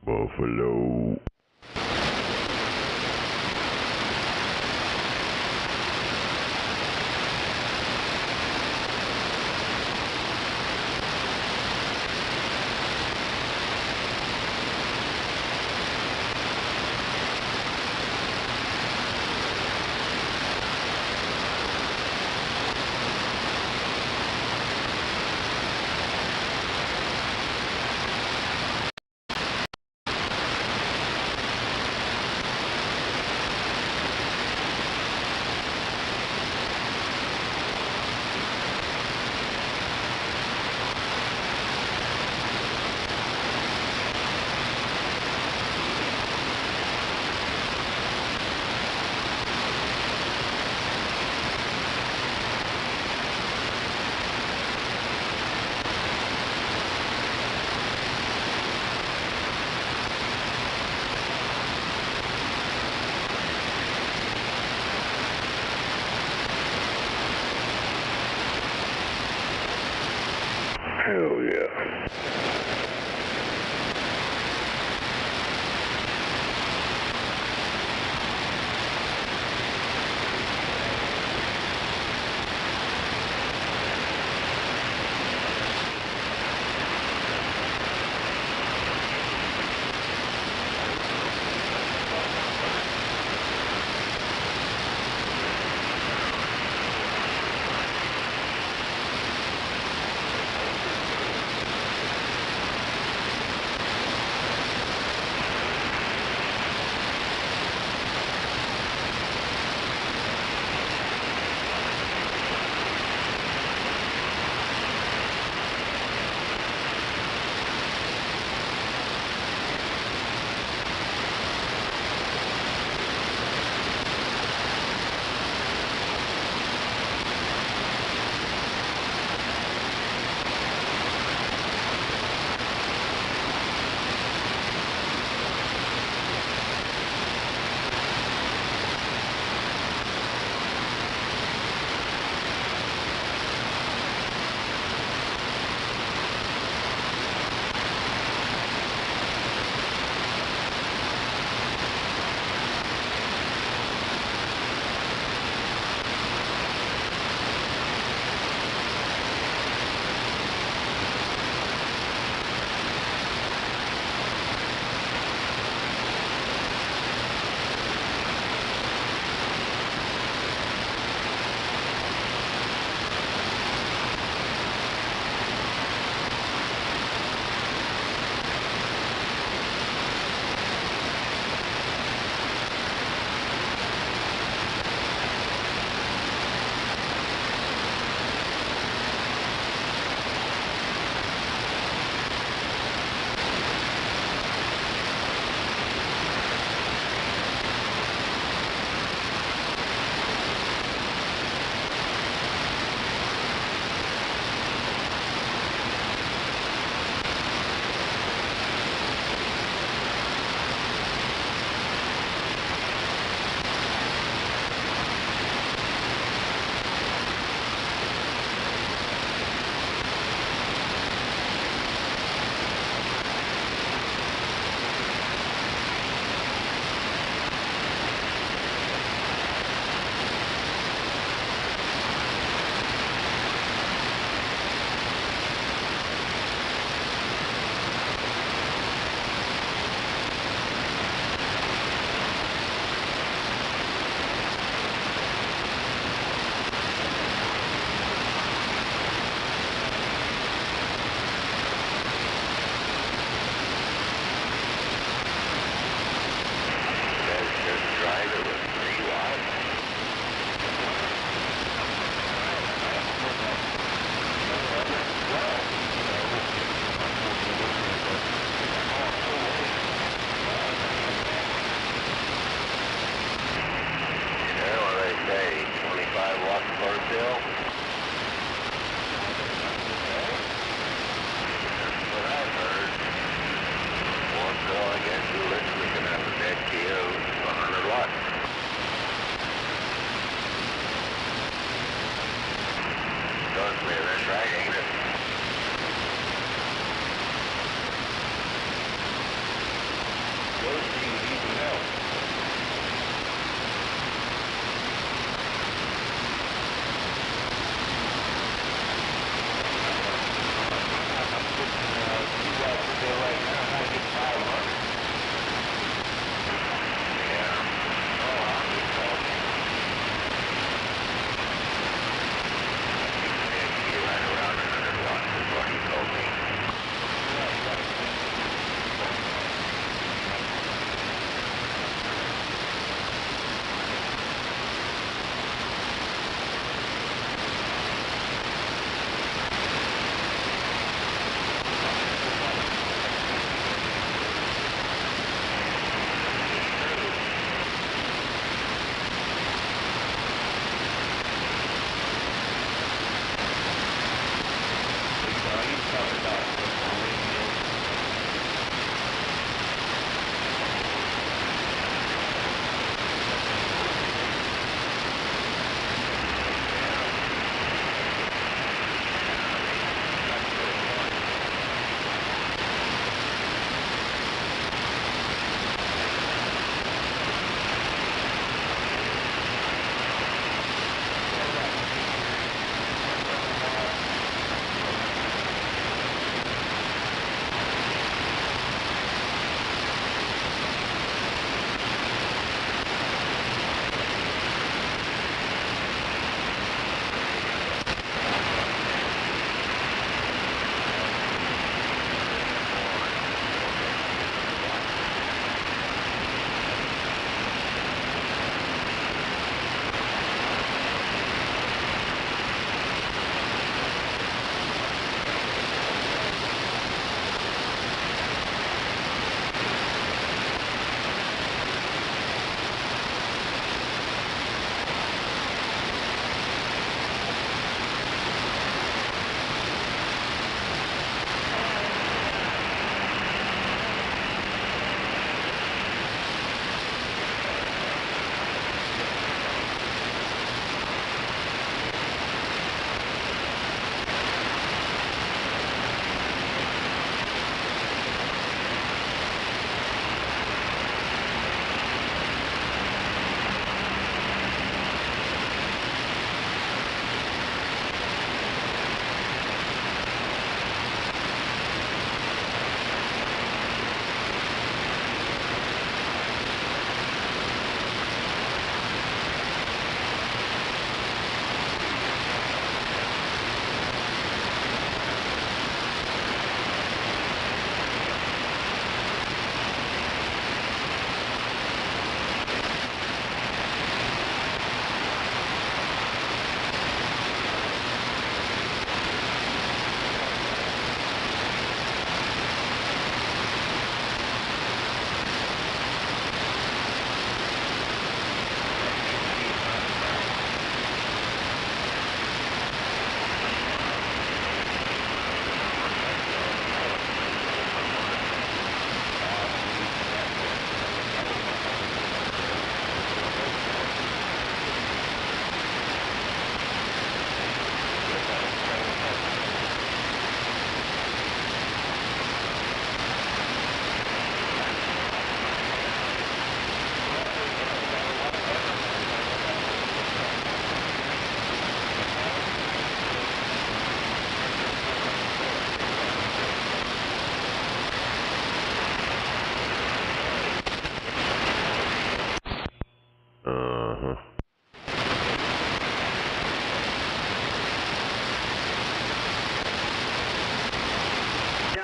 Buffalo. Hell yeah.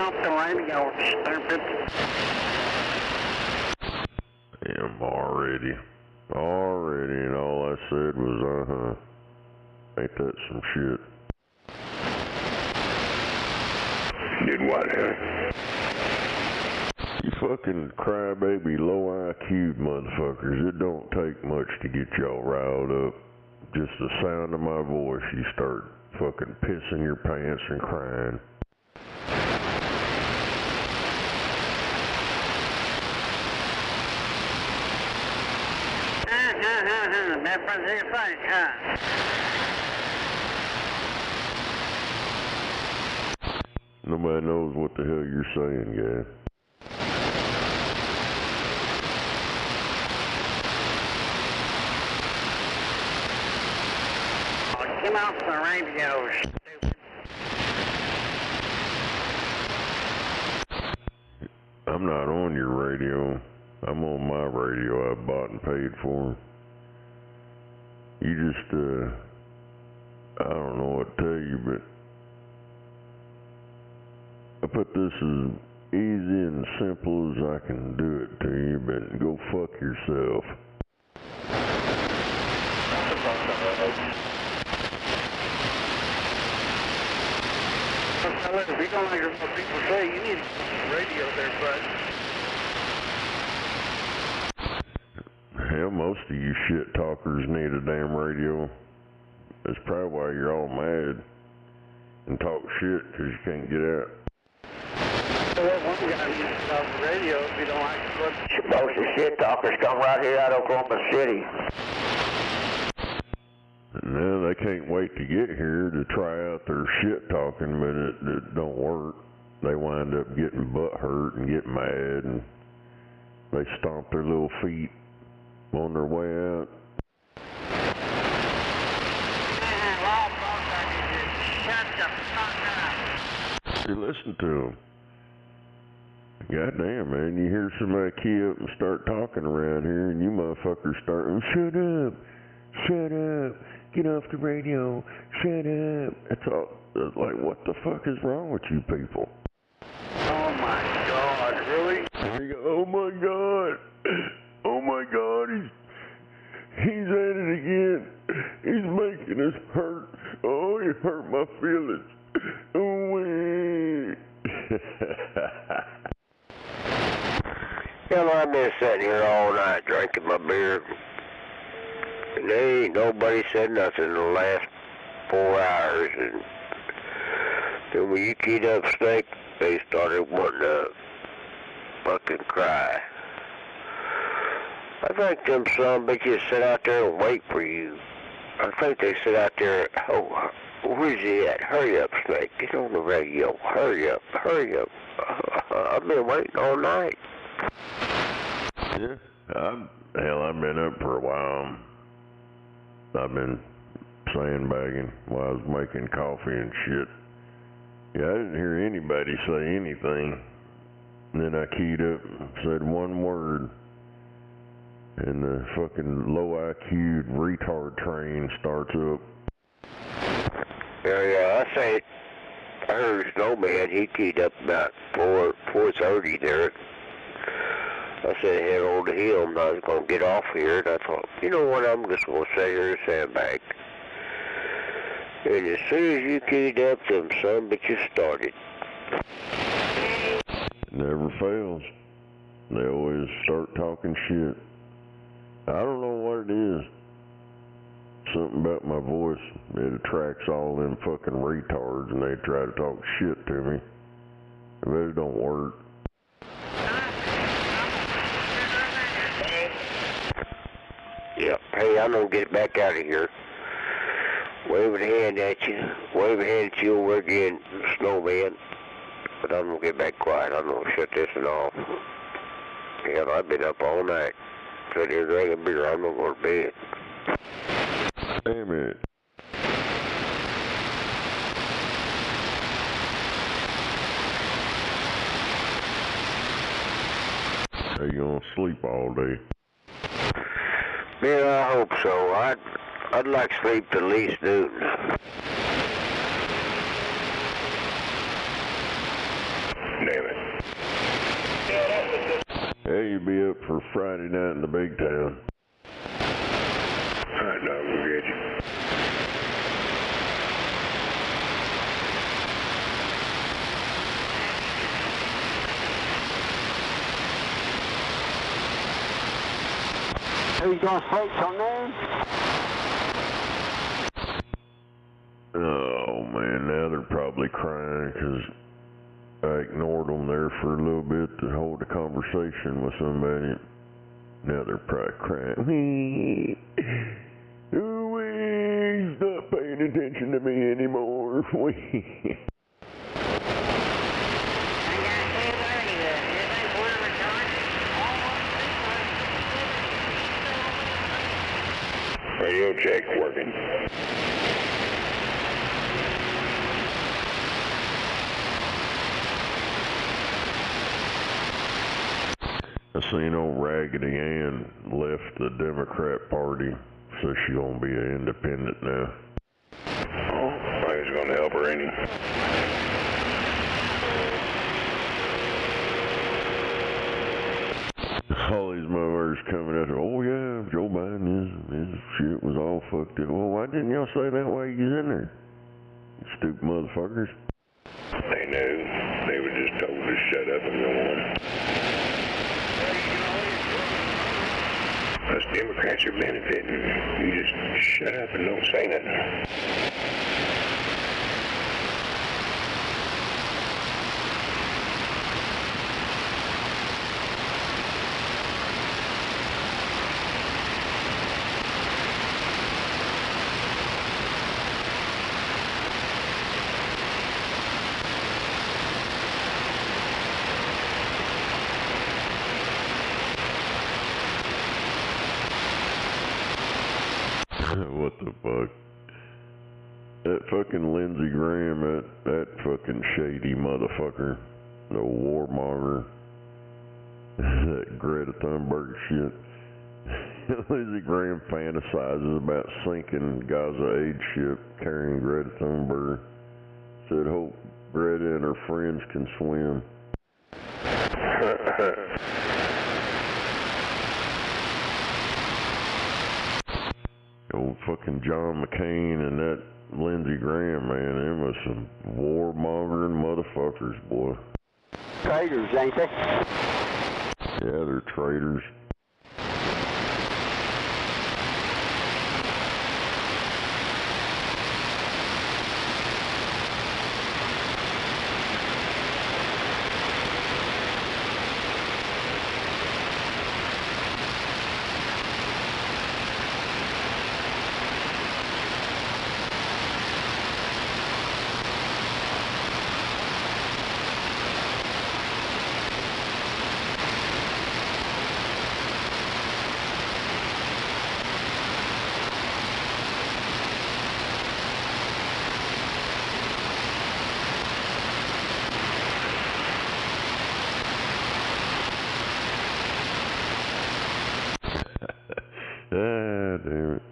off the radio, stupid. Damn, already, and all I said was, ain't that some shit? Did what, huh? You fucking crybaby, low IQ motherfuckers, it don't take much to get y'all riled up. Just the sound of my voice, you start fucking pissing your pants and crying. That was your face, huh? Nobody knows what the hell you're saying, guy. Come off the radio, stupid. I'm not on your radio. I'm on my radio I bought and paid for. You just, I don't know what to tell you, but I put this as easy and simple as I can do it to you, but go fuck yourself. If you're going to hear what people say, you need a radio there, bud. Hell, most of you shit talkers need a damn radio. That's probably why you're all mad and talk shit because you can't get out. So that one guy used to talk the radio if you don't like it. Most of the shit talkers come right here out of Oklahoma City. No, they can't wait to get here to try out their shit talking, but it don't work. They wind up getting butt hurt and get mad, and they stomp their little feet on their way out. Shut the fuck up. You listen to them. Goddamn, man, you hear somebody key up and start talking around here, and you motherfuckers start, shut up, get off the radio, shut up. That's all. It's like, what the fuck is wrong with you people? Oh my God, really? You go, oh my God, he's at it again. He's making us hurt. Oh, he hurt my feelings. Oh, wait. Hell, I've been sitting here all night drinking my beer. And there ain't nobody said nothing in the last 4 hours. And then when you keyed up Snake, they started wanting to fucking cry. I think them son bitches sit out there and wait for you. I think they sit out there, oh, where's he at? Hurry up, Snake. Get on the radio. Hurry up. I've been waiting all night. Yeah, I've been up for a while. I've been sandbagging while I was making coffee and shit. Yeah, I didn't hear anybody say anything. And then I keyed up and said one word. And the fucking low IQ retard train starts up. Yeah, I say, I heard Snowman, he keyed up about 4:30 there. I said, head over to him, I was going to get off here, and I thought, you know what, I'm just going to sit here and sandbag. And as soon as you keyed up, them son bitches started. Never fails. They always start talking shit. I don't know what it is. Something about my voice, it attracts all them fucking retards, and they try to talk shit to me. But it don't work. Yeah, hey, I'm going to get back out of here. Wave a hand at you over again, Snowman. But I'm going to get back quiet. I'm going to shut this and off. Hell, I've been up all night. Sit here drinking beer. I'm going to go to bed. Damn it. Are you going to sleep all day? Yeah, I hope so. I'd like to sleep till at least noon. Damn it. Hey, you be up for Friday night in the big town. Alright, dog, we'll get you. Who's gonna say some names? Oh man, now they're probably crying because I ignored them there for a little bit to hold a conversation with somebody. Now they're probably crying. He's not paying attention to me anymore. Radio check working. I seen old Raggedy Ann left the Democrat Party, so she gonna be an independent now. Oh, I was gonna help her, ain't he? All these motherfuckers coming out, oh yeah, Joe Biden, his shit was all fucked up. Well, why didn't y'all say that while you was in there? You stupid motherfuckers. They knew. They were just told to shut up and go on. Us Democrats are benefiting. You just shut up and don't say nothing. What the fuck? That fucking Lindsey Graham, that fucking shady motherfucker, the warmonger, that Greta Thunberg shit. Lindsey Graham fantasizes about sinking Gaza aid ship carrying Greta Thunberg. Said hope Greta and her friends can swim. Old fucking John McCain and that Lindsey Graham, man, them was some warmongering motherfuckers, boy. Traitors, ain't they? Yeah, they're traitors. Ah, damn it.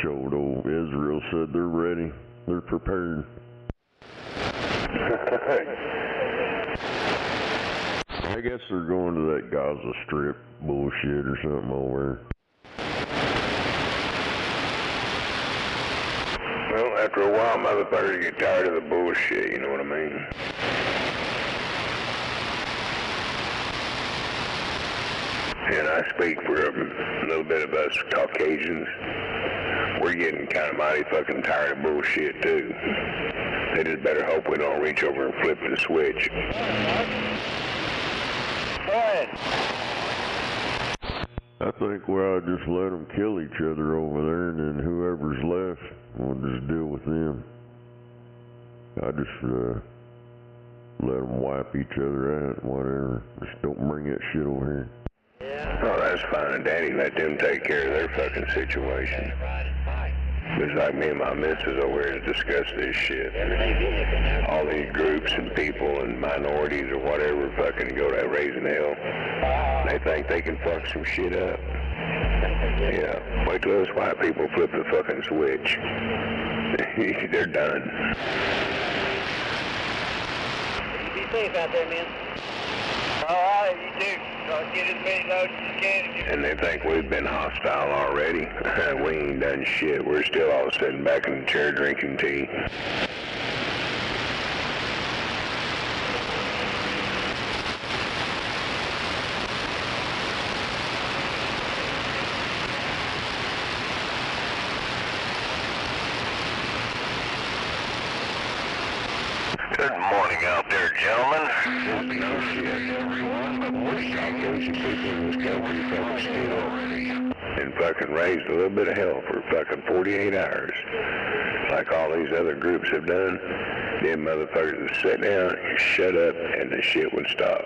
Showed old Israel said they're ready. They're prepared. I guess they're going to that Gaza Strip bullshit or something over Well, after a while, motherfuckers get tired of the bullshit, you know what I mean? And I speak for a little bit of us Caucasians. We're getting kind of mighty fucking tired of bullshit, too. They just better hope we don't reach over and flip the switch. I think we ought to just let them kill each other over there, and then whoever's left, we'll just deal with them. I just let them wipe each other out, whatever. Just don't bring that shit over here. Oh, that's fine and dandy. Let them take care of their fucking situation. Just like me and my missus over here to discuss this shit. All these groups and people and minorities or whatever fucking go to raising hell. They think they can fuck some shit up. Yeah, wait till those white people flip the fucking switch. They're done. safe out there, man. Alright, you too. Get as many loads as you can. And they think we've been hostile already. We ain't done shit. We're still all sitting back in the chair drinking tea. Good morning out there, gentlemen. No shit. Most Asian people in this country fucking steal and fucking raised a little bit of hell for fucking 48 hours. Like all these other groups have done. Them motherfuckers would sit down, shut up, and the shit would stop.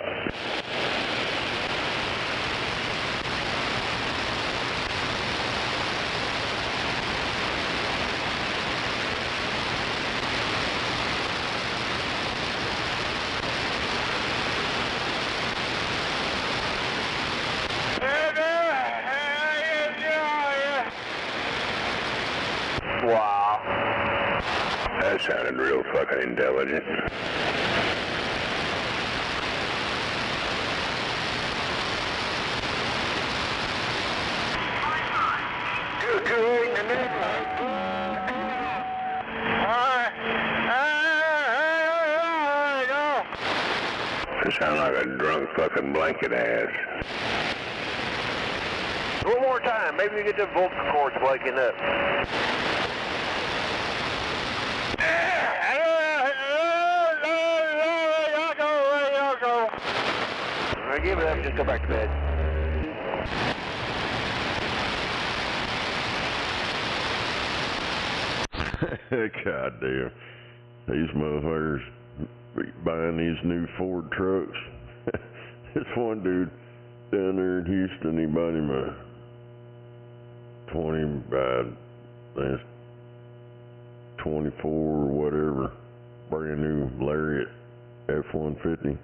Wow. That sounded real fucking intelligent. That sound like a drunk fucking blanket ass. One more time. Maybe we get the vocal cords waking up. Alright, give it up. Just go back to bed. God damn. These motherfuckers buying these new Ford trucks. This one dude down there in Houston, he bought him a 24 or whatever, brand new Lariat F-150.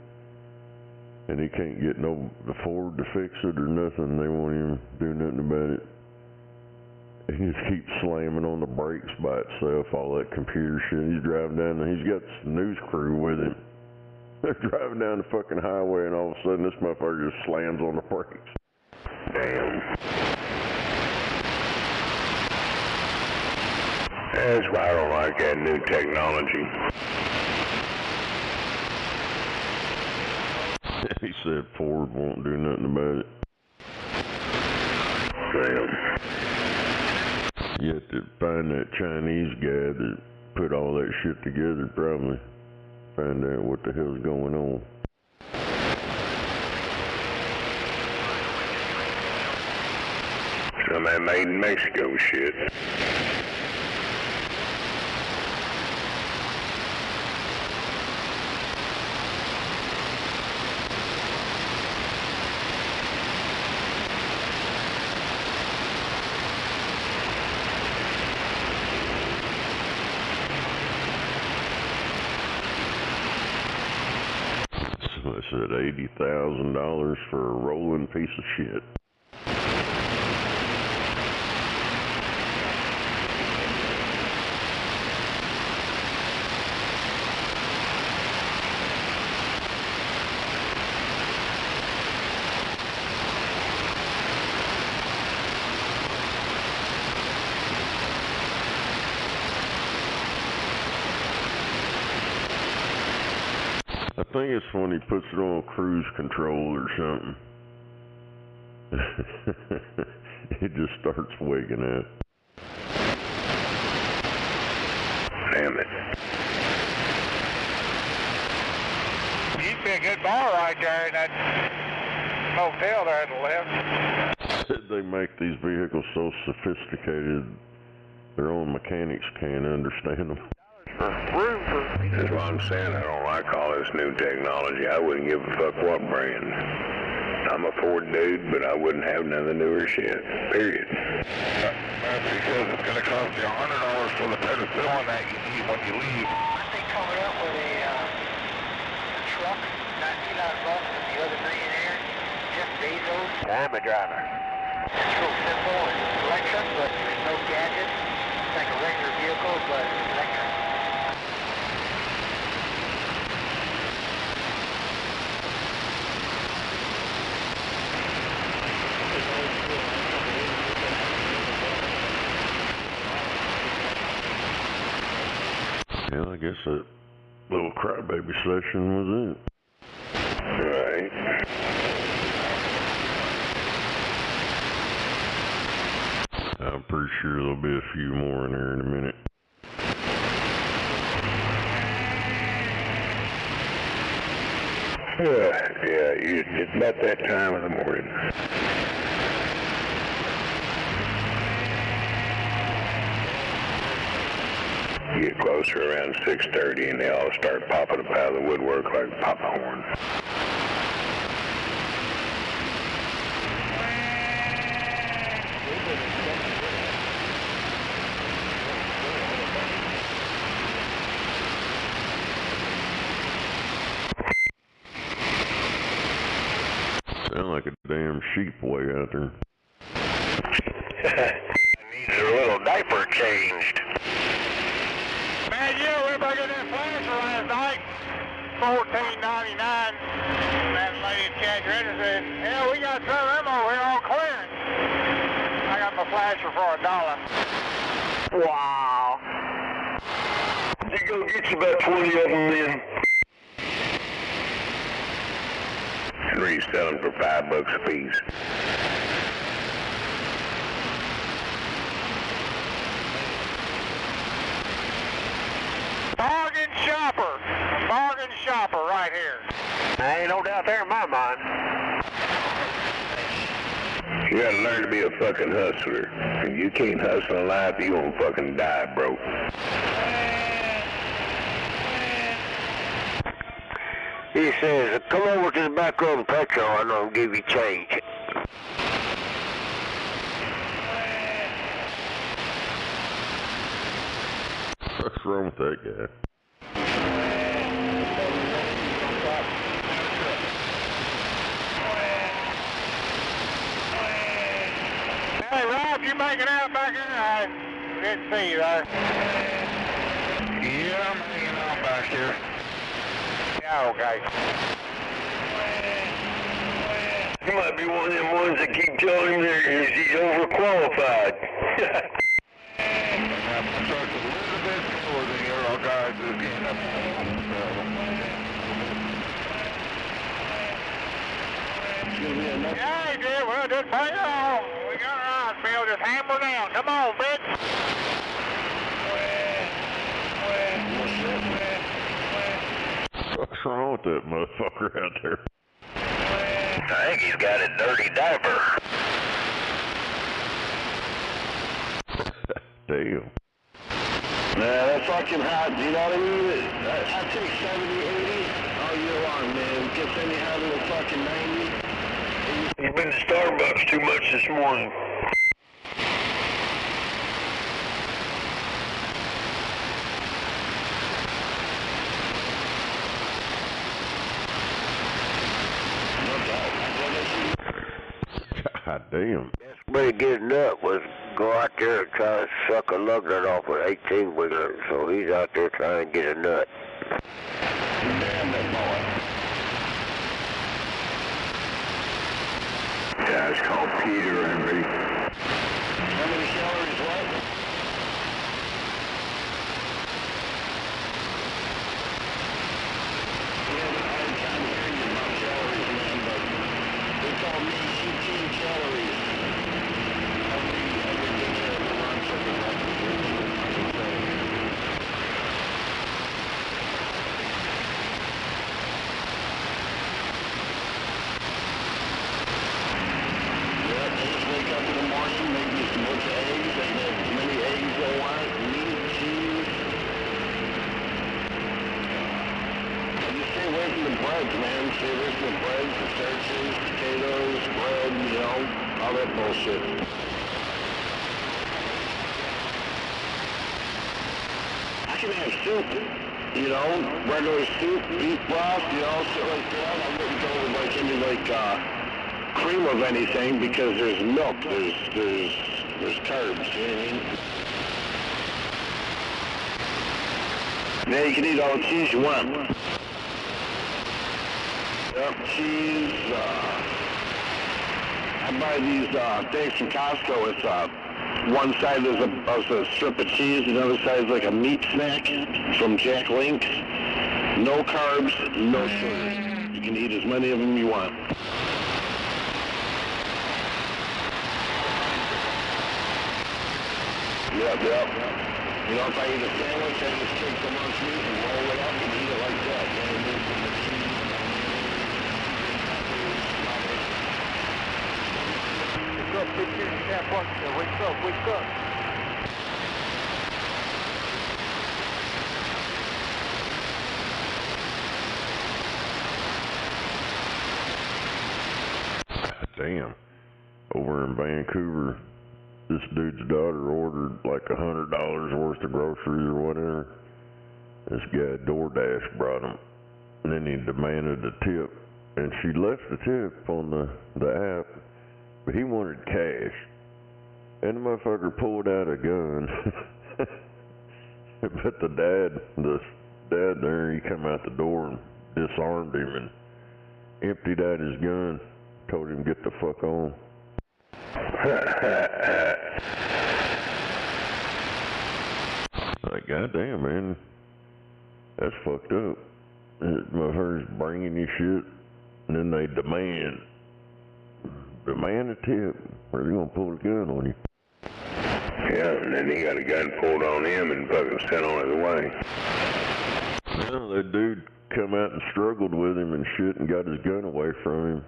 And he can't get the Ford to fix it or nothing. They won't even do nothing about it. He just keeps slamming on the brakes by itself, all that computer shit. He's driving down, and he's got some news crew with him. They're driving down the fucking highway, and all of a sudden this motherfucker just slams on the brakes. Damn. That's why I don't like that new technology. He said Ford won't do nothing about it. Damn. You have to find that Chinese guy that put all that shit together, probably. Find out what the hell's going on. Some of that made in Mexico shit. So I said $80,000 for a rolling piece of shit. I think it's when he puts it on cruise control or something. It just starts waking up. Damn it. You see a good bar right there in that motel there to the left. They make these vehicles so sophisticated, their own mechanics can't understand them. That's what I'm saying. I don't like all this new technology. I wouldn't give a fuck what brand. I'm a Ford dude, but I wouldn't have none of the newer shit. Period. That's because it's going to cost you $100 for the penicillin that you need when you leave. Aren't they coming up with a truck, not Elon Musk, but the other millionaire, Jeff Bezos? I'm a driver. It's real simple and electric, but there's no gadgets. It's like a regular vehicle, but it's electric. Yeah, I guess that little crybaby session was it. Right. I'm pretty sure there'll be a few more in there in a minute. Yeah, it's about that time of the morning. You get closer around 6:30 and they all start popping up out of the woodwork like popcorn. Sound like a damn sheep way out there. Needs her little diaper changed. Man, yeah, we better get that flasher last night. $14.99. That lady at Cash Register said, yeah, we got some of them over here on clearance. I got my flasher for $1. Wow. You go get you about 20 of them then. Three selling for $5 a piece. Bargain shopper right here. There ain't no doubt there in my mind. You gotta learn to be a fucking hustler. If you can't hustle in life, you won't fucking die broke. He says, come over to the back road and petrol and I'll give you change. What's wrong with that guy? Hey, Rob, you making out back in there? Good to see you there. Yeah, I'm hanging out back here. Yeah, okay. He might be one of them ones that keep telling him that he's overqualified. I'm starting a little bit slower than your old guys is getting up. Yeah, he did. Well, just hang on. We got our eyes, Bill. Just hammer down. Come on, bitch. What's wrong with that motherfucker out there? I think he's got a dirty diaper. Damn. Nah, that's fucking hot, you know what I mean? I take 70, 80 all year long, man. Gets any out of the fucking 90. You've been to Starbucks too much this morning. God damn. Best way to get a nut was go out there and try to suck a lug nut off with 18 wheeler. So he's out there trying to get a nut. Damn that boy. Yeah, it's called Peter, Henry. How many calories left? All that bullshit. I can have soup, you know, regular soup, beef broth, you know, shit like that. I wouldn't go with like any cream of anything because there's milk, there's carbs, you know what I mean? Now you can eat all the cheese you want. Yep, cheese, I buy these things from Costco. It's One side there's a strip of cheese, the other side is like a meat snack from Jack Link's. No carbs, no sugar. You can eat as many of them you want. Yep. You know, if I eat a sandwich, I just take the lunch meat and roll it up and eat it like that. You know, remove from the cheese. Wake up, 15 bucks. Wake up, wake up. Damn. Over in Vancouver, this dude's daughter ordered like $100 worth of groceries or whatever. This guy DoorDash brought him, and then he demanded a tip, and she left the tip on the app, but he wanted cash, and the motherfucker pulled out a gun. But the dad there, he come out the door and disarmed him and emptied out his gun, told him get the fuck on. Like, goddamn, man, that's fucked up. Motherfuckers bringing you shit, and then they demand a tip, or they're gonna pull a gun on you. Yeah, and then he got a gun pulled on him and fucking sent on his way. Yeah, that dude come out and struggled with him and shit and got his gun away from him.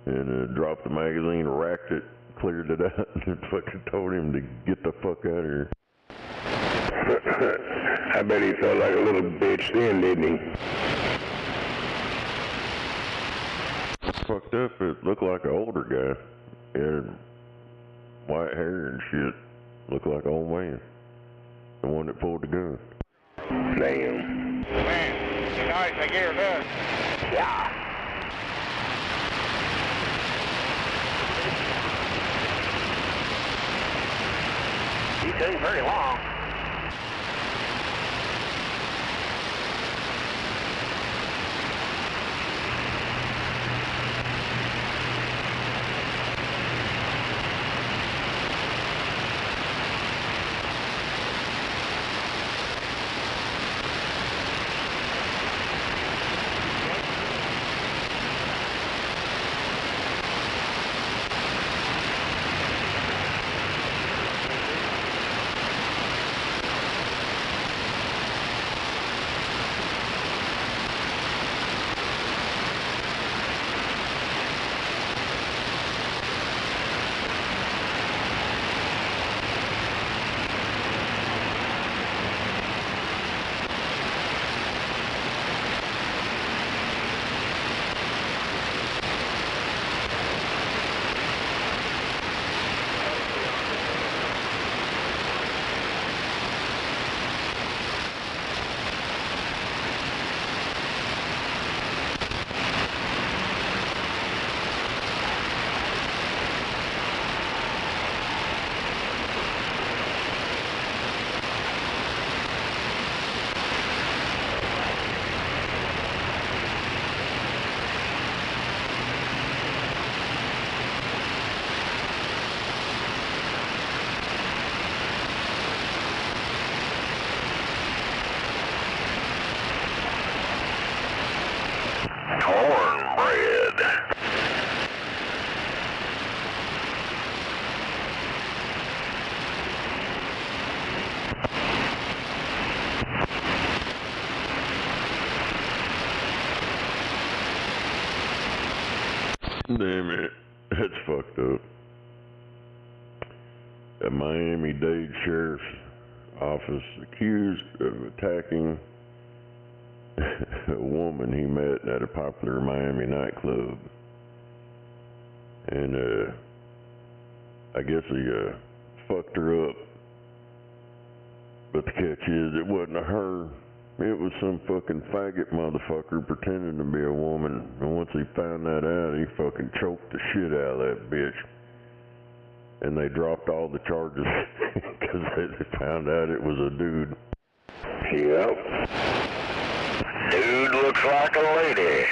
And dropped the magazine, racked it, cleared it out, and fucking told him to get the fuck out of here. I bet he felt like a little bitch then, didn't he? Fucked up, it looked like an older guy. He had white hair and shit. Looked like an old man. The one that pulled the gun. Damn. Man, tonight they geared up. Yeah. He took very long. Damn it, that's fucked up. A Miami-Dade Sheriff's Office accused of attacking a woman he met at a popular Miami nightclub. And I guess he fucked her up. But the catch is, it wasn't her. It was some fucking faggot motherfucker pretending to be a woman. And once he found that out, he fucking choked the shit out of that bitch. And they dropped all the charges because they found out it was a dude. Yep. Dude looks like a lady.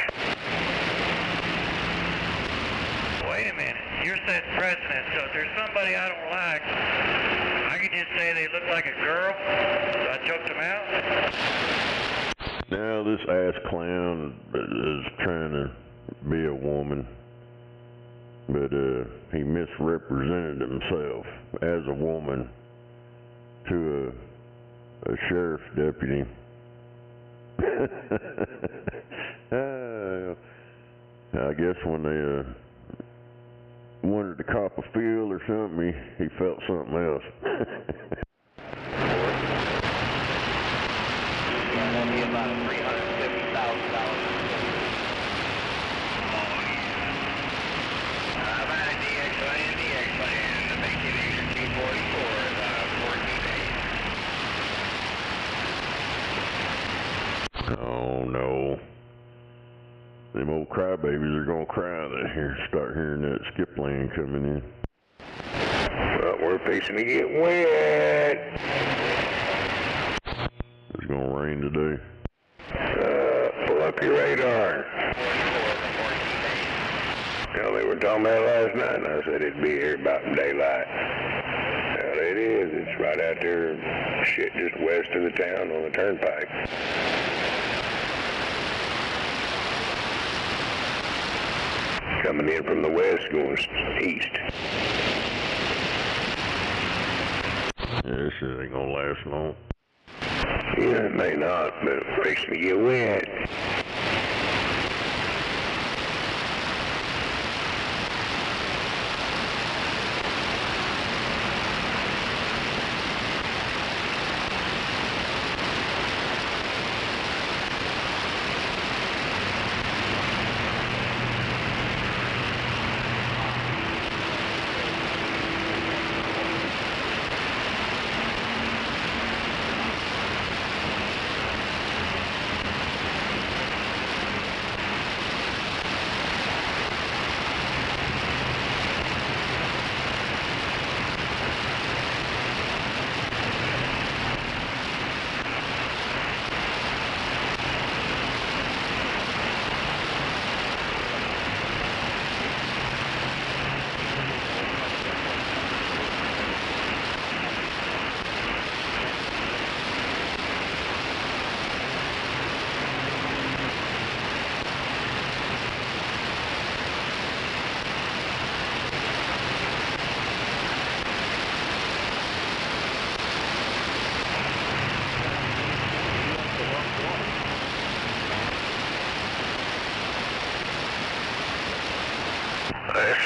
Wait a minute. you're setting precedent, so if there's somebody I don't like, I can just say they look like a girl, so I choked them out. Now this ass clown is trying to be a woman, but he misrepresented himself as a woman to a sheriff's deputy. I guess when they wanted to cop a field or something, he felt something else. That'll be about $350,000. Oh no. Them old crybabies are gonna cry start hearing that skip lane coming in. Well, we're fixing to get wet. It's gonna rain today. Pull up your radar. Well, they were talking about it last night, and I said it'd be here about daylight. Well, it is. It's right out there, shit, just west of the town on the turnpike. Coming in from the west, going east. Yeah, this shit ain't gonna last long. Yeah, it may not, but it's fixing to get wet.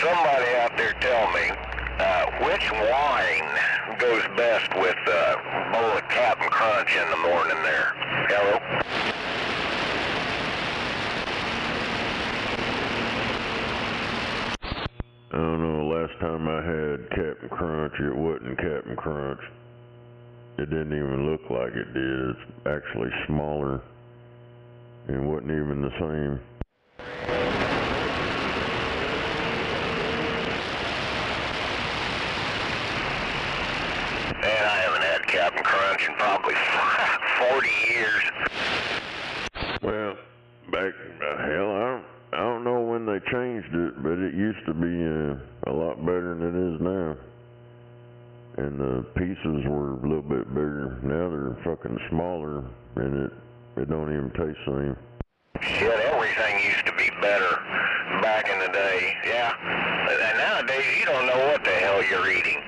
Somebody out there tell me which wine goes best with a bowl of Captain Crunch in the morning there. Hello? I don't know, last time I had Captain Crunch, it wasn't Captain Crunch. It didn't even look like it did. It's actually smaller and wasn't even the same. Man, I haven't had Captain Crunch in probably 40 years. Well, back, hell, I don't know when they changed it, but it used to be a lot better than it is now. And the pieces were a little bit bigger. Now they're fucking smaller, and it don't even taste the same. Shit, everything used to be better back in the day, yeah. And nowadays, you don't know what the hell you're eating.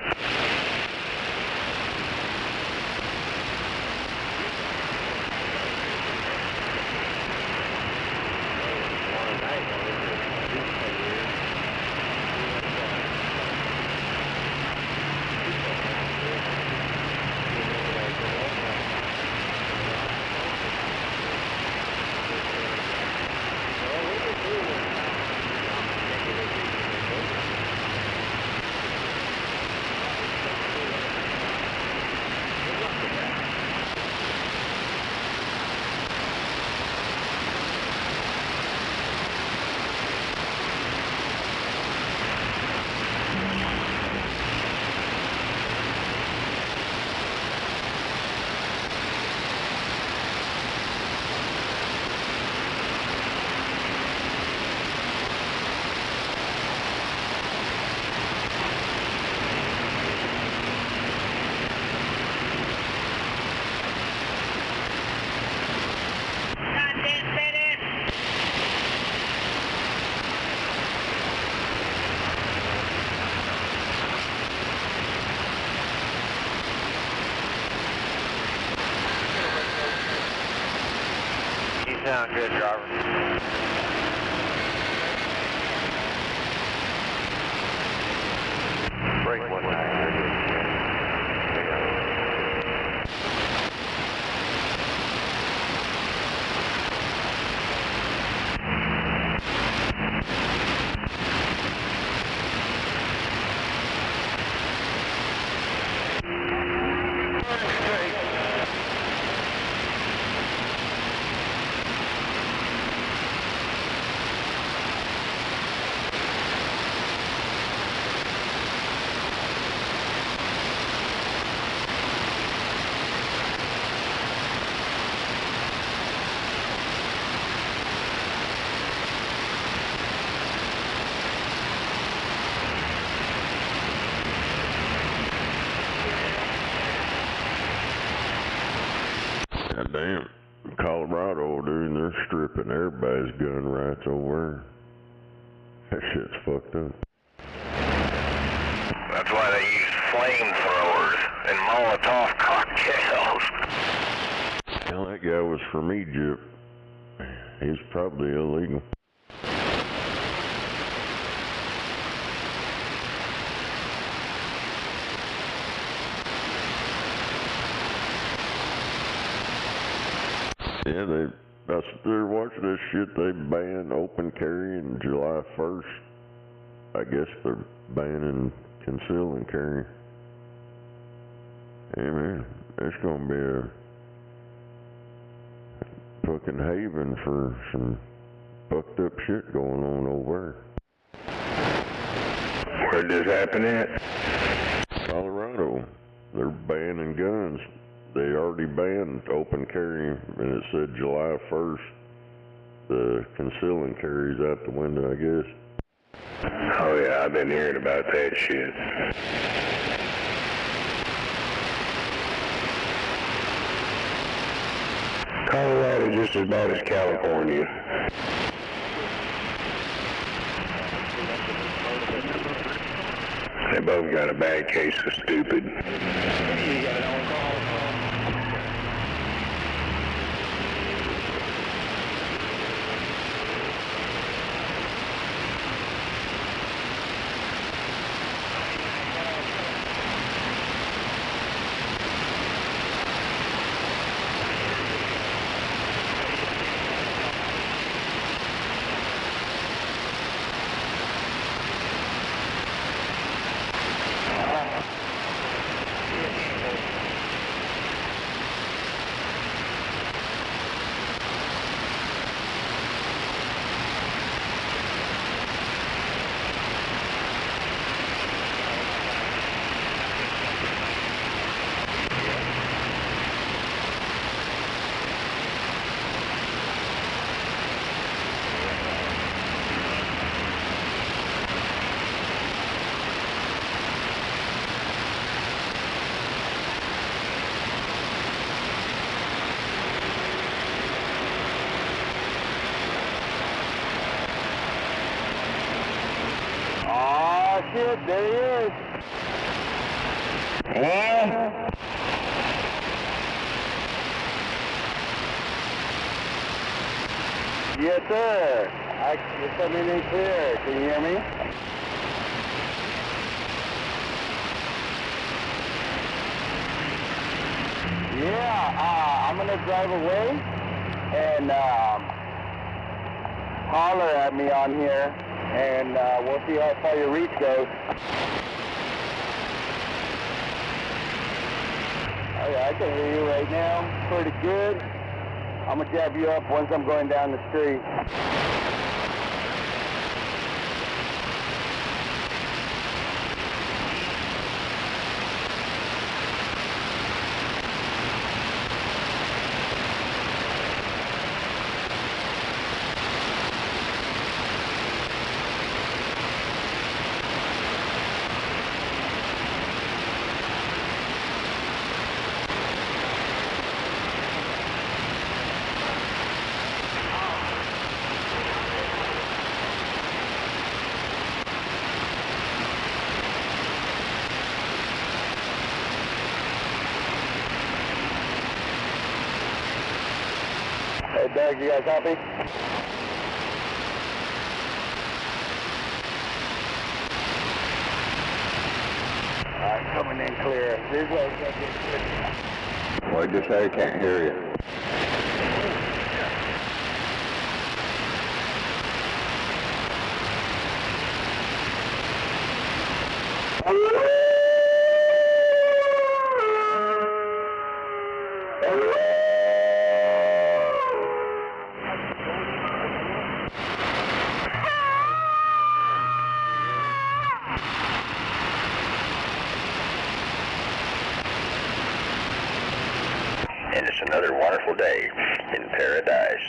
sound good, driver. Break 19. God damn, Colorado, dude, they're stripping everybody's gun rights over there. That shit's fucked up. That's why they use flamethrowers and Molotov cocktails. Hell, that guy was from Egypt. He's probably illegal. Yeah, they're watching this shit. They banned open carry on July 1st. I guess they're banning conceal and carry. Hey man, it's gonna be a fucking haven for some fucked up shit going on over there. Where'd this happen at? Colorado. They're banning guns. They already banned open carry, and it said July 1st. The conceal and carry's out the window, I guess. Oh yeah, I've been hearing about that shit. Colorado just as bad as California. They both got a bad case of stupid. Shit, there he is. Yeah. Yes, sir. You're coming in clear. Can you hear me? Yeah, I'm going to drive away and holler at me on here, and we'll see how far your reach goes. Oh yeah, I can hear you right now. Pretty good. I'm going to jab you up once I'm going down the street. Hey, Doug, you guys copy? Alright, coming in clear. This way, what'd you say? Can't hear you. And it's another wonderful day in paradise.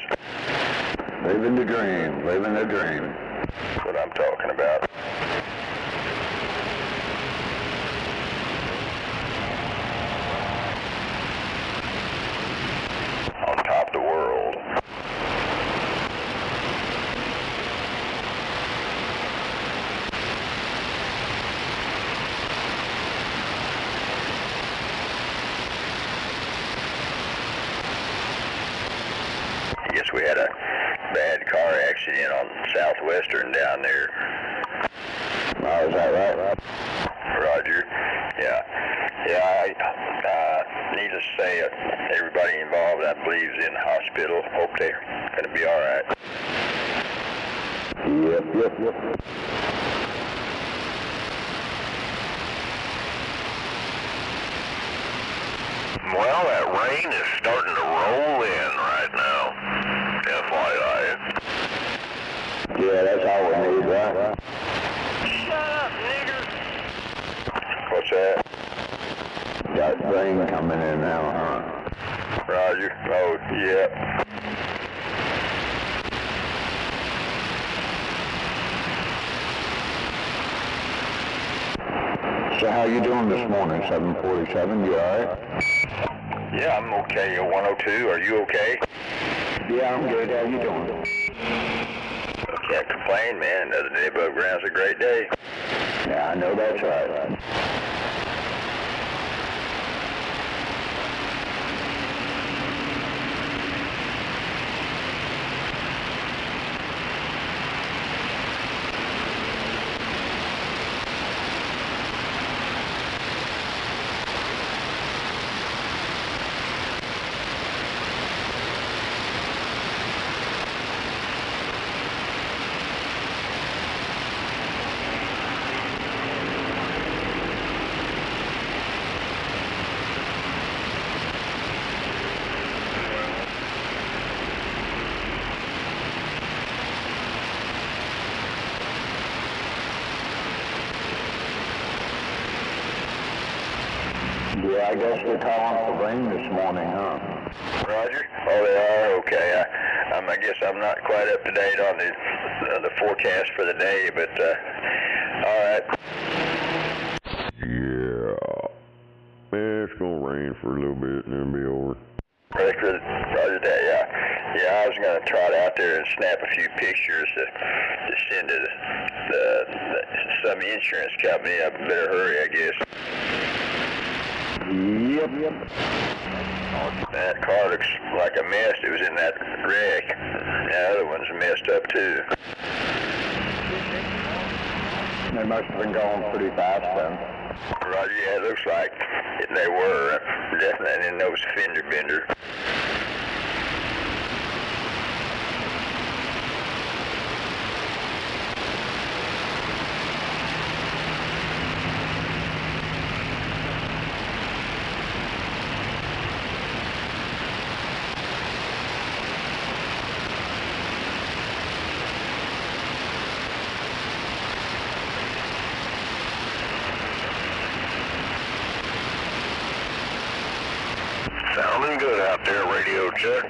Living the dream, living the dream. That's what I'm talking about. On top of the world. I guess we had a bad car accident on Southwestern down there. Oh, is that right? Roger. Yeah. Needless to say, everybody involved, I believe, is in the hospital. Hope they're going to be all right. Yep. Well, that rain is starting to roll in right now. FYI. Yeah, that's all we need, right? Shut up, nigger! What's that? Got rain coming in now, huh? Roger. Oh, yeah. So how you doing this morning, 747? You alright? Yeah, I'm okay. 102, are you okay? Yeah, I'm good. How you doing? Can't complain, man. Another day above ground's a great day. Yeah, I know that's right. Yeah, I guess they're calling for rain this morning, huh? Roger. Oh, they are? Okay. I guess I'm not quite up to date on the forecast for the day, but, all right. Yeah. Man, it's gonna rain for a little bit and then it'll be over. Roger that, yeah. Yeah, I was going to trot out there and snap a few pictures to send to some insurance company. I better hurry, I guess. Yep. That car looks like a mess. It was in that wreck. The other one's messed up too. They must have been going pretty fast then. Roger, yeah, it looks like they were. Definitely in those fender bender. Sounding good out there, radio check.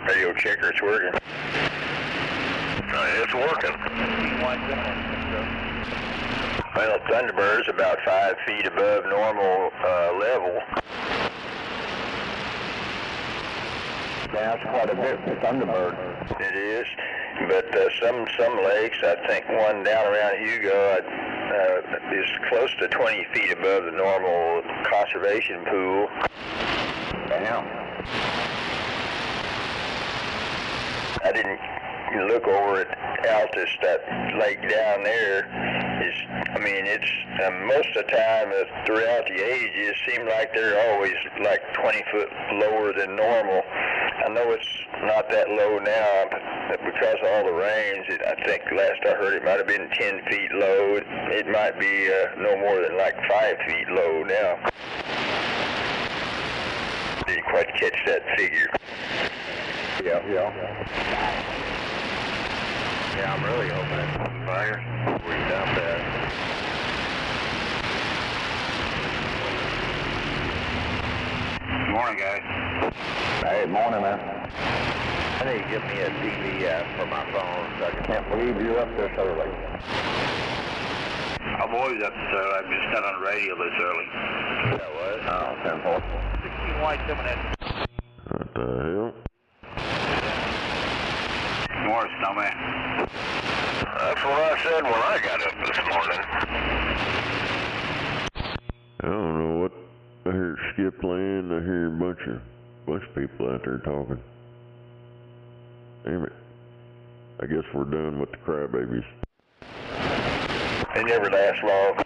Radio checker's working. It's working. Well, Thunderbird's about 5 feet above normal level. That's quite a bit for Thunderbird. It is, but some lakes, I think one down around Hugo is close to 20 feet above the normal conservation pool. Damn. I didn't look over at Altus, that lake down there. It's most of the time throughout the ages, it seemed like they're always like 20 foot lower than normal. I know it's not that low now, but because of all the rains, I think last I heard it might have been 10 feet low. It might be no more than like 5 feet low now. Didn't quite catch that figure. Yeah. Yeah, I'm really hoping it's on fire. We dump that. Morning, guys. Hey, morning, man. I need to get me a TV for my phone so I Can't believe you're up this early. I'm always up this early. I've been on the radio this early. That was? Oh, 10-4. 16 white, 7 X. What the hell? Morning, Snowman. That's what I said when I got up this morning. I don't know what. I hear Skip Land. I hear a bunch of people out there talking. Damn it. I guess we're done with the crybabies. They never last long.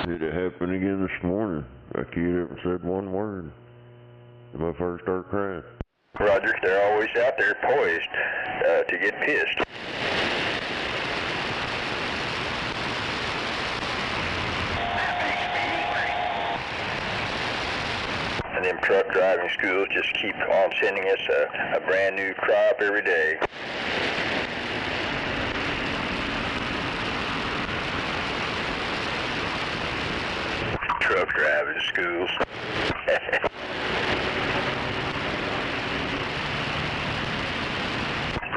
Did it happen again this morning? My kid haven't said one word. And my first start crying. Roger, they're always out there poised to get pissed. And them truck driving schools just keep on sending us a brand new crop every day. Truck driving schools.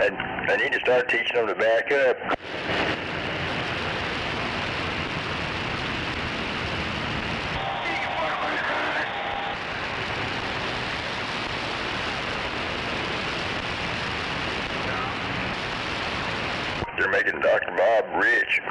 I need to start teaching them to back up. They're making Dr. Bob rich.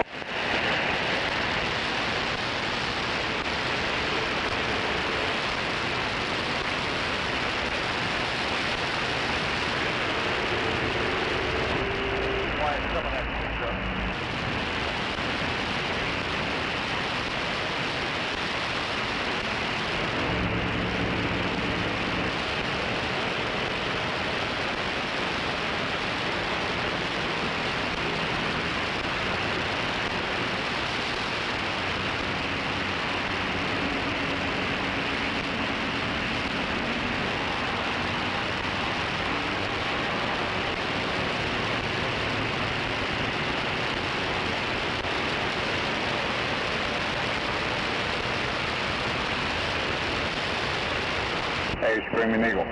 Hey, Screaming Eagle.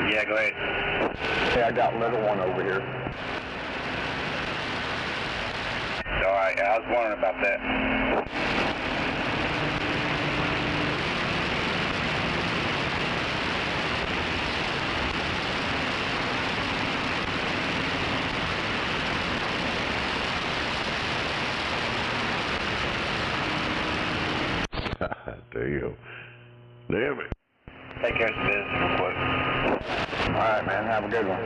Yeah, go ahead. Hey, I got little one over here. All right, I was wondering about that. Damn it. Take care of some business real quick. All right, man. Have a good one.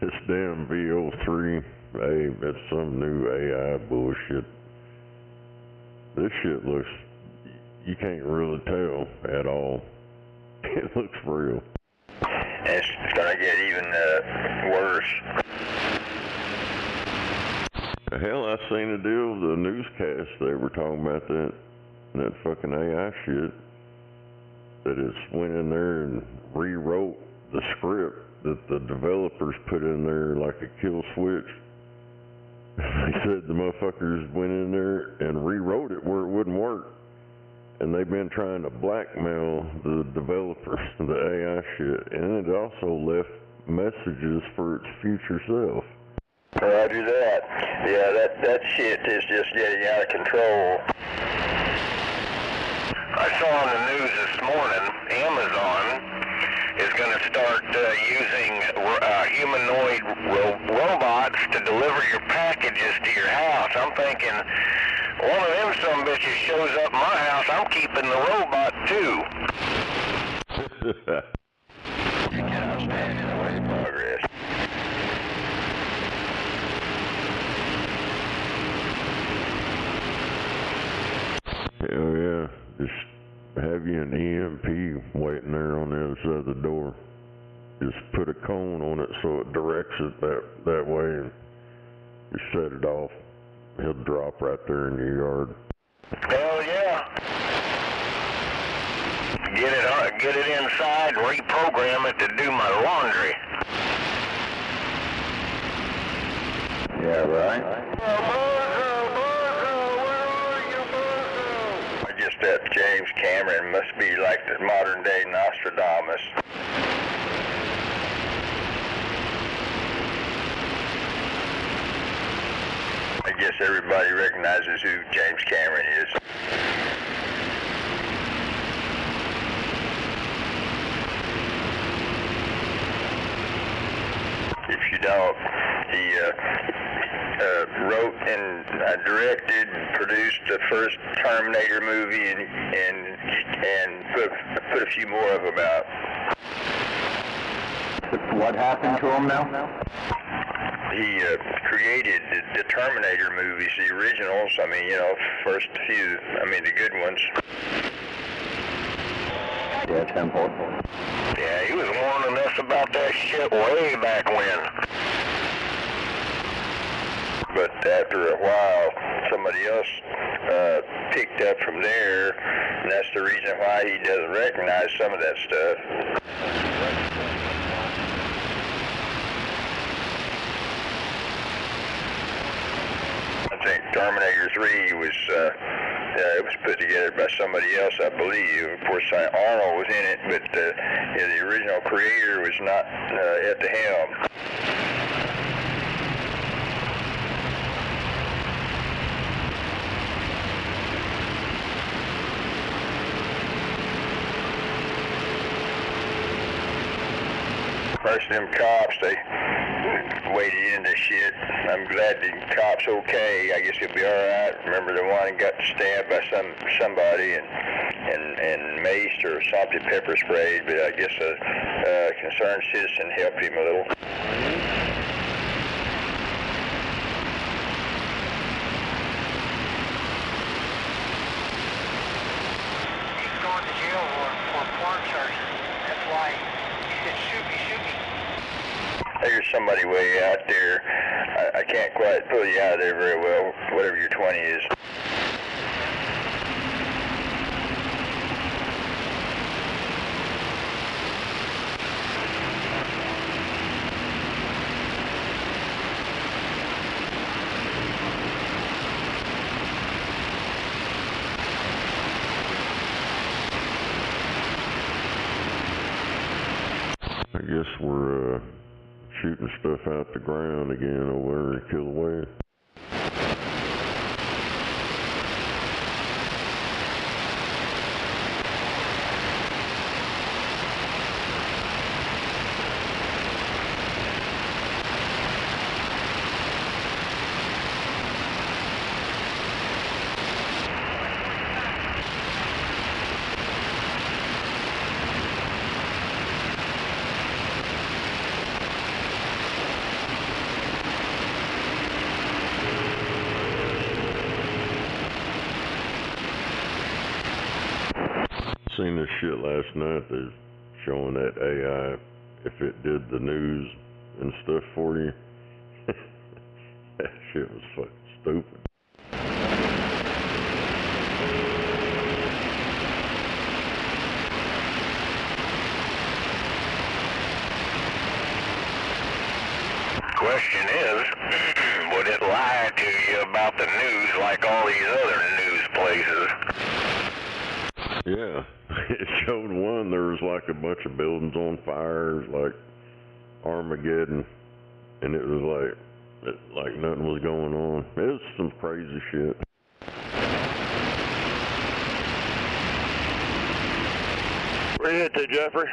This damn VO3, hey, that's some new AI bullshit. This shit looks, you can't really tell at all. It looks real. It's gonna get even worse. Hell, I seen a deal with the newscast. They were talking about that fucking AI shit. That it's went in there and rewrote the script that the developers put in there like a kill switch. They said the motherfuckers went in there and rewrote it where it wouldn't work. And they've been trying to blackmail the developers of the AI shit. And it also left messages for its future self. Roger that. Yeah, that shit is just getting out of control. I saw on the news this morning, Amazon is going to start using humanoid robots to deliver your packages to your house. I'm thinking, one of them sumbitches shows up at my house, I'm keeping the robot too. Outstanding, away progress. Hell yeah, just have you an EMP waiting there on the other side of the door. Just put a cone on it so it directs it that way, and you set it off. He'll drop right there in your yard. Hell yeah. Get it inside and reprogram it to do my laundry. Yeah, right. I guess that James Cameron must be like the modern day Nostradamus. I guess everybody recognizes who James Cameron is. If you don't, he wrote and directed and produced the first Terminator movie and put a few more of them out. What happened to him now? He created the Terminator movies, the originals. I mean, you know, first few. I mean, the good ones. Yeah, it's important. Yeah, he was warning us about that shit way back when. But after a while, somebody else picked up from there, and that's the reason why he doesn't recognize some of that stuff. I think Terminator 3 was it was put together by somebody else, I believe. Of course, Arnold was in it, but the original creator was not at the helm. First, them cops, they waded into shit. I'm glad the cop's okay. I guess he'll be all right. Remember the one that got stabbed by somebody and maced or something, pepper sprayed. But I guess a concerned citizen helped him a little. He's going to jail for porn charges. That's why he said, shoot me, shoot me. There's somebody way out there. I can't quite pull you out of there very well, whatever your 20 is. I guess we're shooting stuff out the ground again over there in Kilauea. Seen this shit last night. They're showing that AI, if it did the news and stuff for you. That shit was fucking stupid. Question is, would it lie to you about the news like all these other news places? Yeah, it showed one, there was like a bunch of buildings on fire, like Armageddon, and it was like nothing was going on. It was some crazy shit. Where you at there, Jeffrey?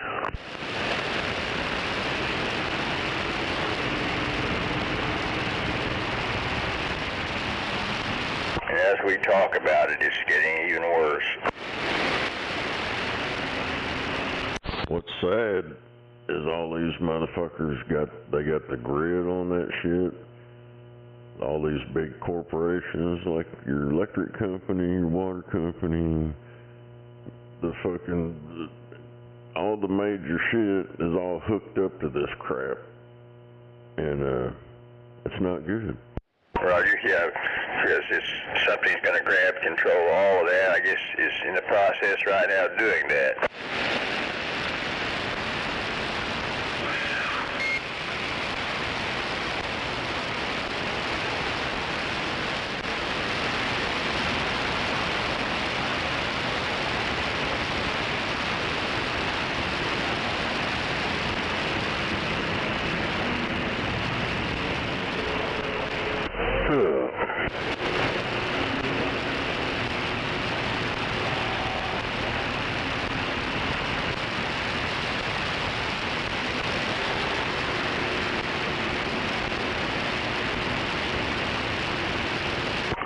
as we talk about it, it's getting even worse. What's sad is all these motherfuckers got the grid on that shit. All these big corporations like your electric company, your water company, all the major shit is all hooked up to this crap. And it's not good. Roger, yeah, because something's going to grab control of all of that. I guess it's in the process right now of doing that.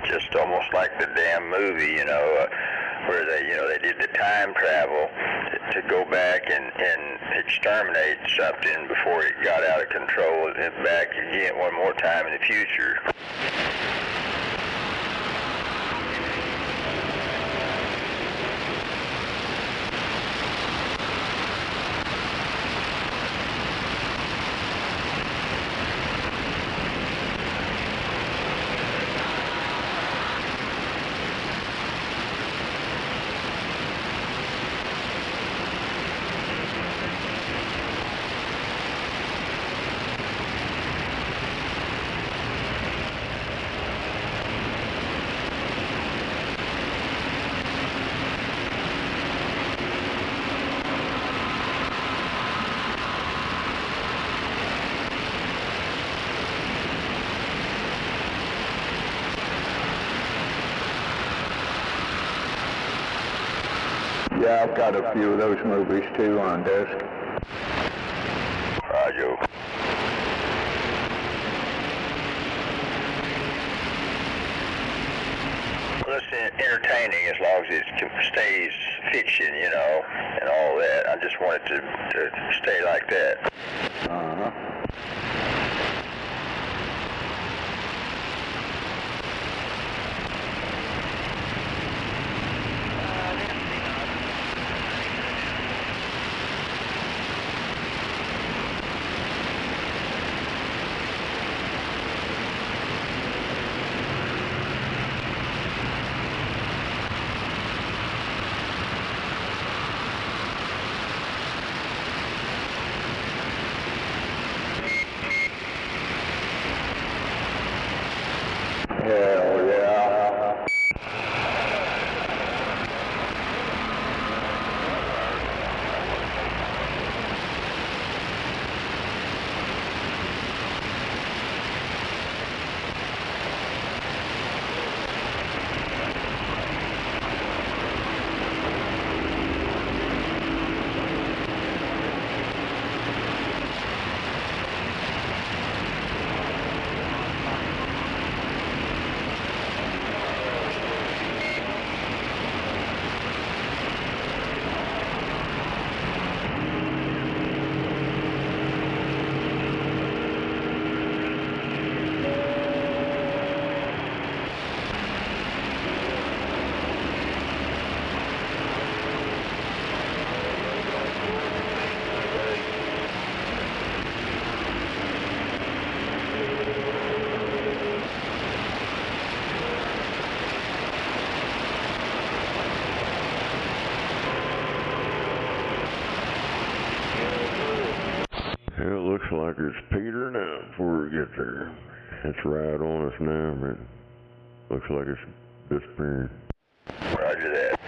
Just almost like the damn movie, where they did the time travel to go back and exterminate something before it got out of control, and back again one more time in the future. Yeah, I've got a few of those movies too on disc. Roger. Well, it's entertaining as long as it stays fiction, and all that. I just want it to stay like that. Uh-huh. Hell yeah. It looks like it's petering out before we get there. It's right on us now, but looks like it's disappearing. Roger that.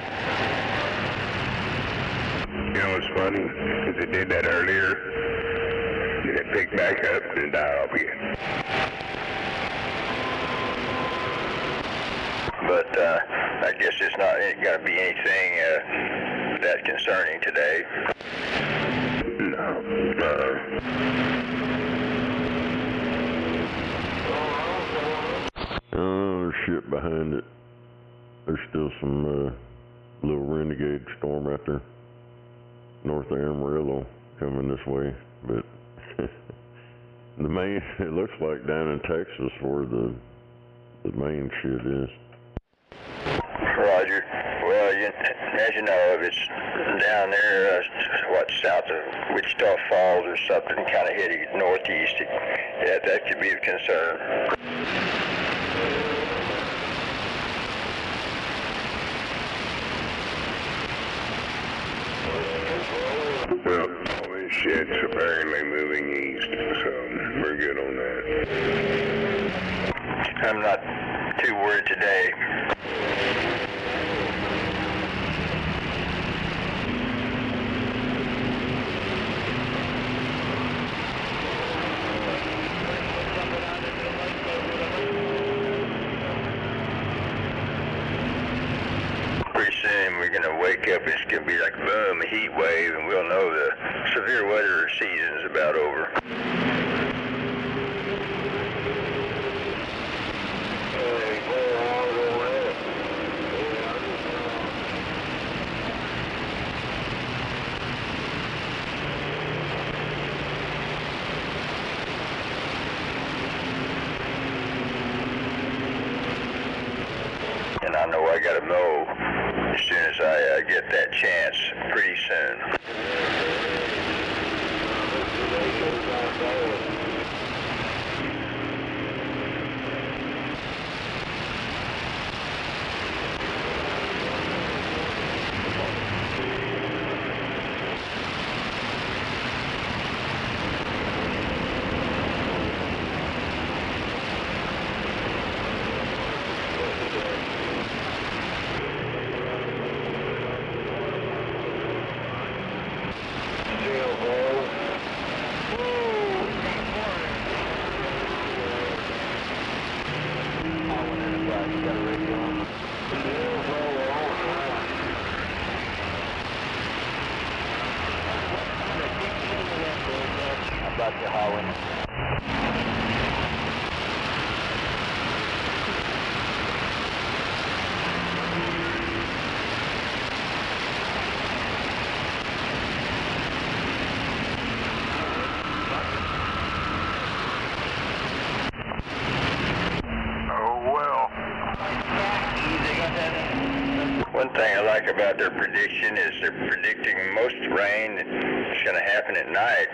It's funny, because it did that earlier, then it picked back up and died off again. But I guess it's not going to be anything that concerning today. Oh, there's shit behind it. there's still some little renegade storm out there north of Amarillo coming this way, but the main, it looks like down in Texas where the main shit is. Roger. Well, as you know, if it's down there, south of Wichita Falls or something, kind of heading northeast, that could be of concern. Well, all this shit's apparently moving east, so we're good on that. I'm not too worried today. Pretty soon we're going to wake up, it's going to be like boom, a heat wave, and we'll know the severe weather season's about over. And I know I got to mow as soon as I get that chance, pretty soon. About the highway. One thing I like about their prediction is they're predicting most rain is going to happen at night.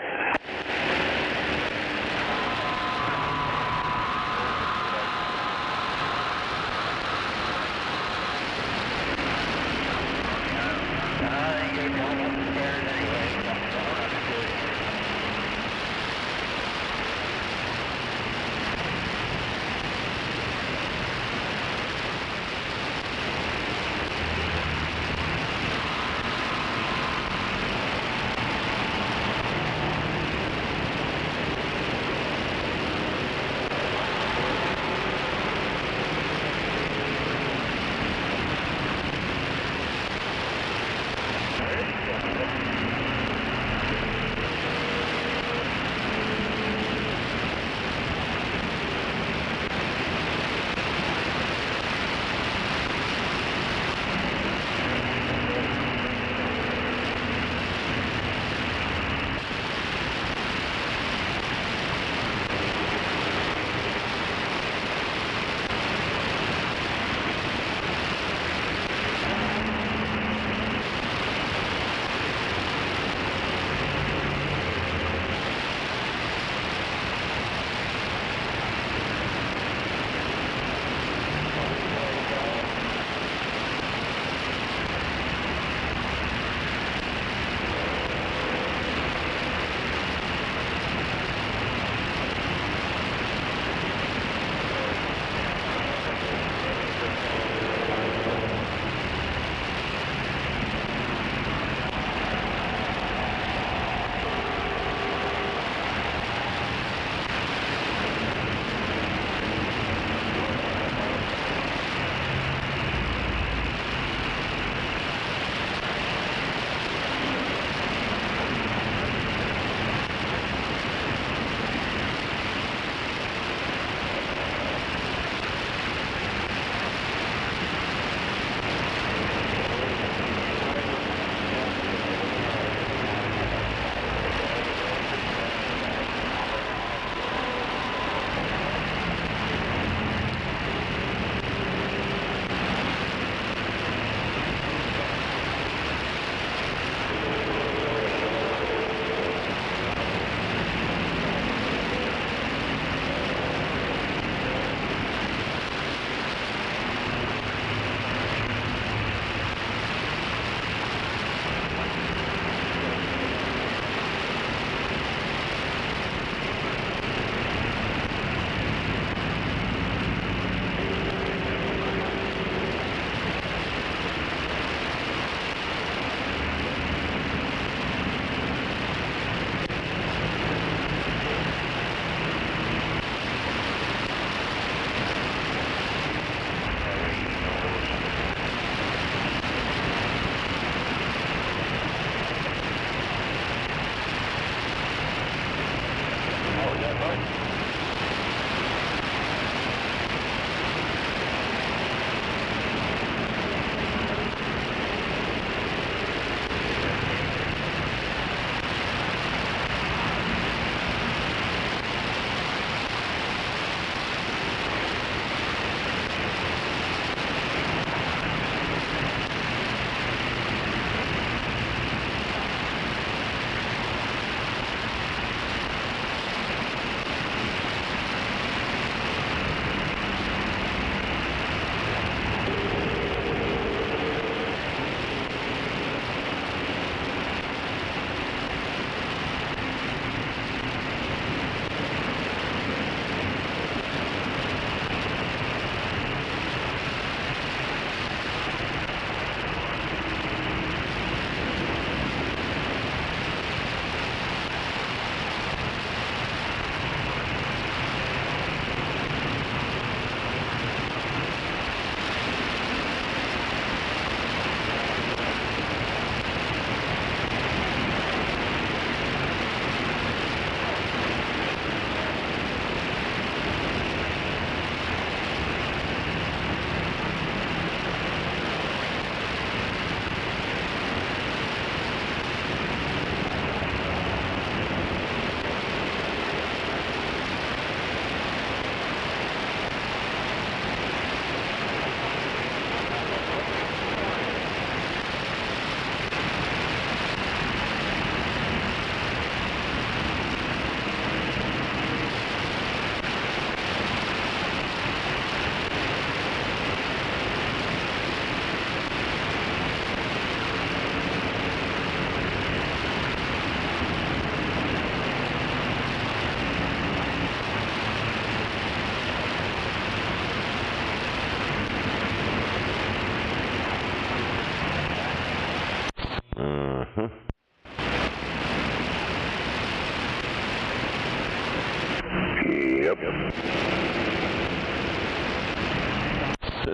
Yep.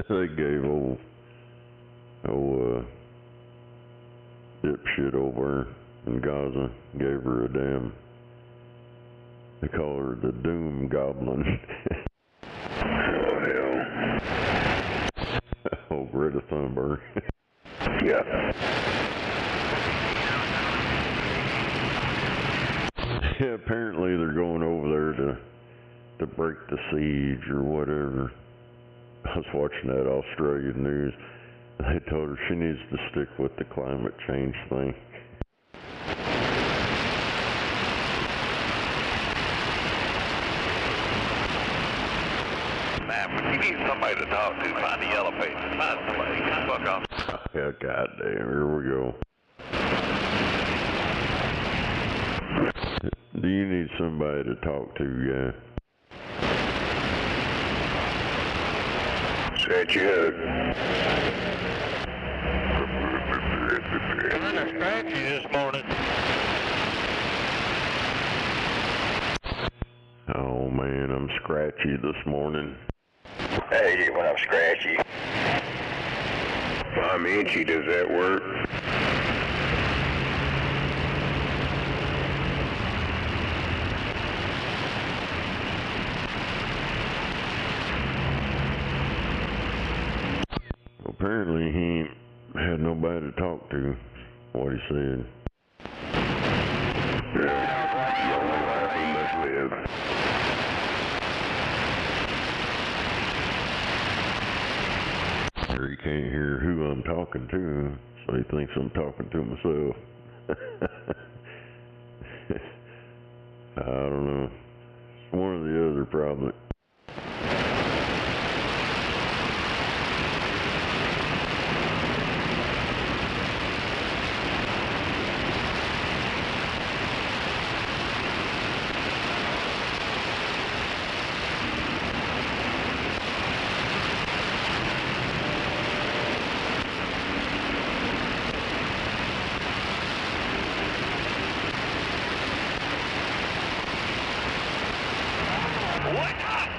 They gave old dipshit over in Gaza, gave her a damn, they call her the Doom Goblin. Oh, hell. Oh, Greta Thunberg. Yeah. Yeah, apparently they're going over there to break the siege or whatever. I was watching that Australian news. They told her she needs to stick with the climate change thing. Man, you need somebody to talk to. Find the yellow pages. Find somebody. Get the fuck off. Yeah, goddamn, here we go. Do you need somebody to talk to, yeah? Scratchy hug. Kind of scratchy this morning. Oh man, I'm scratchy this morning. Hey, when I'm scratchy. 5 inchy, does that work? Apparently he ain't had nobody to talk to, what he said. Yeah, the only life we must live. Or he can't hear who I'm talking to, so he thinks I'm talking to myself. I don't know. It's one or the other probably. What?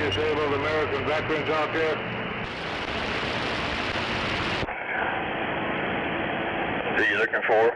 disabled American veterans out there? Who are you looking for?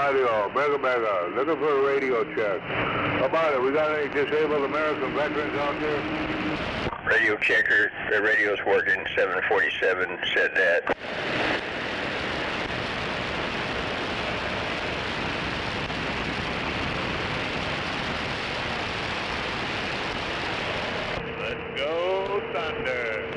Radio, Mega, looking for a radio check. How about it? We got any disabled American veterans out there? Radio checker, the radio's working, 747, said that. Let's go, Thunder.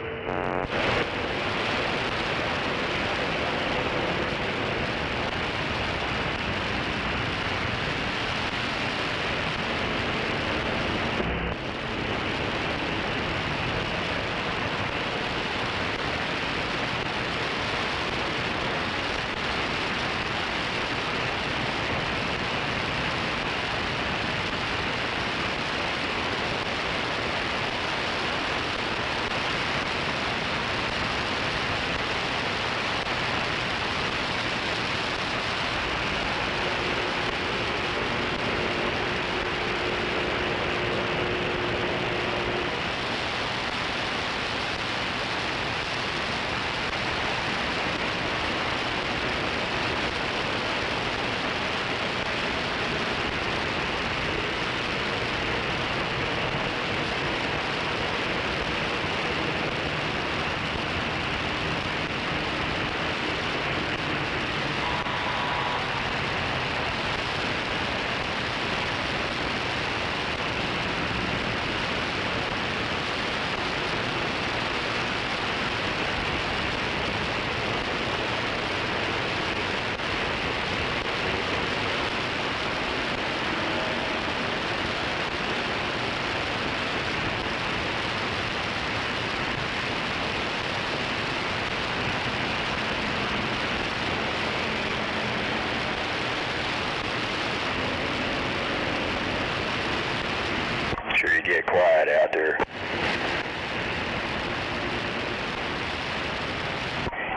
Sure you get quiet out there.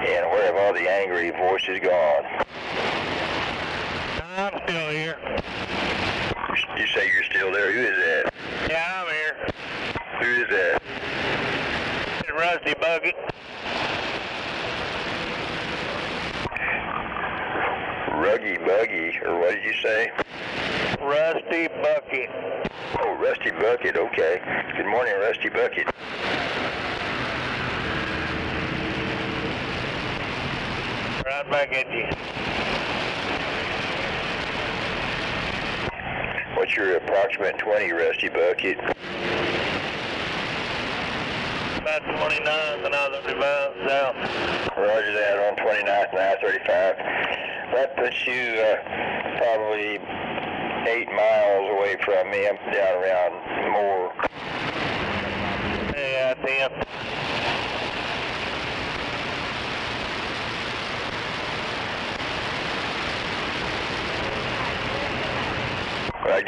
And where have all the angry voices gone? I'm still here. You say you're still there. Who is that? Yeah, I'm here. Who is that? It's Rusty Bucket. Ruggy Buggy, or what did you say? Rusty Bucket. Oh, Rusty Bucket, okay. Good morning, Rusty Bucket. Right back at you. What's your approximate 20, Rusty Bucket? About 29th and I-35 south. Roger that, on 29th and I-35. That puts you probably 8 miles away from me. I'm down around Moore. Yeah, I think. I